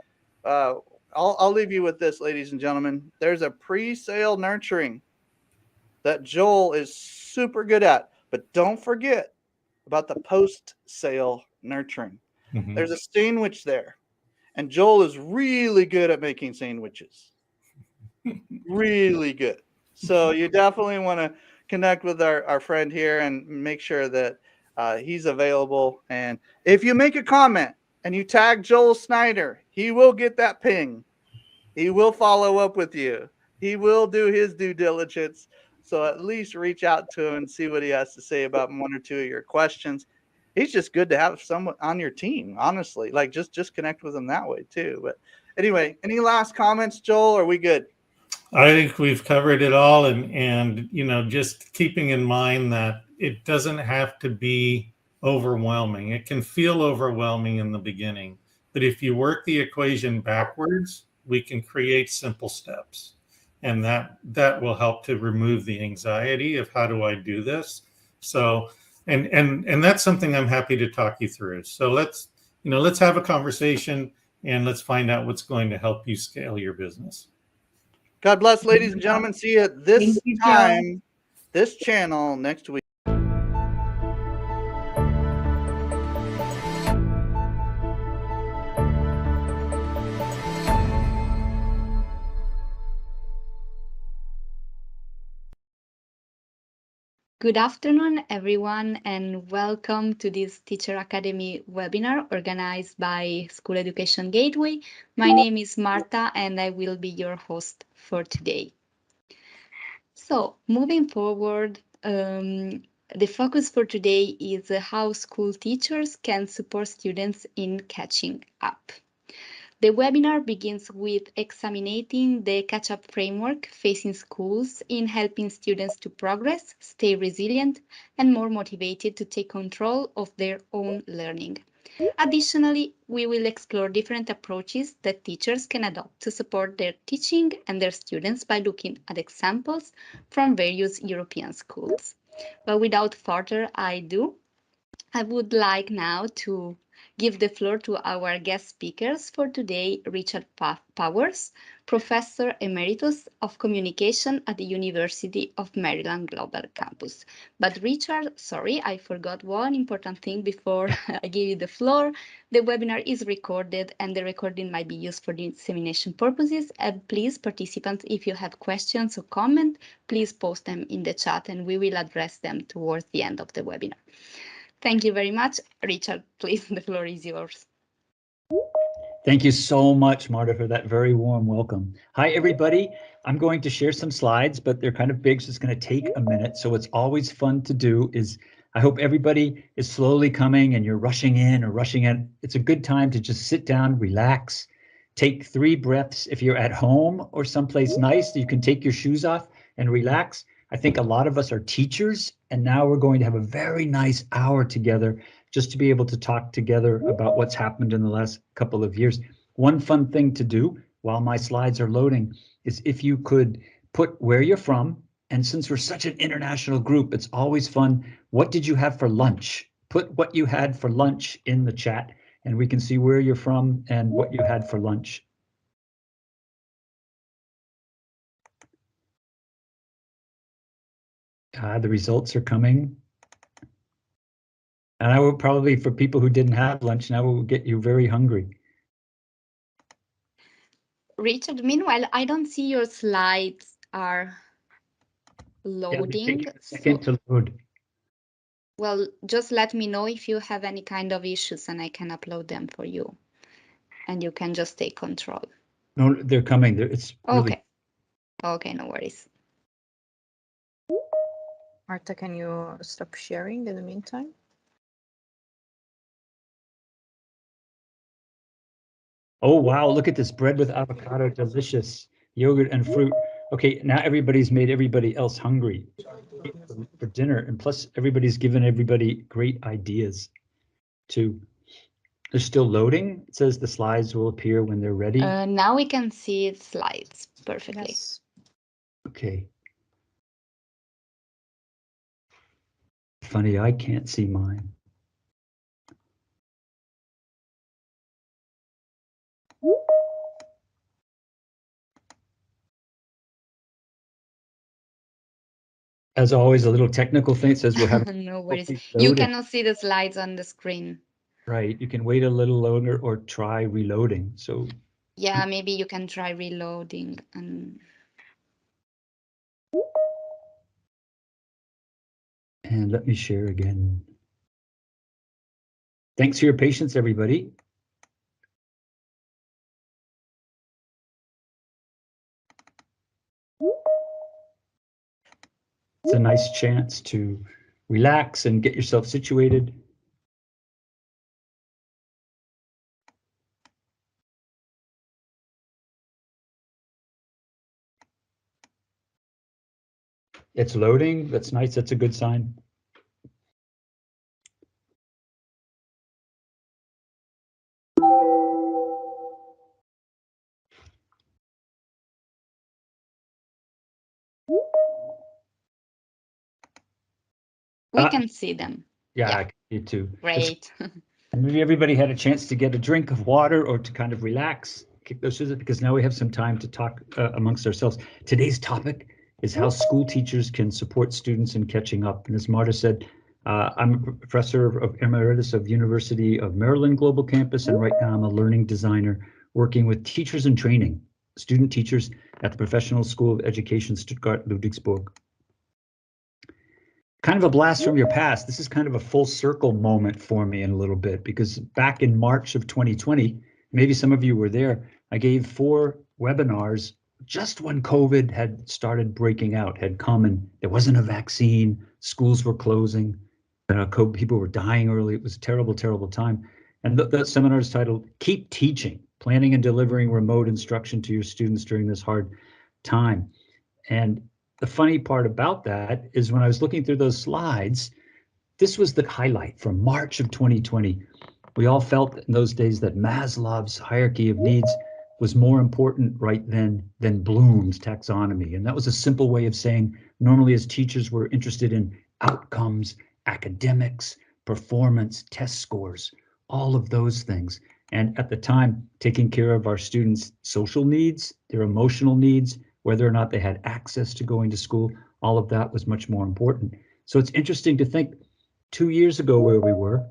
I'll leave you with this, ladies and gentlemen. There's a pre-sale nurturing that Joel is super good at, but don't forget about the post-sale nurturing. Mm-hmm. There's a sandwich there. And Joel is really good at making sandwiches. Really good. So you definitely want to connect with our friend here and make sure that he's available. And if you make a comment and you tag Joel Snyder, he will get that ping. He will follow up with you. He will do his due diligence. So at least reach out to him and see what he has to say about one or two of your questions. He's just good to have someone on your team, honestly. Like just connect with him that way too. But anyway, any last comments, Joel? Are we good? I think we've covered it all, and just keeping in mind that it doesn't have to be overwhelming. It can feel overwhelming in the beginning, but if you work the equation backwards, we can create simple steps, and that will help to remove the anxiety of how do I do this. So. And that's something I'm happy to talk you through. So let's have a conversation and let's find out what's going to help you scale your business. God bless, ladies and gentlemen. See you at this time, this channel next week. Good afternoon, everyone, and welcome to this Teacher Academy webinar organized by School Education Gateway. My name is Marta, and I will be your host for today. So, moving forward, the focus for today is how school teachers can support students in catching up. The webinar begins with examining the catch-up framework facing schools in helping students to progress, stay resilient, and more motivated to take control of their own learning. Additionally, we will explore different approaches that teachers can adopt to support their teaching and their students by looking at examples from various European schools. But without further ado, I would like now to give the floor to our guest speakers for today, Richard Powers, Professor Emeritus of Communication at the University of Maryland Global Campus. But Richard, sorry, I forgot one important thing before I give you the floor. The webinar is recorded and the recording might be used for dissemination purposes. And please, participants, if you have questions or comments, please post them in the chat and we will address them towards the end of the webinar. Thank you very much. Richard, please, the floor is yours. Thank you so much, Marta, for that very warm welcome. Hi, everybody. I'm going to share some slides, but they're kind of big, so it's going to take a minute. So what's always fun to do is, I hope everybody is slowly coming and you're rushing in or rushing in. It's a good time to just sit down, relax, take 3 breaths. If you're at home or someplace nice, you can take your shoes off and relax. I think a lot of us are teachers, and now we're going to have a very nice hour together just to be able to talk together about what's happened in the last couple of years. One fun thing to do while my slides are loading is if you could put where you're from, and since we're such an international group, it's always fun. What did you have for lunch? Put what you had for lunch in the chat, and we can see where you're from and what you had for lunch. The results are coming. And I will probably, for people who didn't have lunch, now will get you very hungry. Richard, meanwhile, I don't see your slides are loading. Yeah, second to load. Well, just let me know if you have any kind of issues and I can upload them for you. And you can just take control. No, they're coming. It's really... Okay. Okay, no worries. Marta, can you stop sharing in the meantime? Oh, wow. Look at this bread with avocado. Delicious. Yogurt and fruit. Okay, now everybody's made everybody else hungry for dinner. And plus, everybody's given everybody great ideas too. They're still loading. It says the slides will appear when they're ready. Now we can see slides perfectly. Yes. Okay. Funny, I can't see mine. As always, a little technical thing. It says we're having No worries. You loading. cannot see the slides on the screen. Right. You can wait a little longer or try reloading. So yeah, maybe you can try reloading and let me share again. Thanks for your patience, everybody. It's a nice chance to relax and get yourself situated. It's loading. That's nice. That's a good sign. we can see them. Yeah, I can see it too. Great. And maybe everybody had a chance to get a drink of water or to kind of relax, kick those scissors, because now we have some time to talk amongst ourselves. Today's topic is how school teachers can support students in catching up. And as Marta said, I'm a professor of emeritus of University of Maryland Global Campus, and right now I'm a learning designer working with teachers in training, student teachers at the Professional School of Education, Stuttgart, Ludwigsburg. Kind of a blast from your past. This is kind of a full circle moment for me in a little bit, because back in March of 2020, maybe some of you were there, I gave 4 webinars just when COVID had started breaking out, had come, and there wasn't a vaccine, schools were closing, people were dying early. It was a terrible, terrible time. And that seminar is titled, Keep Teaching, Planning and Delivering Remote Instruction to Your Students During This Hard Time. And the funny part about that is when I was looking through those slides, this was the highlight from March of 2020. We all felt in those days that Maslow's hierarchy of needs was more important right then than Bloom's taxonomy. And that was a simple way of saying, normally as teachers, we're interested in outcomes, academics, performance, test scores, all of those things. And at the time, taking care of our students' social needs, their emotional needs, whether or not they had access to going to school, all of that was much more important. So it's interesting to think 2 years ago where we were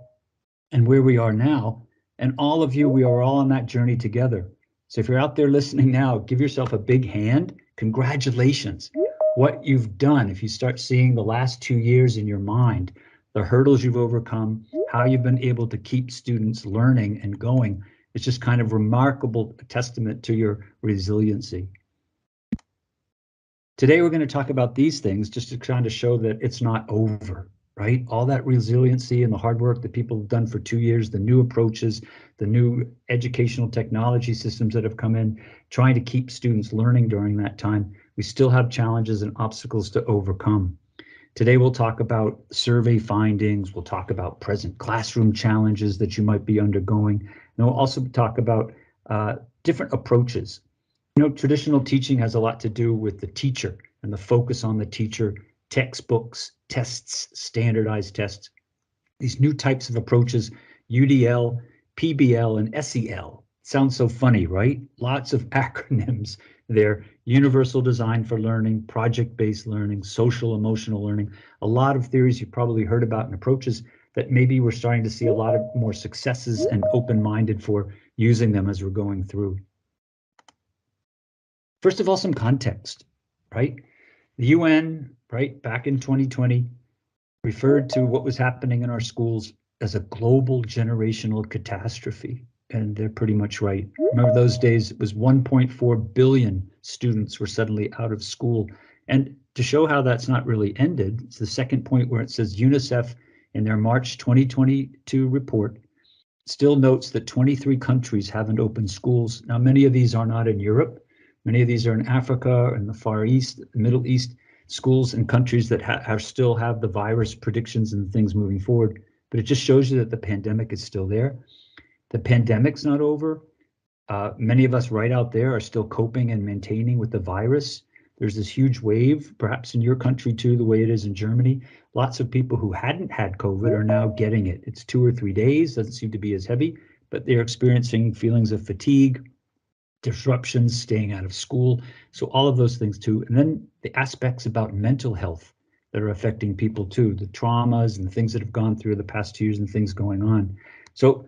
and where we are now, and all of you, we are all on that journey together. So if you're out there listening now, give yourself a big hand. Congratulations. What you've done, if you start seeing the last 2 years in your mind, the hurdles you've overcome, how you've been able to keep students learning and going, it's just kind of remarkable testament to your resiliency. Today, we're going to talk about these things just to kind of show that it's not over, right? All that resiliency and the hard work that people have done for 2 years, the new approaches, the new educational technology systems that have come in, trying to keep students learning during that time. We still have challenges and obstacles to overcome. Today, we'll talk about survey findings. We'll talk about present classroom challenges that you might be undergoing. And we'll also talk about different approaches. You know, traditional teaching has a lot to do with the teacher and the focus on the teacher, textbooks, tests, standardized tests. These new types of approaches, UDL, PBL, and SEL, Sounds so funny, right? Lots of acronyms there. Universal design for learning, project-based learning, social emotional learning, a lot of theories you've probably heard about and approaches that maybe we're starting to see a lot of more successes and open-minded for using them as we're going through. First of all, some context, right? The UN, right, back in 2020, referred to what was happening in our schools as a global generational catastrophe. And they're pretty much right. Remember those days, it was 1.4 billion students were suddenly out of school. And to show how that's not really ended, it's the second point where it says UNICEF in their March 2022 report still notes that 23 countries haven't opened schools. Now, many of these are not in Europe. Many of these are in Africa and the Far East, Middle East, schools and countries that still have the virus predictions and things moving forward. But it just shows you that the pandemic is still there. The pandemic's not over. Many of us right out there are still coping and maintaining with the virus. There's this huge wave, perhaps in your country too, the way it is in Germany. Lots of people who hadn't had COVID are now getting it. It's 2 or 3 days, doesn't seem to be as heavy, but they're experiencing feelings of fatigue, disruptions, staying out of school. So all of those things too. And then the aspects about mental health that are affecting people too, the traumas and the things that have gone through the past 2 years and things going on. So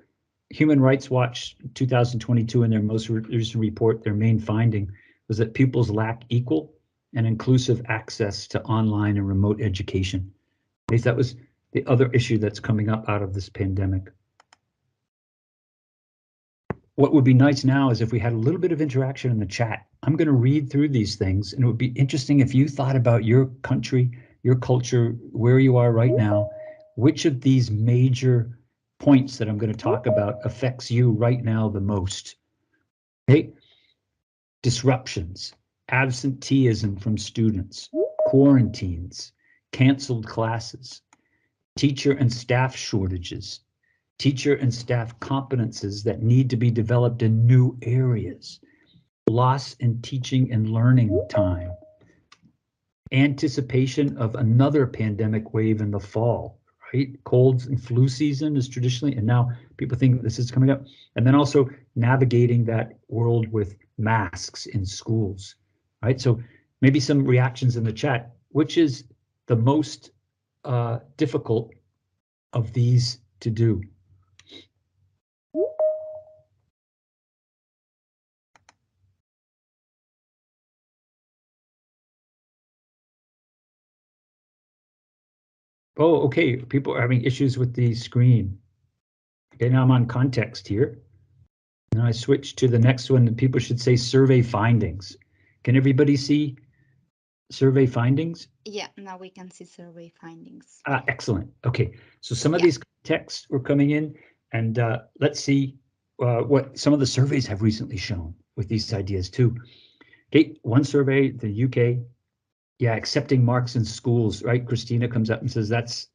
Human Rights Watch 2022 in their most recent report, their main finding was that pupils lack equal and inclusive access to online and remote education. At least that was the other issue that's coming up out of this pandemic. What would be nice now is if we had a little bit of interaction in the chat. I'm going to read through these things, and it would be interesting if you thought about your country, your culture, where you are right now, which of these major points that I'm going to talk about affects you right now the most. Okay? Disruptions, absenteeism from students, quarantines, canceled classes, teacher and staff shortages, teacher and staff competences that need to be developed in new areas, loss in teaching and learning time, anticipation of another pandemic wave in the fall, right? Colds and flu season is traditionally, and now people think this is coming up. And then also navigating that world with masks in schools, right? So maybe some reactions in the chat. Which is the most difficult of these to do? Oh, okay. People are having issues with the screen. Okay, now I'm on context here. Now I switch to the next one, and people should say survey findings. Can everybody see survey findings? Yeah, now we can see survey findings. Excellent. Okay, so some of these texts were coming in, and let's see what some of the surveys have recently shown with these ideas too. Okay, one survey, the UK, accepting marks in schools, right? Christina comes up and says that's,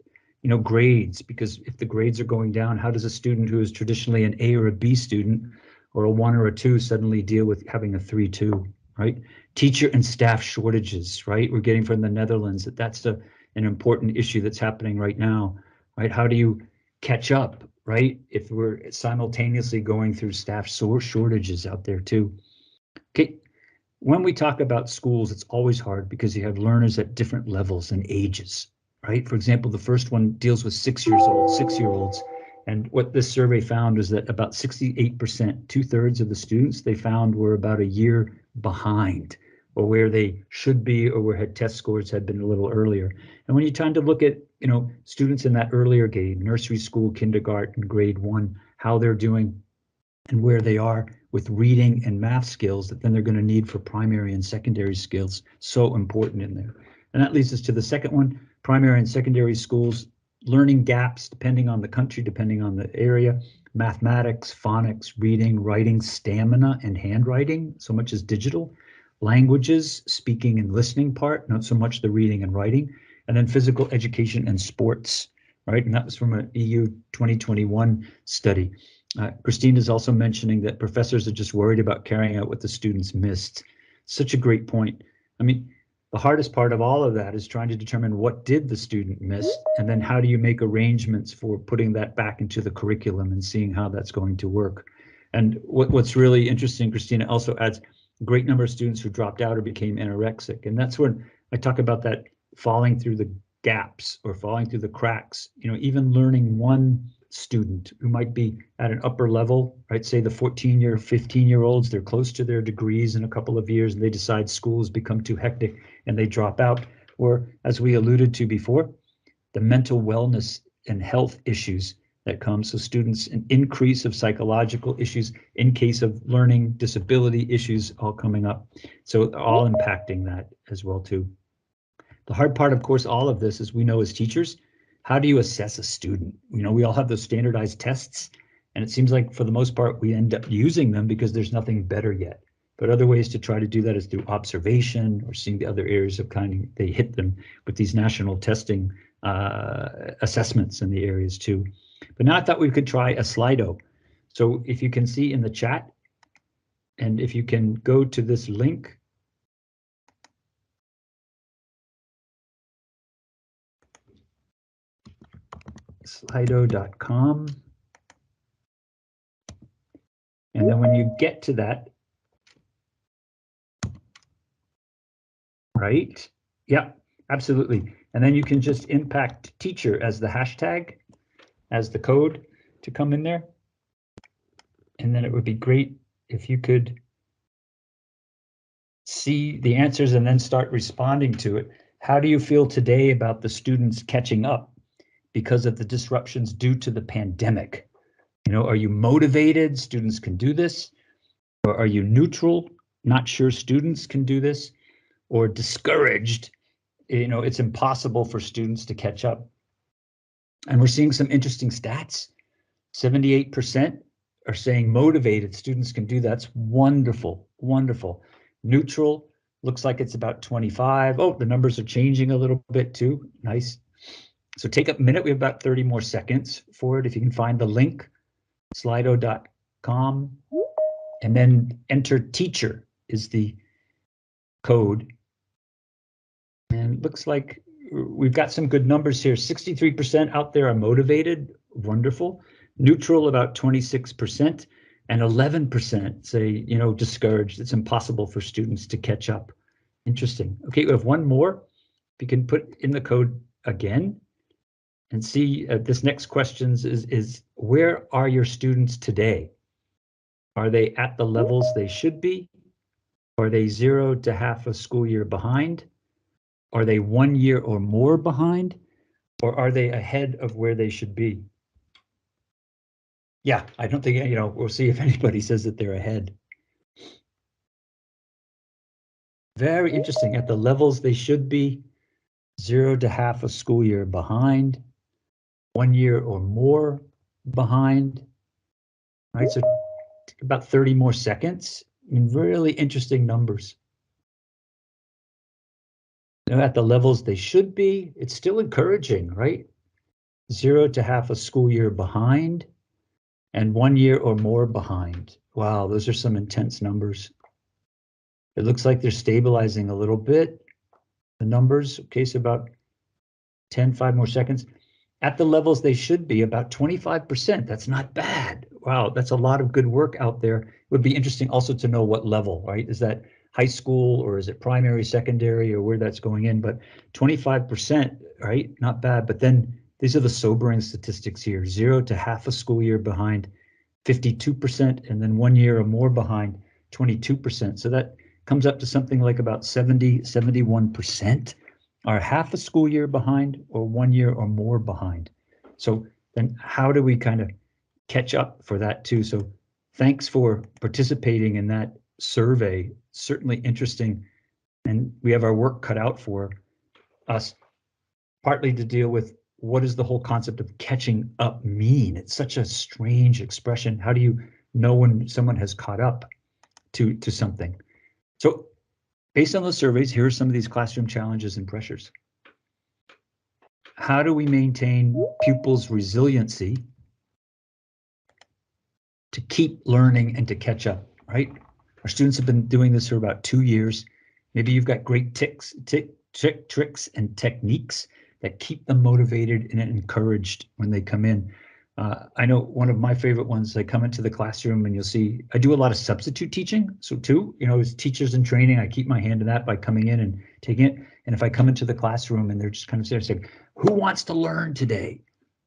grades, because if the grades are going down, how does a student who is traditionally an A or a B student or a 1 or a 2 suddenly deal with having a 3-2, right? Teacher and staff shortages, right? We're getting from the Netherlands that's an important issue that's happening right now, right? How do you catch up, right? If we're simultaneously going through staff shortages out there too. Okay. When we talk about schools, it's always hard because you have learners at different levels and ages, right? For example, the first one deals with 6-year-olds. And what this survey found was that about 68%, 2/3 of the students they found were about a year behind, or where they should be, or where test scores had been a little earlier. And when you're trying to look at, students in that earlier grade, nursery school, kindergarten, grade 1, how they're doing and where they are with reading and math skills that then they're going to need for primary and secondary skills, so important in there. And that leads us to the second one, primary and secondary schools, learning gaps depending on the country, depending on the area, mathematics, phonics, reading, writing, stamina, and handwriting, so much as digital, languages, speaking and listening part, not so much the reading and writing, and then physical education and sports, right? And that was from an EU 2021 study. Christine is also mentioning that professors are just worried about carrying out what the students missed. Such a great point. I mean, the hardest part of all of that is trying to determine what did the student miss, and then how do you make arrangements for putting that back into the curriculum and seeing how that's going to work. And what's really interesting, Christina also adds a great number of students who dropped out or became anorexic. And that's when I talk about that falling through the gaps or falling through the cracks. Even learning one student who might be at an upper level, right? Say the 14-year, 15-year-olds, they're close to their degrees in a couple of years and they decide school has become too hectic and they drop out. Or as we alluded to before, the mental wellness and health issues that come. So students, an increase of psychological issues in case of learning disability issues all coming up. So all impacting that as well too. The hard part, of course, all of this is we know as teachers, how do you assess a student? We all have those standardized tests, and it seems like for the most part, we end up using them because there's nothing better yet. But other ways to try to do that is through observation or seeing the other areas of they hit them with these national testing assessments in the areas too. But now I thought we could try a Slido. So if you can see in the chat, and if you can go to this link, slido.com. And then when you get to that, right? Yeah, absolutely. And then you can just impact teacher as the hashtag, as the code to come in there. And then it would be great if you could see the answers and then start responding to it. How do you feel today about the students catching up because of the disruptions due to the pandemic? Are you motivated? Students can do this. Or are you neutral? Not sure students can do this. Or discouraged? It's impossible for students to catch up. And we're seeing some interesting stats. 78% are saying motivated students can do that. That's wonderful, wonderful. Neutral looks like it's about 25. Oh, the numbers are changing a little bit too. Nice. So take a minute. We have about 30 more seconds for it. If you can find the link, slido.com, and then enter teacher is the code. And it looks like we've got some good numbers here. 63% out there are motivated. Wonderful. Neutral, about 26%. And 11% say, discouraged. It's impossible for students to catch up. Interesting. Okay, we have one more. You can put in the code again and see this next question is where are your students today? Are they at the levels they should be? Are they 0 to half a school year behind? Are they 1 year or more behind? Or are they ahead of where they should be? Yeah, I don't think, we'll see if anybody says that they're ahead. Very interesting. At the levels they should be, 0 to half a school year behind, 1 year or more behind. All right, so about 30 more seconds. Really interesting numbers. At the levels they should be, it's still encouraging, right? 0 to half a school year behind, and 1 year or more behind. Wow, those are some intense numbers. It looks like they're stabilizing a little bit. The numbers, okay, so about 5 more seconds. At the levels they should be, about 25%. That's not bad. Wow, that's a lot of good work out there. It would be interesting also to know what level, right? Is that high school or is it primary, secondary, or where that's going in? But 25%, right? Not bad. But then these are the sobering statistics here. 0 to half a school year behind, 52%, and then 1 year or more behind, 22%. So that comes up to something like about 71% are half a school year behind or 1 year or more behind. So then how do we kind of catch up for that too? So thanks for participating in that survey. Certainly interesting. And we have our work cut out for us, partly to deal with what does the whole concept of catching up mean? It's such a strange expression. How do you know when someone has caught up to something? So based on those surveys, here are some of these classroom challenges and pressures. How do we maintain pupils' resiliency to keep learning and to catch up, right? Our students have been doing this for about 2 years. Maybe you've got great tricks and techniques that keep them motivated and encouraged when they come in. I know one of my favorite ones, I come into the classroom and you'll see, I do a lot of substitute teaching. So too, as teachers in training, I keep my hand in that by coming in and taking it. And if I come into the classroom and they're just kind of there saying, who wants to learn today?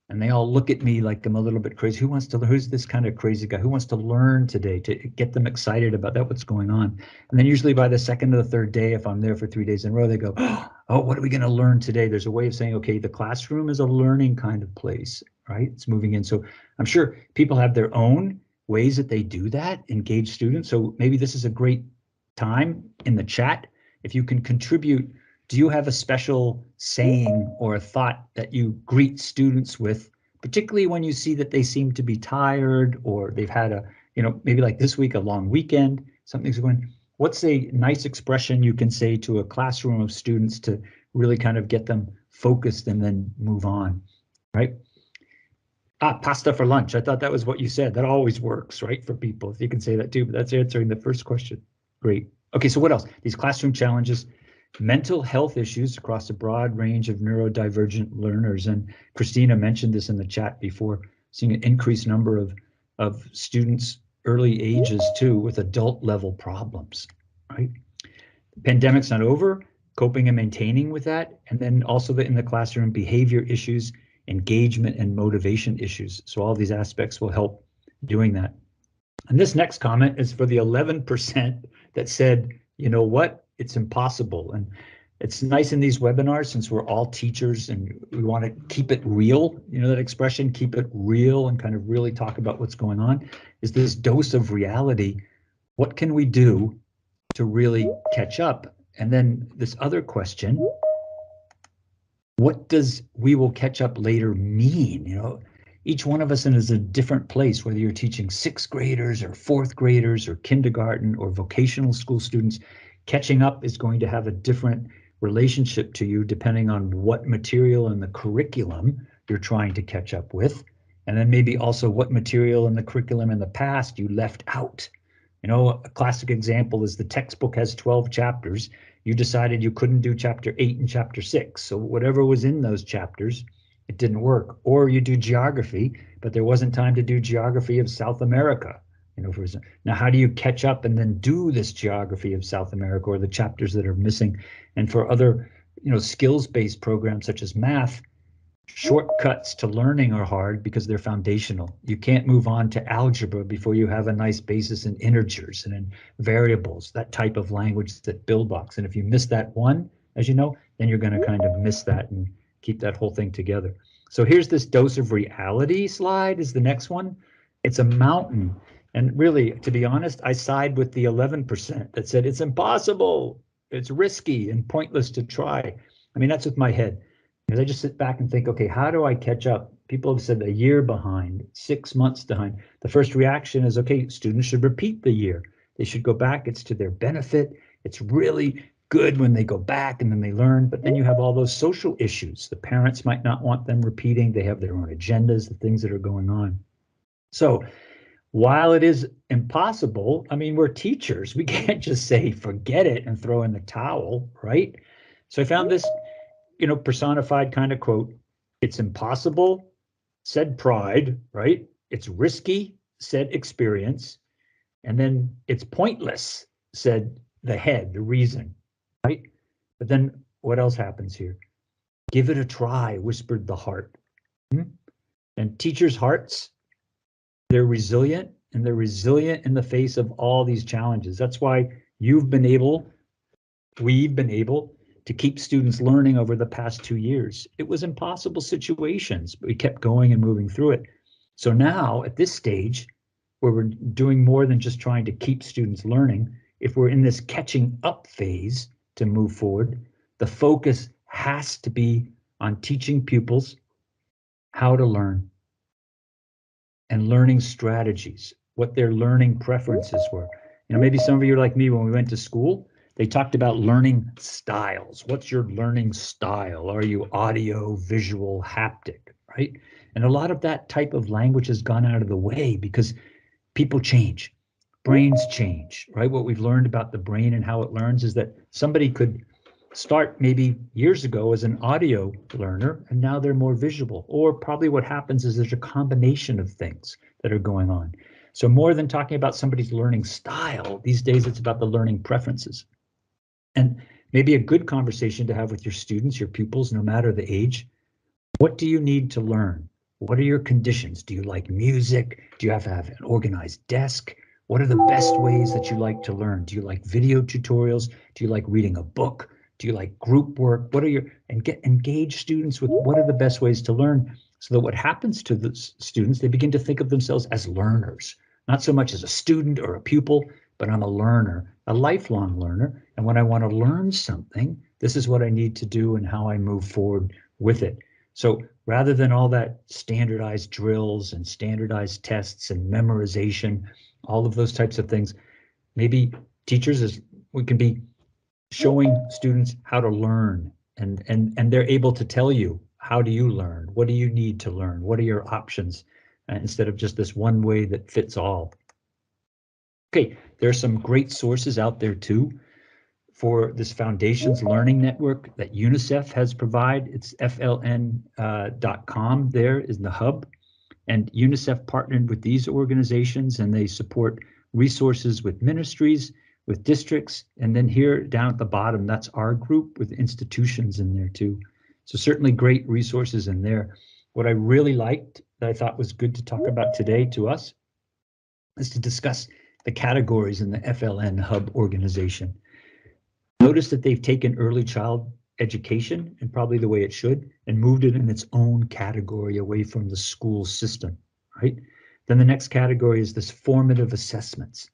And they all look at me like I'm a little bit crazy. Who wants to learn? Who's this kind of crazy guy? Who wants to learn today, to get them excited about that, what's going on? And then usually by the second or the third day, if I'm there for 3 days in a row, they go, oh, what are we going to learn today? There's a way of saying, okay, the classroom is a learning kind of place, right? It's moving in. So I'm sure people have their own ways that they do that, engage students. So maybe this is a great time in the chat. If you can contribute, do you have a special saying or a thought that you greet students with, particularly when you see that they seem to be tired or they've had a, maybe like this week, a long weekend, something's going, what's a nice expression you can say to a classroom of students to really kind of get them focused and then move on, right? Pasta for lunch. I thought that was what you said. That always works, right, for people, if you can say that too, but that's answering the first question. Great. Okay, so what else? These classroom challenges, mental health issues across a broad range of neurodivergent learners. And Christina mentioned this in the chat before, seeing an increased number of students early ages too with adult level problems, right? The pandemic's not over, coping and maintaining with that. And then also in the classroom, behavior issues, engagement and motivation issues. So all these aspects will help doing that. And this next comment is for the 11% that said, you know what, it's impossible. And it's nice in these webinars, since we're all teachers and we want to keep it real, that expression, keep it real, and kind of really talk about what's going on, is this dose of reality. What can we do to really catch up? And then this other question, what does we will catch up later mean? Each one of us is in a different place, whether you're teaching 6th graders or 4th graders or kindergarten or vocational school students. Catching up is going to have a different relationship to you depending on what material in the curriculum you're trying to catch up with. And then maybe also what material in the curriculum in the past you left out. A classic example is the textbook has 12 chapters. You decided you couldn't do chapter 8 and chapter 6. So whatever was in those chapters, it didn't work. Or you do geography, but there wasn't time to do geography of South America. Now, how do you catch up and then do this geography of South America or the chapters that are missing? And for other, skills-based programs such as math, shortcuts to learning are hard because they're foundational. You can't move on to algebra before you have a nice basis in integers and in variables, that type of language that build blocks. And if you miss that one, as you know, then you're going to kind of miss that and keep that whole thing together. So here's this dose of reality slide is the next one. It's a mountain. And really, to be honest, I side with the 11% that said it's impossible, it's risky and pointless to try. I mean, that's with my head. Because I just sit back and think, okay, how do I catch up? People have said a year behind, 6 months behind. The first reaction is, okay, students should repeat the year. They should go back. It's to their benefit. It's really good when they go back and then they learn. But then you have all those social issues. The parents might not want them repeating. They have their own agendas, the things that are going on. So while it is impossible, I mean, we're teachers. We can't just say, forget it and throw in the towel, right? So I found this, personified kind of quote. It's impossible, said pride, right? It's risky, said experience. And then it's pointless, said the head, the reason, right? But then what else happens here? Give it a try, whispered the heart. And teachers' hearts, they're resilient, and they're resilient in the face of all these challenges. That's why we've been able to keep students learning over the past 2 years. It was impossible situations, but we kept going and moving through it. So now at this stage, where we're doing more than just trying to keep students learning, if we're in this catching up phase to move forward, the focus has to be on teaching pupils how to learn and learning strategies, what their learning preferences were. Maybe some of you are like me when we went to school. They talked about learning styles. What's your learning style? Are you audio, visual, haptic, right? And a lot of that type of language has gone out of the way because people change, brains change, right? What we've learned about the brain and how it learns is that somebody could start maybe years ago as an audio learner, and now they're more visual. Or probably what happens is there's a combination of things that are going on. So more than talking about somebody's learning style, these days it's about the learning preferences. And maybe a good conversation to have with your students, your pupils, no matter the age. What do you need to learn? What are your conditions? Do you like music? Do you have to have an organized desk? What are the best ways that you like to learn? Do you like video tutorials? Do you like reading a book? Do you like group work? What are your, and engage students with what are the best ways to learn, so that what happens to the students, they begin to think of themselves as learners, not so much as a student or a pupil, but I'm a learner, a lifelong learner. And when I want to learn something, this is what I need to do and how I move forward with it. So rather than all that standardized drills and standardized tests and memorization, all of those types of things, maybe teachers, as we can be showing students how to learn, and they're able to tell you, how do you learn? What do you need to learn? What are your options? Instead of just this one way that fits all. Okay, there's some great sources out there too for this Foundations Learning Network that UNICEF has provided. It's fln.com. There is the hub. And UNICEF partnered with these organizations, and they support resources with ministries, with districts. And then here down at the bottom, that's our group with institutions in there too. So certainly great resources in there. What I really liked that I thought was good to talk about today to us is to discuss the categories in the FLN Hub organization. Notice that they've taken early child education, and probably the way it should, and moved it in its own category away from the school system, right? Then the next category is this formative assessments.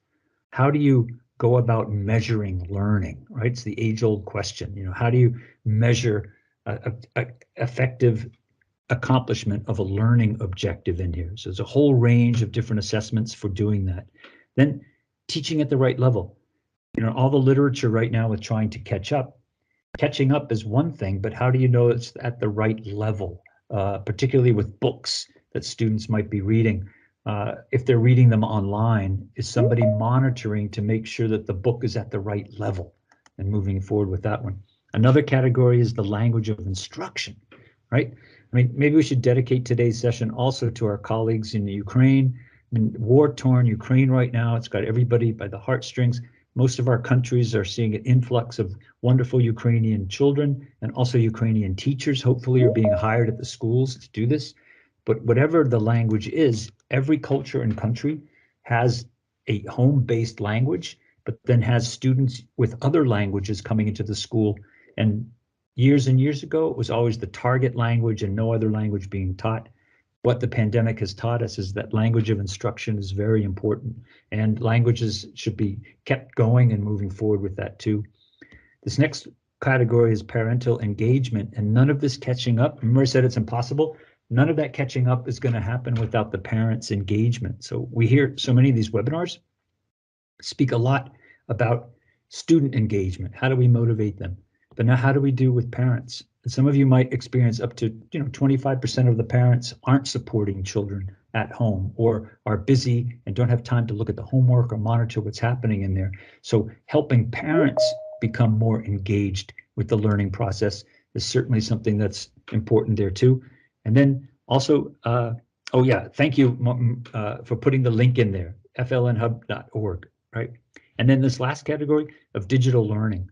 How do you go about measuring learning, right? It's the age-old question, you know, how do you measure a effective accomplishment of a learning objective in here? So there's a whole range of different assessments for doing that. Then teaching at the right level. You know, all the literature right now with trying to catch up. Catching up is one thing, but how do you know it's at the right level, particularly with books that students might be reading? If they're reading them online, is somebody monitoring to make sure that the book is at the right level and moving forward with that one? Another category is the language of instruction, right? I mean, maybe we should dedicate today's session also to our colleagues in the Ukraine. I mean, war-torn Ukraine right now, it's got everybody by the heartstrings. Most of our countries are seeing an influx of wonderful Ukrainian children, and also Ukrainian teachers hopefully are being hired at the schools to do this. But whatever the language is, every culture and country has a home-based language, but then has students with other languages coming into the school. And years ago, it was always the target language and no other language being taught. What the pandemic has taught us is that language of instruction is very important, and languages should be kept going and moving forward with that too. This next category is parental engagement, and none of this catching up, remember I said it's impossible? None of that catching up is going to happen without the parents' engagement. So we hear so many of these webinars speak a lot about student engagement. How do we motivate them? But now how do we do with parents? And some of you might experience up to 25% of the parents aren't supporting children at home, or are busy and don't have time to look at the homework or monitor what's happening in there. So helping parents become more engaged with the learning process is certainly something that's important there too. And then also, oh yeah, thank you for putting the link in there, flnhub.org, right? And then this last category of digital learning.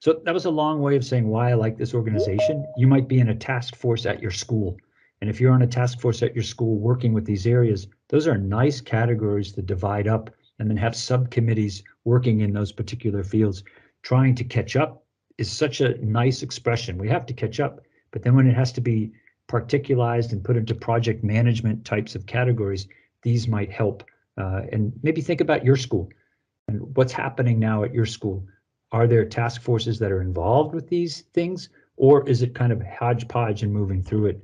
So that was a long way of saying why I like this organization. You might be in a task force at your school. And if you're on a task force at your school working with these areas, those are nice categories to divide up and then have subcommittees working in those particular fields. Trying to catch up is such a nice expression. We have to catch up, but then when it has to be particularized and put into project management types of categories, these might help. And maybe think about your school and what's happening now at your school. Are there task forces that are involved with these things, or is it kind of hodgepodge and moving through it?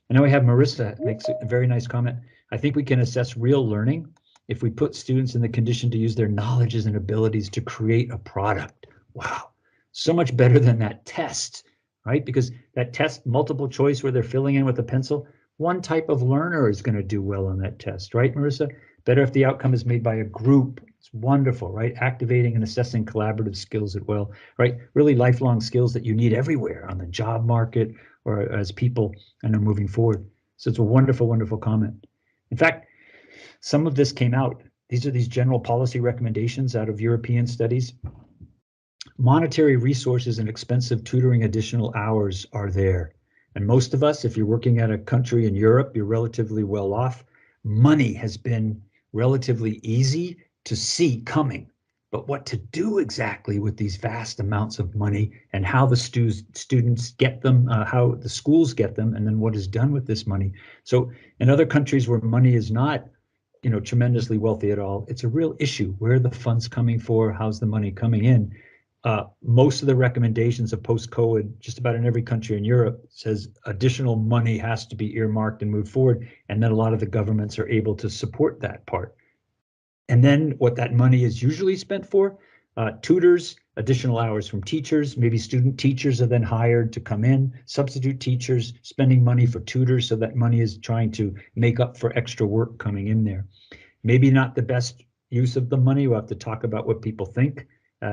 And now we have Marissa makes a very nice comment. I think we can assess real learning if we put students in the condition to use their knowledges and abilities to create a product. Wow, so much better than that test, right? Because that test, multiple choice where they're filling in with a pencil, one type of learner is going to do well on that test, right, Marissa? Better if the outcome is made by a group It's wonderful, right? Activating and assessing collaborative skills as well, right? Really lifelong skills that you need everywhere on the job market or as people and are moving forward. So it's a wonderful, wonderful comment. In fact, some of this came out. These are these general policy recommendations out of European studies. Monetary resources and expensive tutoring additional hours are there. And most of us, if you're working at a country in Europe, you're relatively well off. Money has been relatively easy to see coming. But what to do exactly with these vast amounts of money and how the students get them, how the schools get them, and then what is done with this money. So in other countries where money is not, tremendously wealthy at all, it's a real issue. Where are the funds coming for? How's the money coming in? Most of the recommendations of post-COVID, just about in every country in Europe, says additional money has to be earmarked and moved forward. And then a lot of the governments are able to support that part. And then what that money is usually spent for, tutors, additional hours from teachers, maybe student teachers are then hired to come in, substitute teachers, spending money for tutors, so that money is trying to make up for extra work coming in there. Maybe not the best use of the money. We'll have to talk about what people think.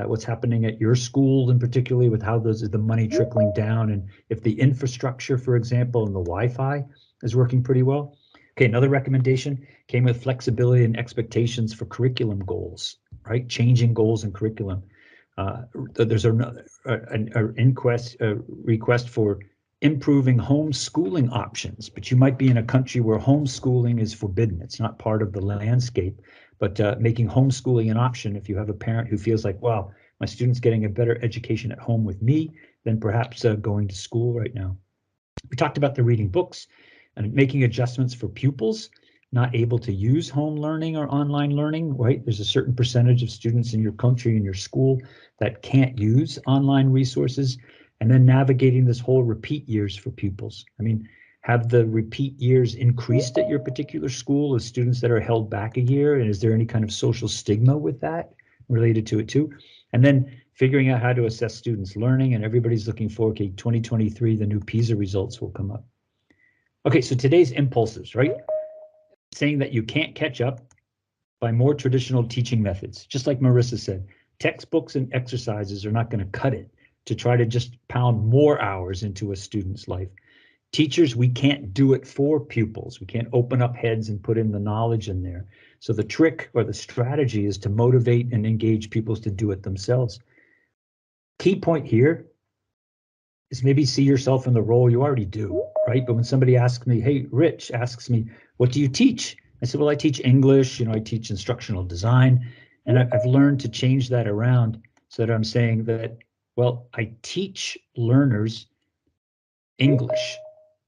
What's happening at your school, and particularly with how the money trickling down, and if the infrastructure, for example, and the Wi-Fi is working pretty well. Okay, another recommendation came with flexibility and expectations for curriculum goals, right? Changing goals and curriculum. There's a request for improving homeschooling options, but you might be in a country where homeschooling is forbidden. It's not part of the landscape, but making homeschooling an option if you have a parent who feels like, wow, my student's getting a better education at home with me than perhaps going to school right now. We talked about the reading books and making adjustments for pupils not able to use home learning or online learning, right? There's a certain percentage of students in your country, in your school, that can't use online resources. And then navigating this whole repeat years for pupils. I mean, have the repeat years increased at your particular school with students that are held back a year? And is there any kind of social stigma with that related to it too? And then figuring out how to assess students' learning, and everybody's looking forward to 2023, the new PISA results will come up. Okay, so today's impulses, right? Saying that you can't catch up by more traditional teaching methods. Just like Marissa said, textbooks and exercises are not going to cut it to try to just pound more hours into a student's life. Teachers, we can't do it for pupils. We can't open up heads and put in the knowledge in there. So the trick or the strategy is to motivate and engage pupils to do it themselves. Key point here is maybe see yourself in the role you already do, right? But when somebody asks me, hey, Rich asks me, what do you teach? I said, well, I teach English, I teach instructional design. And I've learned to change that around so that I'm saying that, well, I teach learners English.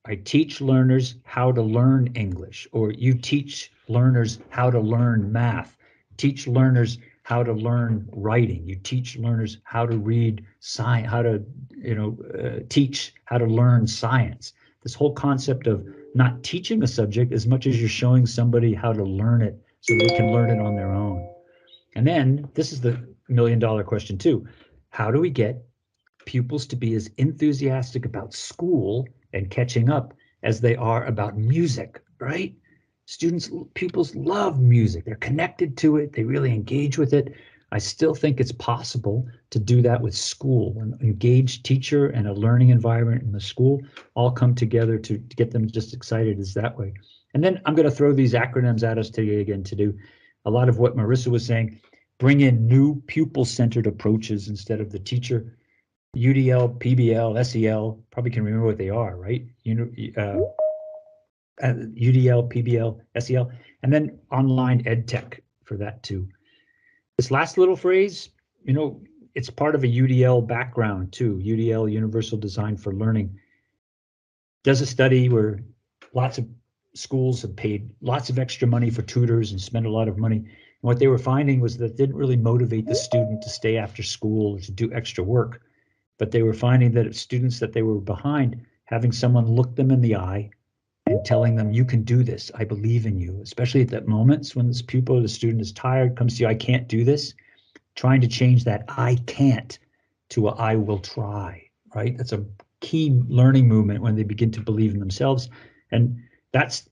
I teach learners how to learn English, or you teach learners how to learn math, teach learners how to learn writing. You teach learners how to read science, how to, teach how to learn science. This whole concept of not teaching a subject as much as you're showing somebody how to learn it so they can learn it on their own. And then this is the million-dollar question too. How do we get pupils to be as enthusiastic about school and catching up as they are about music, right? Pupils love music. They're connected to it. They really engage with it. I still think it's possible to do that with school. An engaged teacher and a learning environment in the school all come together to get them just excited as that way. And then I'm going to throw these acronyms at us today again to do a lot of what Marissa was saying. Bring in new pupil-centered approaches instead of the teacher. UDL, PBL, SEL, probably can remember what they are, right? UDL, PBL, SEL, and then online ed tech for that too. This last little phrase, it's part of a UDL background too. UDL, Universal Design for Learning, does a study where lots of schools have paid lots of extra money for tutors and spent a lot of money. And what they were finding was that it didn't really motivate the student to stay after school or to do extra work. But they were finding that students that they were behind, having someone look them in the eye and telling them, you can do this, I believe in you, especially at that moments when this pupil or the student is tired, comes to you, I can't do this, trying to change that I can't to a I will try, right? That's a key learning movement when they begin to believe in themselves. And that's,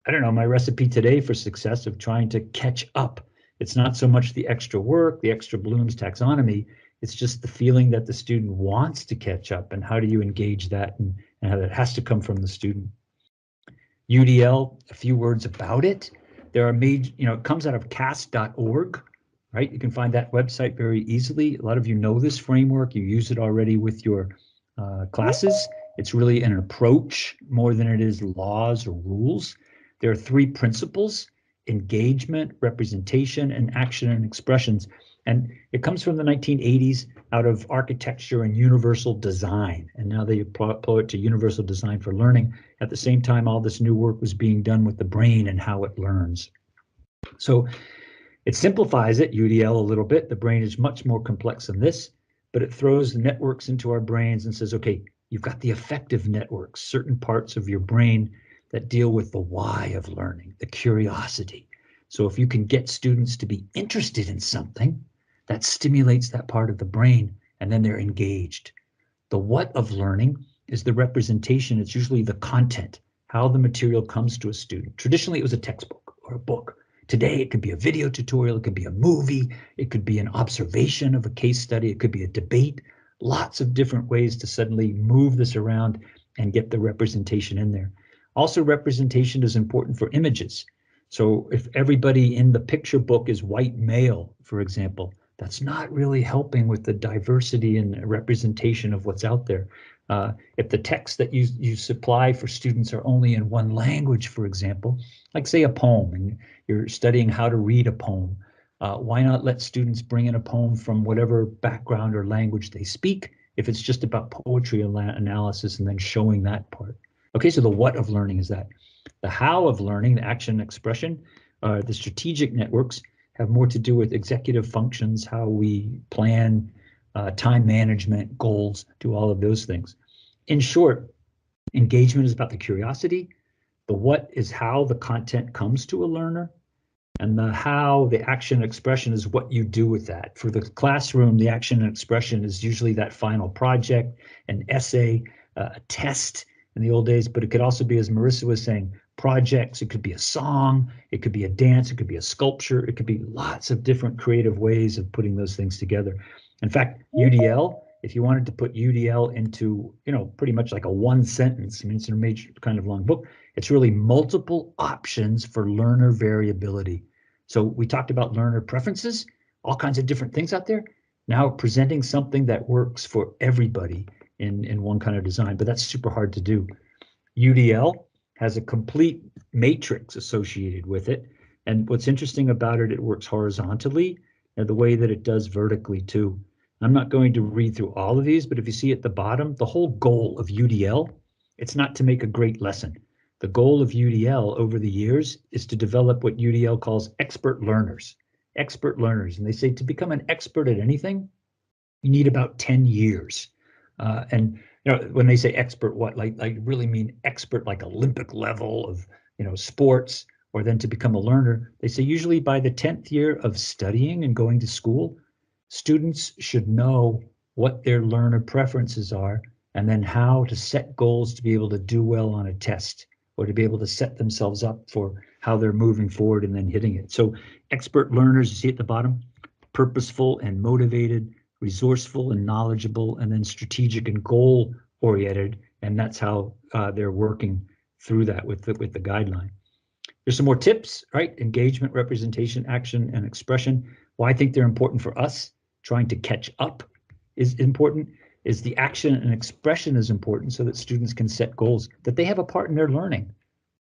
my recipe today for success of trying to catch up It's not so much the extra work, the extra Bloom's taxonomy. It's just the feeling that the student wants to catch up, and how do you engage that, and how that has to come from the student. UDL, a few words about it. There are major, it comes out of cast.org, right? You can find that website very easily. A lot of you know this framework. You use it already with your classes. It's really an approach more than it is laws or rules. There are 3 principles: engagement, representation, and action and expressions. And it comes from the 1980s out of architecture and universal design. And now they apply it to universal design for learning. At the same time, all this new work was being done with the brain and how it learns. So it simplifies it, UDL, a little bit. The brain is much more complex than this, but it throws the networks into our brains and says, okay, you've got the affective networks, certain parts of your brain that deal with the why of learning, the curiosity. So if you can get students to be interested in something, that stimulates that part of the brain, and then they're engaged. The what of learning is the representation. It's usually the content, how the material comes to a student. Traditionally, it was a textbook or a book. Today, it could be a video tutorial, it could be a movie, it could be an observation of a case study, it could be a debate. Lots of different ways to suddenly move this around and get the representation in there. Also, representation is important for images. So if everybody in the picture book is white male, for example, that's not really helping with the diversity and representation of what's out there. If the text that you supply for students are only in one language, for example, like say a poem, and you're studying how to read a poem, why not let students bring in a poem from whatever background or language they speak, if it's just about poetry analysis, and then showing that part. Okay, so the what of learning is that. The how of learning, the action and expression, the strategic networks have more to do with executive functions, how we plan, time management, goals, do all of those things. In short, engagement is about the curiosity. The what is how the content comes to a learner. And the how, the action expression, is what you do with that. For the classroom, the action and expression is usually that final project, an essay, a test in the old days, but it could also be, as Marissa was saying, projects. It could be a song, it could be a dance, it could be a sculpture, it could be lots of different creative ways of putting those things together. In fact, UDL, if you wanted to put UDL into, pretty much like a one sentence, I mean, it's a major kind of long book, it's really multiple options for learner variability. So we talked about learner preferences, all kinds of different things out there. Now presenting something that works for everybody in one kind of design, but that's super hard to do. UDL has a complete matrix associated with it. And what's interesting about it, it works horizontally, and the way that it does vertically too. I'm not going to read through all of these, but if you see at the bottom, the whole goal of UDL, it's not to make a great lesson. The goal of UDL over the years is to develop what UDL calls expert learners. Expert learners. And they say to become an expert at anything, you need about 10 years. And when they say expert, what, like really mean expert, like Olympic level of, sports, or then to become a learner, they say usually by the 10th year of studying and going to school, students should know what their learner preferences are, and then how to set goals to be able to do well on a test, or to be able to set themselves up for how they're moving forward and then hitting it. So expert learners, you see at the bottom, purposeful and motivated, resourceful and knowledgeable, and then strategic and goal oriented. And that's how they're working through that with the guideline. There's some more tips, right? Engagement, representation, action, and expression. Why I think they're important for us, trying to catch up is important, is the action and expression is important so that students can set goals, that they have a part in their learning.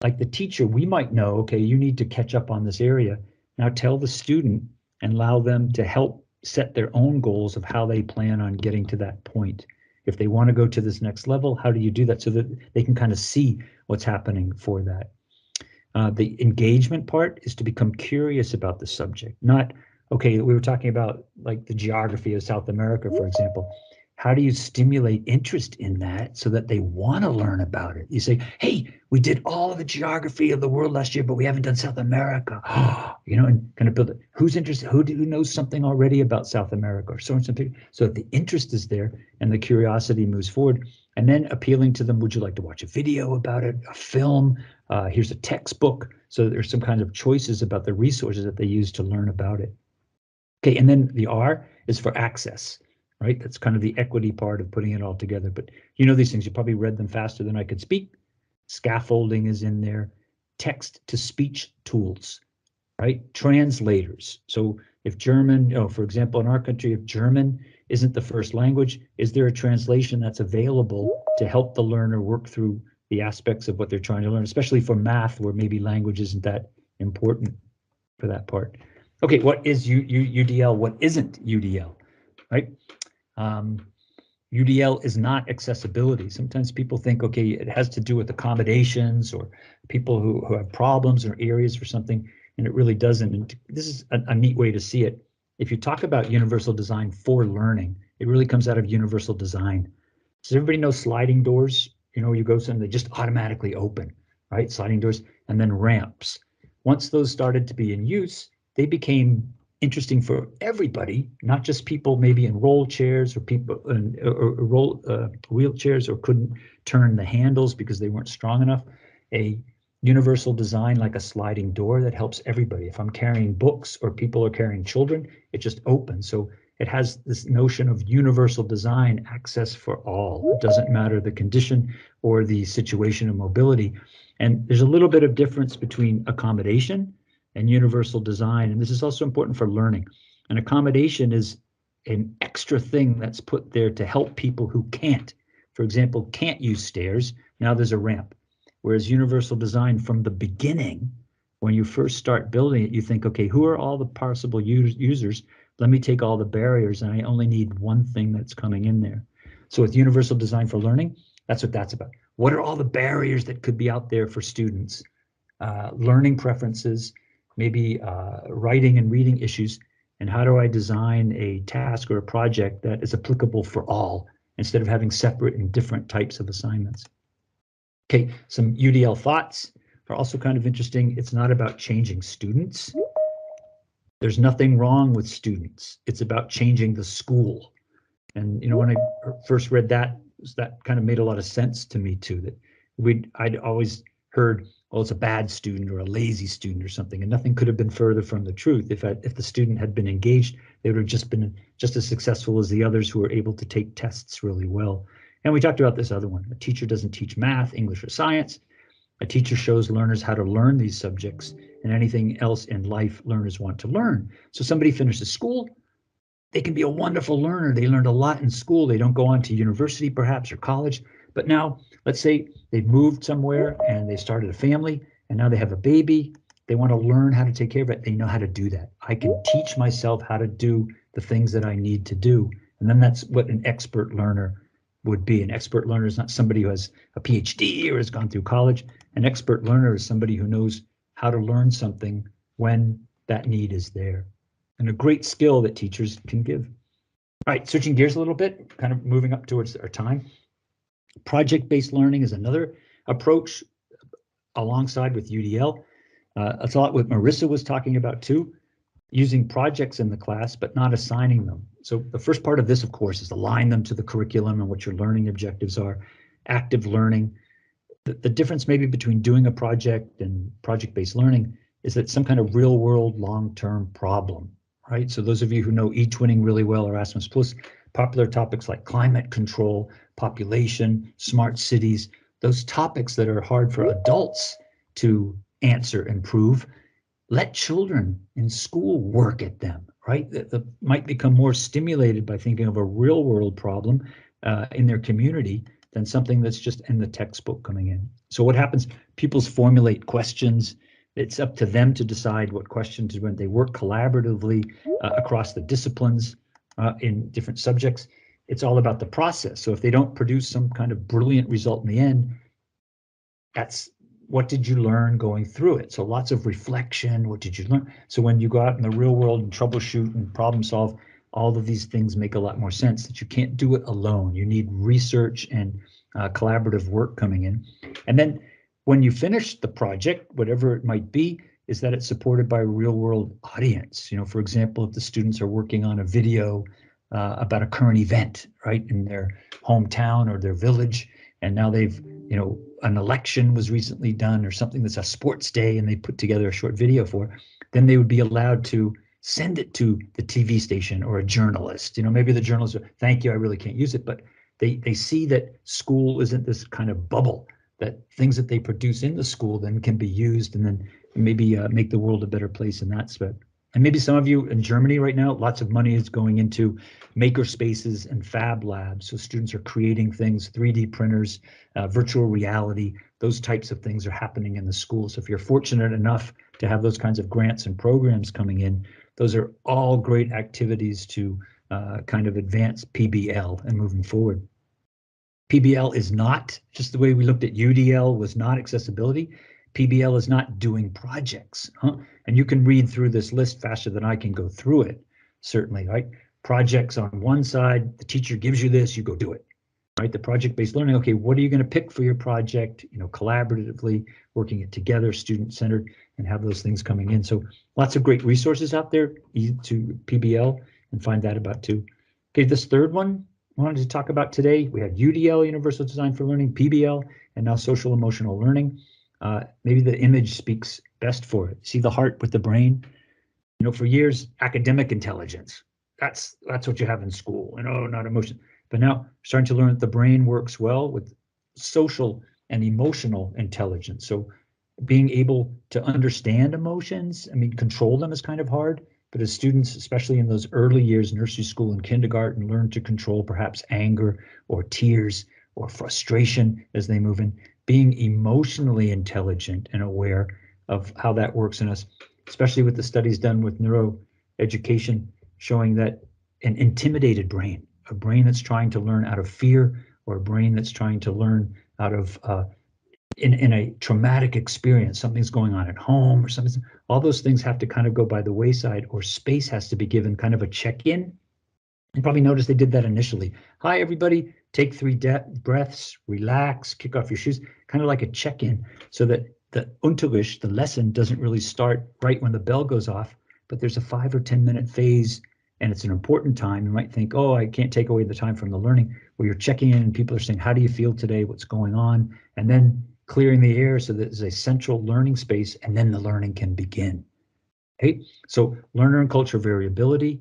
Like the teacher, we might know, okay, you need to catch up on this area. Now tell the student and allow them to help set their own goals of how they plan on getting to that point. If they want to go to this next level, how do you do that so that they can kind of see what's happening for that? The engagement part is to become curious about the subject, not, okay, we were talking about like the geography of South America, for example. how do you stimulate interest in that so that they want to learn about it? You say, hey, we did all of the geography of the world last year, but we haven't done South America. And kind of build it. Who's interested? Who knows something already about South America or so and something? So that the interest is there and the curiosity moves forward. And then appealing to them, would you like to watch a video about it, a film? Here's a textbook. So there's some kind of choices about the resources that they use to learn about it. Okay, and then the R is for access, right? That's kind of the equity part of putting it all together. But you know these things, you probably read them faster than I could speak. Scaffolding is in there. Text to speech tools, right? Translators. So if German, for example, in our country, if German isn't the first language, is there a translation that's available to help the learner work through the aspects of what they're trying to learn, especially for math, where maybe language isn't that important for that part. Okay, what is UDL? What isn't UDL, right? UDL is not accessibility. Sometimes people think, okay, it has to do with accommodations or people who have problems or areas or something, and it really doesn't. And this is a neat way to see it. If you talk about universal design for learning, it really comes out of universal design. Does everybody know sliding doors? You go somewhere, they just automatically open, right? Sliding doors, and then ramps. Once those started to be in use, they became interesting for everybody, not just people maybe in roll chairs or people in wheelchairs or couldn't turn the handles because they weren't strong enough. A universal design like a sliding door that helps everybody. If I'm carrying books or people are carrying children, it just opens. So it has this notion of universal design, access for all. It doesn't matter the condition or the situation of mobility. And there's a little bit of difference between accommodation and universal design. And this is also important for learning. An accommodation is an extra thing that's put there to help people who can't. For example, can't use stairs. Now there's a ramp. Whereas universal design from the beginning, when you first start building it, you think, okay, who are all the possible users? Let me take all the barriers and I only need one thing that's coming in there. So with universal design for learning, that's what that's about. What are all the barriers that could be out there for students? Learning preferences, maybe writing and reading issues, and how do I design a task or a project that is applicable for all instead of having separate and different types of assignments. Okay, some UDL thoughts are also kind of interesting. It's not about changing students. There's nothing wrong with students. It's about changing the school. And when I first read that kind of made a lot of sense to me too, that I'd always heard, well, it's a bad student or a lazy student or something, and nothing could have been further from the truth. If the student had been engaged, they would have just been just as successful as the others who were able to take tests really well. And we talked about this other one. A teacher doesn't teach math, English, or science. A teacher shows learners how to learn these subjects, and anything else in life learners want to learn. So somebody finishes school, they can be a wonderful learner. They learned a lot in school. They don't go on to university perhaps or college, but now let's say they've moved somewhere and they started a family and now they have a baby. They want to learn how to take care of it. They know how to do that. I can teach myself how to do the things that I need to do. And then that's what an expert learner would be. An expert learner is not somebody who has a PhD or has gone through college. An expert learner is somebody who knows how to learn something when that need is there. And a great skill that teachers can give. All right, switching gears a little bit, kind of moving up towards our time. Project-based learning is another approach alongside with UDL. That's a lot what Marissa was talking about too, using projects in the class, but not assigning them. So the first part of this, of course, is align them to the curriculum and what your learning objectives are. Active learning. The difference maybe between doing a project and project-based learning is that some kind of real-world long-term problem, right? So those of you who know eTwinning really well, Erasmus Plus, popular topics like climate control, population, smart cities, those topics that are hard for adults to answer and prove, let children in school work at them, right? That might become more stimulated by thinking of a real world problem in their community than something that's just in the textbook coming in. So what happens? Pupils formulate questions. It's up to them to decide what questions when they work collaboratively across the disciplines in different subjects. It's all about the process. So if they don't produce some kind of brilliant result in the end, that's what did you learn going through it? So lots of reflection. What did you learn? So when you go out in the real world and troubleshoot and problem solve, all of these things make a lot more sense, that you can't do it alone. You need research and collaborative work coming in. And then when you finish the project, whatever it might be, is that it's supported by a real world audience. For example, if the students are working on a video about a current event, right, in their hometown or their village, and now they've, an election was recently done or something that's a sports day, and they put together a short video for it, then they would be allowed to send it to the TV station or a journalist. Maybe the journalist, thank you, I really can't use it, but they see that school isn't this kind of bubble, that things that they produce in the school then can be used and then maybe make the world a better place in that aspect. And maybe some of you in Germany right now, lots of money is going into maker spaces and fab labs. So students are creating things, 3D printers, virtual reality, those types of things are happening in the school. So if you're fortunate enough to have those kinds of grants and programs coming in, those are all great activities to kind of advance PBL and moving forward. PBL is not, just the way we looked at UDL was not accessibility. PBL is not doing projects, And you can read through this list faster than I can go through it, certainly, right? Projects on one side, the teacher gives you this, you go do it, right? The project-based learning, okay, what are you going to pick for your project? Collaboratively, working it together, student-centered, and have those things coming in. So lots of great resources out there to PBL, and find that about too. Okay, this third one I wanted to talk about today, we had UDL, Universal Design for Learning, PBL, and now Social Emotional Learning. Maybe the image speaks best for it. See the heart with the brain? For years, academic intelligence, that's what you have in school, not emotion. But now starting to learn that the brain works well with social and emotional intelligence. So being able to understand emotions, control them is kind of hard, but as students, especially in those early years, nursery school and kindergarten, learn to control perhaps anger or tears or frustration as they move in, being emotionally intelligent and aware of how that works in us, especially with the studies done with neuroeducation showing that an intimidated brain, a brain that's trying to learn out of fear, or a brain that's trying to learn out of in a traumatic experience, something's going on at home or something, all those things have to kind of go by the wayside, or space has to be given kind of a check-in. You probably noticed they did that initially. Hi, everybody, take 3 breaths, relax, kick off your shoes, kind of like a check-in, so that the Unterricht, the lesson, doesn't really start right when the bell goes off, but there's a 5 or 10 minute phase, and it's an important time. You might think, oh, I can't take away the time from the learning, where you're checking in and people are saying, how do you feel today? What's going on? And then clearing the air so that there's a central learning space, and then the learning can begin. Okay, so learner and culture variability,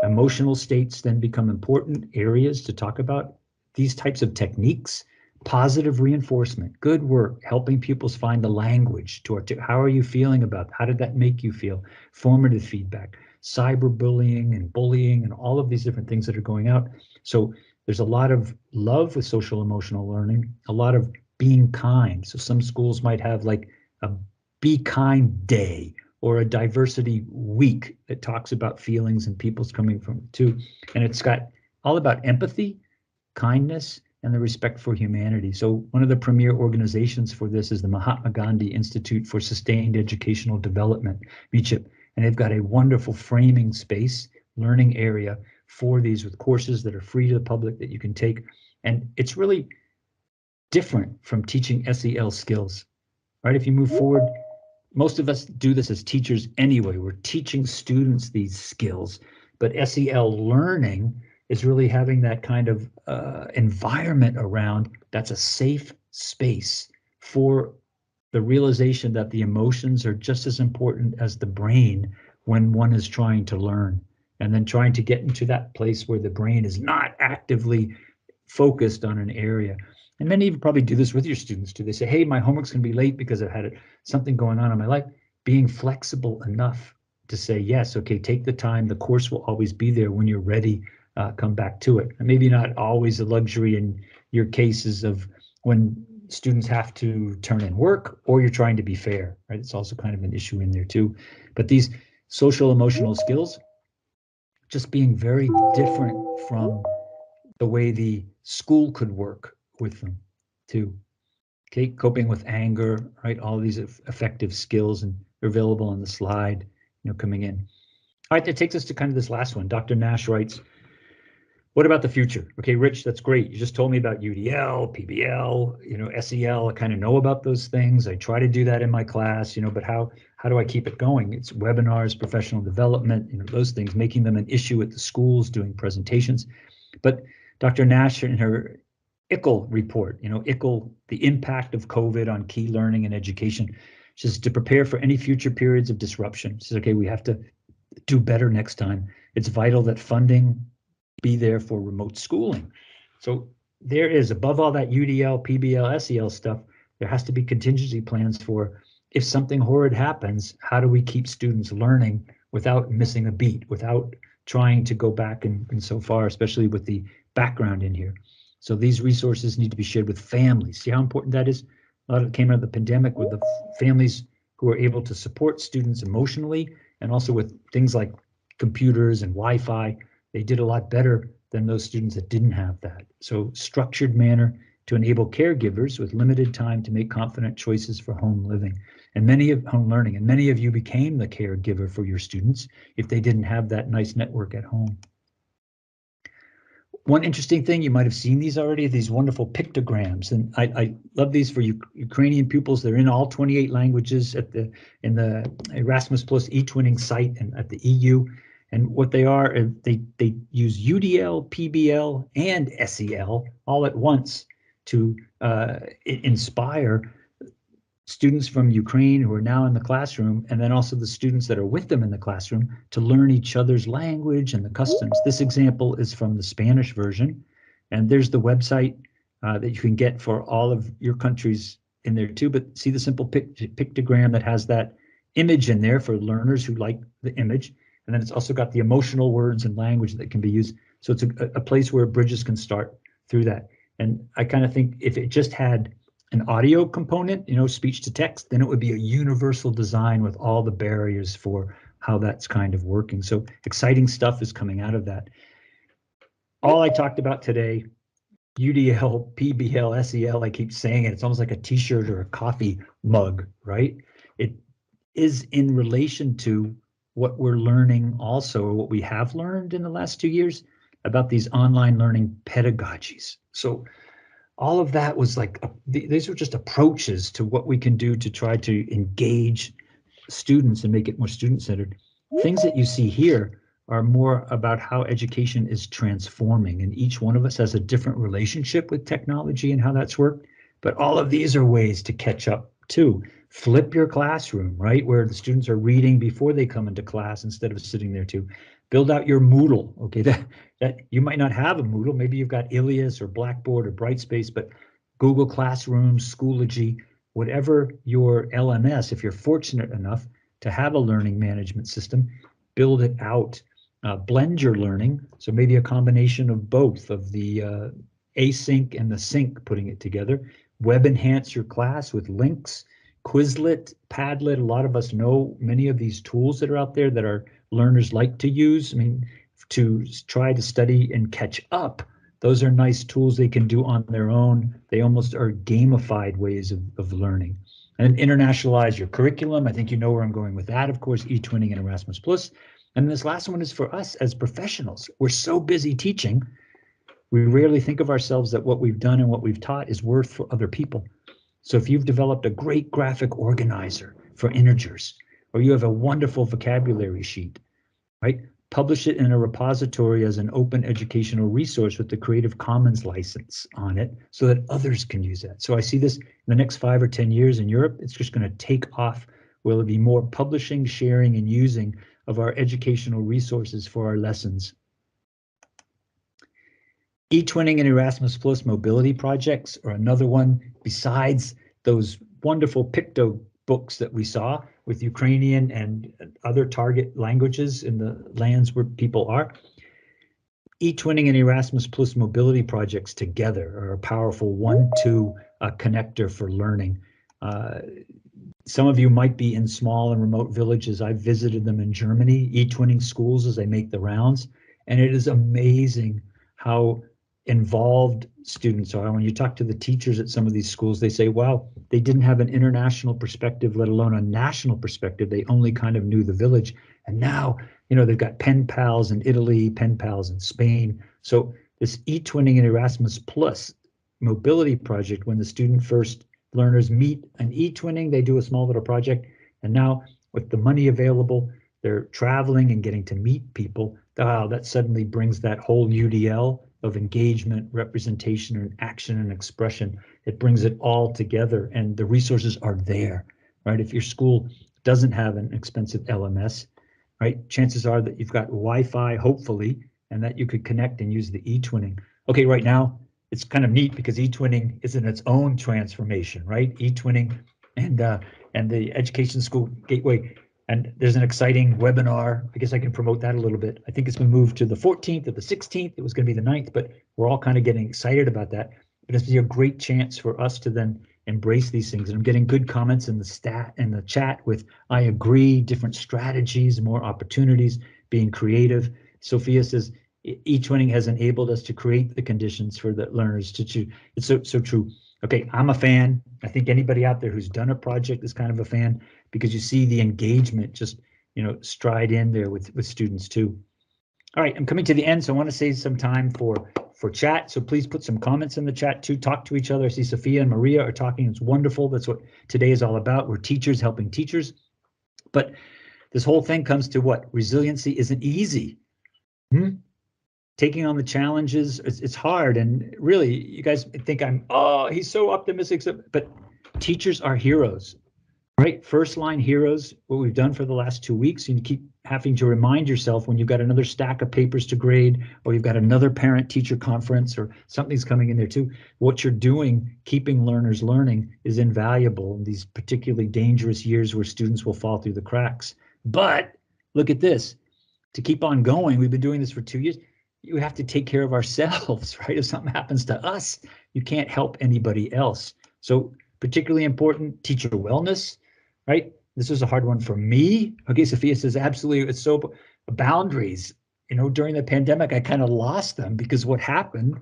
emotional states then become important areas to talk about. These types of techniques, positive reinforcement, good work, helping pupils find the language to how are you feeling about, how did that make you feel, formative feedback, cyberbullying and bullying and all of these different things that are going out. So there's a lot of love with social emotional learning, a lot of being kind. So some schools might have like a Be Kind Day or a diversity week that talks about feelings and people's coming from too. And it's got all about empathy, kindness, and the respect for humanity. So one of the premier organizations for this is the Mahatma Gandhi Institute for Sustained Educational Development, MICHIP. And they've got a wonderful framing space, learning area for these, with courses that are free to the public that you can take. And it's really different from teaching SEL skills, right? If you move forward, most of us do this as teachers anyway. We're teaching students these skills, but SEL learning is really having that kind of environment around that's a safe space for the realization that the emotions are just as important as the brain when one is trying to learn, and then trying to get into that place where the brain is not actively focused on an area. And many of you probably do this with your students too. They say, hey, my homework's going to be late because I've had something going on in my life. Being flexible enough to say, yes, okay, take the time. The course will always be there. When you're ready, come back to it. And maybe not always a luxury in your cases of when students have to turn in work, or you're trying to be fair, right? It's also kind of an issue in there too. But these social emotional skills, just being very different from the way the school could work with them too. Okay, coping with anger, right? All of these effective skills, and they're available on the slide, coming in. All right, that takes us to kind of this last one. Dr. Nash writes, what about the future? Okay, Rich, that's great. You just told me about UDL, PBL, SEL. I kind of know about those things. I try to do that in my class, but how do I keep it going? It's webinars, professional development, those things, making them an issue at the schools, doing presentations. But Dr. Nash in her ICL report, ICL, the impact of COVID on key learning and education, she says to prepare for any future periods of disruption. She says, okay, we have to do better next time. It's vital that funding be there for remote schooling. So there is, above all that UDL, PBL, SEL stuff, there has to be contingency plans for if something horrid happens, how do we keep students learning without missing a beat, without trying to go back and so far, especially with the background in here. So these resources need to be shared with families. See how important that is? A lot of it came out of the pandemic with the families who are able to support students emotionally, and also with things like computers and Wi-Fi. They did a lot better than those students that didn't have that. So structured manner to enable caregivers with limited time to make confident choices for home living and home learning. And many of you became the caregiver for your students if they didn't have that nice network at home. One interesting thing, you might have seen these already, these wonderful pictograms. And I love these for Ukrainian pupils. They're in all 28 languages in the Erasmus Plus eTwinning site and at the EU. And what they are, they use UDL, PBL, and SEL all at once to inspire students from Ukraine who are now in the classroom, and then also the students that are with them in the classroom to learn each other's language and the customs. This example is from the Spanish version, and there's the website that you can get for all of your countries in there too. But see the simple pictogram that has that image in there for learners who like the image. And then it's also got the emotional words and language that can be used. So it's a place where bridges can start through that. And I kind of think if it just had an audio component, speech to text, then it would be a universal design with all the barriers for how that's kind of working. So exciting stuff is coming out of that. All I talked about today, UDL, PBL, SEL, I keep saying it, it's almost like a t-shirt or a coffee mug, right? It is in relation to what we're learning also, or what we have learned in the last 2 years about these online learning pedagogies. So all of that was like, these were just approaches to what we can do to try to engage students and make it more student-centered. Things that you see here are more about how education is transforming, and each one of us has a different relationship with technology and how that's worked. But all of these are ways to catch up too. Flip your classroom, right? Where the students are reading before they come into class instead of sitting there too. Build out your Moodle, okay? That you might not have a Moodle, maybe you've got Ilias or Blackboard or Brightspace, but Google Classroom, Schoology, whatever your LMS, if you're fortunate enough to have a learning management system, build it out. Blend your learning, so maybe a combination of both, of the async and the sync, putting it together. Web enhance your class with links. Quizlet, Padlet, a lot of us know many of these tools that are out there that our learners like to use. I mean, to try to study and catch up, those are nice tools they can do on their own. They almost are gamified ways of learning. And internationalize your curriculum. I think you know where I'm going with that. Of course, eTwinning and Erasmus Plus. And this last one is for us as professionals. We're so busy teaching, we rarely think of ourselves that what we've done and what we've taught is worth for other people. So if you've developed a great graphic organizer for integers, or you have a wonderful vocabulary sheet, right? Publish it in a repository as an open educational resource with the Creative Commons license on it so that others can use that. So I see this in the next 5 or 10 years in Europe, it's just going to take off. Will it be more publishing, sharing, and using of our educational resources for our lessons? eTwinning and Erasmus Plus mobility projects are another one besides those wonderful Picto books that we saw with Ukrainian and other target languages in the lands where people are. eTwinning and Erasmus Plus mobility projects together are a powerful 1-2 connector for learning. Some of you might be in small and remote villages. I've visited them in Germany, eTwinning schools as I make the rounds, and it is amazing how involved students are. When you talk to the teachers at some of these schools, they say, wow, they didn't have an international perspective, let alone a national perspective. They only kind of knew the village. And now they've got pen pals in Italy, pen pals in Spain. So this e-twinning and Erasmus Plus mobility project, when the student first learners meet an e-twinning, they do a small little project. And now with the money available, they're traveling and getting to meet people. Wow, that suddenly brings that whole UDL of engagement, representation, and action and expression. It brings it all together, and the resources are there, right? If your school doesn't have an expensive LMS, right, chances are that you've got Wi-Fi, hopefully, and that you could connect and use the e-twinning. Okay, right now, it's kind of neat because e-twinning is in its own transformation, right? E-twinning and the Education School Gateway. And there's an exciting webinar. I guess I can promote that a little bit. I think it's been moved to the 14th or the 16th. It was going to be the 9th, but we're all kind of getting excited about that. But it's a great chance for us to then embrace these things. And I'm getting good comments in the chat with, I agree, different strategies, more opportunities, being creative. Sophia says, e-twinning has enabled us to create the conditions for the learners to choose. It's so true. Okay, I'm a fan. I think anybody out there who's done a project is kind of a fan, because you see the engagement just, stride in there with students too. All right, I'm coming to the end, so I want to save some time for chat. So please put some comments in the chat too. Talk to each other. I see Sophia and Maria are talking. It's wonderful. That's what today is all about. We're teachers helping teachers. But this whole thing comes to what? Resiliency isn't easy. Taking on the challenges, it's hard. And really, you guys think he's so optimistic. But teachers are heroes, right? First line heroes, what we've done for the last 2 weeks, and you keep having to remind yourself when you've got another stack of papers to grade, or you've got another parent-teacher conference, or something's coming in there too. What you're doing, keeping learners learning, is invaluable in these particularly dangerous years where students will fall through the cracks. But look at this. To keep on going, we've been doing this for 2 years. You have to take care of ourselves, right? If something happens to us, you can't help anybody else. So particularly important, teacher wellness, right? This was a hard one for me. Okay, Sophia says, absolutely, it's so boundaries. During the pandemic, I kind of lost them because what happened,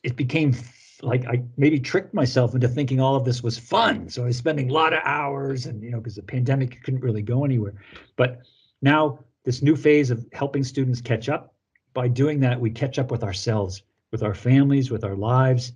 it became like I maybe tricked myself into thinking all of this was fun. So I was spending a lot of hours and, because the pandemic, you couldn't really go anywhere. But now this new phase of helping students catch up, by doing that, we catch up with ourselves, with our families, with our lives,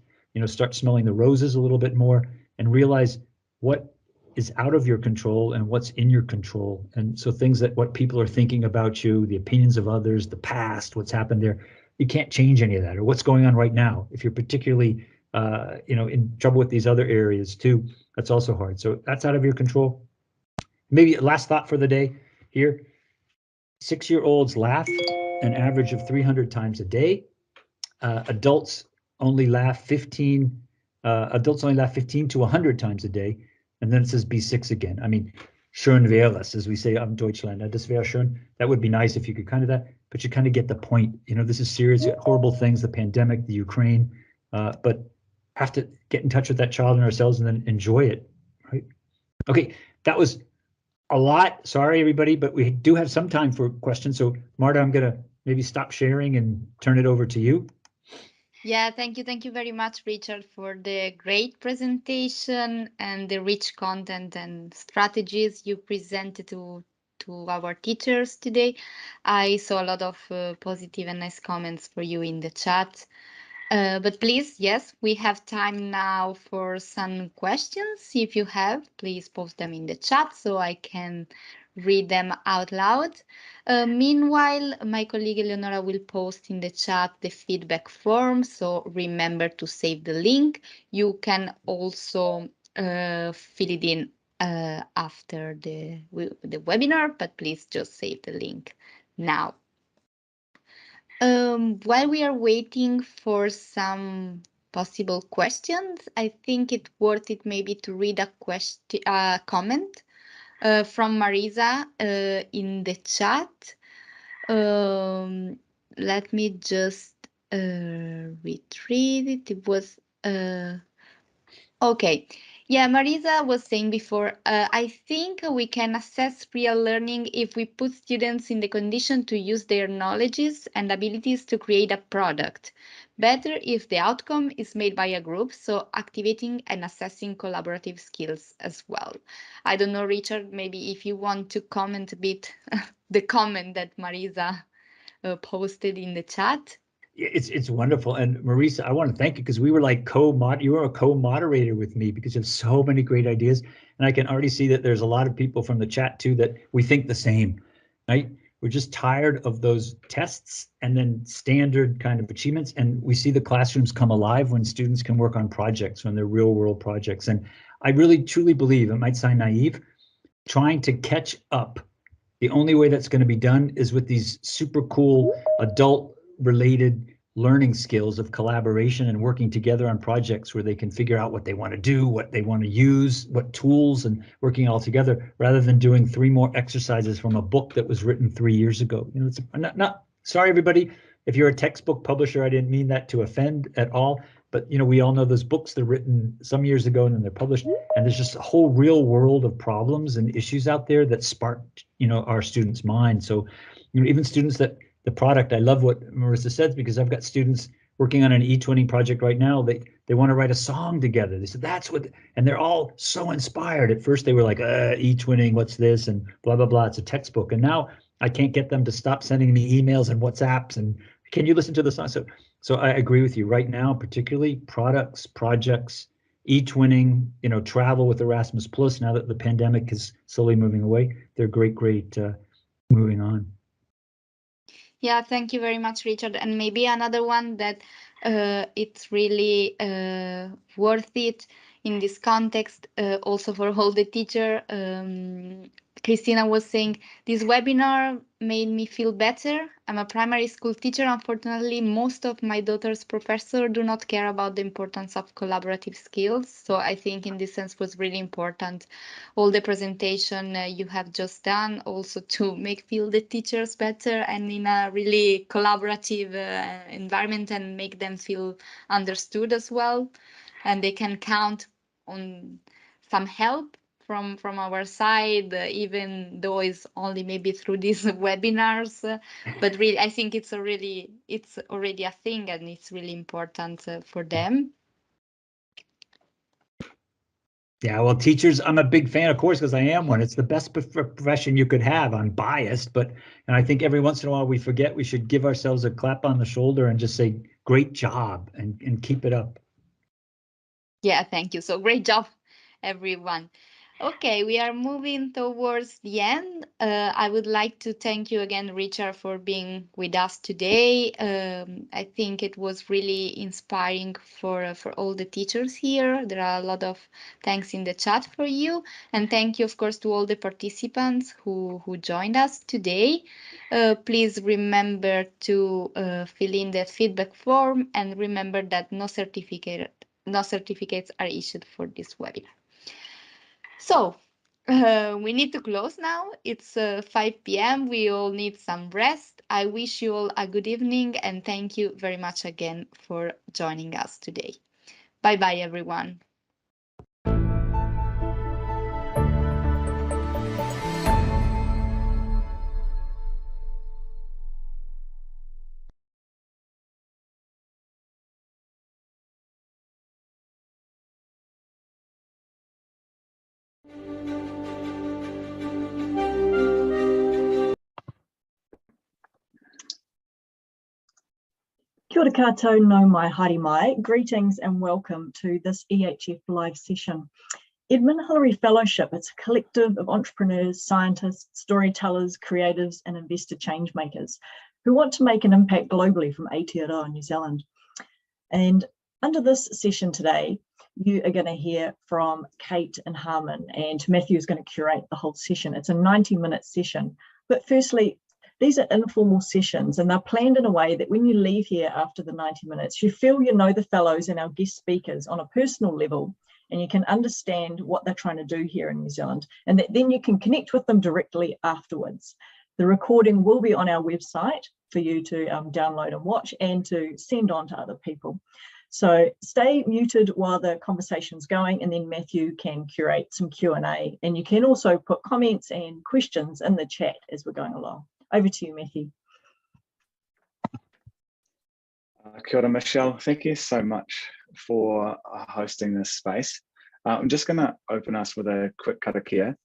start smelling the roses a little bit more and realize what is out of your control and what's in your control. And so things what people are thinking about you, the opinions of others, the past, what's happened there, you can't change any of that, or what's going on right now. If you're particularly, in trouble with these other areas too, that's also hard. So that's out of your control. Maybe last thought for the day here. 6-year-olds laugh an average of 300 times a day. Adults only laugh 15 to 100 times a day. And then it says B6 again. I mean, schön wäre es, as we say in Deutschland. Das wäre schön. That would be nice if you could kind of that, but you kind of get the point. This is serious, horrible things, the pandemic, the Ukraine, but have to get in touch with that child and ourselves and then enjoy it, right? Okay, that was a lot. Sorry, everybody, but we do have some time for questions. So Marta, I'm going to maybe stop sharing and turn it over to you. Yeah, thank you. Thank you very much, Richard, for the great presentation and the rich content and strategies you presented to our teachers today. I saw a lot of positive and nice comments for you in the chat. But please, yes, we have time now for some questions. If you have, please post them in the chat so I can read them out loud. Meanwhile, my colleague Eleonora will post in the chat the feedback form, so remember to save the link. You can also fill it in after the webinar, but please just save the link now. While we are waiting for some possible questions, I think it's worth it maybe to read a comment from Marisa in the chat. Let me just retrieve it. It was okay. Yeah, Marisa was saying before, I think we can assess real learning if we put students in the condition to use their knowledges and abilities to create a product. Better if the outcome is made by a group, so activating and assessing collaborative skills as well. I don't know, Richard, maybe if you want to comment a bit the comment that Marisa posted in the chat. It's wonderful. And Marisa, I want to thank you because we were like you were a co-moderator with me because you have so many great ideas. And I can already see that there's a lot of people from the chat too that we think the same, right? We're just tired of those tests and then standard kind of achievements. And we see the classrooms come alive when students can work on projects, when they're real world projects. And I really truly believe, it might sound naive, trying to catch up. The only way that's going to be done is with these super cool adult related learning skills of collaboration and working together on projects where they can figure out what they want to do, what they want to use, what tools, and working all together rather than doing 3 more exercises from a book that was written 3 years ago. You know, it's not sorry, everybody. If you're a textbook publisher, I didn't mean that to offend at all. But, you know, we all know those books, they're written some years ago and then they're published. And there's just a whole real world of problems and issues out there that sparked, you know, our students' minds. So, you know, even students that the product, I love what Marisa said, because I've got students working on an e-twinning project right now. They want to write a song together. They said, that's what, and they're all so inspired. At first they were like, e-twinning, what's this? And blah, blah, blah. It's a textbook. And now I can't get them to stop sending me emails and WhatsApps and can you listen to the song? So I agree with you right now, particularly products, projects, e-twinning, you know, travel with Erasmus Plus. Now that the pandemic is slowly moving away, they're great moving on. Yeah, thank you very much, Richard. And maybe another one that it's really worth it in this context, also for all the teacher. Christina was saying, this webinar made me feel better. I'm a primary school teacher. Unfortunately, most of my daughter's professors do not care about the importance of collaborative skills. So I think in this sense was really important. All the presentation you have just done also to make feel the teachers better and in a really collaborative environment and make them feel understood as well. And they can count on some help from our side, even though it's only maybe through these webinars, but really I think it's already a thing and it's really important for them. Yeah, well, teachers, I'm a big fan, of course, because I am one. It's the best profession you could have. I'm biased, and I think every once in a while we forget we should give ourselves a clap on the shoulder and just say, great job, and keep it up. Yeah, thank you. So great job, everyone. Okay, we are moving towards the end. I would like to thank you again, Richard, for being with us today. I think it was really inspiring for all the teachers here. There are a lot of thanks in the chat for you. And thank you, of course, to all the participants who joined us today. Please remember to fill in the feedback form and remember that no certificates are issued for this webinar. So we need to close now. It's 5 p.m. We all need some rest. I wish you all a good evening and thank you very much again for joining us today. Bye-bye, everyone. Kia ora koutou, no mai, haere mai. Greetings and welcome to this EHF live session. Edmund Hillary Fellowship, it's a collective of entrepreneurs, scientists, storytellers, creatives and investor change makers who want to make an impact globally from Aotearoa, New Zealand. And under this session today, you are going to hear from Kate and Harmon, and Matthew is going to curate the whole session. It's a 90-minute session. But firstly, these are informal sessions and they're planned in a way that when you leave here after the 90 minutes, you feel you know the fellows and our guest speakers on a personal level and you can understand what they're trying to do here in New Zealand, and that then you can connect with them directly afterwards. The recording will be on our website for you to download and watch and to send on to other people. So stay muted while the conversation's going, and then Matthew can curate some Q&A. And you can also put comments and questions in the chat as we're going along. Over to you, Matthew. Kia ora, Michelle. Thank you so much for hosting this space. I'm just going to open us with a quick karakia.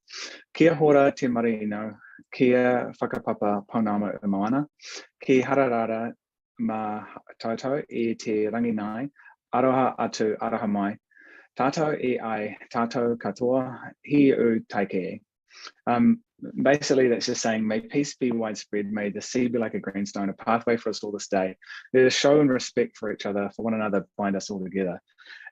Kia hora te marino, kia whakapapa paunama o moana, ki hararara ma tātou e te ranginai, aroha atu aroha mai, tātou e ai, tātou katoa, hi u taike. Basically, that's just saying, may peace be widespread, may the sea be like a greenstone, a pathway for us all this day. Let us show and respect for each other, for one another, bind us all together.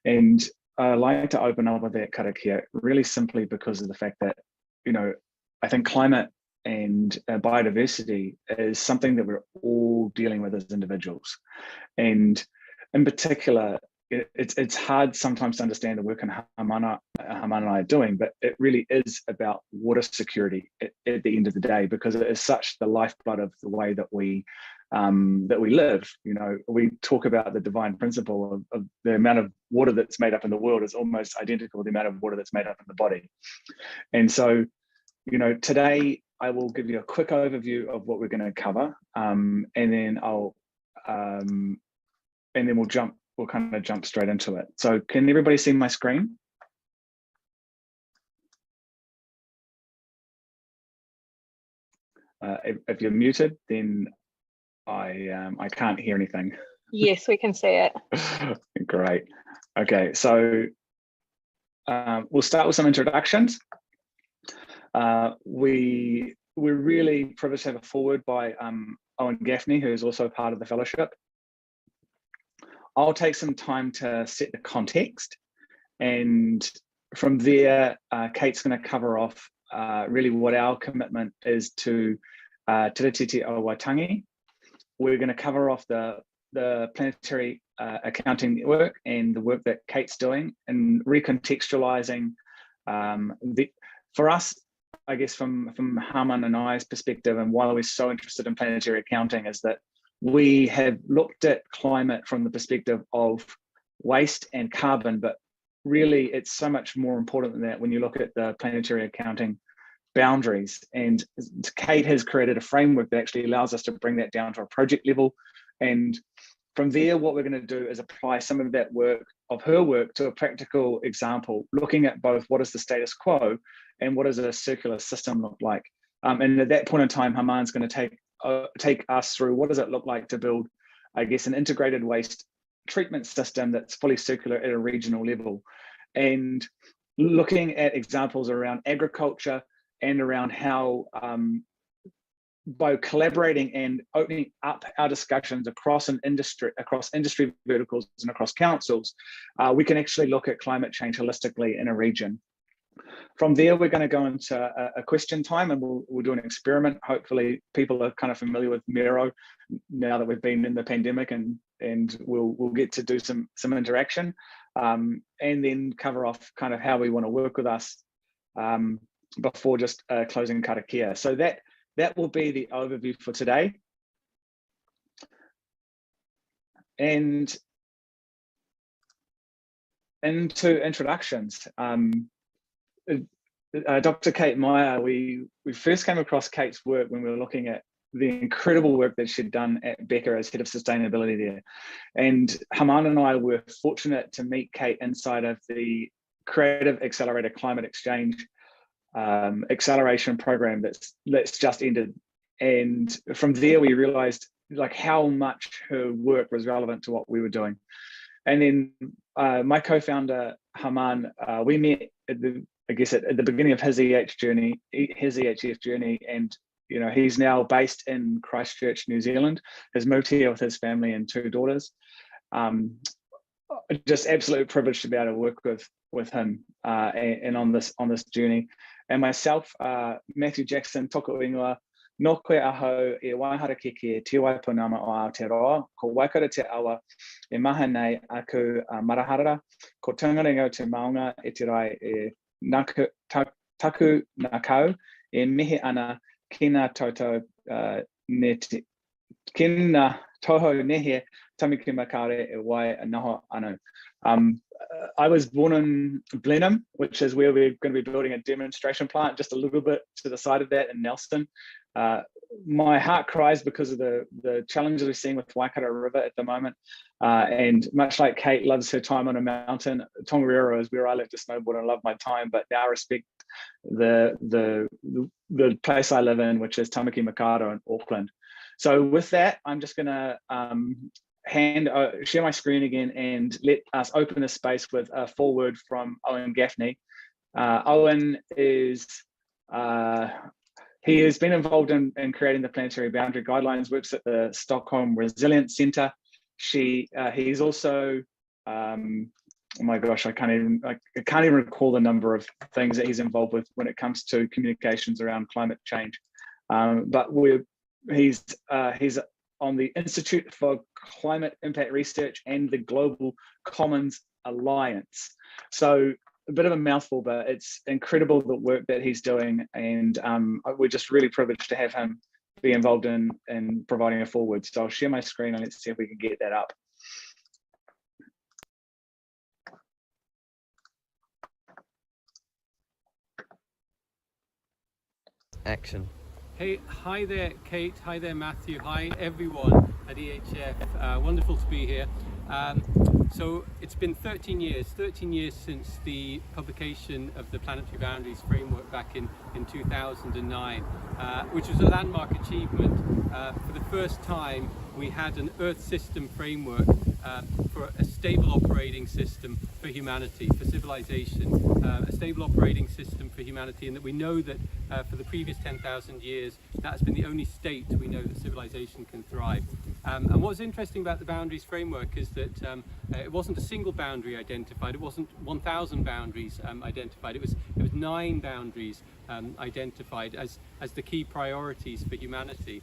And I like to open up with that karakia really simply because of the fact that, you know, I think climate and biodiversity is something that we're all dealing with as individuals. And in particular, it's hard sometimes to understand the work Hamana and I are doing, but it really is about water security at the end of the day, because it is such the lifeblood of the way that we live. You know, we talk about the divine principle of the amount of water that's made up in the world is almost identical to the amount of water that's made up in the body. And so, you know, today I will give you a quick overview of what we're going to cover, and then we'll kind of jump straight into it. So can everybody see my screen? If you're muted, then I can't hear anything. Yes, we can see it. Great. Okay, so we'll start with some introductions. We're really privileged to have a forward by Owen Gaffney, who is also part of the fellowship. I'll take some time to set the context, and from there, Kate's going to cover off really what our commitment is to Te Titi o Waitangi. We're going to cover off the planetary accounting network and the work that Kate's doing, and recontextualizing for us, I guess from Haman and I's perspective, and why we're so interested in planetary accounting, is that we have looked at climate from the perspective of waste and carbon, but really it's so much more important than that when you look at the planetary accounting boundaries. And Kate has created a framework that actually allows us to bring that down to a project level. And from there, what we're going to do is apply some of that work, of her work, to a practical example, looking at both what is the status quo and what does a circular system look like. And at that point in time, Haman's going to take us through what does it look like to build, I guess, an integrated waste treatment system that's fully circular at a regional level, and looking at examples around agriculture and around how by collaborating and opening up our discussions across industry verticals and across councils, we can actually look at climate change holistically in a region. From there, we're going to go into a question time, and we'll do an experiment. Hopefully people are kind of familiar with Miro now that we've been in the pandemic, and we'll get to do some interaction, and then cover off kind of how we want to work with us before just closing karakia. So that will be the overview for today. And into introductions. Dr. Kate Meyer, we first came across Kate's work when we were looking at the incredible work that she'd done at Becker as head of sustainability there. And Haman and I were fortunate to meet Kate inside of the Creative Accelerator Climate Exchange acceleration program that's just ended. And from there, we realized like how much her work was relevant to what we were doing. And then my co-founder, Haman, we met at the beginning of his EHF journey, and you know, he's now based in Christchurch, New Zealand, has moved here with his family and 2 daughters. Just absolute privilege to be able to work with him and on this journey. And myself, Matthew Jackson, toko ingoa, no koe aho e waihara keke te wai punama o Aotearoa, ko waikara te awa e maha nei aku maraharara, ko tungaringo te maunga e te rai e taku nā kau, e mihi ana ki nā tautau Toho nehe, tamiki makare e wai anaho ano. I was born in Blenheim, which is where we're going to be building a demonstration plant just a little bit to the side of that in Nelson. My heart cries because of the challenges we're seeing with Waikato River at the moment. And much like Kate loves her time on a mountain, Tongariro is where I like to snowboard and love my time, but now I respect the place I live in, which is Tamaki Makaurau in Auckland. So with that, I'm just going to share my screen again and let us open this space with a foreword from Owen Gaffney. Owen is he has been involved in creating the planetary boundary guidelines, works at the Stockholm Resilience Centre. He's also oh my gosh, I can't even recall the number of things that he's involved with when it comes to communications around climate change. But he's on the Institute for Climate Impact Research and the Global Commons Alliance. So a bit of a mouthful, but it's incredible the work that he's doing, and we're just really privileged to have him be involved in providing a forward. So I'll share my screen and let's see if we can get that up. Action. Hey, hi there, Kate. Hi there, Matthew. Hi, everyone at EHF. Wonderful to be here. So it's been 13 years since the publication of the Planetary Boundaries Framework back in 2009, which was a landmark achievement. For the first time, we had an Earth system framework for a stable operating system for humanity, for civilization, a stable operating system for humanity, and that we know that for the previous 10,000 years, that's been the only state we know that civilization can thrive. And what's interesting about the boundaries framework is that it wasn't a single boundary identified, it wasn't 1,000 boundaries identified, it was 9 boundaries identified as the key priorities for humanity.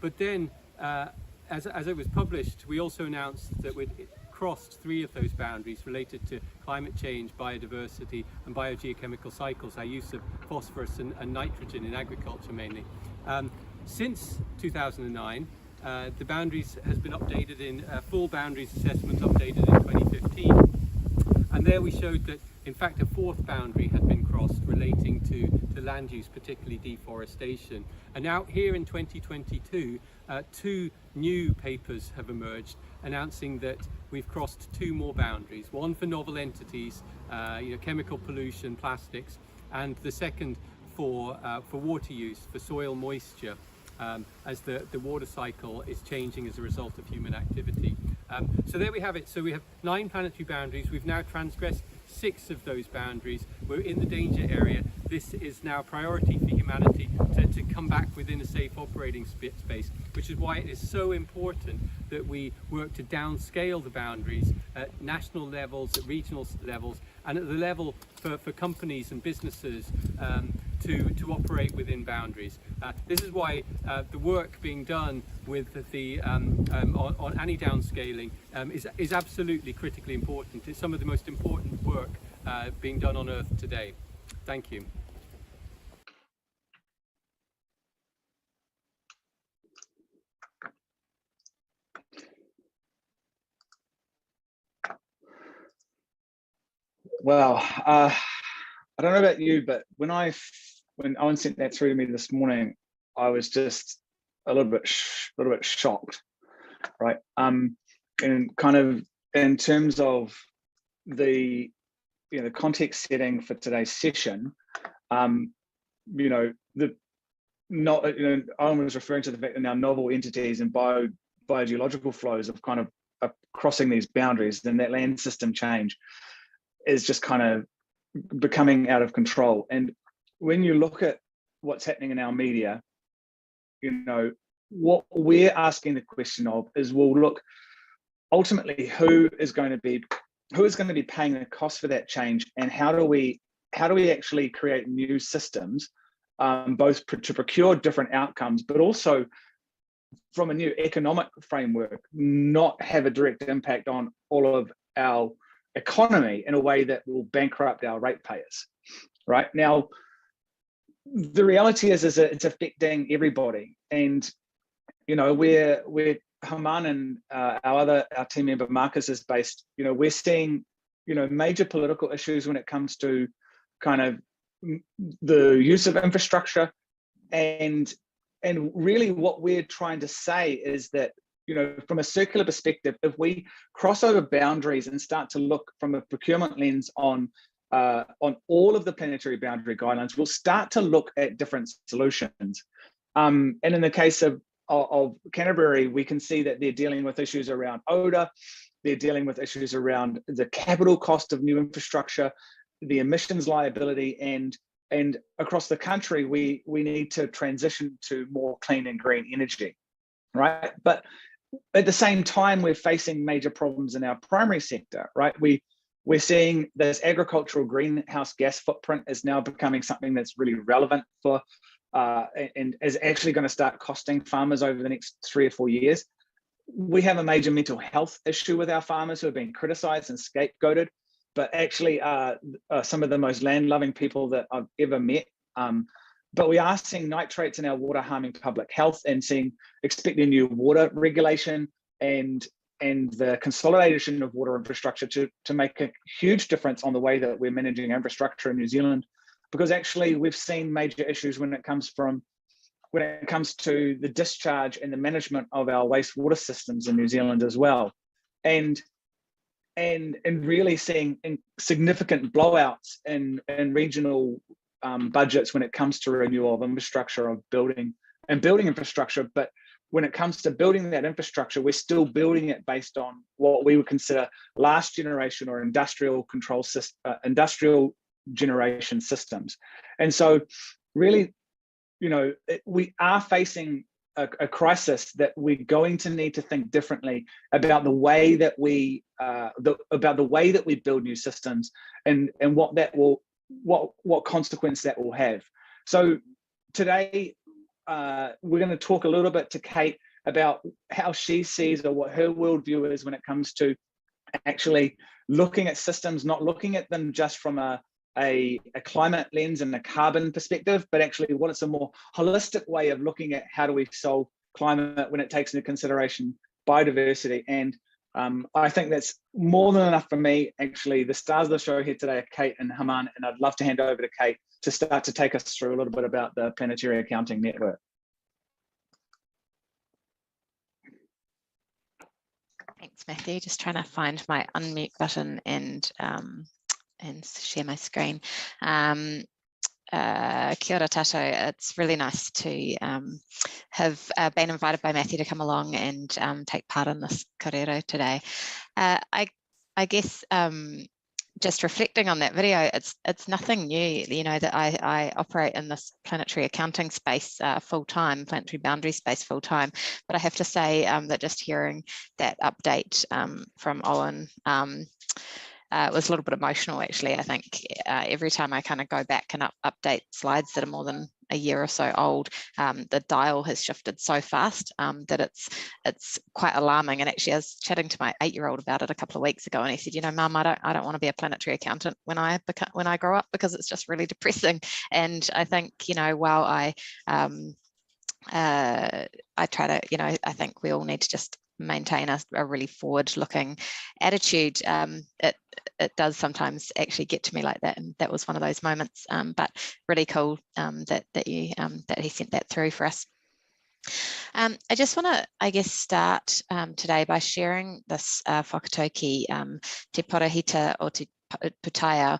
But then, as it was published, we also announced that we'd crossed 3 of those boundaries related to climate change, biodiversity and biogeochemical cycles, our use of phosphorus and nitrogen in agriculture mainly. Since 2009, the boundaries has been updated in full boundaries assessment updated in 2015, and there we showed that in fact a 4th boundary had been crossed relating to land use, particularly deforestation. And now here in 2022, 2 new papers have emerged announcing that we've crossed 2 more boundaries, one for novel entities, chemical pollution, plastics, and the second for water use, for soil moisture, as the water cycle is changing as a result of human activity. So there we have it. So we have 9 planetary boundaries. We've now transgressed 6 of those boundaries. We're in the danger area. This is now a priority for humanity to come back within a safe operating space, which is why it is so important that we work to downscale the boundaries at national levels, at regional levels, and at the level for companies and businesses to operate within boundaries. This is why the work being done with on any downscaling is absolutely critically important. It's some of the most important work being done on Earth today. Thank you. Well, I don't know about you, but when Owen sent that through to me this morning, I was just a little bit shocked, right? And kind of in terms of the context setting for today's session, Owen was referring to the fact that now novel entities and biogeological flows of kind of crossing these boundaries, then that land system change is just kind of becoming out of control. And when you look at what's happening in our media, what we're asking the question of is, well, look, ultimately, who is going to be paying the cost for that change, and how do we actually create new systems, both to procure different outcomes, but also from a new economic framework, not have a direct impact on all of our economy in a way that will bankrupt our ratepayers. Right now, the reality is that it's affecting everybody, and we're Haman and our team member Marcus is based, we're seeing, major political issues when it comes to kind of the use of infrastructure, and really what we're trying to say is that, from a circular perspective, if we cross over boundaries and start to look from a procurement lens on all of the planetary boundary guidelines, we'll start to look at different solutions. And in the case of Canterbury, we can see that they're dealing with issues around odor, they're dealing with issues around the capital cost of new infrastructure, the emissions liability, and across the country, we need to transition to more clean and green energy, right? But at the same time, we're facing major problems in our primary sector, right? We're seeing this agricultural greenhouse gas footprint is now becoming something that's really relevant for and is actually going to start costing farmers over the next 3 or 4 years. We have a major mental health issue with our farmers who have been criticized and scapegoated, but actually some of the most land-loving people that I've ever met. But we are seeing nitrates in our water harming public health, and expecting new water regulation and the consolidation of water infrastructure to make a huge difference on the way that we're managing infrastructure in New Zealand. Because actually we've seen major issues when it comes to the discharge and the management of our wastewater systems in New Zealand as well. And really seeing significant blowouts in regional budgets when it comes to renewal of infrastructure, of building infrastructure. But when it comes to building that infrastructure, we're still building it based on what we would consider last generation or industrial generation systems. And so really, we are facing a crisis that we're going to need to think differently about the way that we build new systems, and what consequence that will have. So today we're going to talk a little bit to Kate about how she sees, or what her worldview is when it comes to actually looking at systems, not looking at them just from a climate lens and a carbon perspective, but actually what it's a more holistic way of looking at how do we solve climate when it takes into consideration biodiversity. And I think that's more than enough for me. Actually, the stars of the show here today are Kate and Haman, and I'd love to hand over to Kate to start to take us through a little bit about the Planetary Accounting Network. Thanks, Matthew. Just trying to find my unmute button and share my screen. Kia ora tato. It's really nice to have been invited by Matthew to come along and take part in this kōrero today. I guess just reflecting on that video, it's nothing new, that I operate in this planetary accounting space full-time, planetary boundary space full-time. But I have to say that just hearing that update from Owen was a little bit emotional, actually. I think every time I kind of go back and update slides that are more than a year or so old, the dial has shifted so fast that it's quite alarming. And actually, I was chatting to my 8-year-old about it a couple of weeks ago, and he said, Mum, I don't want to be a planetary accountant when I grow up, because it's just really depressing. And I think, while I try to, I think we all need to just maintain a really forward-looking attitude. It does sometimes actually get to me like that, and that was one of those moments. But really cool that he sent that through for us. I just want to, I guess, start today by sharing this whakatauki, te parahita o te putaia,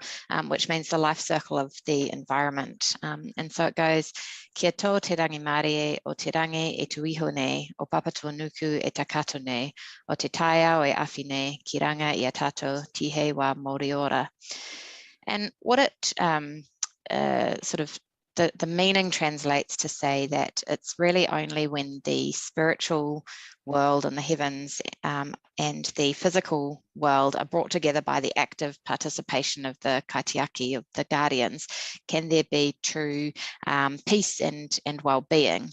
which means the life circle of the environment. And so it goes, kia tō te rangi Māori o te rangi e tuiho nei, o papatua nuku e takato nei, o te taia o e awhi nei, ki ranga i a tātou tihe wā Moriora. And what it sort of, the meaning translates to say that it's really only when the spiritual world and the heavens and the physical world are brought together by the active participation of the kaitiaki, of the guardians, can there be true peace and well-being.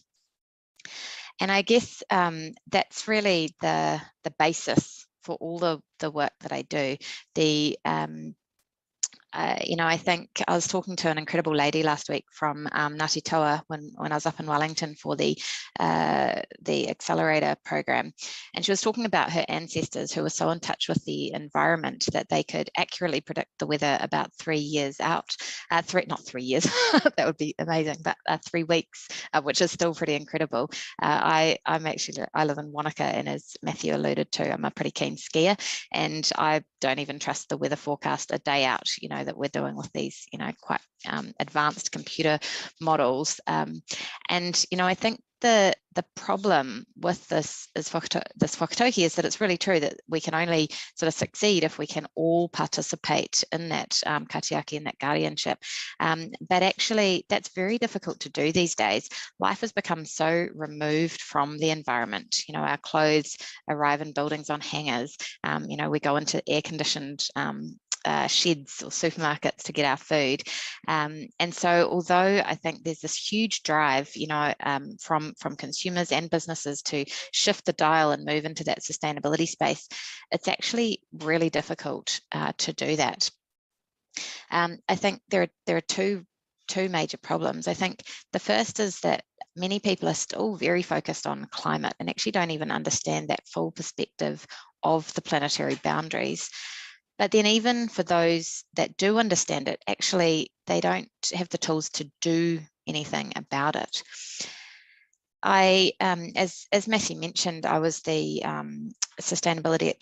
And I guess that's really the basis for all the work that I do. I think I was talking to an incredible lady last week from Ngāti Toa when I was up in Wellington for the accelerator program, and she was talking about her ancestors who were so in touch with the environment that they could accurately predict the weather about 3 years out. Not 3 years, that would be amazing, but 3 weeks, which is still pretty incredible. I live in Wanaka, and as Matthew alluded to, I'm a pretty keen skier, and I don't even trust the weather forecast a day out, that we're doing with these, quite advanced computer models. And, I think the problem with this whakatauki is that it's really true that we can only sort of succeed if we can all participate in that katiaki and that guardianship. But actually, that's very difficult to do these days. Life has become so removed from the environment. Our clothes arrive in buildings on hangers. We go into air-conditioned sheds or supermarkets to get our food, and so although I think there's this huge drive from consumers and businesses to shift the dial and move into that sustainability space, it's actually really difficult to do that. I think there are two major problems. I think the first is that many people are still very focused on climate and actually don't even understand that full perspective of the planetary boundaries. But then even for those that do understand it, actually, they don't have the tools to do anything about it. As Matthew mentioned, I was the sustainability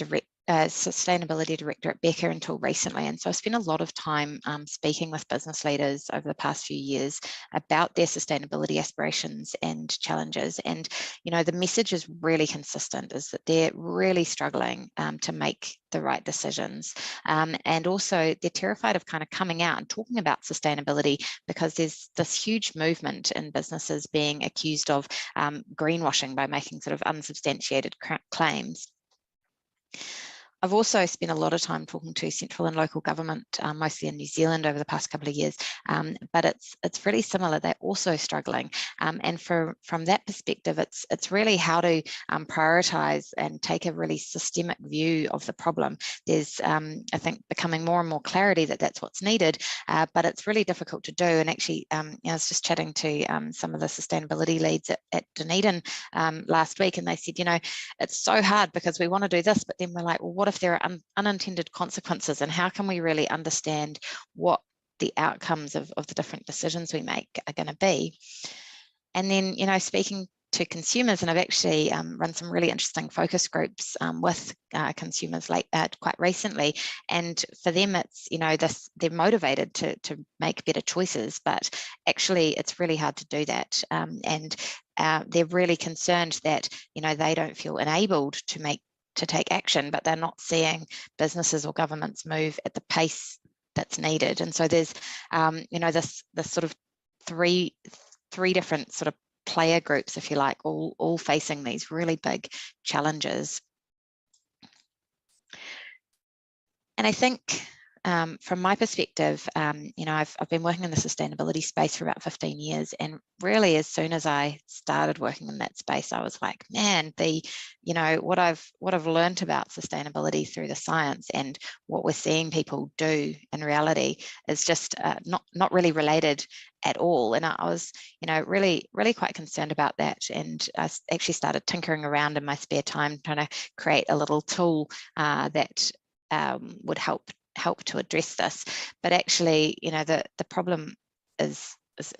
director at Becker until recently, and so I spent a lot of time speaking with business leaders over the past few years about their sustainability aspirations and challenges. And the message is really consistent, is that they're really struggling to make the right decisions, and also they're terrified of kind of coming out and talking about sustainability because there's this huge movement in businesses being accused of greenwashing by making sort of unsubstantiated claims. I've also spent a lot of time talking to central and local government, mostly in New Zealand over the past couple of years, but it's really similar. They're also struggling, and from that perspective, it's really how to prioritise and take a really systemic view of the problem. There's, I think, becoming more and more clarity that that's what's needed, but it's really difficult to do. And actually, I was just chatting to some of the sustainability leads at Dunedin last week, and they said, it's so hard because we want to do this, but then we're like, well, what if there are unintended consequences, and how can we really understand what the outcomes of the different decisions we make are going to be? And then, speaking to consumers, and I've actually run some really interesting focus groups with consumers quite recently, and for them it's they're motivated to make better choices, but actually it's really hard to do that, and they're really concerned that they don't feel enabled to take action, but they're not seeing businesses or governments move at the pace that's needed. And so there's this sort of three different sort of player groups, if you like, all facing these really big challenges. And I think from my perspective, I've been working in the sustainability space for about 15 years, and really as soon as I started working in that space, I was like, man, what I've learned about sustainability through the science and what we're seeing people do in reality is just not really related at all. And I was, really quite concerned about that. And I actually started tinkering around in my spare time, trying to create a little tool that would help to address this. But actually, the problem is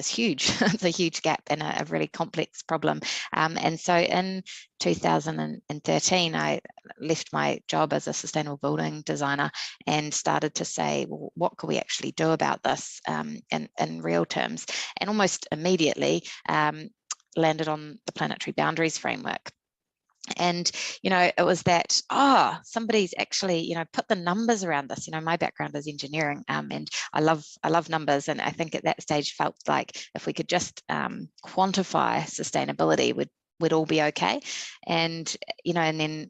huge. It's a huge gap and a really complex problem. And so in 2013, I left my job as a sustainable building designer and started to say, well, what could we actually do about this in real terms? And almost immediately landed on the planetary boundaries framework. And it was that somebody's actually put the numbers around this. My background is engineering, and I love numbers, and I think at that stage felt like if we could just quantify sustainability, we'd all be okay. And and then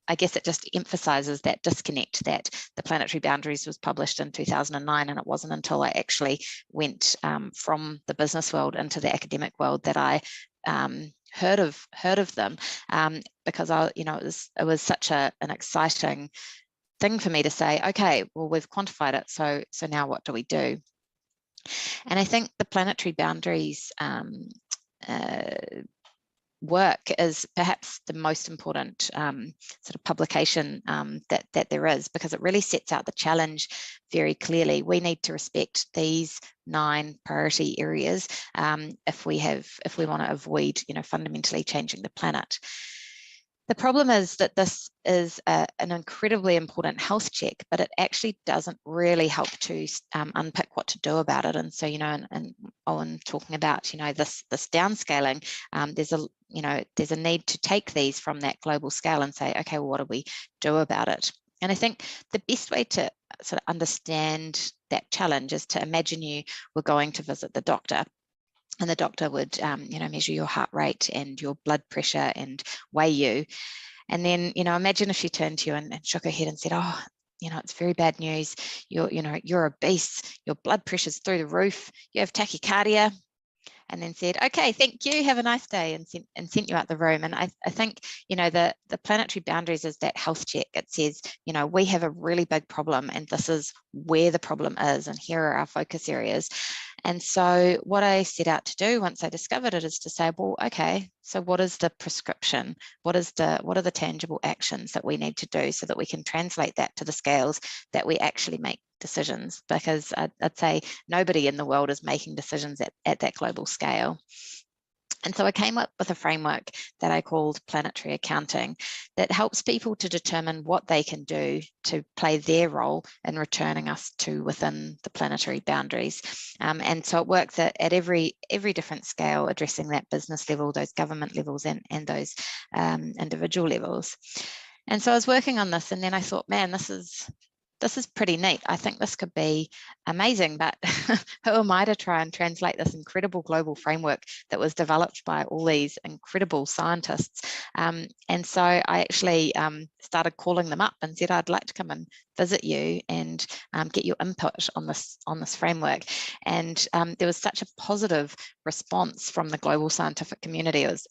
I guess it just emphasizes that disconnect that the planetary boundaries was published in 2009, and it wasn't until I actually went from the business world into the academic world that I heard of them, because it was such an exciting thing for me to say, okay, well, we've quantified it, so now what do we do? And I think the planetary boundaries work is perhaps the most important sort of publication that there is, because it really sets out the challenge very clearly. We need to respect these 9 priority areas if we want to avoid, fundamentally changing the planet. The problem is that this is an incredibly important health check, but it actually doesn't really help to unpick what to do about it. And so, and Owen talking about, this downscaling, there's a need to take these from that global scale and say, okay, well, what do we do about it? And I think the best way to sort of understand that challenge is to imagine you were going to visit the doctor. And the doctor would, measure your heart rate and your blood pressure and weigh you. And then, imagine if she turned to you and shook her head and said, oh, it's very bad news. You're obese. Your blood pressure's through the roof. You have tachycardia. And then said, okay, thank you, have a nice day, and sent you out the room. And I think, the planetary boundaries is that health check. It says, we have a really big problem, and this is where the problem is, and here are our focus areas. And so what I set out to do once I discovered it is to say, well, okay, so what is the prescription? What are the tangible actions that we need to do so that we can translate that to the scales that we actually make decisions? Because I'd say nobody in the world is making decisions at that global scale. And so I came up with a framework that I called planetary accounting that helps people to determine what they can do to play their role in returning us to within the planetary boundaries. And so it works at every different scale, addressing that business level, those government levels, and those individual levels. And so I was working on this, and then I thought, man, this is pretty neat. I think this could be amazing, but who am I to try and translate this incredible global framework that was developed by all these incredible scientists? And so I actually started calling them up and said, I'd like to come and visit you and get your input on this framework. And there was such a positive response from the global scientific community. It was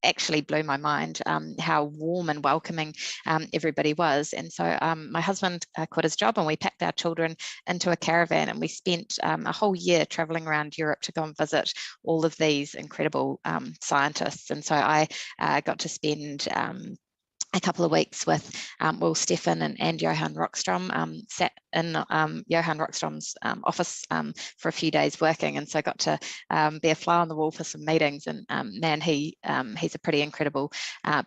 actually blew my mind how warm and welcoming everybody was. And so my husband quit his job, and we packed our children into a caravan, and we spent a whole year traveling around Europe to go and visit all of these incredible scientists. And so I got to spend a couple of weeks with Will Stefan and Johan Rockstrom, sat in Johan Rockstrom's office for a few days working, and so I got to be a fly on the wall for some meetings. And man, he's a pretty incredible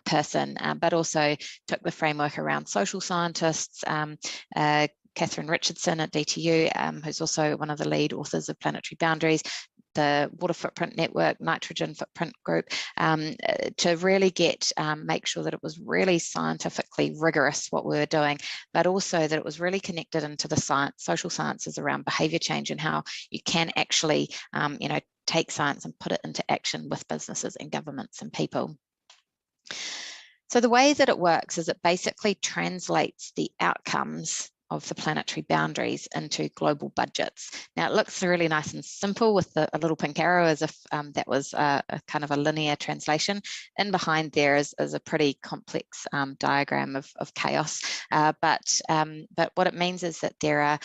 person, but also took the framework around social scientists. Catherine Richardson at DTU, who's also one of the lead authors of Planetary Boundaries, the Water Footprint Network, Nitrogen Footprint Group, to really make sure that it was really scientifically rigorous what we were doing, but also that it was really connected into the social sciences around behaviour change and how you can actually, take science and put it into action with businesses and governments and people. So the way that it works is it basically translates the outcomes of the planetary boundaries into global budgets. Now it looks really nice and simple with a little pink arrow, as if that was a kind of a linear translation. And behind there is a pretty complex diagram of chaos. But what it means is that there are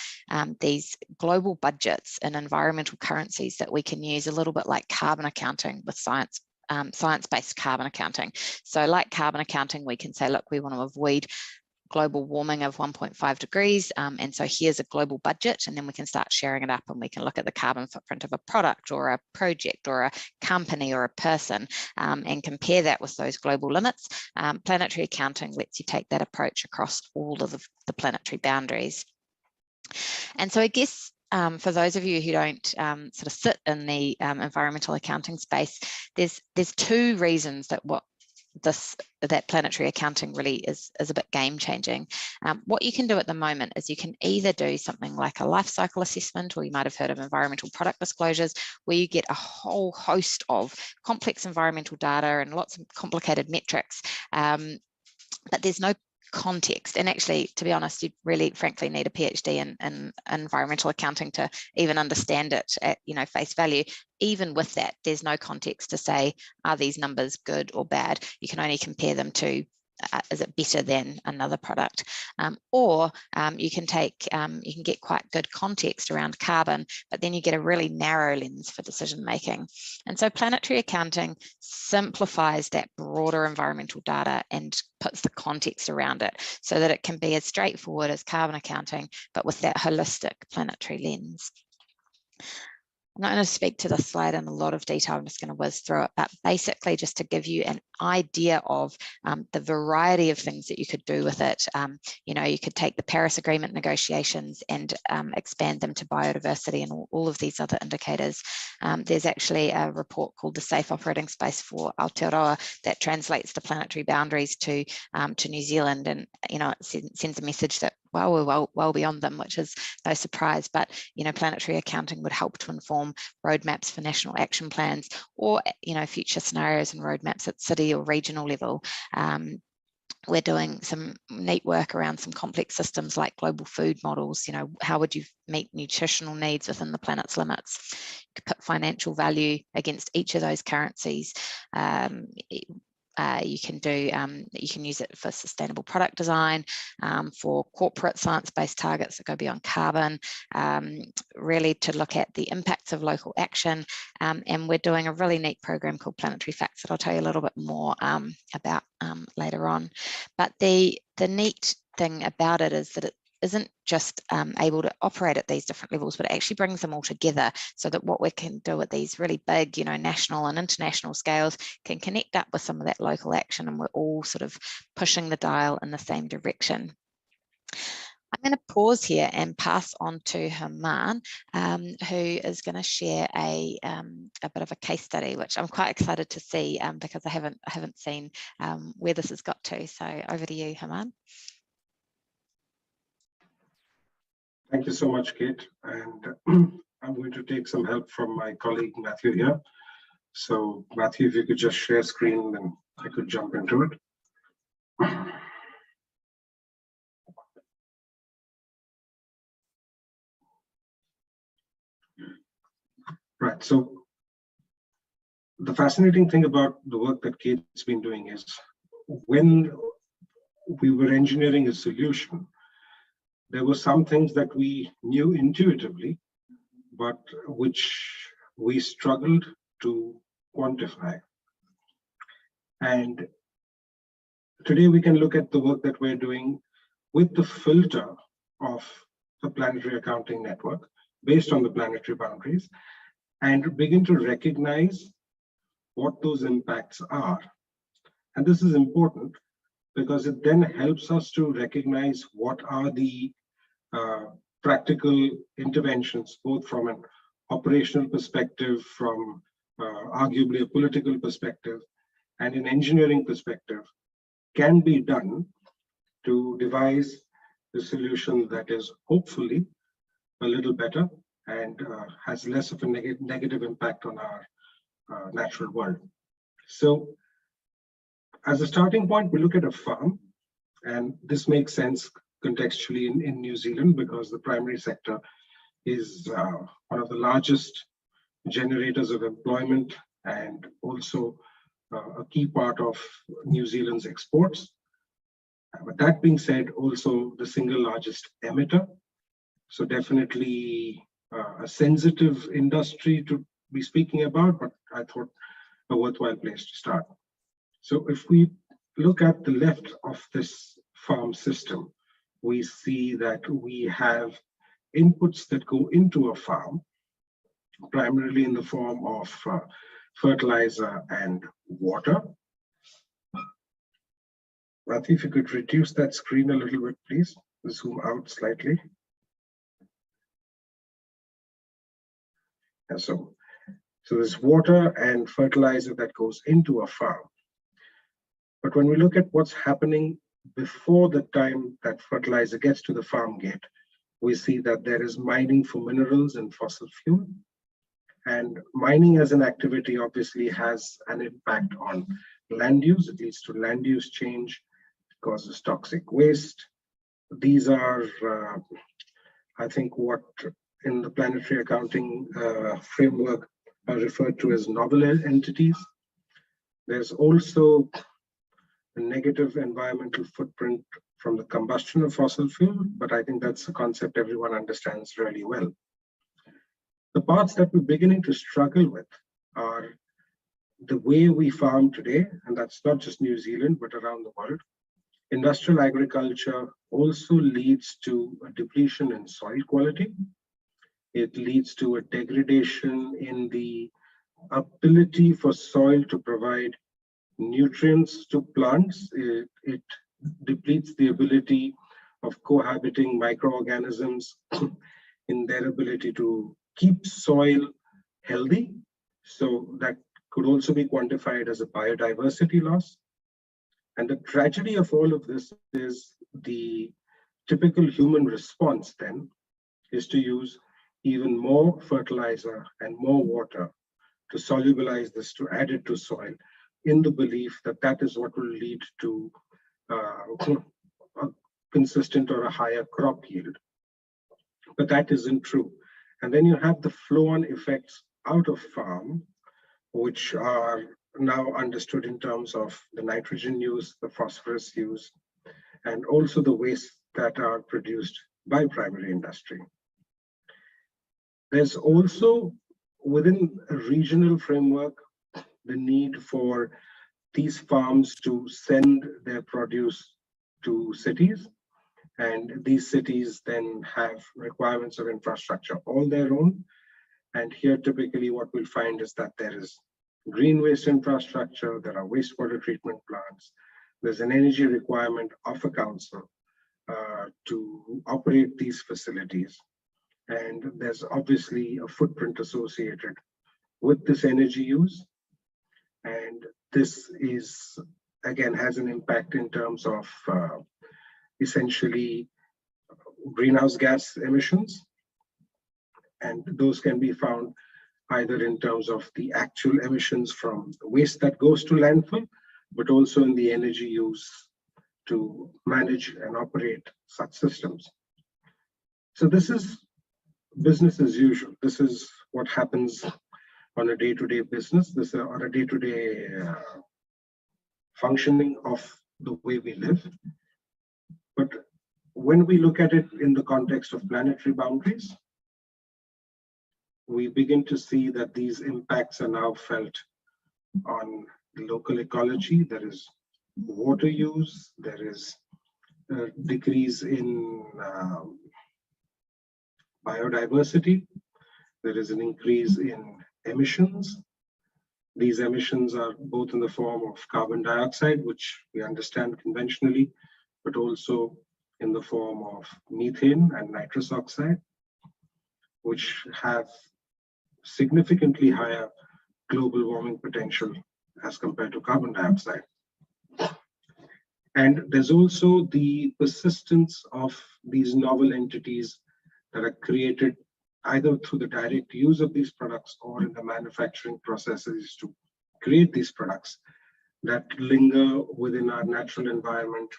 these global budgets and environmental currencies that we can use, a little bit like carbon accounting with science-based carbon accounting. So like carbon accounting, we can say, look, we want to avoid global warming of 1.5 degrees. And so here's a global budget, and then we can start sharing it up, and we can look at the carbon footprint of a product or a project or a company or a person and compare that with those global limits. Planetary accounting lets you take that approach across all of the planetary boundaries. And so I guess for those of you who don't sort of sit in the environmental accounting space, there's two reasons that that planetary accounting really is a bit game changing. What you can do at the moment is you can either do something like a life cycle assessment, or you might have heard of environmental product disclosures, where you get a whole host of complex environmental data and lots of complicated metrics, but there's no context. And actually, to be honest, you really frankly need a PhD in environmental accounting to even understand it at face value. Even with that, there's no context to say, are these numbers good or bad? You can only compare them to is it better than another product? Or you can get quite good context around carbon, but then you get a really narrow lens for decision making. And so planetary accounting simplifies that broader environmental data and puts the context around it so that it can be as straightforward as carbon accounting, but with that holistic planetary lens. I'm not going to speak to this slide in a lot of detail. I'm just going to whiz through it, but basically just to give you an idea of the variety of things that you could do with it. You know, you could take the Paris Agreement negotiations and expand them to biodiversity and all of these other indicators. There's actually a report called the Safe Operating Space for Aotearoa that translates the planetary boundaries to New Zealand, and you know, it sends a message that we're well beyond them, which is no surprise. But you know, planetary accounting would help to inform roadmaps for national action plans, or you know, future scenarios and roadmaps at city or regional level. We're doing some neat work around some complex systems like global food models. You know, how would you meet nutritional needs within the planet's limits? You could put financial value against each of those currencies. You can use it for sustainable product design, for corporate science-based targets that go beyond carbon, really to look at the impacts of local action. And we're doing a really neat program called Planetary Facts that I'll tell you a little bit more about later on. But the neat thing about it is that it isn't just able to operate at these different levels, but it actually brings them all together so that what we can do at these really big, you know, national and international scales can connect up with some of that local action, and we're all sort of pushing the dial in the same direction. I'm going to pause here and pass on to Herman, who is going to share a bit of a case study, which I'm quite excited to see because I haven't seen where this has got to. So over to you, Herman. Thank you so much, Kate. And I'm going to take some help from my colleague Matthew here. So Matthew, if you could just share screen, then I could jump into it. Right, so the fascinating thing about the work that Kate's been doing is when we were engineering a solution, there were some things that we knew intuitively, but which we struggled to quantify. And today we can look at the work that we're doing with the filter of the planetary accounting network based on the planetary boundaries and begin to recognize what those impacts are. And this is important because it then helps us to recognize what are the practical interventions, both from an operational perspective, from arguably a political perspective, and an engineering perspective, can be done to devise a solution that is hopefully a little better and has less of a negative impact on our natural world. So as a starting point, we look at a farm, and this makes sense contextually in New Zealand because the primary sector is one of the largest generators of employment and also a key part of New Zealand's exports. But that being said, also the single largest emitter. So definitely a sensitive industry to be speaking about, but I thought a worthwhile place to start. So if we look at the left of this farm system, we see that we have inputs that go into a farm, primarily in the form of fertilizer and water. Matthew, if you could reduce that screen a little bit, please. Zoom out slightly. And so there's water and fertilizer that goes into a farm. But when we look at what's happening before the time that fertilizer gets to the farm gate, we see that there is mining for minerals and fossil fuel. And mining as an activity obviously has an impact on land use. It leads to land use change, it causes toxic waste. These are, I think, what in the planetary accounting framework are referred to as novel entities. There's also a negative environmental footprint from the combustion of fossil fuel, but I think that's a concept everyone understands really well. The parts that we're beginning to struggle with are the way we farm today, and that's not just New Zealand, but around the world. Industrial agriculture also leads to a depletion in soil quality. It leads to a degradation in the ability for soil to provide nutrients to plants. It depletes the ability of cohabiting microorganisms in their ability to keep soil healthy. So that could also be quantified as a biodiversity loss. And the tragedy of all of this is the typical human response then is to use even more fertilizer and more water to solubilize this, to add it to soil, in the belief that that is what will lead to a consistent or a higher crop yield. But that isn't true. And then you have the flow-on effects out of farm, which are now understood in terms of the nitrogen use, the phosphorus use, and also the waste that are produced by primary industry. There's also, within a regional framework, the need for these farms to send their produce to cities, and these cities then have requirements of infrastructure all their own. And here typically what we'll find is that there is green waste infrastructure, there are wastewater treatment plants, there's an energy requirement of a council to operate these facilities. And there's obviously a footprint associated with this energy use. And this is, again, has an impact in terms of essentially greenhouse gas emissions. And those can be found either in terms of the actual emissions from waste that goes to landfill, but also in the energy use to manage and operate such systems. So this is business as usual. This is what happens on a day-to-day business, this on a day-to-day functioning of the way we live. But when we look at it in the context of planetary boundaries, we begin to see that these impacts are now felt on the local ecology. There is water use, there is a decrease in biodiversity, there is an increase in emissions. These emissions are both in the form of carbon dioxide, which we understand conventionally, but also in the form of methane and nitrous oxide, which have significantly higher global warming potential as compared to carbon dioxide. And there's also the persistence of these novel entities that are created either through the direct use of these products or in the manufacturing processes to create these products that linger within our natural environment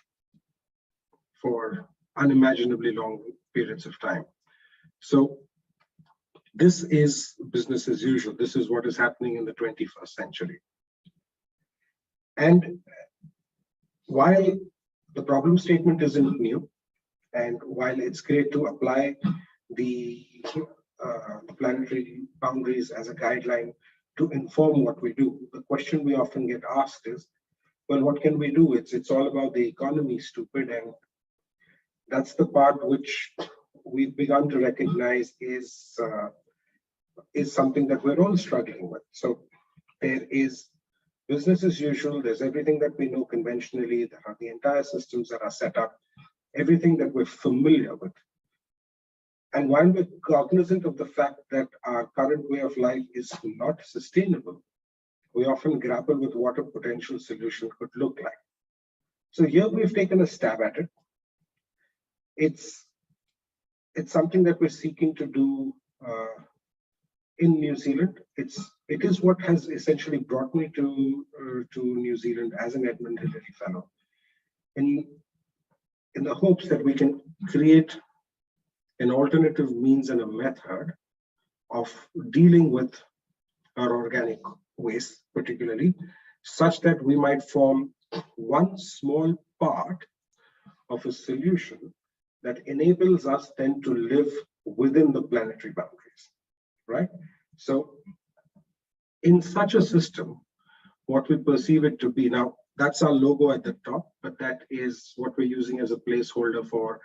for unimaginably long periods of time. So this is business as usual. This is what is happening in the 21st century. And while the problem statement isn't new, and while it's great to apply the planetary boundaries as a guideline to inform what we do, the question we often get asked is, well, what can we do? It's all about the economy, stupid. And that's the part which we've begun to recognize is something that we're all struggling with. So there is business as usual. There's everything that we know conventionally. There are the entire systems that are set up, everything that we're familiar with. And while we're cognizant of the fact that our current way of life is not sustainable, we often grapple with what a potential solution could look like. So here we've taken a stab at it. It's something that we're seeking to do in New Zealand. It is what has essentially brought me to New Zealand as an Edmund Hillary Fellow, in the hopes that we can create an alternative means and a method of dealing with our organic waste, particularly, such that we might form one small part of a solution that enables us then to live within the planetary boundaries, right? So in such a system, what we perceive it to be now, that's our logo at the top, but that is what we're using as a placeholder for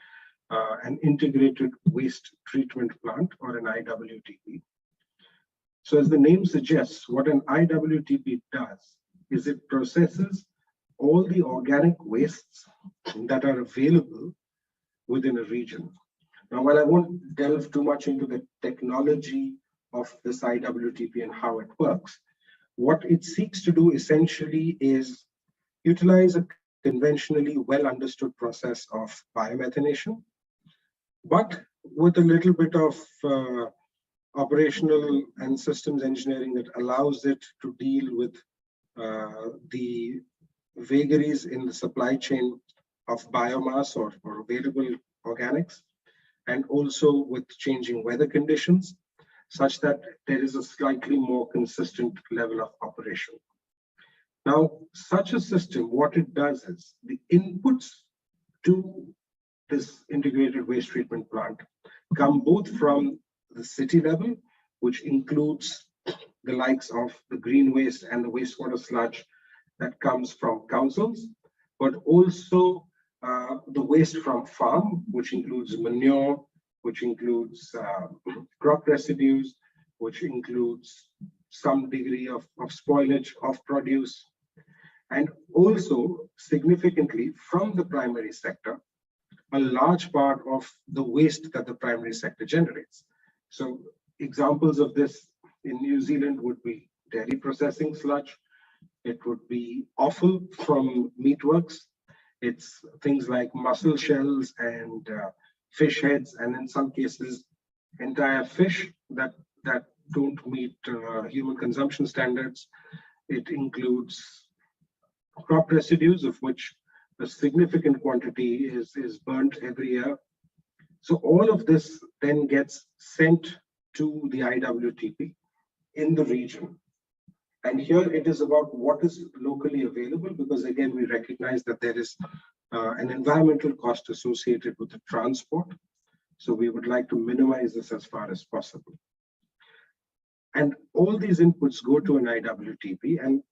an integrated waste treatment plant, or an IWTP. So as the name suggests, what an IWTP does is it processes all the organic wastes that are available within a region. Now, while I won't delve too much into the technology of this IWTP and how it works, what it seeks to do essentially is utilize a conventionally well understood process of biomethanation, but with a little bit of operational and systems engineering that allows it to deal with the vagaries in the supply chain of biomass or available organics, and also with changing weather conditions, such that there is a slightly more consistent level of operation. Now, such a system, what it does is the inputs to this integrated waste treatment plant come both from the city level, which includes the likes of the green waste and the wastewater sludge that comes from councils, but also the waste from farm, which includes manure, which includes crop residues, which includes some degree of spoilage of produce, and also significantly from the primary sector, a large part of the waste that the primary sector generates. So examples of this in New Zealand would be dairy processing sludge. It would be offal from meatworks. It's things like mussel shells and fish heads, and in some cases, entire fish that don't meet human consumption standards. It includes crop residues, of which a significant quantity is burnt every year. So all of this then gets sent to the IWTP in the region. And here it is about what is locally available, because again, we recognize that there is an environmental cost associated with the transport. So we would like to minimize this as far as possible. And all these inputs go to an IWTP. And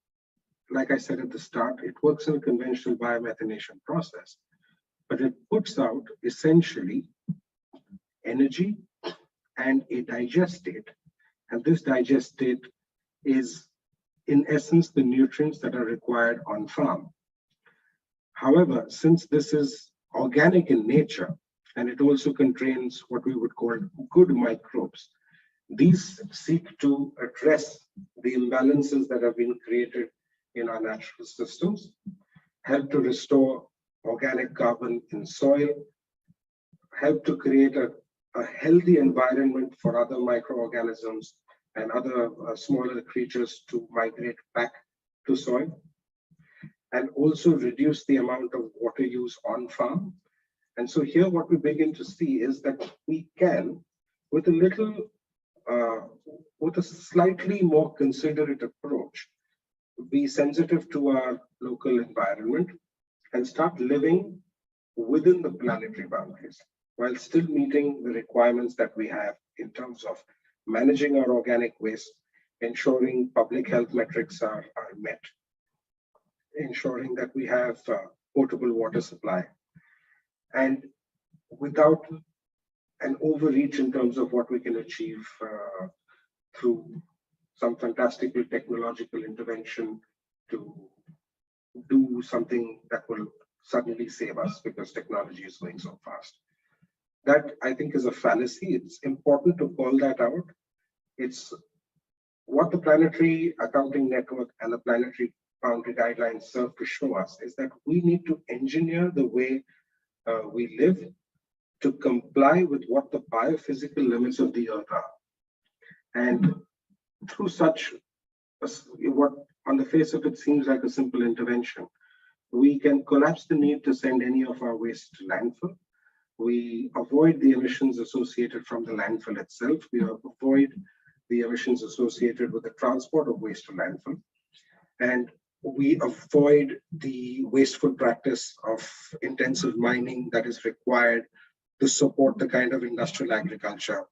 like I said at the start, it works in a conventional biomethanation process, but it puts out essentially energy and a digestate. And this digestate is, in essence, the nutrients that are required on farm. However, since this is organic in nature, and it also contains what we would call good microbes, these seek to address the imbalances that have been created in our natural systems, help to restore organic carbon in soil, help to create a healthy environment for other microorganisms and other smaller creatures to migrate back to soil, and also reduce the amount of water use on farm. And so here what we begin to see is that we can, with a slightly more considerate approach, be sensitive to our local environment and start living within the planetary boundaries, while still meeting the requirements that we have in terms of managing our organic waste, ensuring public health metrics are met, ensuring that we have potable water supply, and without an overreach in terms of what we can achieve through some fantastical technological intervention to do something that will suddenly save us because technology is going so fast. That, I think, is a fallacy. It's important to call that out. It's what the Planetary Accounting Network and the Planetary Boundary Guidelines serve to show us is that we need to engineer the way we live to comply with what the biophysical limits of the Earth are. And through such, what on the face of it seems like a simple intervention, we can collapse the need to send any of our waste to landfill. We avoid the emissions associated from the landfill itself. We avoid the emissions associated with the transport of waste to landfill. And we avoid the wasteful practice of intensive mining that is required to support the kind of industrial agriculture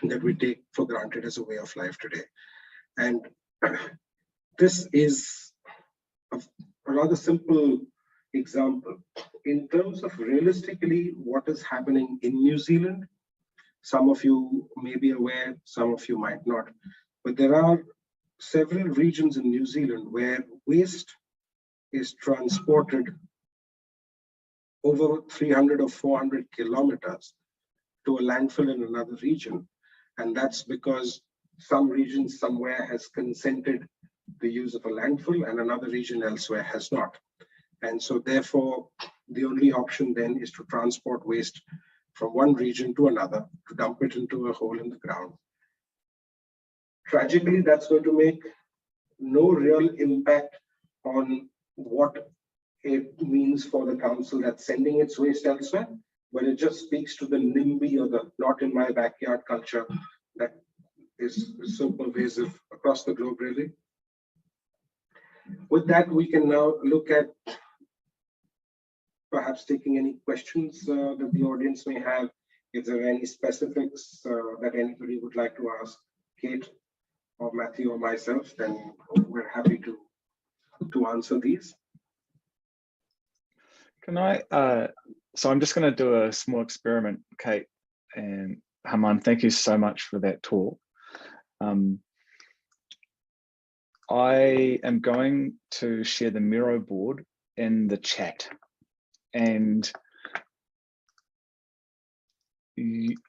that we take for granted as a way of life today. And this is a rather simple example. In terms of realistically what is happening in New Zealand, some of you may be aware, some of you might not, but there are several regions in New Zealand where waste is transported over 300 or 400 kilometers to a landfill in another region. And that's because some region somewhere has consented the use of a landfill and another region elsewhere has not. And so therefore, the only option then is to transport waste from one region to another to dump it into a hole in the ground. Tragically, that's going to make no real impact on what it means for the council that's sending its waste elsewhere, but it just speaks to the NIMBY or the not in my backyard culture that is so pervasive across the globe, really. With that, we can now look at perhaps taking any questions that the audience may have. If there are any specifics that anybody would like to ask Kate or Matthew or myself, then we're happy to answer these. Can I, so I'm just going to do a small experiment, Kate and Haman, thank you so much for that talk. I am going to share the Miro board in the chat, and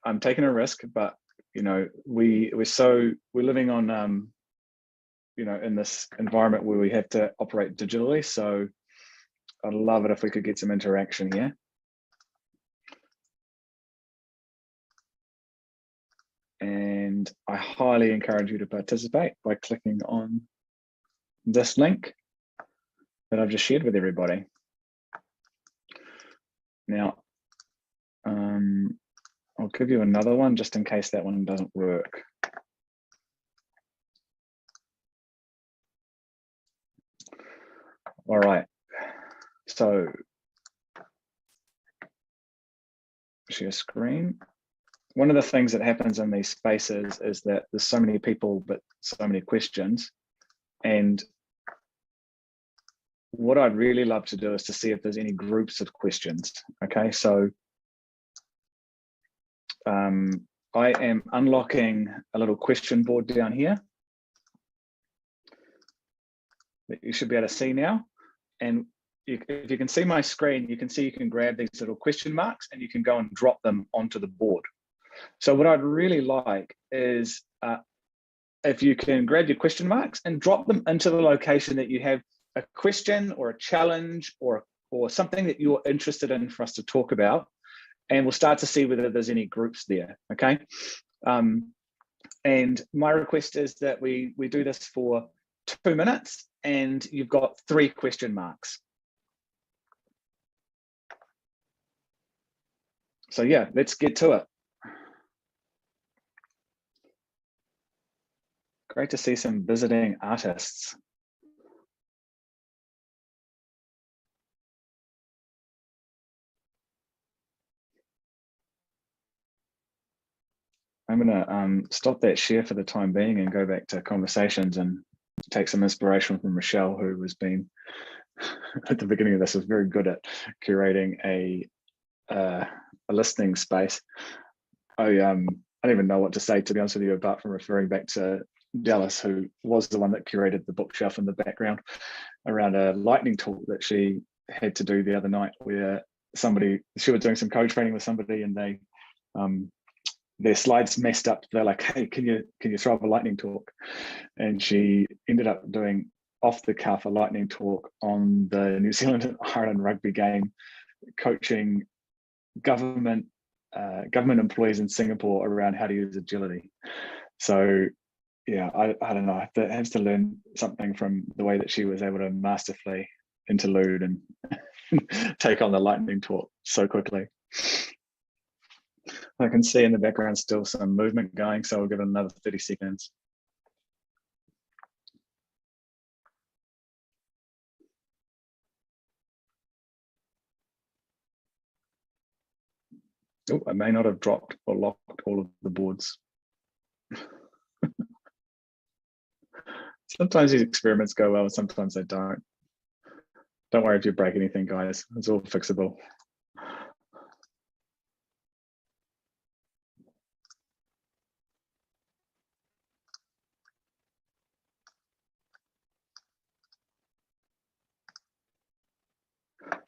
I'm taking a risk, but you know, we're living on you know, in this environment where we have to operate digitally, so I'd love it if we could get some interaction here. And I highly encourage you to participate by clicking on this link that I've just shared with everybody. Now, I'll give you another one just in case that one doesn't work. All right, so share screen. One of the things that happens in these spaces is that there's so many people, but so many questions. And what I'd really love to do is to see if there's any groups of questions. Okay, so I am unlocking a little question board down here that you should be able to see now. And if you can see my screen, you can see you can grab these little question marks and you can go and drop them onto the board. So what I'd really like is if you can grab your question marks and drop them into the location that you have a question or a challenge or something that you're interested in for us to talk about, and we'll start to see whether there's any groups there, okay? And my request is that we do this for 2 minutes and you've got 3 question marks. So yeah, let's get to it. Great to see some visiting artists. I'm gonna stop that share for the time being and go back to conversations and take some inspiration from Michelle, who has been at the beginning of this, was very good at curating a listening space. I don't even know what to say, to be honest with you, apart from referring back to Dallas, who was the one that curated the bookshelf in the background around a lightning talk that she had to do the other night, where she was doing some code training with somebody and they their slides messed up. They're like, hey, can you throw up a lightning talk? And she ended up doing off the cuff a lightning talk on the New Zealand and Ireland rugby game, coaching government employees in Singapore around how to use agility. So yeah, I don't know, I have to learn something from the way that she was able to masterfully interlude and take on the lightning talk so quickly. I can see in the background still some movement going, so I'll give it another 30 seconds. Oh, I may not have dropped or locked all of the boards. Sometimes these experiments go well, sometimes they don't. Don't worry if you break anything, guys. It's all fixable.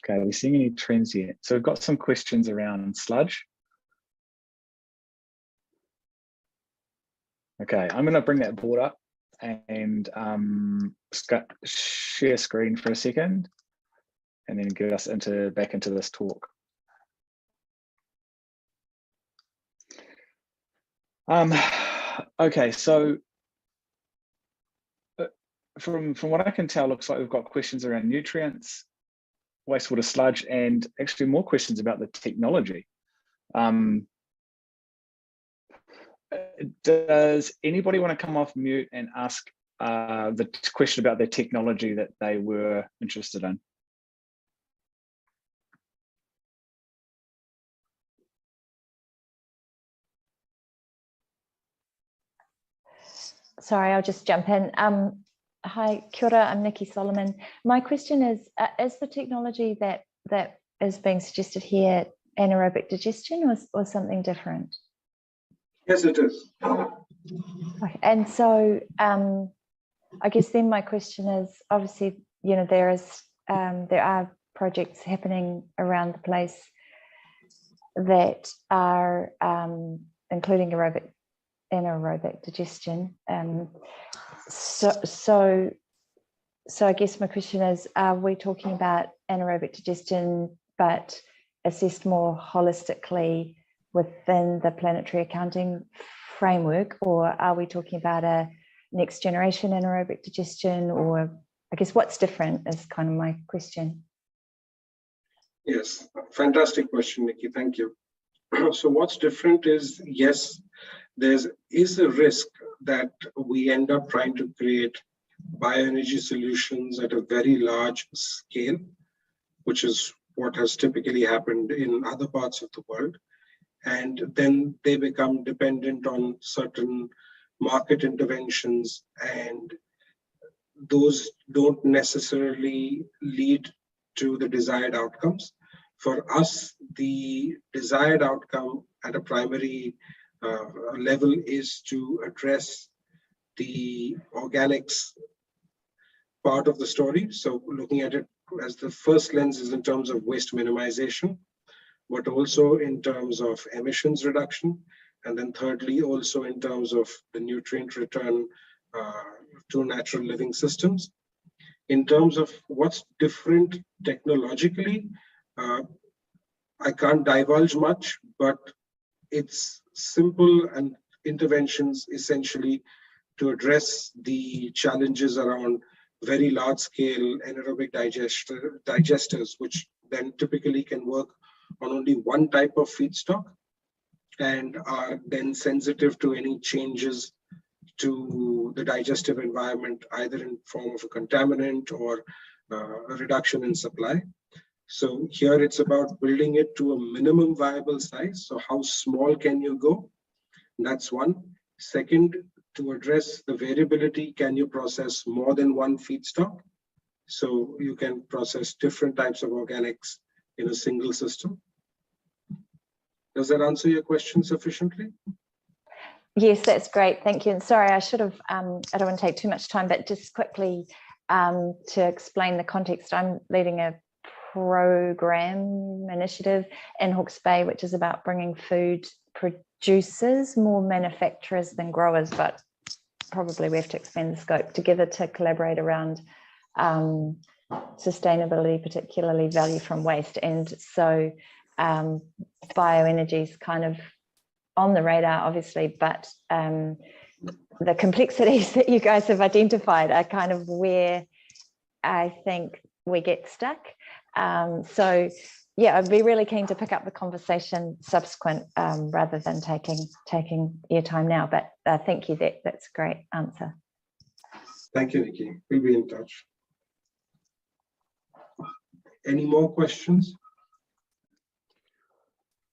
Okay, are we seeing any trends yet? So we've got some questions around sludge. Okay, I'm going to bring that board up and share screen for a second, and then get us back into this talk. Okay, so from what I can tell, looks like we've got questions around nutrients, wastewater sludge, and actually more questions about the technology. Does anybody want to come off mute and ask the question about their technology that they were interested in? Sorry, I'll just jump in. Hi, kia ora, I'm Nikki Solomon. My question is the technology that is being suggested here anaerobic digestion or something different? Yes, it is. Okay. And so I guess then my question is, obviously, you know, there are projects happening around the place that are including anaerobic digestion. So I guess my question is, are we talking about anaerobic digestion but assessed more holistically within the planetary accounting framework, or are we talking about a next generation anaerobic digestion, or I guess what's different is kind of my question. Yes, fantastic question, Nikki. Thank you. So what's different is, yes, there is a risk that we end up trying to create bioenergy solutions at a very large scale, which is what has typically happened in other parts of the world. And then they become dependent on certain market interventions, and those don't necessarily lead to the desired outcomes. For us, the desired outcome at a primary level is to address the organics part of the story. So looking at it as the first lens is in terms of waste minimization, but also in terms of emissions reduction. And then thirdly, also in terms of the nutrient return to natural living systems. In terms of what's different technologically, I can't divulge much, but it's simple and interventions essentially to address the challenges around very large scale anaerobic digesters, which then typically can work on only one type of feedstock and are then sensitive to any changes to the digestive environment, either in form of a contaminant or a reduction in supply. So here it's about building it to a minimum viable size. So how small can you go? That's one. Second, to address the variability, can you process more than one feedstock? So you can process different types of organics in a single system. Does that answer your question sufficiently? Yes, that's great. Thank you. And sorry, I should have, I don't want to take too much time, but just quickly to explain the context, I'm leading a program initiative in Hawke's Bay, which is about bringing food producers, more manufacturers than growers, but probably we have to expand the scope together to collaborate around sustainability, particularly value from waste. And so bioenergy is kind of on the radar, obviously, but the complexities that you guys have identified are kind of where I think we get stuck. So yeah, I'd be really keen to pick up the conversation subsequent rather than taking your time now, but thank you, that's a great answer. Thank you, Nikki. We'll be in touch. Any more questions?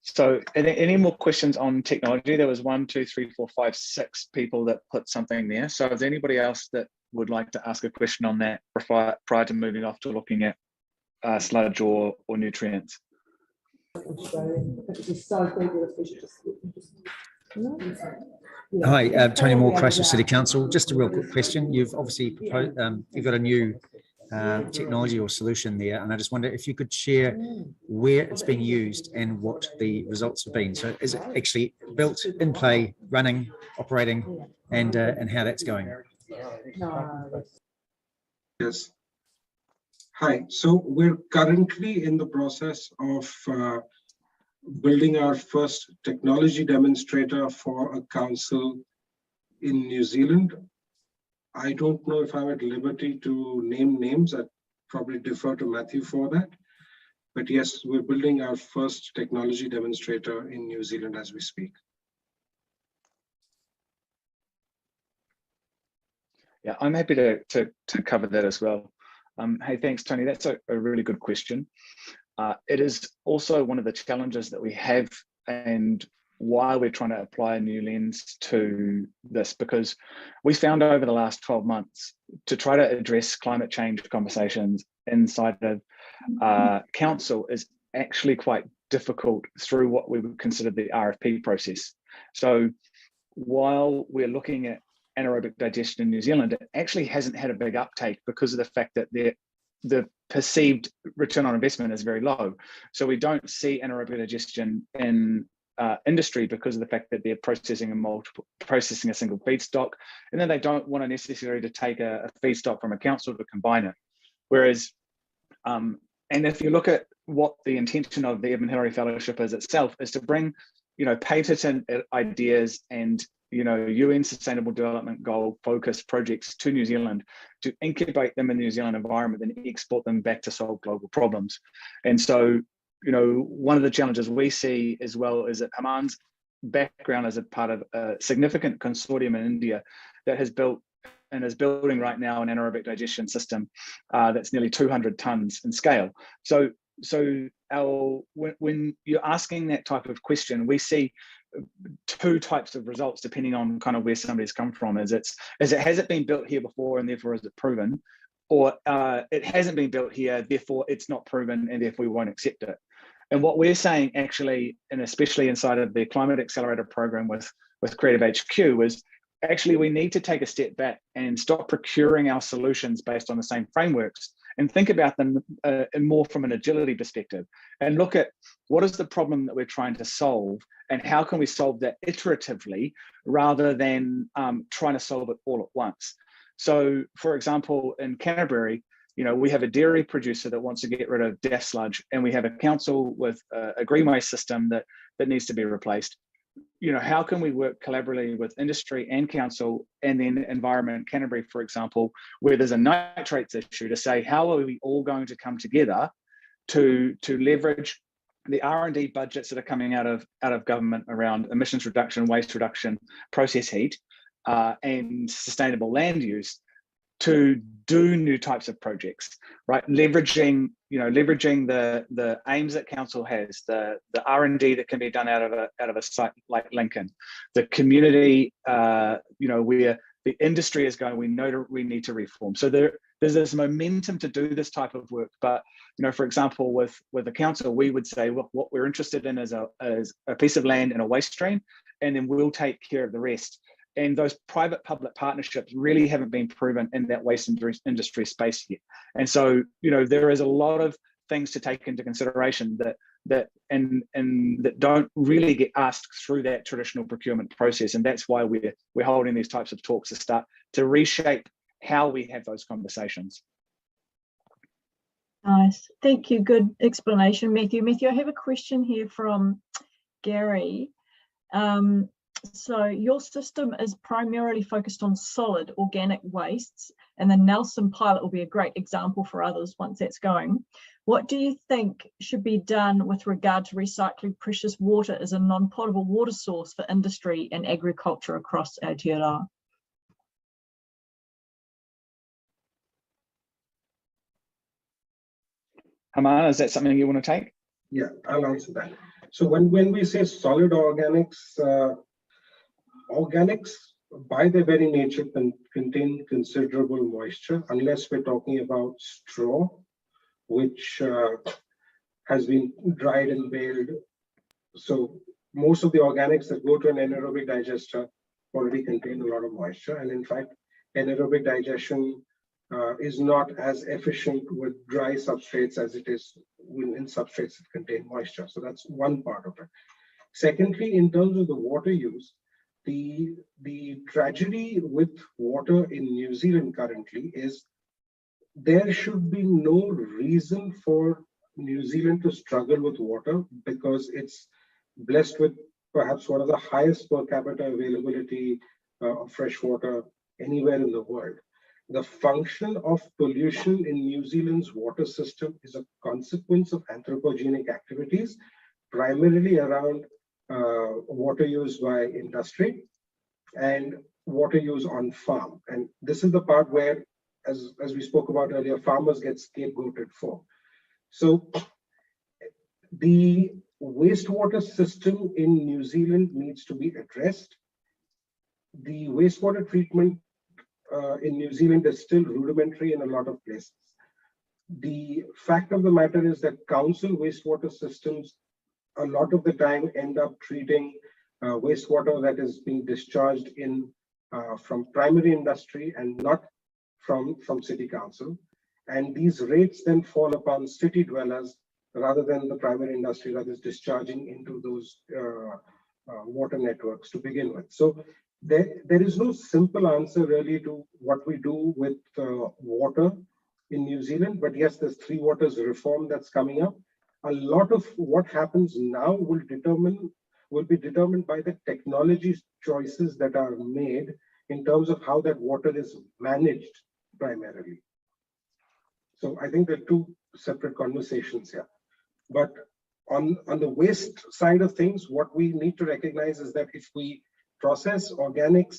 So any more questions on technology? There was 1, 2, 3, 4, 5, 6 people that put something there. So is there anybody else that would like to ask a question on that prior to moving off to looking at sludge or nutrients? Hi, Tony Moore, Christchurch City Council. Just a real quick question. You've obviously proposed, you've got a new technology or solution there, and I just wonder if you could share where it's being used and what the results have been. So is it actually built, in play, running, operating, and how that's going? Yes. Hi. So we're currently in the process of building our first technology demonstrator for a council in New Zealand. I don't know if I'm at liberty to name names. I'd probably defer to Matthew for that. But yes, we're building our first technology demonstrator in New Zealand as we speak. Yeah, I'm happy to cover that as well. Hey, thanks, Tony. That's a really good question. It is also one of the challenges that we have and why we're trying to apply a new lens to this, because we found over the last 12 months to try to address climate change conversations inside of council is actually quite difficult through what we would consider the RFP process. So while we're looking at anaerobic digestion in New Zealand, it actually hasn't had a big uptake because of the fact that the perceived return on investment is very low. So we don't see anaerobic digestion in industry because of the fact that they're processing a single feedstock, and then they don't want to necessarily to take a feedstock from a council to combine it. Whereas, and if you look at what the intention of the Edmund Hillary Fellowship is itself, is to bring, patent ideas and UN Sustainable Development Goal focused projects to New Zealand, to incubate them in the New Zealand environment and export them back to solve global problems. And so, one of the challenges we see as well is that Haman's background as a part of a significant consortium in India that has built and is building right now an anaerobic digestion system that's nearly 200 tons in scale. So when you're asking that type of question, we see two types of results depending on kind of where somebody's come from. Has it been built here before and therefore is it proven, or it hasn't been built here, therefore it's not proven and therefore we won't accept it. And what we're saying actually, and especially inside of the Climate Accelerator program with Creative HQ, is actually we need to take a step back and stop procuring our solutions based on the same frameworks and think about them more from an agility perspective, and look at what is the problem that we're trying to solve and how can we solve that iteratively rather than trying to solve it all at once. So for example, in Canterbury, we have a dairy producer that wants to get rid of DAF sludge, and we have a council with a green waste system that needs to be replaced. How can we work collaboratively with industry and council and then Environment Canterbury, for example, where there's a nitrates issue, to say, how are we all going to come together to leverage the R&D budgets that are coming out of government around emissions reduction, waste reduction, process heat, and sustainable land use, to do new types of projects, right? Leveraging the aims that council has, the R&D that can be done out of a site like Lincoln, the community, where the industry is going. We know we need to reform. So there's this momentum to do this type of work. But for example, with the council, we would say, look, what we're interested in is a piece of land and a waste stream, and then we'll take care of the rest. And those private-public partnerships really haven't been proven in that waste industry space yet. And so, there is a lot of things to take into consideration that don't really get asked through that traditional procurement process. And that's why we're holding these types of talks to start to reshape how we have those conversations. Nice, thank you. Good explanation, Matthew. Matthew, I have a question here from Gary. So your system is primarily focused on solid organic wastes, and the Nelson pilot will be a great example for others once that's going. What do you think should be done with regard to recycling precious water as a non-potable water source for industry and agriculture across Aotearoa? Hamana, is that something you want to take? Yeah, I'll answer that. So when we say solid organics, organics by their very nature contain considerable moisture, unless we're talking about straw, which has been dried and baled. So most of the organics that go to an anaerobic digester already contain a lot of moisture. And in fact, anaerobic digestion is not as efficient with dry substrates as it is in substrates that contain moisture. So that's one part of it. Secondly, in terms of the water use, the tragedy with water in New Zealand currently is there should be no reason for New Zealand to struggle with water because it's blessed with perhaps one of the highest per capita availability of fresh water anywhere in the world. The function of pollution in New Zealand's water system is a consequence of anthropogenic activities, primarily around water use by industry and water use on farm. And this is the part where, as we spoke about earlier, farmers get scapegoated for. So the wastewater system in New Zealand needs to be addressed. The wastewater treatment in New Zealand is still rudimentary in a lot of places. The fact of the matter is that council wastewater systems a lot of the time end up treating wastewater that is being discharged in from primary industry and not from city council. And these rates then fall upon city dwellers rather than the primary industry that is discharging into those water networks to begin with. So there is no simple answer really to what we do with water in New Zealand, but yes, there's Three Waters reform that's coming up. A lot of what happens now will be determined by the technology choices that are made in terms of how that water is managed primarily. So I think there are two separate conversations here. But on the waste side of things, what we need to recognize is that if we process organics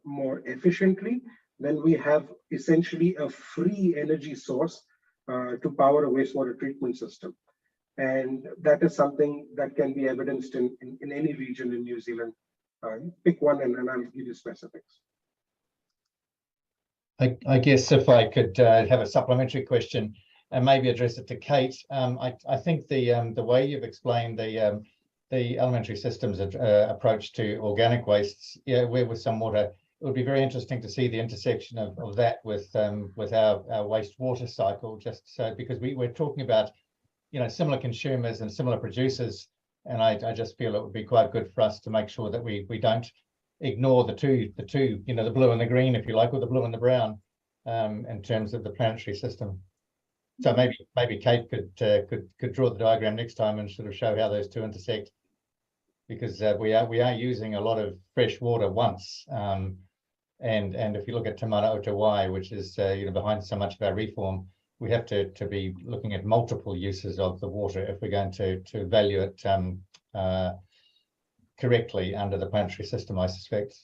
more efficiently, then we have essentially a free energy source to power a wastewater treatment system. And that is something that can be evidenced in any region in New Zealand. Pick one and I'll give you specifics. I guess if I could have a supplementary question and maybe address it to Kate. I think the way you've explained the elementary systems approach to organic wastes, with some water, it would be very interesting to see the intersection of that with our wastewater cycle, just so because we're talking about similar consumers and similar producers, and I just feel it would be quite good for us to make sure that we don't ignore the two, the blue and the green, if you like, or the blue and the brown, in terms of the planetary system. So maybe Kate could draw the diagram next time and sort of show how those two intersect, because we are using a lot of fresh water once, and if you look at Te Mana o Te Wai, which is behind so much of our reform, we have to be looking at multiple uses of the water if we're going to value it correctly under the planetary system, I suspect.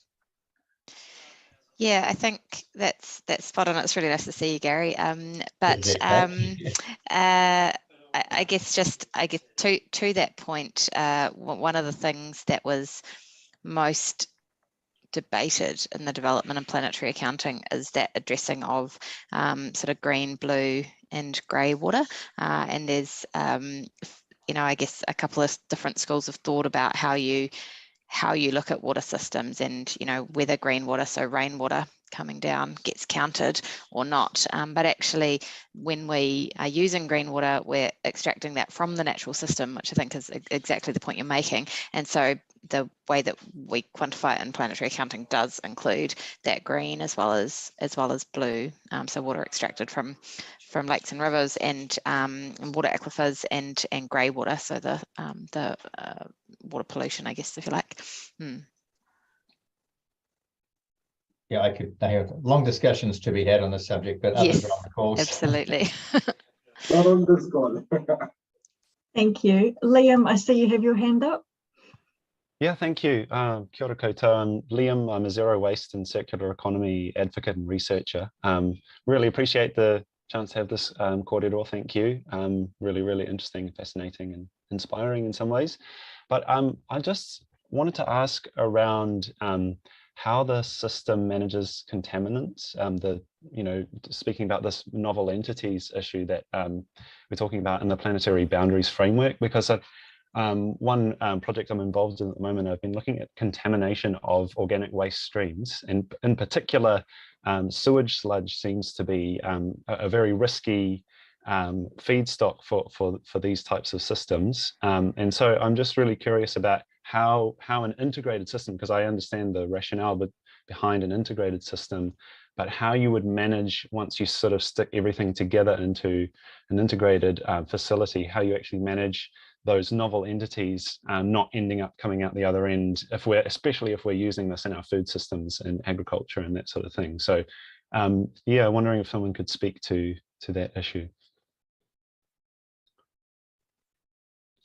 Yeah, I think that's spot on. It's really nice to see you, Gary. But I guess to that point, one of the things that was most debated in the development of planetary accounting is that addressing of sort of green, blue, and grey water. And there's I guess a couple of different schools of thought about how you look at water systems and whether green water, so rainwater coming down, gets counted or not. But actually, when we are using green water, we're extracting that from the natural system, which I think is exactly the point you're making. And so the way that we quantify it in planetary accounting does include that green as well as blue. So water extracted from lakes and rivers and water aquifers and grey water, so the water pollution, I guess, if you like. Yeah, I have long discussions to be had on this subject, but others yes, are on the calls. Absolutely. Not on this call. Thank you. Liam, I see you have your hand up. Yeah, thank you. Kia ora koutou. I'm Liam. I'm a zero waste and circular economy advocate and researcher. Really appreciate the chance to have this kōrero. Thank you. Really, really interesting, fascinating, and inspiring in some ways. But I just wanted to ask around how the system manages contaminants. Speaking about this novel entities issue that we're talking about in the planetary boundaries framework, because one project I'm involved in at the moment, I've been looking at contamination of organic waste streams, and in particular, sewage sludge seems to be a very risky feedstock for these types of systems. And so I'm just really curious about how an integrated system, because I understand the rationale behind an integrated system, but how you would manage once you sort of stick everything together into an integrated facility, how you actually manage those novel entities not ending up coming out the other end, especially if we're using this in our food systems and agriculture and that sort of thing. So yeah, wondering if someone could speak to that issue.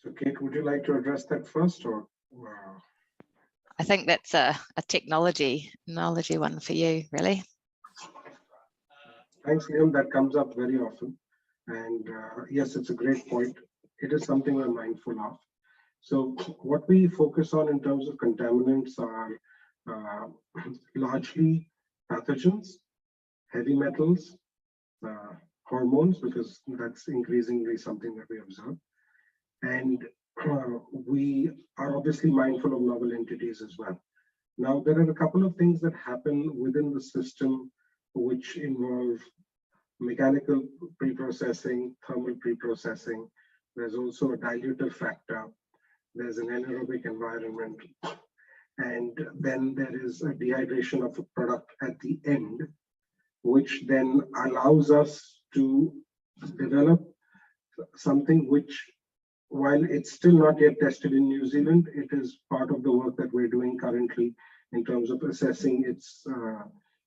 So Kate, would you like to address that first, or? I think that's a technology one for you, really. Thanks, Liam. That comes up very often. And yes, it's a great point. It is something we're mindful of. So what we focus on in terms of contaminants are largely pathogens, heavy metals, hormones, because that's increasingly something that we observe. And we are obviously mindful of novel entities as well. Now, there are a couple of things that happen within the system which involve mechanical preprocessing, thermal preprocessing. There's also a dilutive factor. There's an anaerobic environment. And then there is a dehydration of a product at the end, which then allows us to develop something which, while it's still not yet tested in New Zealand, it is part of the work that we're doing currently in terms of assessing its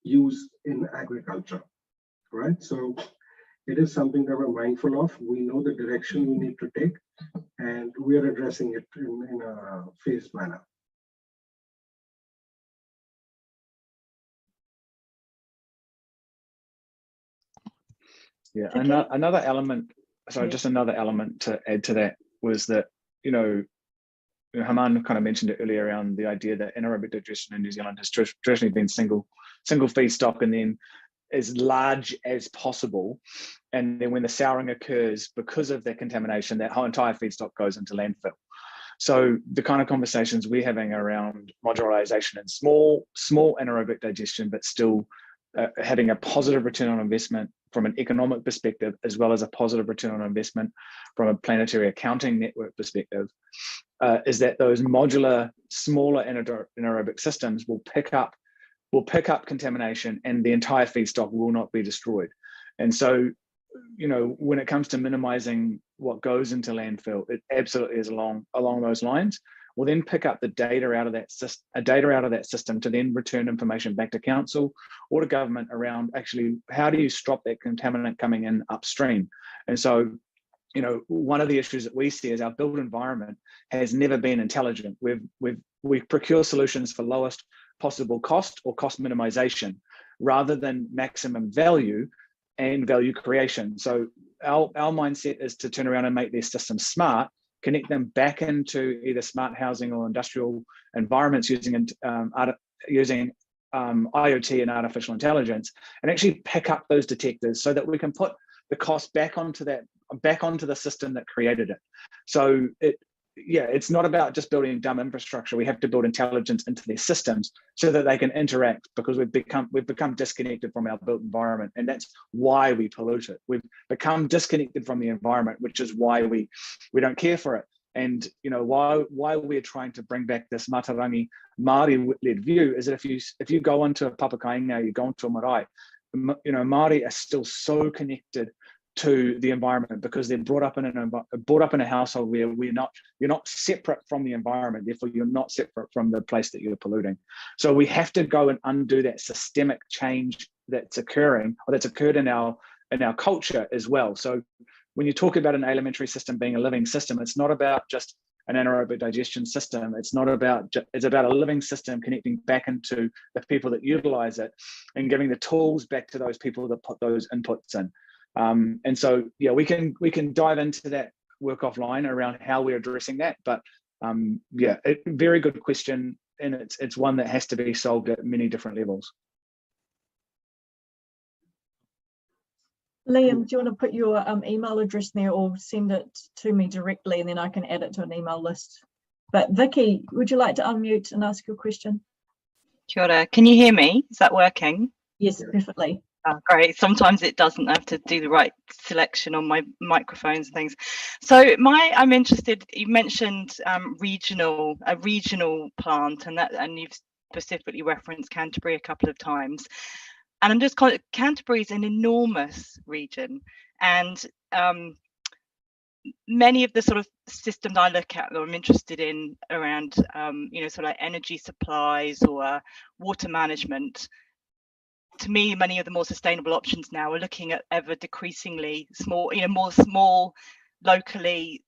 use in agriculture, right? So it is something that we're mindful of. We know the direction we need to take, and we're addressing it in a phased manner. Yeah, another element, sorry, just another element to add to that was that, Haman kind of mentioned it earlier around the idea that anaerobic digestion in New Zealand has traditionally been single feedstock and then as large as possible. And then when the souring occurs, because of that contamination, that whole entire feedstock goes into landfill. So the kind of conversations we're having around modularization and small anaerobic digestion, but still having a positive return on investment from an economic perspective, as well as a positive return on investment from a planetary accounting network perspective, is that those modular, smaller anaerobic systems will pick up contamination and the entire feedstock will not be destroyed. And so, when it comes to minimizing what goes into landfill, it absolutely is along those lines. We'll then pick up the data out of that system to then return information back to council or to government around actually how do you stop that contaminant coming in upstream. And so, one of the issues that we see is our built environment has never been intelligent. We procure solutions for lowest possible cost or cost minimization rather than maximum value and value creation. So our mindset is to turn around and make these systems smart, connect them back into either smart housing or industrial environments using IoT and artificial intelligence, and actually pick up those detectors so that we can put the cost back onto the system that created it. So it's not about just building dumb infrastructure. We have to build intelligence into their systems so that they can interact, because we've become disconnected from our built environment, and that's why we pollute it. We've become disconnected from the environment, which is why we don't care for it. And why we're trying to bring back this Matarangi Māori-led view is that if you go into a Papakainga, you go into a marae, Māori are still so connected to the environment because they're brought up in a household where you're not separate from the environment, therefore you're not separate from the place that you're polluting. So we have to go and undo that systemic change that's occurring, or that's occurred in our culture as well. So when you talk about an alimentary system being a living system, it's not about just an anaerobic digestion system. It's about a living system connecting back into the people that utilize it and giving the tools back to those people that put those inputs in. And so, we can dive into that work offline around how we're addressing that. But yeah, very good question, and it's one that has to be solved at many different levels. Liam, do you want to put your email address there or send it to me directly, and then I can add it to an email list? But Vicky, would you like to unmute and ask your question? Kia ora. Can you hear me? Is that working? Yes, perfectly. Oh, great. Sometimes it doesn't. I have to do the right selection on my microphones and things. So I'm interested, you mentioned a regional plant, and you've specifically referenced Canterbury a couple of times. And I'm just Canterbury is an enormous region, and many of the sort of systems I look at that I'm interested in around, you know, sort of like energy supplies or water management, to me, many of the more sustainable options now are looking at ever decreasingly small, you know, more small, locally,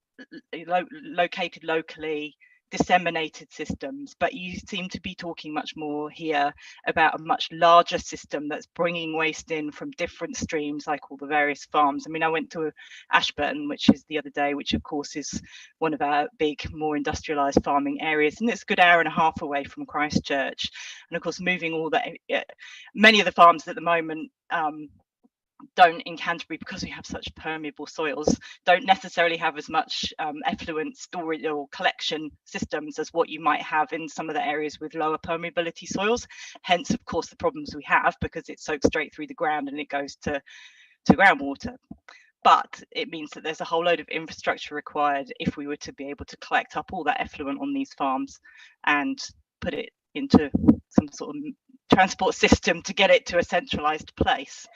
located locally, disseminated systems. But you seem to be talking much more here about a much larger system that's bringing waste in from different streams, like all the various farms. I mean, I went to Ashburton, which is the other day, which of course is one of our big, more industrialized farming areas, and it's a good hour and a half away from Christchurch. And of course, moving all that, many of the farms at the moment don't, in Canterbury, because we have such permeable soils, don't necessarily have as much effluent storage or collection systems as what you might have in some of the areas with lower permeability soils. Hence, of course, the problems we have, because it soaks straight through the ground and it goes to groundwater. But it means that there's a whole load of infrastructure required if we were to be able to collect up all that effluent on these farms and put it into some sort of transport system to get it to a centralized place.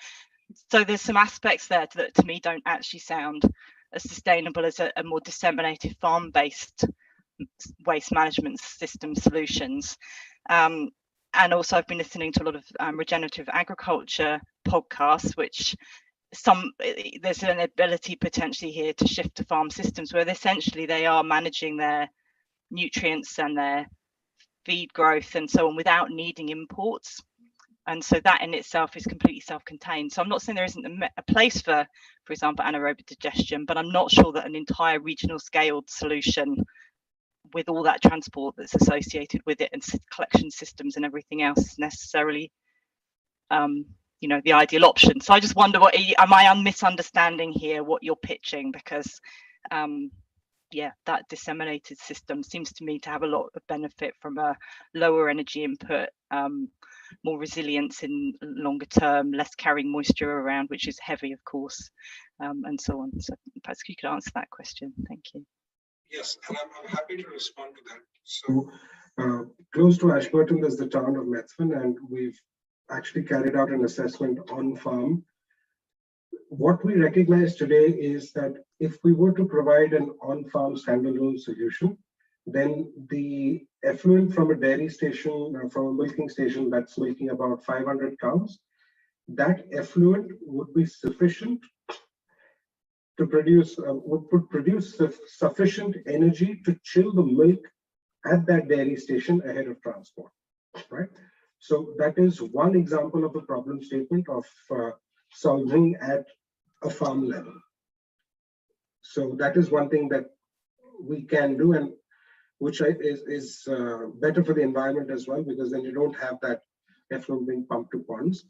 So there's some aspects there that to me don't actually sound as sustainable as a more disseminated farm-based waste management system solutions. And also I've been listening to a lot of regenerative agriculture podcasts, which there's an ability potentially here to shift to farm systems where essentially they are managing their nutrients and their feed growth and so on without needing imports. And so that in itself is completely self-contained. So I'm not saying there isn't a place for example, anaerobic digestion, but I'm not sure that an entire regional scaled solution with all that transport that's associated with it and collection systems and everything else is necessarily, you know, the ideal option. So I just wonder, am I misunderstanding here what you're pitching? Because yeah, that disseminated system seems to me to have a lot of benefit from a lower energy input, more resilience in longer term, less carrying moisture around, which is heavy, of course, and so on. So perhaps you could answer that question. Thank you. Yes, and I'm happy to respond to that. So close to Ashburton, there's the town of Methven, and we've actually carried out an assessment on farm. What we recognize today is that if we were to provide an on-farm standalone solution, then the effluent from a dairy station, from a milking station that's milking about 500 cows, that effluent would be sufficient to produce, would produce sufficient energy to chill the milk at that dairy station ahead of transport, right? So that is one example of a problem statement of solving at a farm level. So that is one thing that we can do, and which is better for the environment as well, because then you don't have that effluent being pumped to ponds.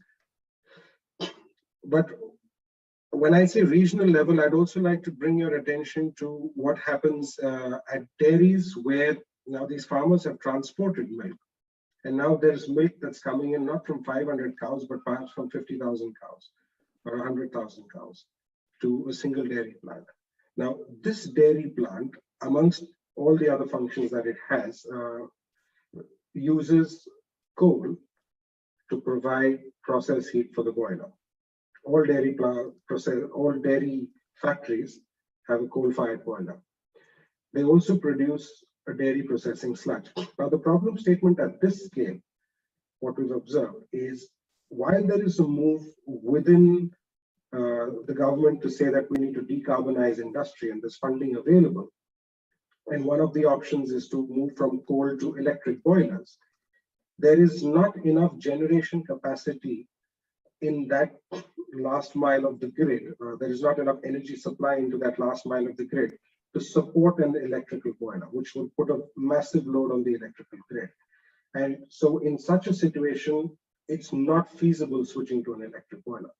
But when I say regional level, I'd also like to bring your attention to what happens at dairies where now these farmers have transported milk. And now there's milk that's coming in not from 500 cows, but perhaps from 50,000 cows or 100,000 cows to a single dairy plant. Now, this dairy plant, amongst all the other functions that it has, uses coal to provide process heat for the boiler. All dairy factories have a coal-fired boiler. They also produce a dairy processing sludge. Now, the problem statement at this scale, what we've observed is, while there is a move within the government to say that we need to decarbonize industry and there's funding available, and one of the options is to move from coal to electric boilers, there is not enough generation capacity in that last mile of the grid. There is not enough energy supply into that last mile of the grid to support an electrical boiler, which would put a massive load on the electrical grid. And so in such a situation, it's not feasible switching to an electric boiler.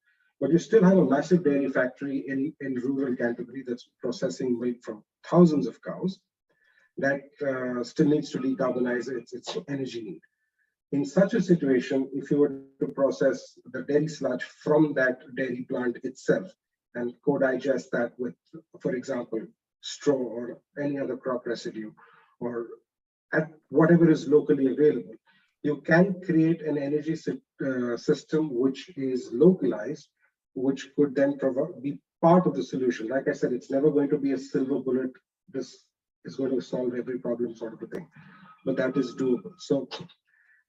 But you still have a massive dairy factory in rural Canterbury that's processing milk from thousands of cows that still needs to decarbonize its energy need. In such a situation, if you were to process the dairy sludge from that dairy plant itself and co-digest that with, for example, straw or any other crop residue, or at whatever is locally available, you can create an energy system which is localized, which could then be part of the solution. Like I said, it's never going to be a silver bullet. This is going to solve every problem sort of a thing, but that is doable. So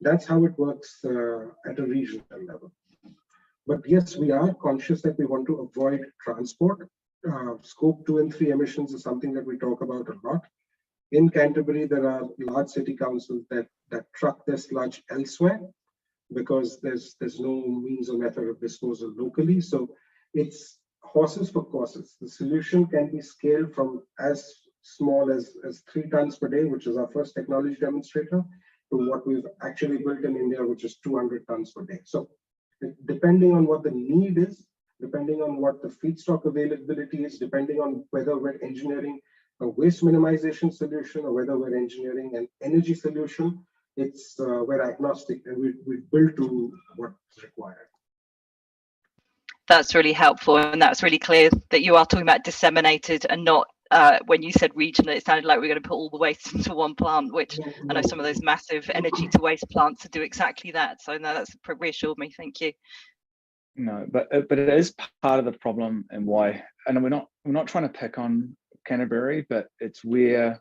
that's how it works at a regional level. But yes, we are conscious that we want to avoid transport. Scope 2 and 3 emissions is something that we talk about a lot. In Canterbury, there are large city councils that truck their sludge elsewhere because there's no means or method of disposal locally. So it's horses for courses. The solution can be scaled from as small as 3 tons per day, which is our first technology demonstrator, to what we've actually built in India, which is 200 tons per day. So depending on what the need is, depending on what the feedstock availability is, depending on whether we're engineering a waste minimization solution or whether we're engineering an energy solution, we're agnostic and we build to what's required. That's really helpful, and that's really clear that you are talking about disseminated and not when you said regional, it sounded like we're going to put all the waste into one plant, which I know some of those massive energy to waste plants to do exactly that. So no, that's reassured me. Thank you. No, but it is part of the problem, and why. And we're not trying to pick on Canterbury, but it's where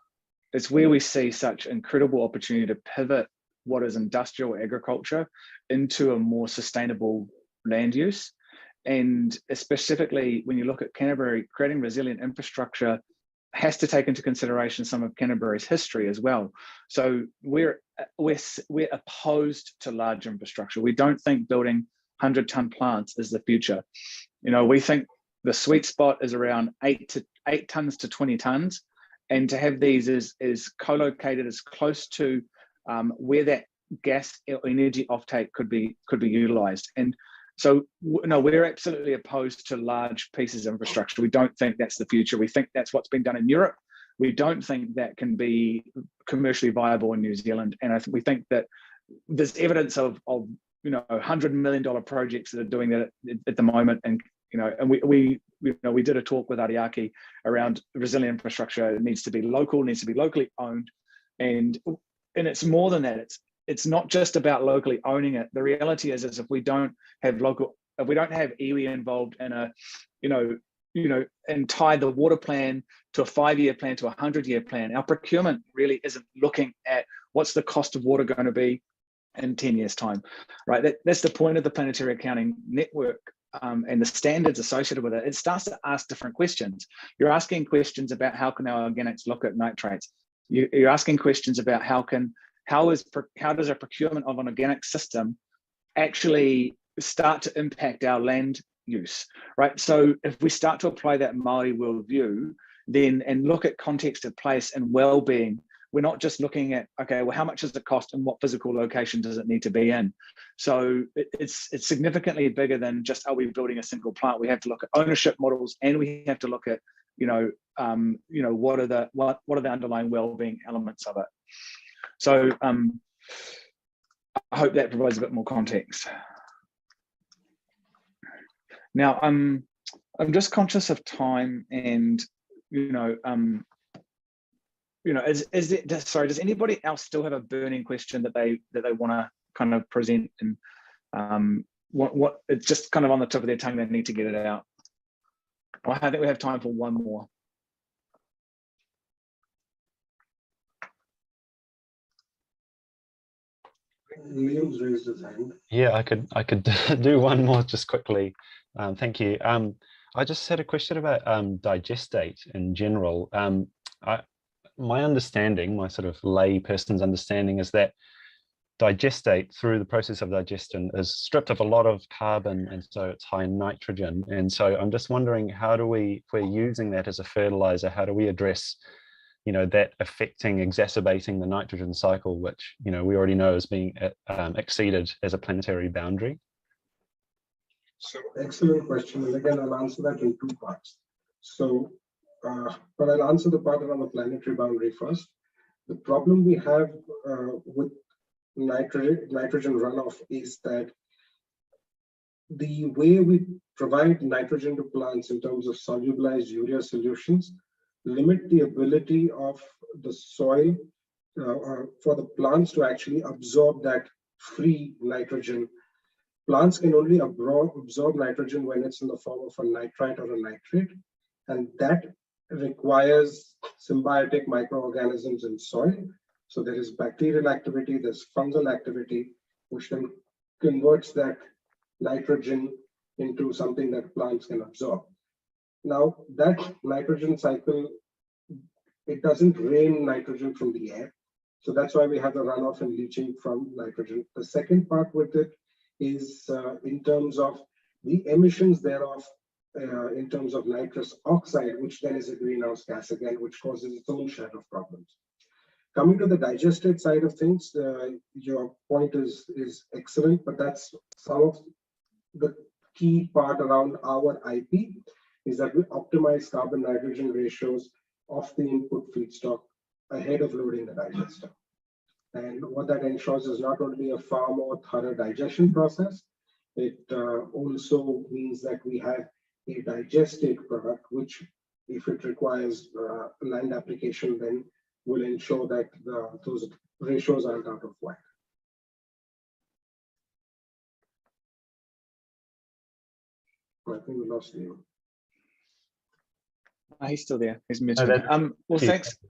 we see such incredible opportunity to pivot what is industrial agriculture into a more sustainable land use. And specifically, when you look at Canterbury, creating resilient infrastructure has to take into consideration some of Canterbury's history as well. So we're opposed to large infrastructure. We don't think building 100-ton plants is the future. You know, we think the sweet spot is around 8 tons to 20 tons, and to have these is co-located as close to where that gas or energy offtake could be utilized. And so, no, we're absolutely opposed to large pieces of infrastructure. We don't think that's the future. We think that's what's been done in Europe. We don't think that can be commercially viable in New Zealand. And we think that there's evidence of $100 million projects that are doing that at the moment. And and we did a talk with Ariake around resilient infrastructure. It needs to be local, needs to be locally owned, and it's more than that. It's not just about locally owning it. The reality is if we don't have iwi involved in and tie the water plan to a 5-year plan to a 100-year plan, our procurement really isn't looking at what's the cost of water going to be in 10 years' time, right? That's the point of the planetary accounting network. And the standards associated with it. It starts to ask different questions. You're asking questions about how can our organics look at nitrates. You're asking questions about how does a procurement of an organic system actually start to impact our land use, right? So if we start to apply that Maori worldview, then and look at context of place and well-being, we're not just looking at, okay, well, how much does it cost and what physical location does it need to be in? So it's significantly bigger than just, are we building a single plant? We have to look at ownership models, and we have to look at, what are the underlying well-being elements of it. So I hope that provides a bit more context. Now, I'm just conscious of time, and does anybody else still have a burning question that they want to kind of present, and what it's just kind of on the tip of their tongue, they need to get it out? Well, I think we have time for one more. Liam's raised his hand. Yeah, I could do one more just quickly. Thank you. I just had a question about digestate in general. My understanding, my sort of lay person's understanding, is that digestate through the process of digestion is stripped of a lot of carbon, and so it's high in nitrogen. And so I'm just wondering, how do we, if we're using that as a fertilizer, how do we address, you know, that affecting, exacerbating the nitrogen cycle, which, you know, we already know is being exceeded as a planetary boundary? So excellent question. And again, I'll answer that in two parts. So, but I'll answer the part around the planetary boundary first. The problem we have with nitrogen runoff is that the way we provide nitrogen to plants in terms of solubilized urea solutions limit the ability of the soil for the plants to actually absorb that free nitrogen. Plants can only absorb nitrogen when it's in the form of a nitrite or a nitrate, and that requires symbiotic microorganisms in soil. So there is bacterial activity, there's fungal activity, which then converts that nitrogen into something that plants can absorb. Now, that nitrogen cycle, it doesn't drain nitrogen from the air. So that's why we have the runoff and leaching from nitrogen. The second part with it is in terms of the emissions thereof, in terms of nitrous oxide, which then is a greenhouse gas again, which causes its own share of problems. Coming to the digested side of things, your point is excellent, but that's some of the key part around our IP is that we optimize carbon nitrogen ratios of the input feedstock ahead of loading the digester. And what that ensures is not only a far more thorough digestion process, it also means that we have a digested product, which if it requires land application, then will ensure that those ratios aren't out of whack. I think we lost you. He's still there. He's No, muted. Well,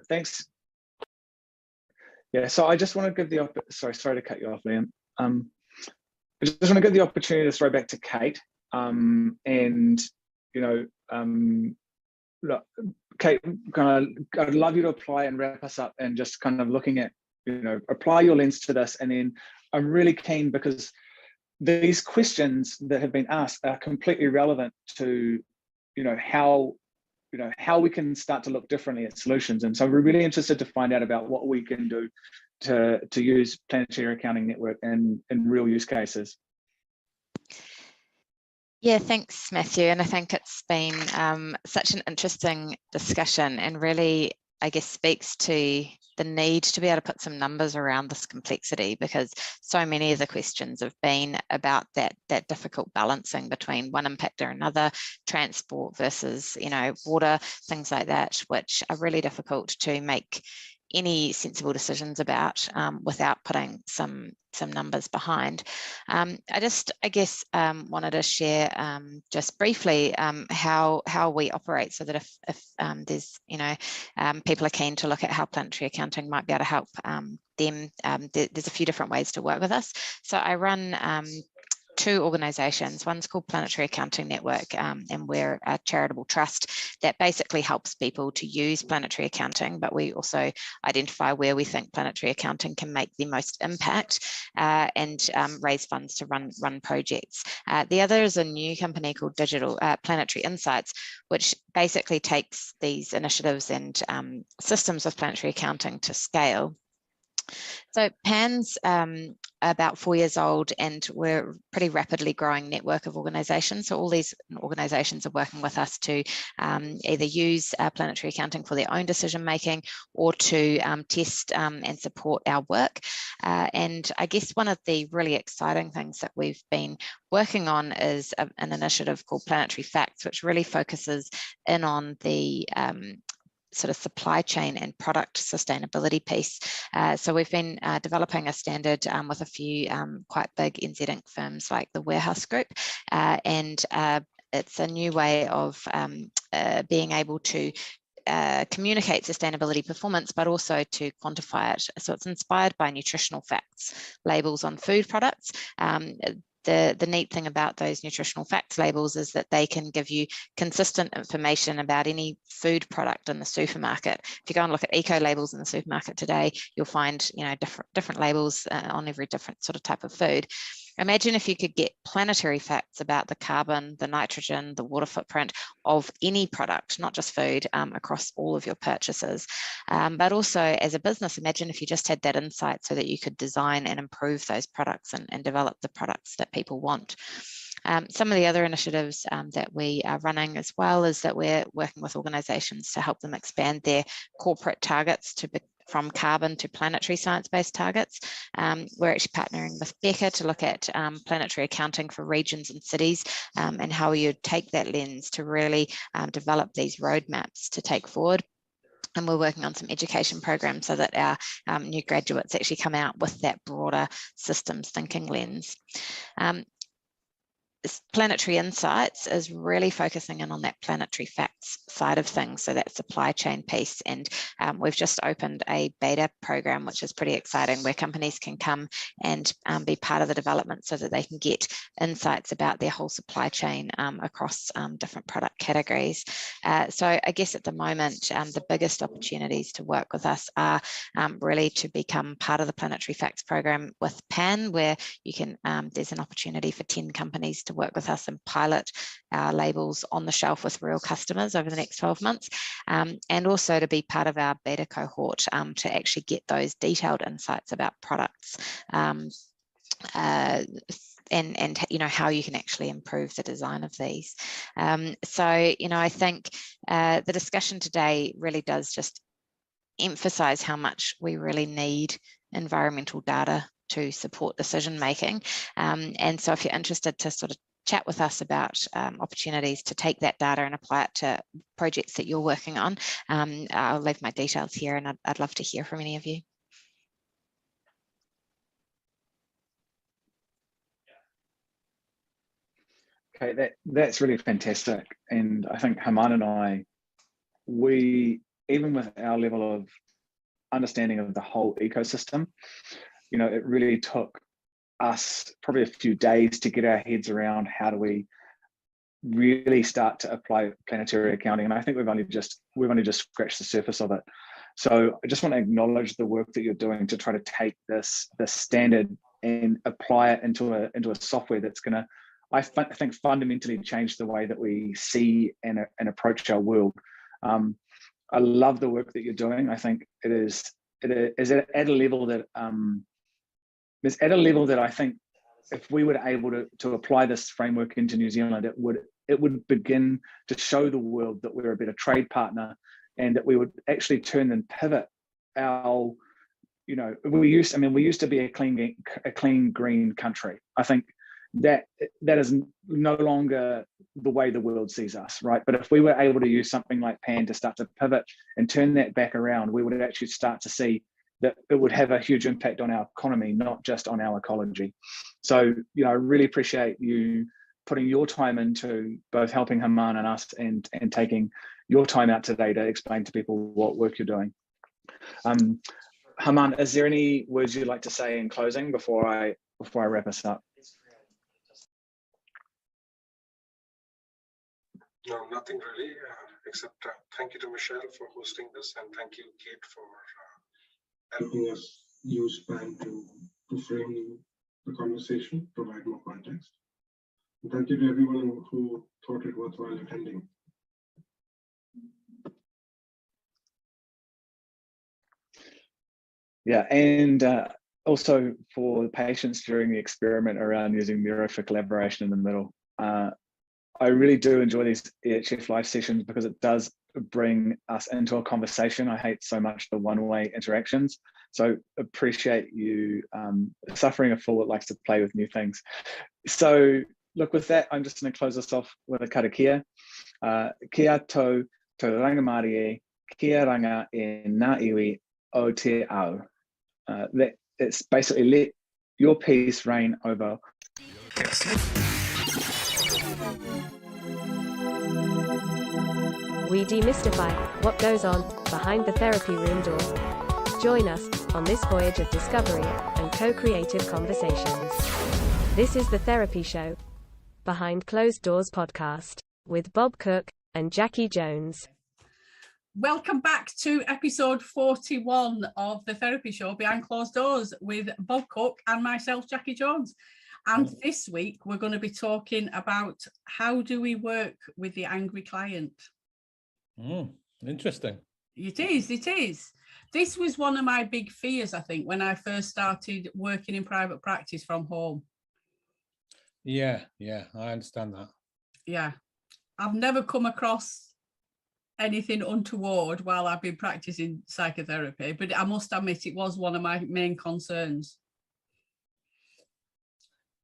thanks. Yeah, so I just want to give the sorry to cut you off, Liam. I just want to give the opportunity to throw back to Kate. And you know, look, Kate, I'd love you to apply and wrap us up, and just kind of looking at, you know, apply your lens to this. And then I'm really keen, because these questions that have been asked are completely relevant to, you know, how we can start to look differently at solutions. And so we're really interested to find out about what we can do to use Planetary Accounting Network in real use cases. Yeah, thanks, Matthew. And I think it's been such an interesting discussion, and really, I guess, speaks to the need to be able to put some numbers around this complexity, because so many of the questions have been about that difficult balancing between one impact or another, transport versus, you know, water, things like that, which are really difficult to make any sensible decisions about without putting some numbers behind. I guess wanted to share just briefly how we operate, so that if there's, you know, people are keen to look at how planetary accounting might be able to help them, there's a few different ways to work with us. So I run two organisations. One's called Planetary Accounting Network, and we're a charitable trust that basically helps people to use planetary accounting, but we also identify where we think planetary accounting can make the most impact, and raise funds to run projects. The other is a new company called Planetary Insights, which basically takes these initiatives and systems of planetary accounting to scale. So PAN's about 4 years old, and we're a pretty rapidly growing network of organisations. So all these organisations are working with us to either use planetary accounting for their own decision making, or to test and support our work. And I guess one of the really exciting things that we've been working on is an initiative called Planetary Facts, which really focuses in on the sort of supply chain and product sustainability piece. So we've been developing a standard with a few quite big NZ Inc firms like the Warehouse Group, and it's a new way of being able to communicate sustainability performance, but also to quantify it. So it's inspired by nutritional facts labels on food products. the neat thing about those nutritional facts labels is that they can give you consistent information about any food product in the supermarket. If you go and look at eco labels in the supermarket today, you'll find, you know, different labels on every different sort of type of food. Imagine if you could get planetary facts about the carbon, the nitrogen, the water footprint of any product, not just food, across all of your purchases. But also as a business, imagine if you just had that insight so that you could design and improve those products and develop the products that people want. Some of the other initiatives that we are running as well is that we're working with organisations to help them expand their corporate targets from carbon to planetary science-based targets. We're actually partnering with Becca to look at planetary accounting for regions and cities, and how you take that lens to really develop these roadmaps to take forward. And we're working on some education programs so that our new graduates actually come out with that broader systems thinking lens. Planetary Insights is really focusing in on that planetary facts side of things, so that supply chain piece. And we've just opened a beta program, which is pretty exciting, where companies can come and be part of the development so that they can get insights about their whole supply chain across different product categories. So I guess at the moment, the biggest opportunities to work with us are really to become part of the Planetary Facts program with PAN, where you can, there's an opportunity for 10 companies to work with us and pilot our labels on the shelf with real customers over the next 12 months, and also to be part of our beta cohort to actually get those detailed insights about products, and you know, how you can actually improve the design of these. So, you know, I think the discussion today really does just emphasize how much we really need environmental data to support decision making. And so if you're interested to sort of chat with us about opportunities to take that data and apply it to projects that you're working on, I'll leave my details here, and I'd love to hear from any of you. Okay, that's really fantastic. And I think Haman and I, we, even with our level of understanding of the whole ecosystem, you know, it really took us probably a few days to get our heads around how do we really start to apply planetary accounting. And I think we've only just scratched the surface of it. So I just want to acknowledge the work that you're doing to try to take this standard and apply it into a software that's going to, I think, fundamentally change the way that we see and approach our world. I love the work that you're doing. I think it is at a level that it's at a level that I think if we were able to apply this framework into New Zealand, it would begin to show the world that we're a better trade partner, and that we would actually turn and pivot our, you know, we used to be a clean green country. I think that is no longer the way the world sees us, right? But if we were able to use something like PAN to start to pivot and turn that back around, we would actually start to see that it would have a huge impact on our economy, not just on our ecology. So, you know, I really appreciate you putting your time into both helping Haman and us, and taking your time out today to explain to people what work you're doing. Haman, is there any words you'd like to say in closing before I wrap us up? No, nothing really, except thank you to Michelle for hosting this, and thank you, Kate, for helping us use PAN to frame the conversation, provide more context. And thank you to everyone who thought it worthwhile attending. Yeah, and also for the patience during the experiment around using Miro for collaboration in the middle. I really do enjoy these EHF live sessions because it does bring us into a conversation. I hate so much the one-way interactions. So appreciate you suffering a fool that likes to play with new things. So look, with that, I'm just going to close this off with a karakia. Kia tau te rangamari e, kia ranga e ngā iwi o te ao. It's basically let your peace reign over. We demystify what goes on behind the therapy room door. Join us on this voyage of discovery and co-creative conversations. This is The Therapy Show, Behind Closed Doors podcast, with Bob Cook and Jackie Jones. Welcome back to episode 41 of The Therapy Show, Behind Closed Doors, with Bob Cook and myself, Jackie Jones. And this week, we're going to be talking about how do we work with the angry client. Interesting. It is. This was one of my big fears, I think, when I first started working in private practice from home. Yeah, I understand that. Yeah. I've never come across anything untoward while I've been practicing psychotherapy, but I must admit it was one of my main concerns.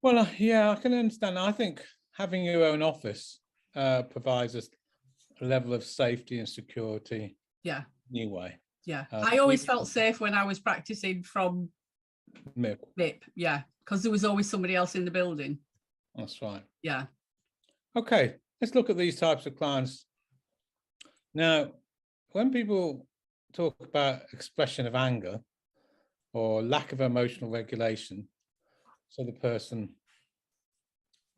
Well, yeah, I can understand. I think having your own office provides us a level of safety and security. Yeah. Anyway. Yeah. I always felt safe when I was practicing from MIP. Yeah. Because there was always somebody else in the building. That's right. Yeah. Okay. Let's look at these types of clients. Now, when people talk about expression of anger or lack of emotional regulation, so the person,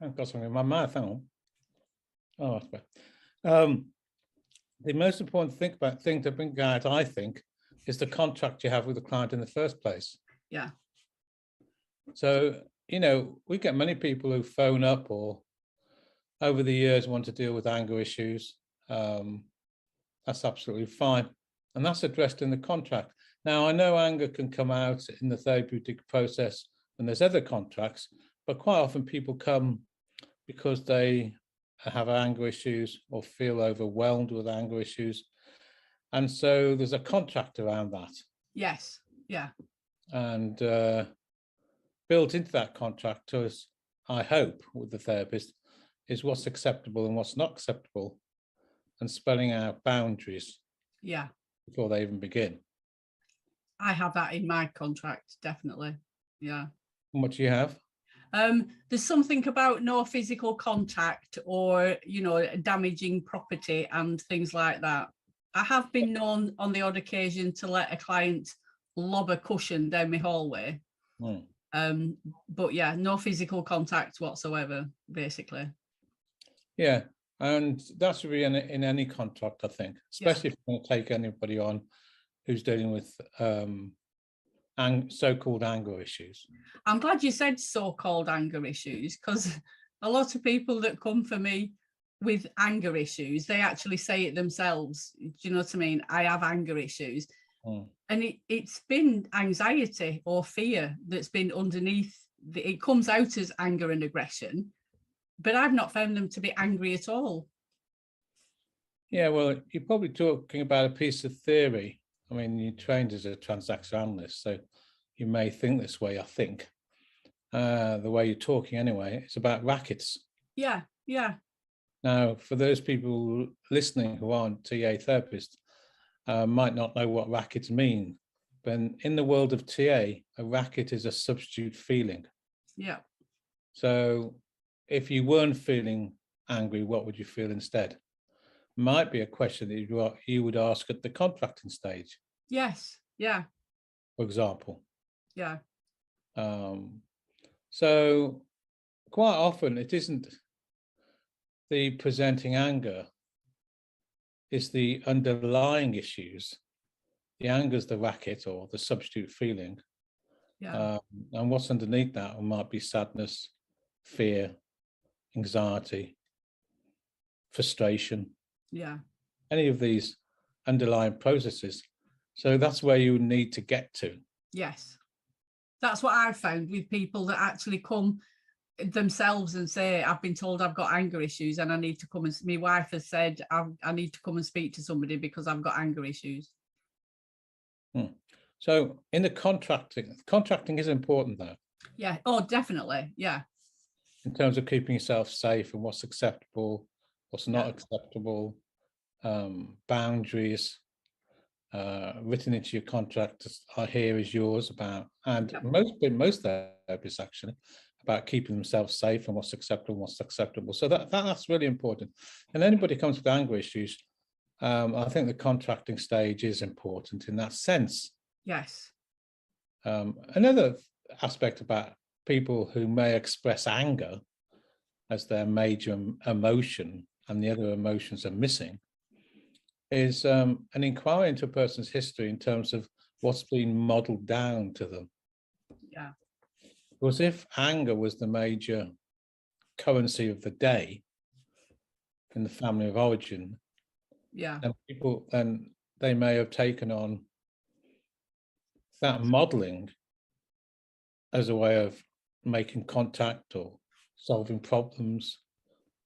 I've got something in my mouth, hang on. Oh, that's bad. The most important thing to bring out, I think, is the contract you have with the client in the first place. Yeah. So, we get many people who phone up or over the years want to deal with anger issues. That's absolutely fine. And that's addressed in the contract. Now, I know anger can come out in the therapeutic process when there's other contracts, but quite often people come because they have anger issues or feel overwhelmed with anger issues. And so there's a contract around that. Yes. Yeah. And built into that contract, as I hope, with the therapist, is what's acceptable and what's not acceptable, and spelling out boundaries. Yeah. Before they even begin. I have that in my contract, definitely. Yeah. And what do you have? There's something about no physical contact or, damaging property and things like that. I have been known on the odd occasion to let a client lob a cushion down my hallway. But yeah, no physical contact whatsoever, basically. Yeah, and that should be in any contract, I think, especially if you want to take anybody on who's dealing with so-called anger issues. I'm glad you said so-called anger issues, because a lot of people that come for me with anger issues, they actually say it themselves. Do you know what I mean? I have anger issues. And it's been anxiety or fear that's been underneath. It comes out as anger and aggression, but I've not found them to be angry at all. Yeah, well, you're probably talking about a piece of theory. I mean, you're trained as a transactional analyst, so you may think this way, I think. The way you're talking anyway, it's about rackets. Yeah. Now, for those people listening who aren't TA therapists, might not know what rackets mean, but in the world of TA, a racket is a substitute feeling. Yeah. So if you weren't feeling angry, what would you feel instead? Might be a question that you would ask at the contracting stage. Yes. Yeah. For example. Yeah. So quite often it isn't the presenting anger, it's the underlying issues. The anger is the racket or the substitute feeling. Yeah. And what's underneath that might be sadness, fear, anxiety, frustration. Yeah. Any of these underlying processes. So that's where you need to get to. Yes. That's what I've found with people that actually come themselves and say, I've been told I've got anger issues and I need to come and, my wife has said, I need to come and speak to somebody because I've got anger issues. So in the contracting is important though. Yeah. Oh, definitely. Yeah. In terms of keeping yourself safe and what's acceptable, what's not acceptable, boundaries, written into your contract, I hear is yours about, and most therapists actually, about keeping themselves safe and what's acceptable and what's acceptable. So that's really important. And anybody comes with anger issues, I think the contracting stage is important in that sense. Yes. Another aspect about people who may express anger as their major emotion and the other emotions are missing is an inquiry into a person's history in terms of what's been modeled down to them. Yeah. Because if anger was the major currency of the day in the family of origin, yeah, then they may have taken on that modeling as a way of making contact or solving problems,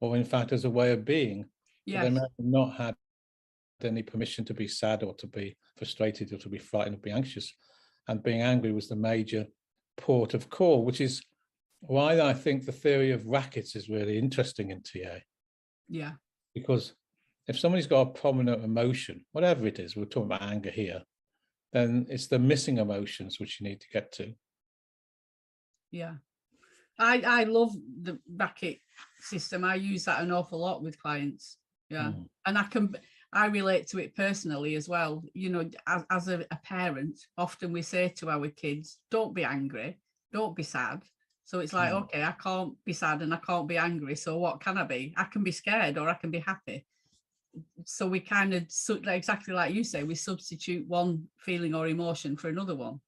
or in fact as a way of being. yes. So they may have not had any permission to be sad or to be frustrated or to be frightened or be anxious, and being angry was the major port of call, which is why I think the theory of rackets is really interesting in TA. Yeah. Because if somebody's got a prominent emotion, whatever it is, we're talking about anger here, then it's the missing emotions which you need to get to. Yeah. I love the racket system. I use that an awful lot with clients. Yeah. And I relate to it personally as well. You know, as a parent, often we say to our kids, don't be angry, don't be sad. So it's like, okay, I can't be sad and I can't be angry. So what can I be? I can be scared or I can be happy. So we kind of, exactly like you say, we substitute one feeling or emotion for another one.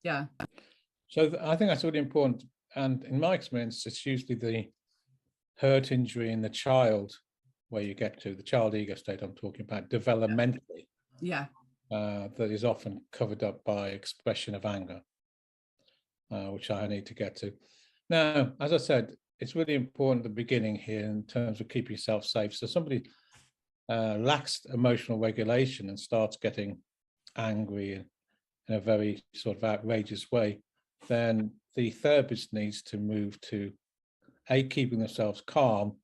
Yeah. So I think that's really important. And in my experience, it's usually the hurt, injury in the child where you get to, the child ego state I'm talking about, developmentally. Yeah. That is often covered up by expression of anger, which I need to get to. Now, as I said, it's really important at the beginning here in terms of keeping yourself safe. So somebody lacks emotional regulation and starts getting angry in a very sort of outrageous way, then the therapist needs to move to keeping themselves calm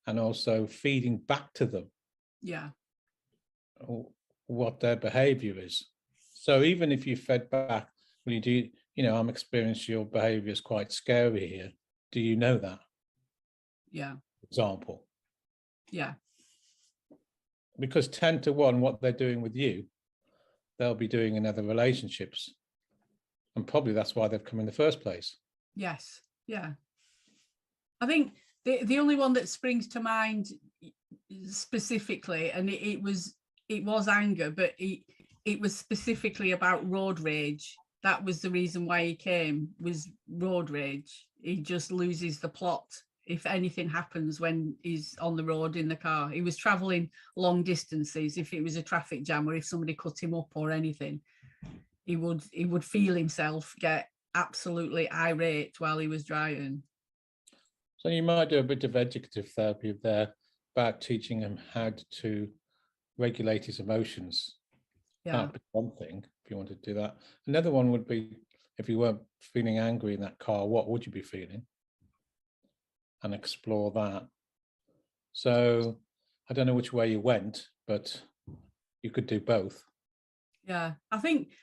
and also feeding back to them yeah, what their behavior is. So even if you fed back, well, I'm experiencing your behavior is quite scary here. Do you know that? Yeah. Example. Yeah. Because 10 to 1, what they're doing with you, they'll be doing in other relationships. And probably that's why they've come in the first place. Yes. Yeah. I think the only one that springs to mind specifically, and it was anger, but it was specifically about road rage. That was the reason why he came, was road rage. He just loses the plot if anything happens when he's on the road in the car. He was traveling long distances. If it was a traffic jam or if somebody cut him up or anything, he would feel himself get absolutely irate while he was driving. So you might do a bit of educative therapy there about teaching him how to regulate his emotions. Yeah. That'd be one thing if you want to do that. Another one would be, if you weren't feeling angry in that car, what would you be feeling? And explore that. So I don't know which way you went, but you could do both. Yeah, I think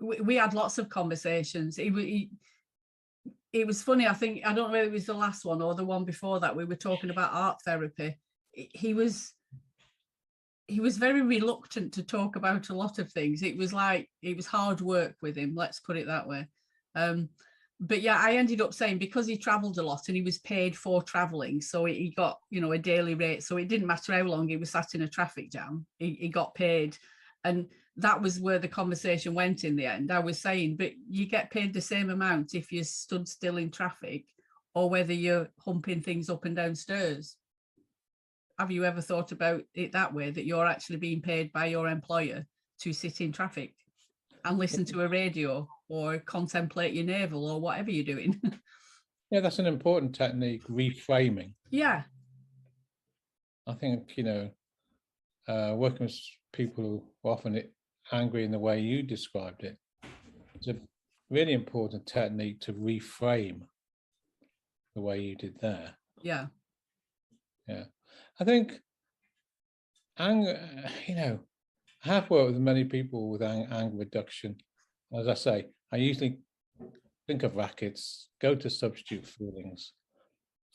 we had lots of conversations. It was funny. I don't know whether it was the last one or the one before that. We were talking about art therapy. He was very reluctant to talk about a lot of things. It was hard work with him. Let's put it that way. But yeah, I ended up saying, because he traveled a lot and he was paid for traveling, so he got, a daily rate. So it didn't matter how long he was sat in a traffic jam, he got paid. And that was where the conversation went in the end. I was saying, but you get paid the same amount if you stood still in traffic or whether you're humping things up and down stairs. Have you ever thought about it that way, that you're actually being paid by your employer to sit in traffic and listen to a radio or contemplate your navel or whatever you're doing? Yeah, that's an important technique, reframing. Yeah. I think, working with people who are often angry in the way you described it, it's a really important technique to reframe the way you did there. Yeah. Yeah. I think anger, I have worked with many people with anger reduction. As I say, I usually think of rackets, go to substitute feelings,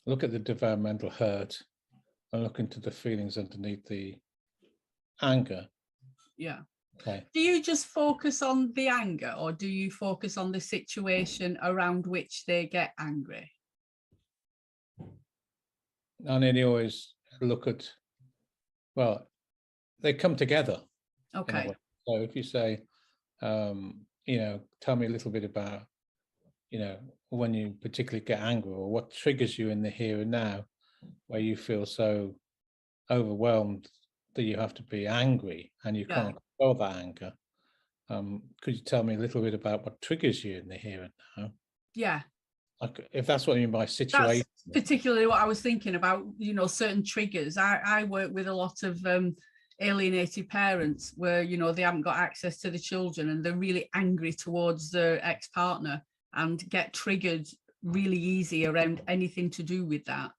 look at the developmental hurt, and look into the feelings underneath the anger. Yeah. Okay. Do you just focus on the anger, or do you focus on the situation around which they get angry? I nearly always look at, well, they come together. in a Okay. way. So if you say, tell me a little bit about, when you particularly get angry, or what triggers you in the here and now, where you feel so overwhelmed that you have to be angry and you can't control that anger. Could you tell me a little bit about what triggers you in the here and now? Yeah. Like, if that's what you mean by situation. That's particularly what I was thinking about, certain triggers. I work with a lot of alienated parents where, they haven't got access to the children and they're really angry towards their ex-partner and get triggered really easy around anything to do with that.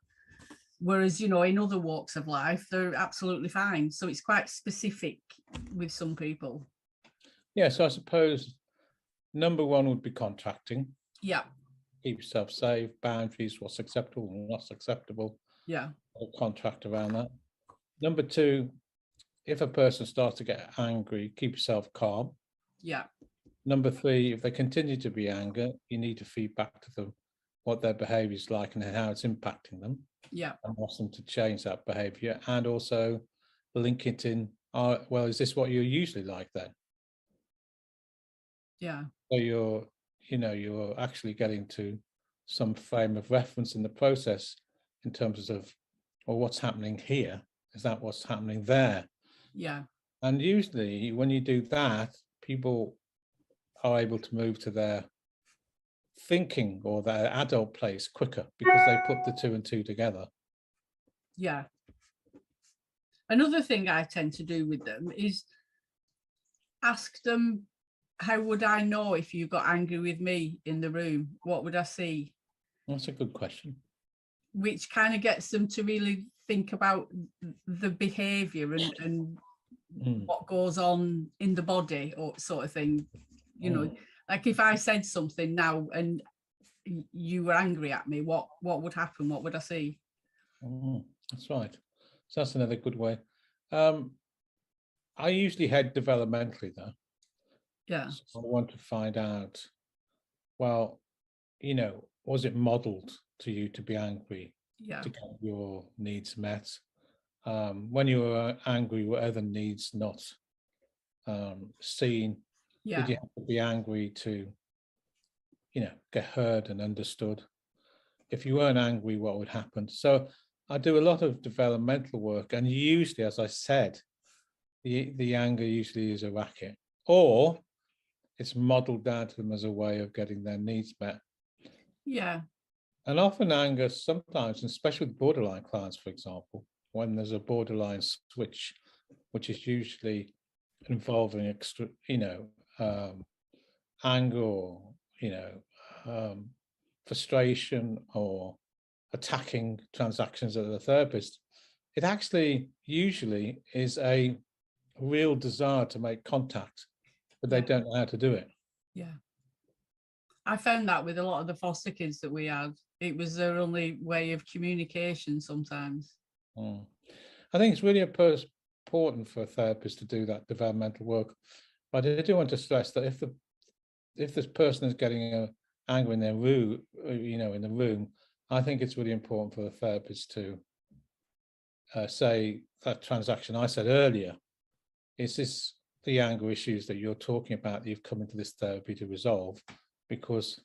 Whereas, in other walks of life, they're absolutely fine. So it's quite specific with some people. Yeah, so I suppose number one would be contracting. Yeah. Keep yourself safe, boundaries, what's acceptable and what's acceptable. Yeah. Contract around that. Number two, if a person starts to get angry, keep yourself calm. Yeah. Number three, if they continue to be angry, you need to feed back to them what their behavior is like and how it's impacting them. Yeah. And ask them to change that behavior, and also link it in, well, is this what you're usually like then? Yeah. So you're actually getting to some frame of reference in the process in terms of, well, what's happening here? Is that what's happening there? Yeah. And usually when you do that, people are able to move to their thinking or their adult place quicker because they put the two and two together. Yeah. Another thing I tend to do with them is ask them, how would I know if you got angry with me in the room? What would I see? That's a good question. Which kind of gets them to really think about the behavior and what goes on in the body, or sort of thing. Like if I said something now and you were angry at me, what would happen? What would I see? That's right. So that's another good way. I usually head developmentally though. Yeah. So I want to find out, well, was it modeled to you to be angry? Yeah. To get your needs met? When you were angry, were other needs not seen? Yeah. Did you have to be angry to, get heard and understood? If you weren't angry, what would happen? So I do a lot of developmental work, and usually, as I said, the anger usually is a racket, or it's modeled down to them as a way of getting their needs met. Yeah. And often anger, sometimes, especially with borderline clients, for example, when there's a borderline switch, which is usually involving extra, anger or, frustration or attacking transactions of the therapist, it actually usually is a real desire to make contact, but they don't know how to do it. Yeah. I found that with a lot of the foster kids that we had, it was their only way of communication sometimes. I think it's really important for a therapist to do that developmental work. But I do want to stress that if this person is getting anger in their room, in the room, I think it's really important for the therapist to say that transaction I said earlier, is this the anger issues that you're talking about that you've come into this therapy to resolve? Because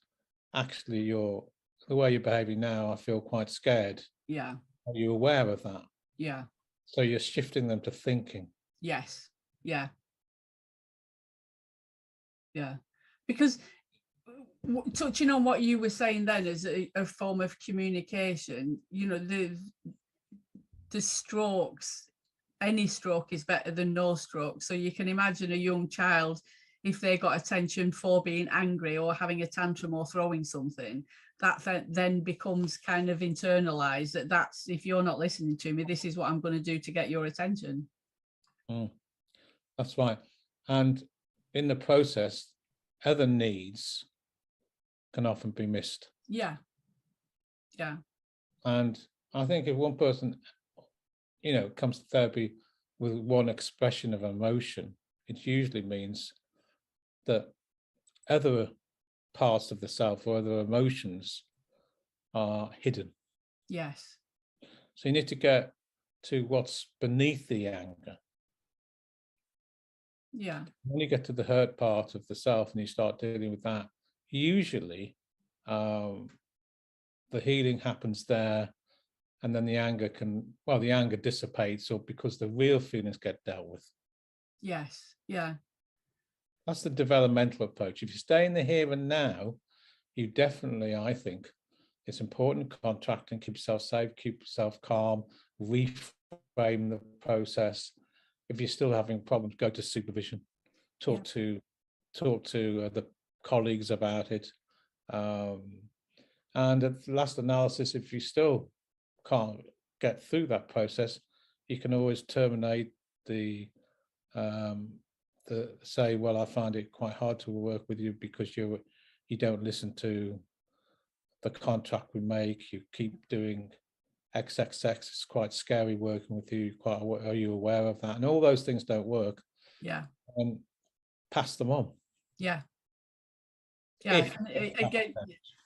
actually the way you're behaving now, I feel quite scared. Yeah. Are you aware of that? Yeah. So you're shifting them to thinking. Yes. Yeah. Yeah. Because touching on what you were saying then as a form of communication, the strokes, any stroke is better than no stroke. So you can imagine a young child, if they got attention for being angry or having a tantrum or throwing something, that then becomes kind of internalized, that's if you're not listening to me, this is what I'm going to do to get your attention. That's right. And in the process, other needs can often be missed. Yeah. Yeah. And I think if one person, comes to therapy with one expression of emotion, it usually means that other parts of the self or other emotions are hidden. Yes. So you need to get to what's beneath the anger. Yeah. When you get to the hurt part of the self and you start dealing with that, usually the healing happens there, and then the anger the anger dissipates, or because the real feelings get dealt with. Yes. Yeah. That's the developmental approach. If you stay in the here and now, you definitely, I think, it's important to contract and keep yourself safe, keep yourself calm, reframe the process. If you're still having problems, go to supervision, talk to the colleagues about it. And at the last analysis, if you still can't get through that process, you can always terminate the say, well, I find it quite hard to work with you because you don't listen to the contract we make. You keep doing XXX. It's quite scary working with you. Are you aware of that? And all those things don't work. Yeah. And pass them on. Yeah. Yeah. Again,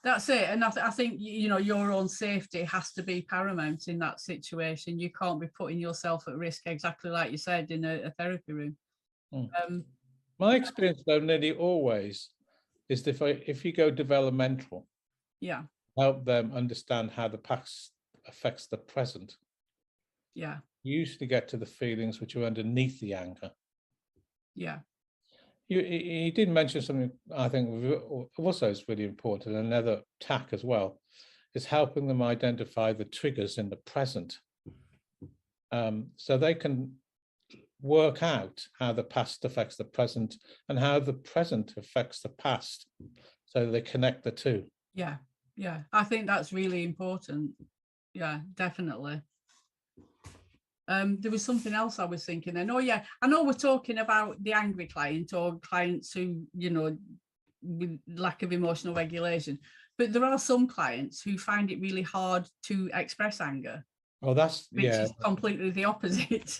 that's it. And I think, you know, your own safety has to be paramount in that situation. You can't be putting yourself at risk, exactly like you said, in a therapy room. My experience, though, nearly always is if you go developmental, yeah, help them understand how the past affects the present. Yeah. You usually get to the feelings which are underneath the anger. Yeah. You did mention something I think also is really important, another tack as well, is helping them identify the triggers in the present. So they can work out how the past affects the present and how the present affects the past. So they connect the two. Yeah. Yeah. I think that's really important. Yeah, definitely. There was something else I was thinking then. Oh yeah, I know we're talking about the angry client or clients who, you know, with lack of emotional regulation, but there are some clients who find it really hard to express anger. Oh, which is completely the opposite.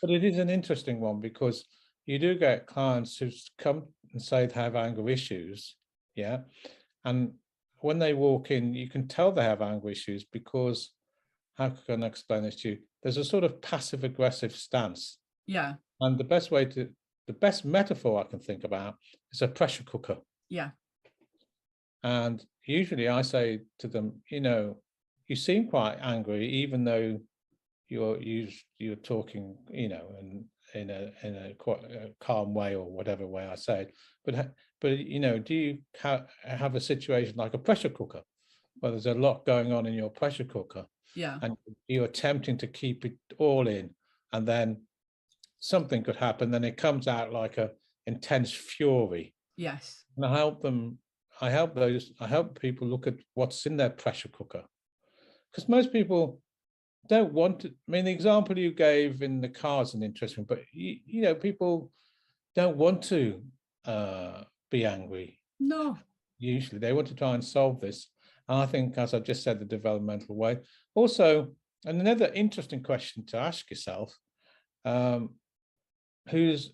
But it is an interesting one, because you do get clients who come and say they have anger issues, yeah, and when they walk in, you can tell they have anger issues because, how can I explain this to you? There's a sort of passive aggressive stance. Yeah. And the best metaphor I can think about is a pressure cooker. Yeah. And usually I say to them, you know, you seem quite angry, even though you're talking, you know, in a quite calm way or whatever way I say it. But you know, do you have a situation like a pressure cooker, where there's a lot going on in your pressure cooker? Yeah. And you're attempting to keep it all in, and then something could happen, then it comes out like a intense fury. Yes. And I help people look at what's in their pressure cooker, because most people don't want to. I mean, the example you gave in the car is an interesting, but you know, people don't want to be angry. No. Usually they want to try and solve this. And I think, as I just said, the developmental way. Also, and another interesting question to ask yourself, whose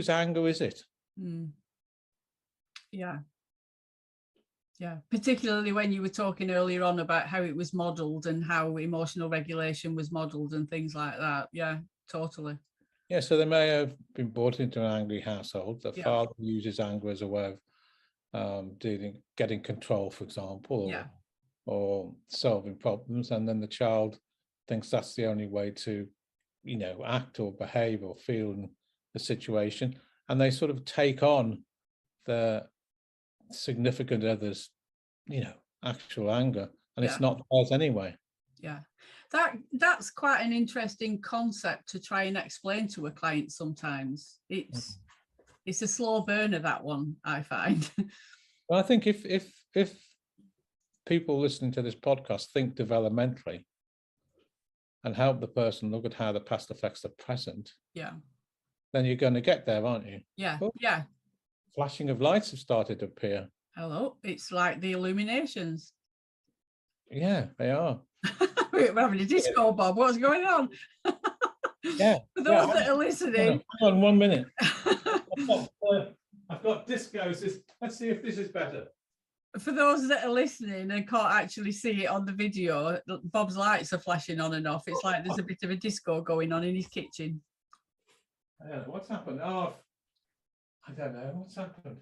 anger is it? Yeah. Yeah, particularly when you were talking earlier on about how it was modelled and how emotional regulation was modelled and things like that. Yeah, totally. Yeah, so they may have been brought into an angry household. The father uses anger as a way of getting control, for example, or solving problems, and then the child thinks that's the only way to, you know, act or behave or feel in the situation, and they sort of take on the significant others, you know, actual anger, and it's not theirs anyway. Yeah, that's quite an interesting concept to try and explain to a client. Sometimes it's a slow burner, that one, I find. Well, I think if people listening to this podcast think developmentally and help the person look at how the past affects the present, then you're going to get there, aren't you? Yeah. Oh, yeah. Flashing of lights have started to appear. Hello, it's like the illuminations. Yeah, they are. We're having a disco, Bob. What's going on? Yeah. For those that are listening. Hang on 1 minute. I've got discos. Let's see if this is better. For those that are listening and can't actually see it on the video, Bob's lights are flashing on and off. It's like there's a bit of a disco going on in his kitchen. What's happened? Oh, I don't know what's happened.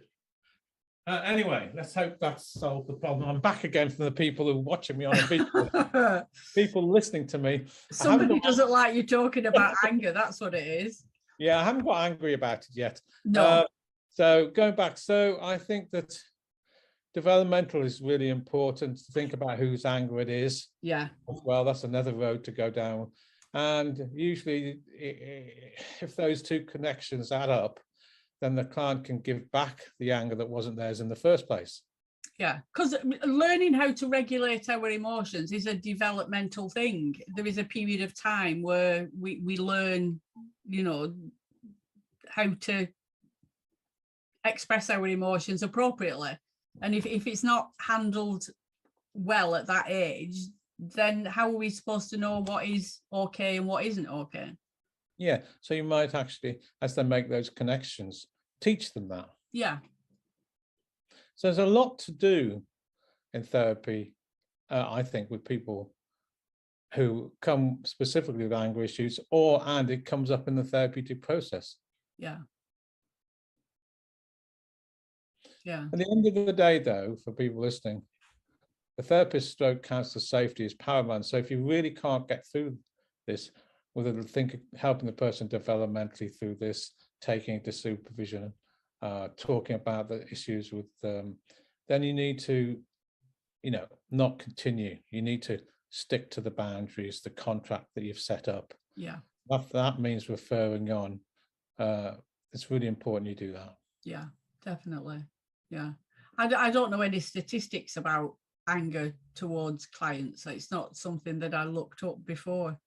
Anyway, let's hope that's solved the problem. I'm back again from the people who are watching me on a video. People listening to me. Somebody doesn't like you talking about anger. That's what it is. Yeah, I haven't got angry about it yet. No. So going back, so I think that developmental is really important to think about whose anger it is. Yeah. Well, that's another road to go down. And usually, if those two connections add up, then the client can give back the anger that wasn't theirs in the first place. Yeah, because learning how to regulate our emotions is a developmental thing. There is a period of time where we learn, you know, how to express our emotions appropriately. And if it's not handled well at that age, then how are we supposed to know what is okay and what isn't okay? Yeah, so you might actually, as they make those connections, teach them that. Yeah. So there's a lot to do in therapy, I think, with people who come specifically with anger issues, and it comes up in the therapeutic process. Yeah. Yeah. At the end of the day, though, for people listening, the therapist stroke counselor safety is paramount. So if you really can't get through this, whether helping the person developmentally through this, taking it to supervision, talking about the issues with then you need to, you know, not continue. You need to stick to the boundaries, the contract that you've set up. Yeah. That means referring on. It's really important you do that. Yeah, definitely. Yeah. I don't know any statistics about anger towards clients. It's not something that I looked up before.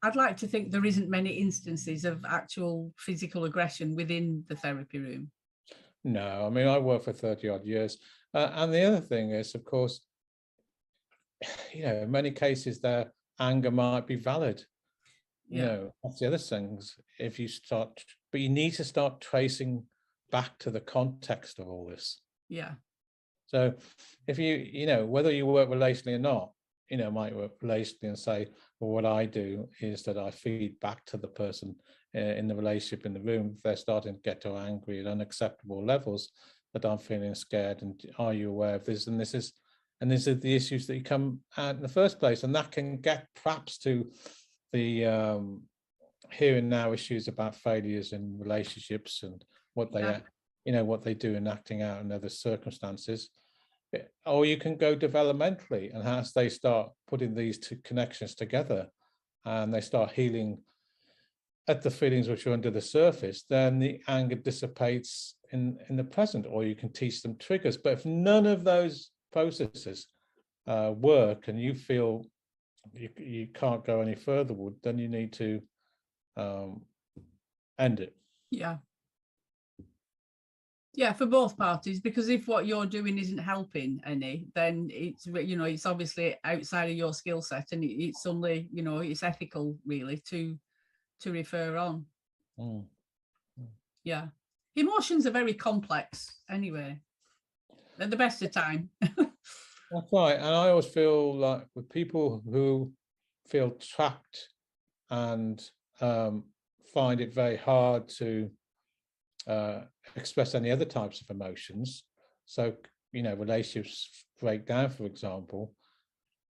I'd like to think there isn't many instances of actual physical aggression within the therapy room. No, I mean, I worked for 30 odd years. And the other thing is, of course, you know, in many cases their anger might be valid. You know, that's the other things. If you start, but you need to start tracing back to the context of all this. Yeah. So if you know, whether you work relationally or not, you know, might work relationally and say, well, what I do is that I feed back to the person in the relationship in the room. If they're starting to get to angry at unacceptable levels, that I'm feeling scared. And are you aware of this? And these are the issues that you come at in the first place. And that can get perhaps to the here and now issues about failures in relationships and what they, you know, what they do in acting out in other circumstances. Or you can go developmentally, and as they start putting these two connections together and they start healing at the feelings which are under the surface, then the anger dissipates in the present, or you can teach them triggers. But if none of those processes work and you feel you can't go any further, then you need to end it. Yeah. Yeah, for both parties, because if what you're doing isn't helping any, then it's, you know, it's obviously outside of your skill set, and it's only, you know, it's ethical really to refer on. Yeah, emotions are very complex anyway, at the best of time. That's right. And I always feel like with people who feel trapped and find it very hard to express any other types of emotions, so, you know, relationships break down, for example,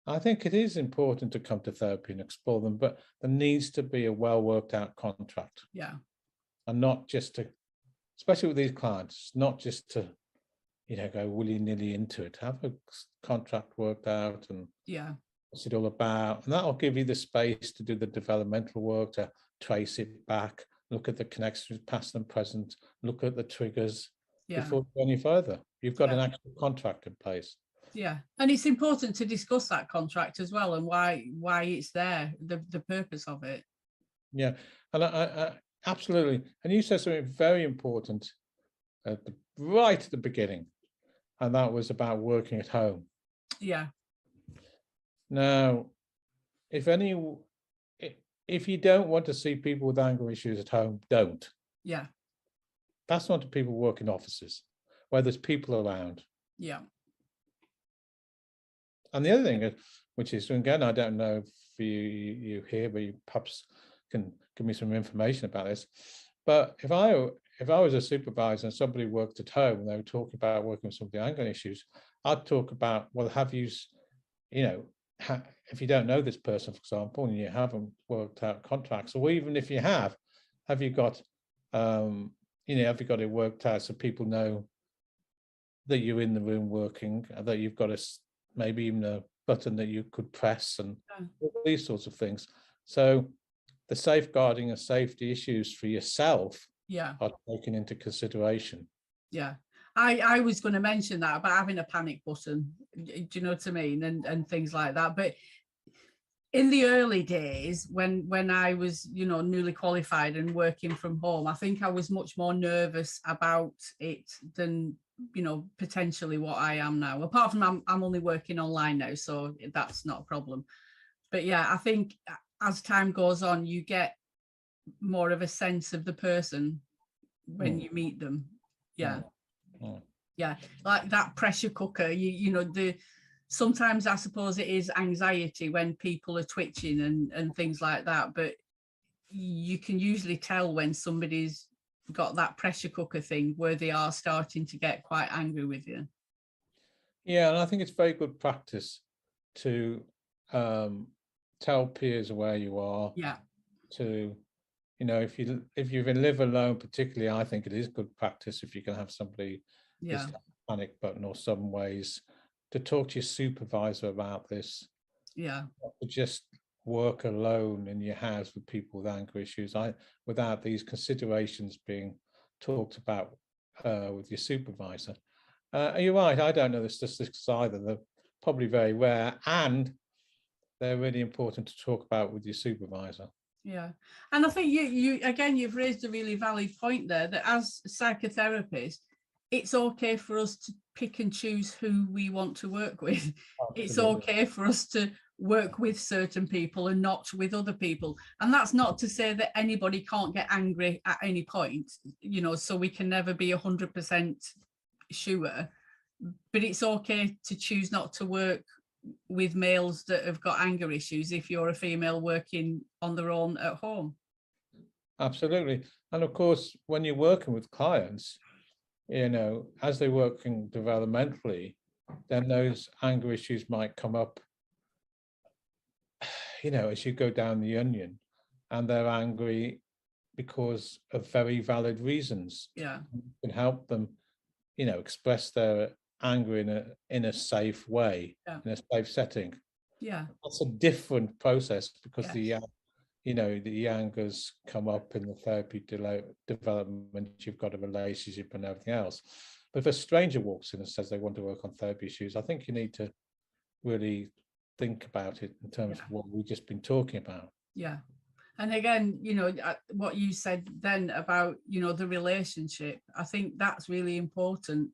I think it is important to come to therapy and explore them, but there needs to be a well worked out contract. Yeah. And not just to, especially with these clients, not just to, you know, go willy-nilly into it. Have a contract worked out and yeah, what's it all about, and that'll give you the space to do the developmental work, to trace it back, look at the connections past and present, look at the triggers before you go any further. You've got an actual contract in place. Yeah, and it's important to discuss that contract as well, and why it's there, the purpose of it. Yeah, and I absolutely. And you said something very important right at the beginning, and that was about working at home. Yeah. Now, if if you don't want to see people with anger issues at home, don't. Yeah. That's not to people work in offices where there's people around. Yeah. And the other thing, which is, again, I don't know if you here, but you perhaps can give me some information about this. But if I was a supervisor and somebody worked at home and they were talking about working with some of the anger issues, I'd talk about, well, have you, if you don't know this person, for example, and you haven't worked out contracts, or even if you have you got, have you got it worked out so people know that you're in the room working, that you've got maybe even a button that you could press and these sorts of things. So the safeguarding and safety issues for yourself are taken into consideration. Yeah. I was going to mention that about having a panic button, do you know what I mean? And things like that. But in the early days, when I was, newly qualified and working from home, I think I was much more nervous about it than, potentially what I am now. Apart from I'm only working online now, so that's not a problem. But yeah, I think as time goes on, you get more of a sense of the person when you meet them. Yeah. Yeah, like that pressure cooker, sometimes I suppose it is anxiety when people are twitching and things like that, but you can usually tell when somebody's got that pressure cooker thing where they are starting to get quite angry with you. Yeah, and I think it's very good practice to tell peers where you are. Yeah. To, if you live alone, particularly, I think it is good practice if you can have somebody with a panic button or some ways to talk to your supervisor about this. Yeah. Not to just work alone in your house with people with anger issues, without these considerations being talked about with your supervisor. You're right, I don't know the statistics either. They're probably very rare, and they're really important to talk about with your supervisor. Yeah, and I think you've raised a really valid point there, that as psychotherapists, it's okay for us to pick and choose who we want to work with. Absolutely. It's okay for us to work with certain people and not with other people. And that's not to say that anybody can't get angry at any point, so we can never be 100% sure. But it's okay to choose not to work with males that have got anger issues if you're a female working on their own at home. Absolutely. And of course, when you're working with clients, as they're working developmentally, then those anger issues might come up, as you go down the onion, and they're angry because of very valid reasons. Yeah. You can help them, express their anger in a safe way, in a safe setting. Yeah. That's a different process because the angers come up in the therapy development, you've got a relationship and everything else. But if a stranger walks in and says they want to work on therapy issues, I think you need to really think about it in terms of what we've just been talking about. Yeah. And again, what you said then about, the relationship, I think that's really important,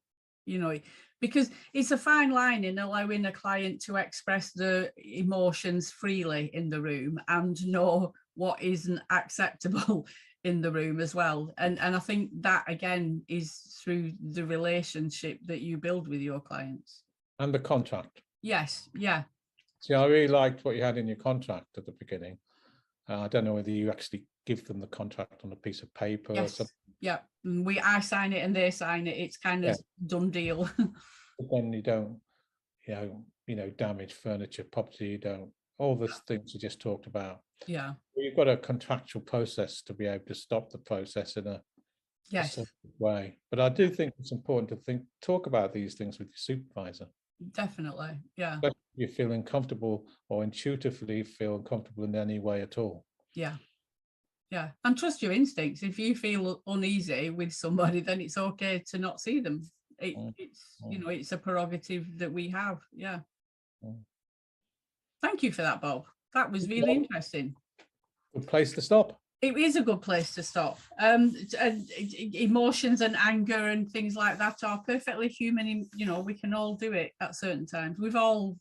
because it's a fine line in allowing a client to express the emotions freely in the room and know what isn't acceptable in the room as well. And I think that, again, is through the relationship that you build with your clients. And the contract. Yes. Yeah. See, I really liked what you had in your contract at the beginning. I don't know whether you actually give them the contract on a piece of paper or something. Yeah, I sign it and they sign it. It's kind of done deal. But then you don't, damage furniture, property. You don't, all the things you just talked about. Yeah. You've got a contractual process to be able to stop the process in a certain way. But I do think it's important to talk about these things with your supervisor. Definitely, yeah. Especially if you're feeling comfortable or intuitively feel comfortable in any way at all. Yeah. Yeah, and trust your instincts. If you feel uneasy with somebody, then it's okay to not see them. It's a prerogative that we have. Yeah. Thank you for that, Bob. That was really interesting. Good place to stop. It is a good place to stop. Emotions and anger and things like that are perfectly human. We can all do it at certain times. We've all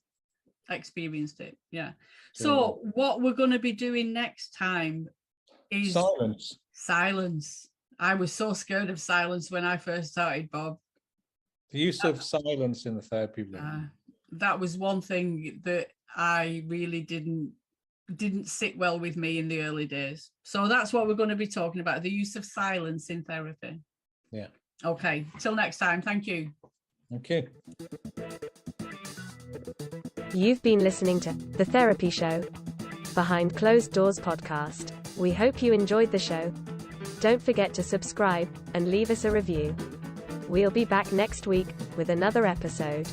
experienced it. Yeah. So what we're going to be doing next time is silence. I was so scared of silence when I first started, Bob. The use of silence in the therapy room. That was one thing that I really didn't sit well with me in the early days. So that's what we're going to be talking about, the use of silence in therapy. Yeah. Okay, till next time. Thank you. Okay. You've been listening to The Therapy Show, Behind Closed Doors podcast. We hope you enjoyed the show. Don't forget to subscribe and leave us a review. We'll be back next week with another episode.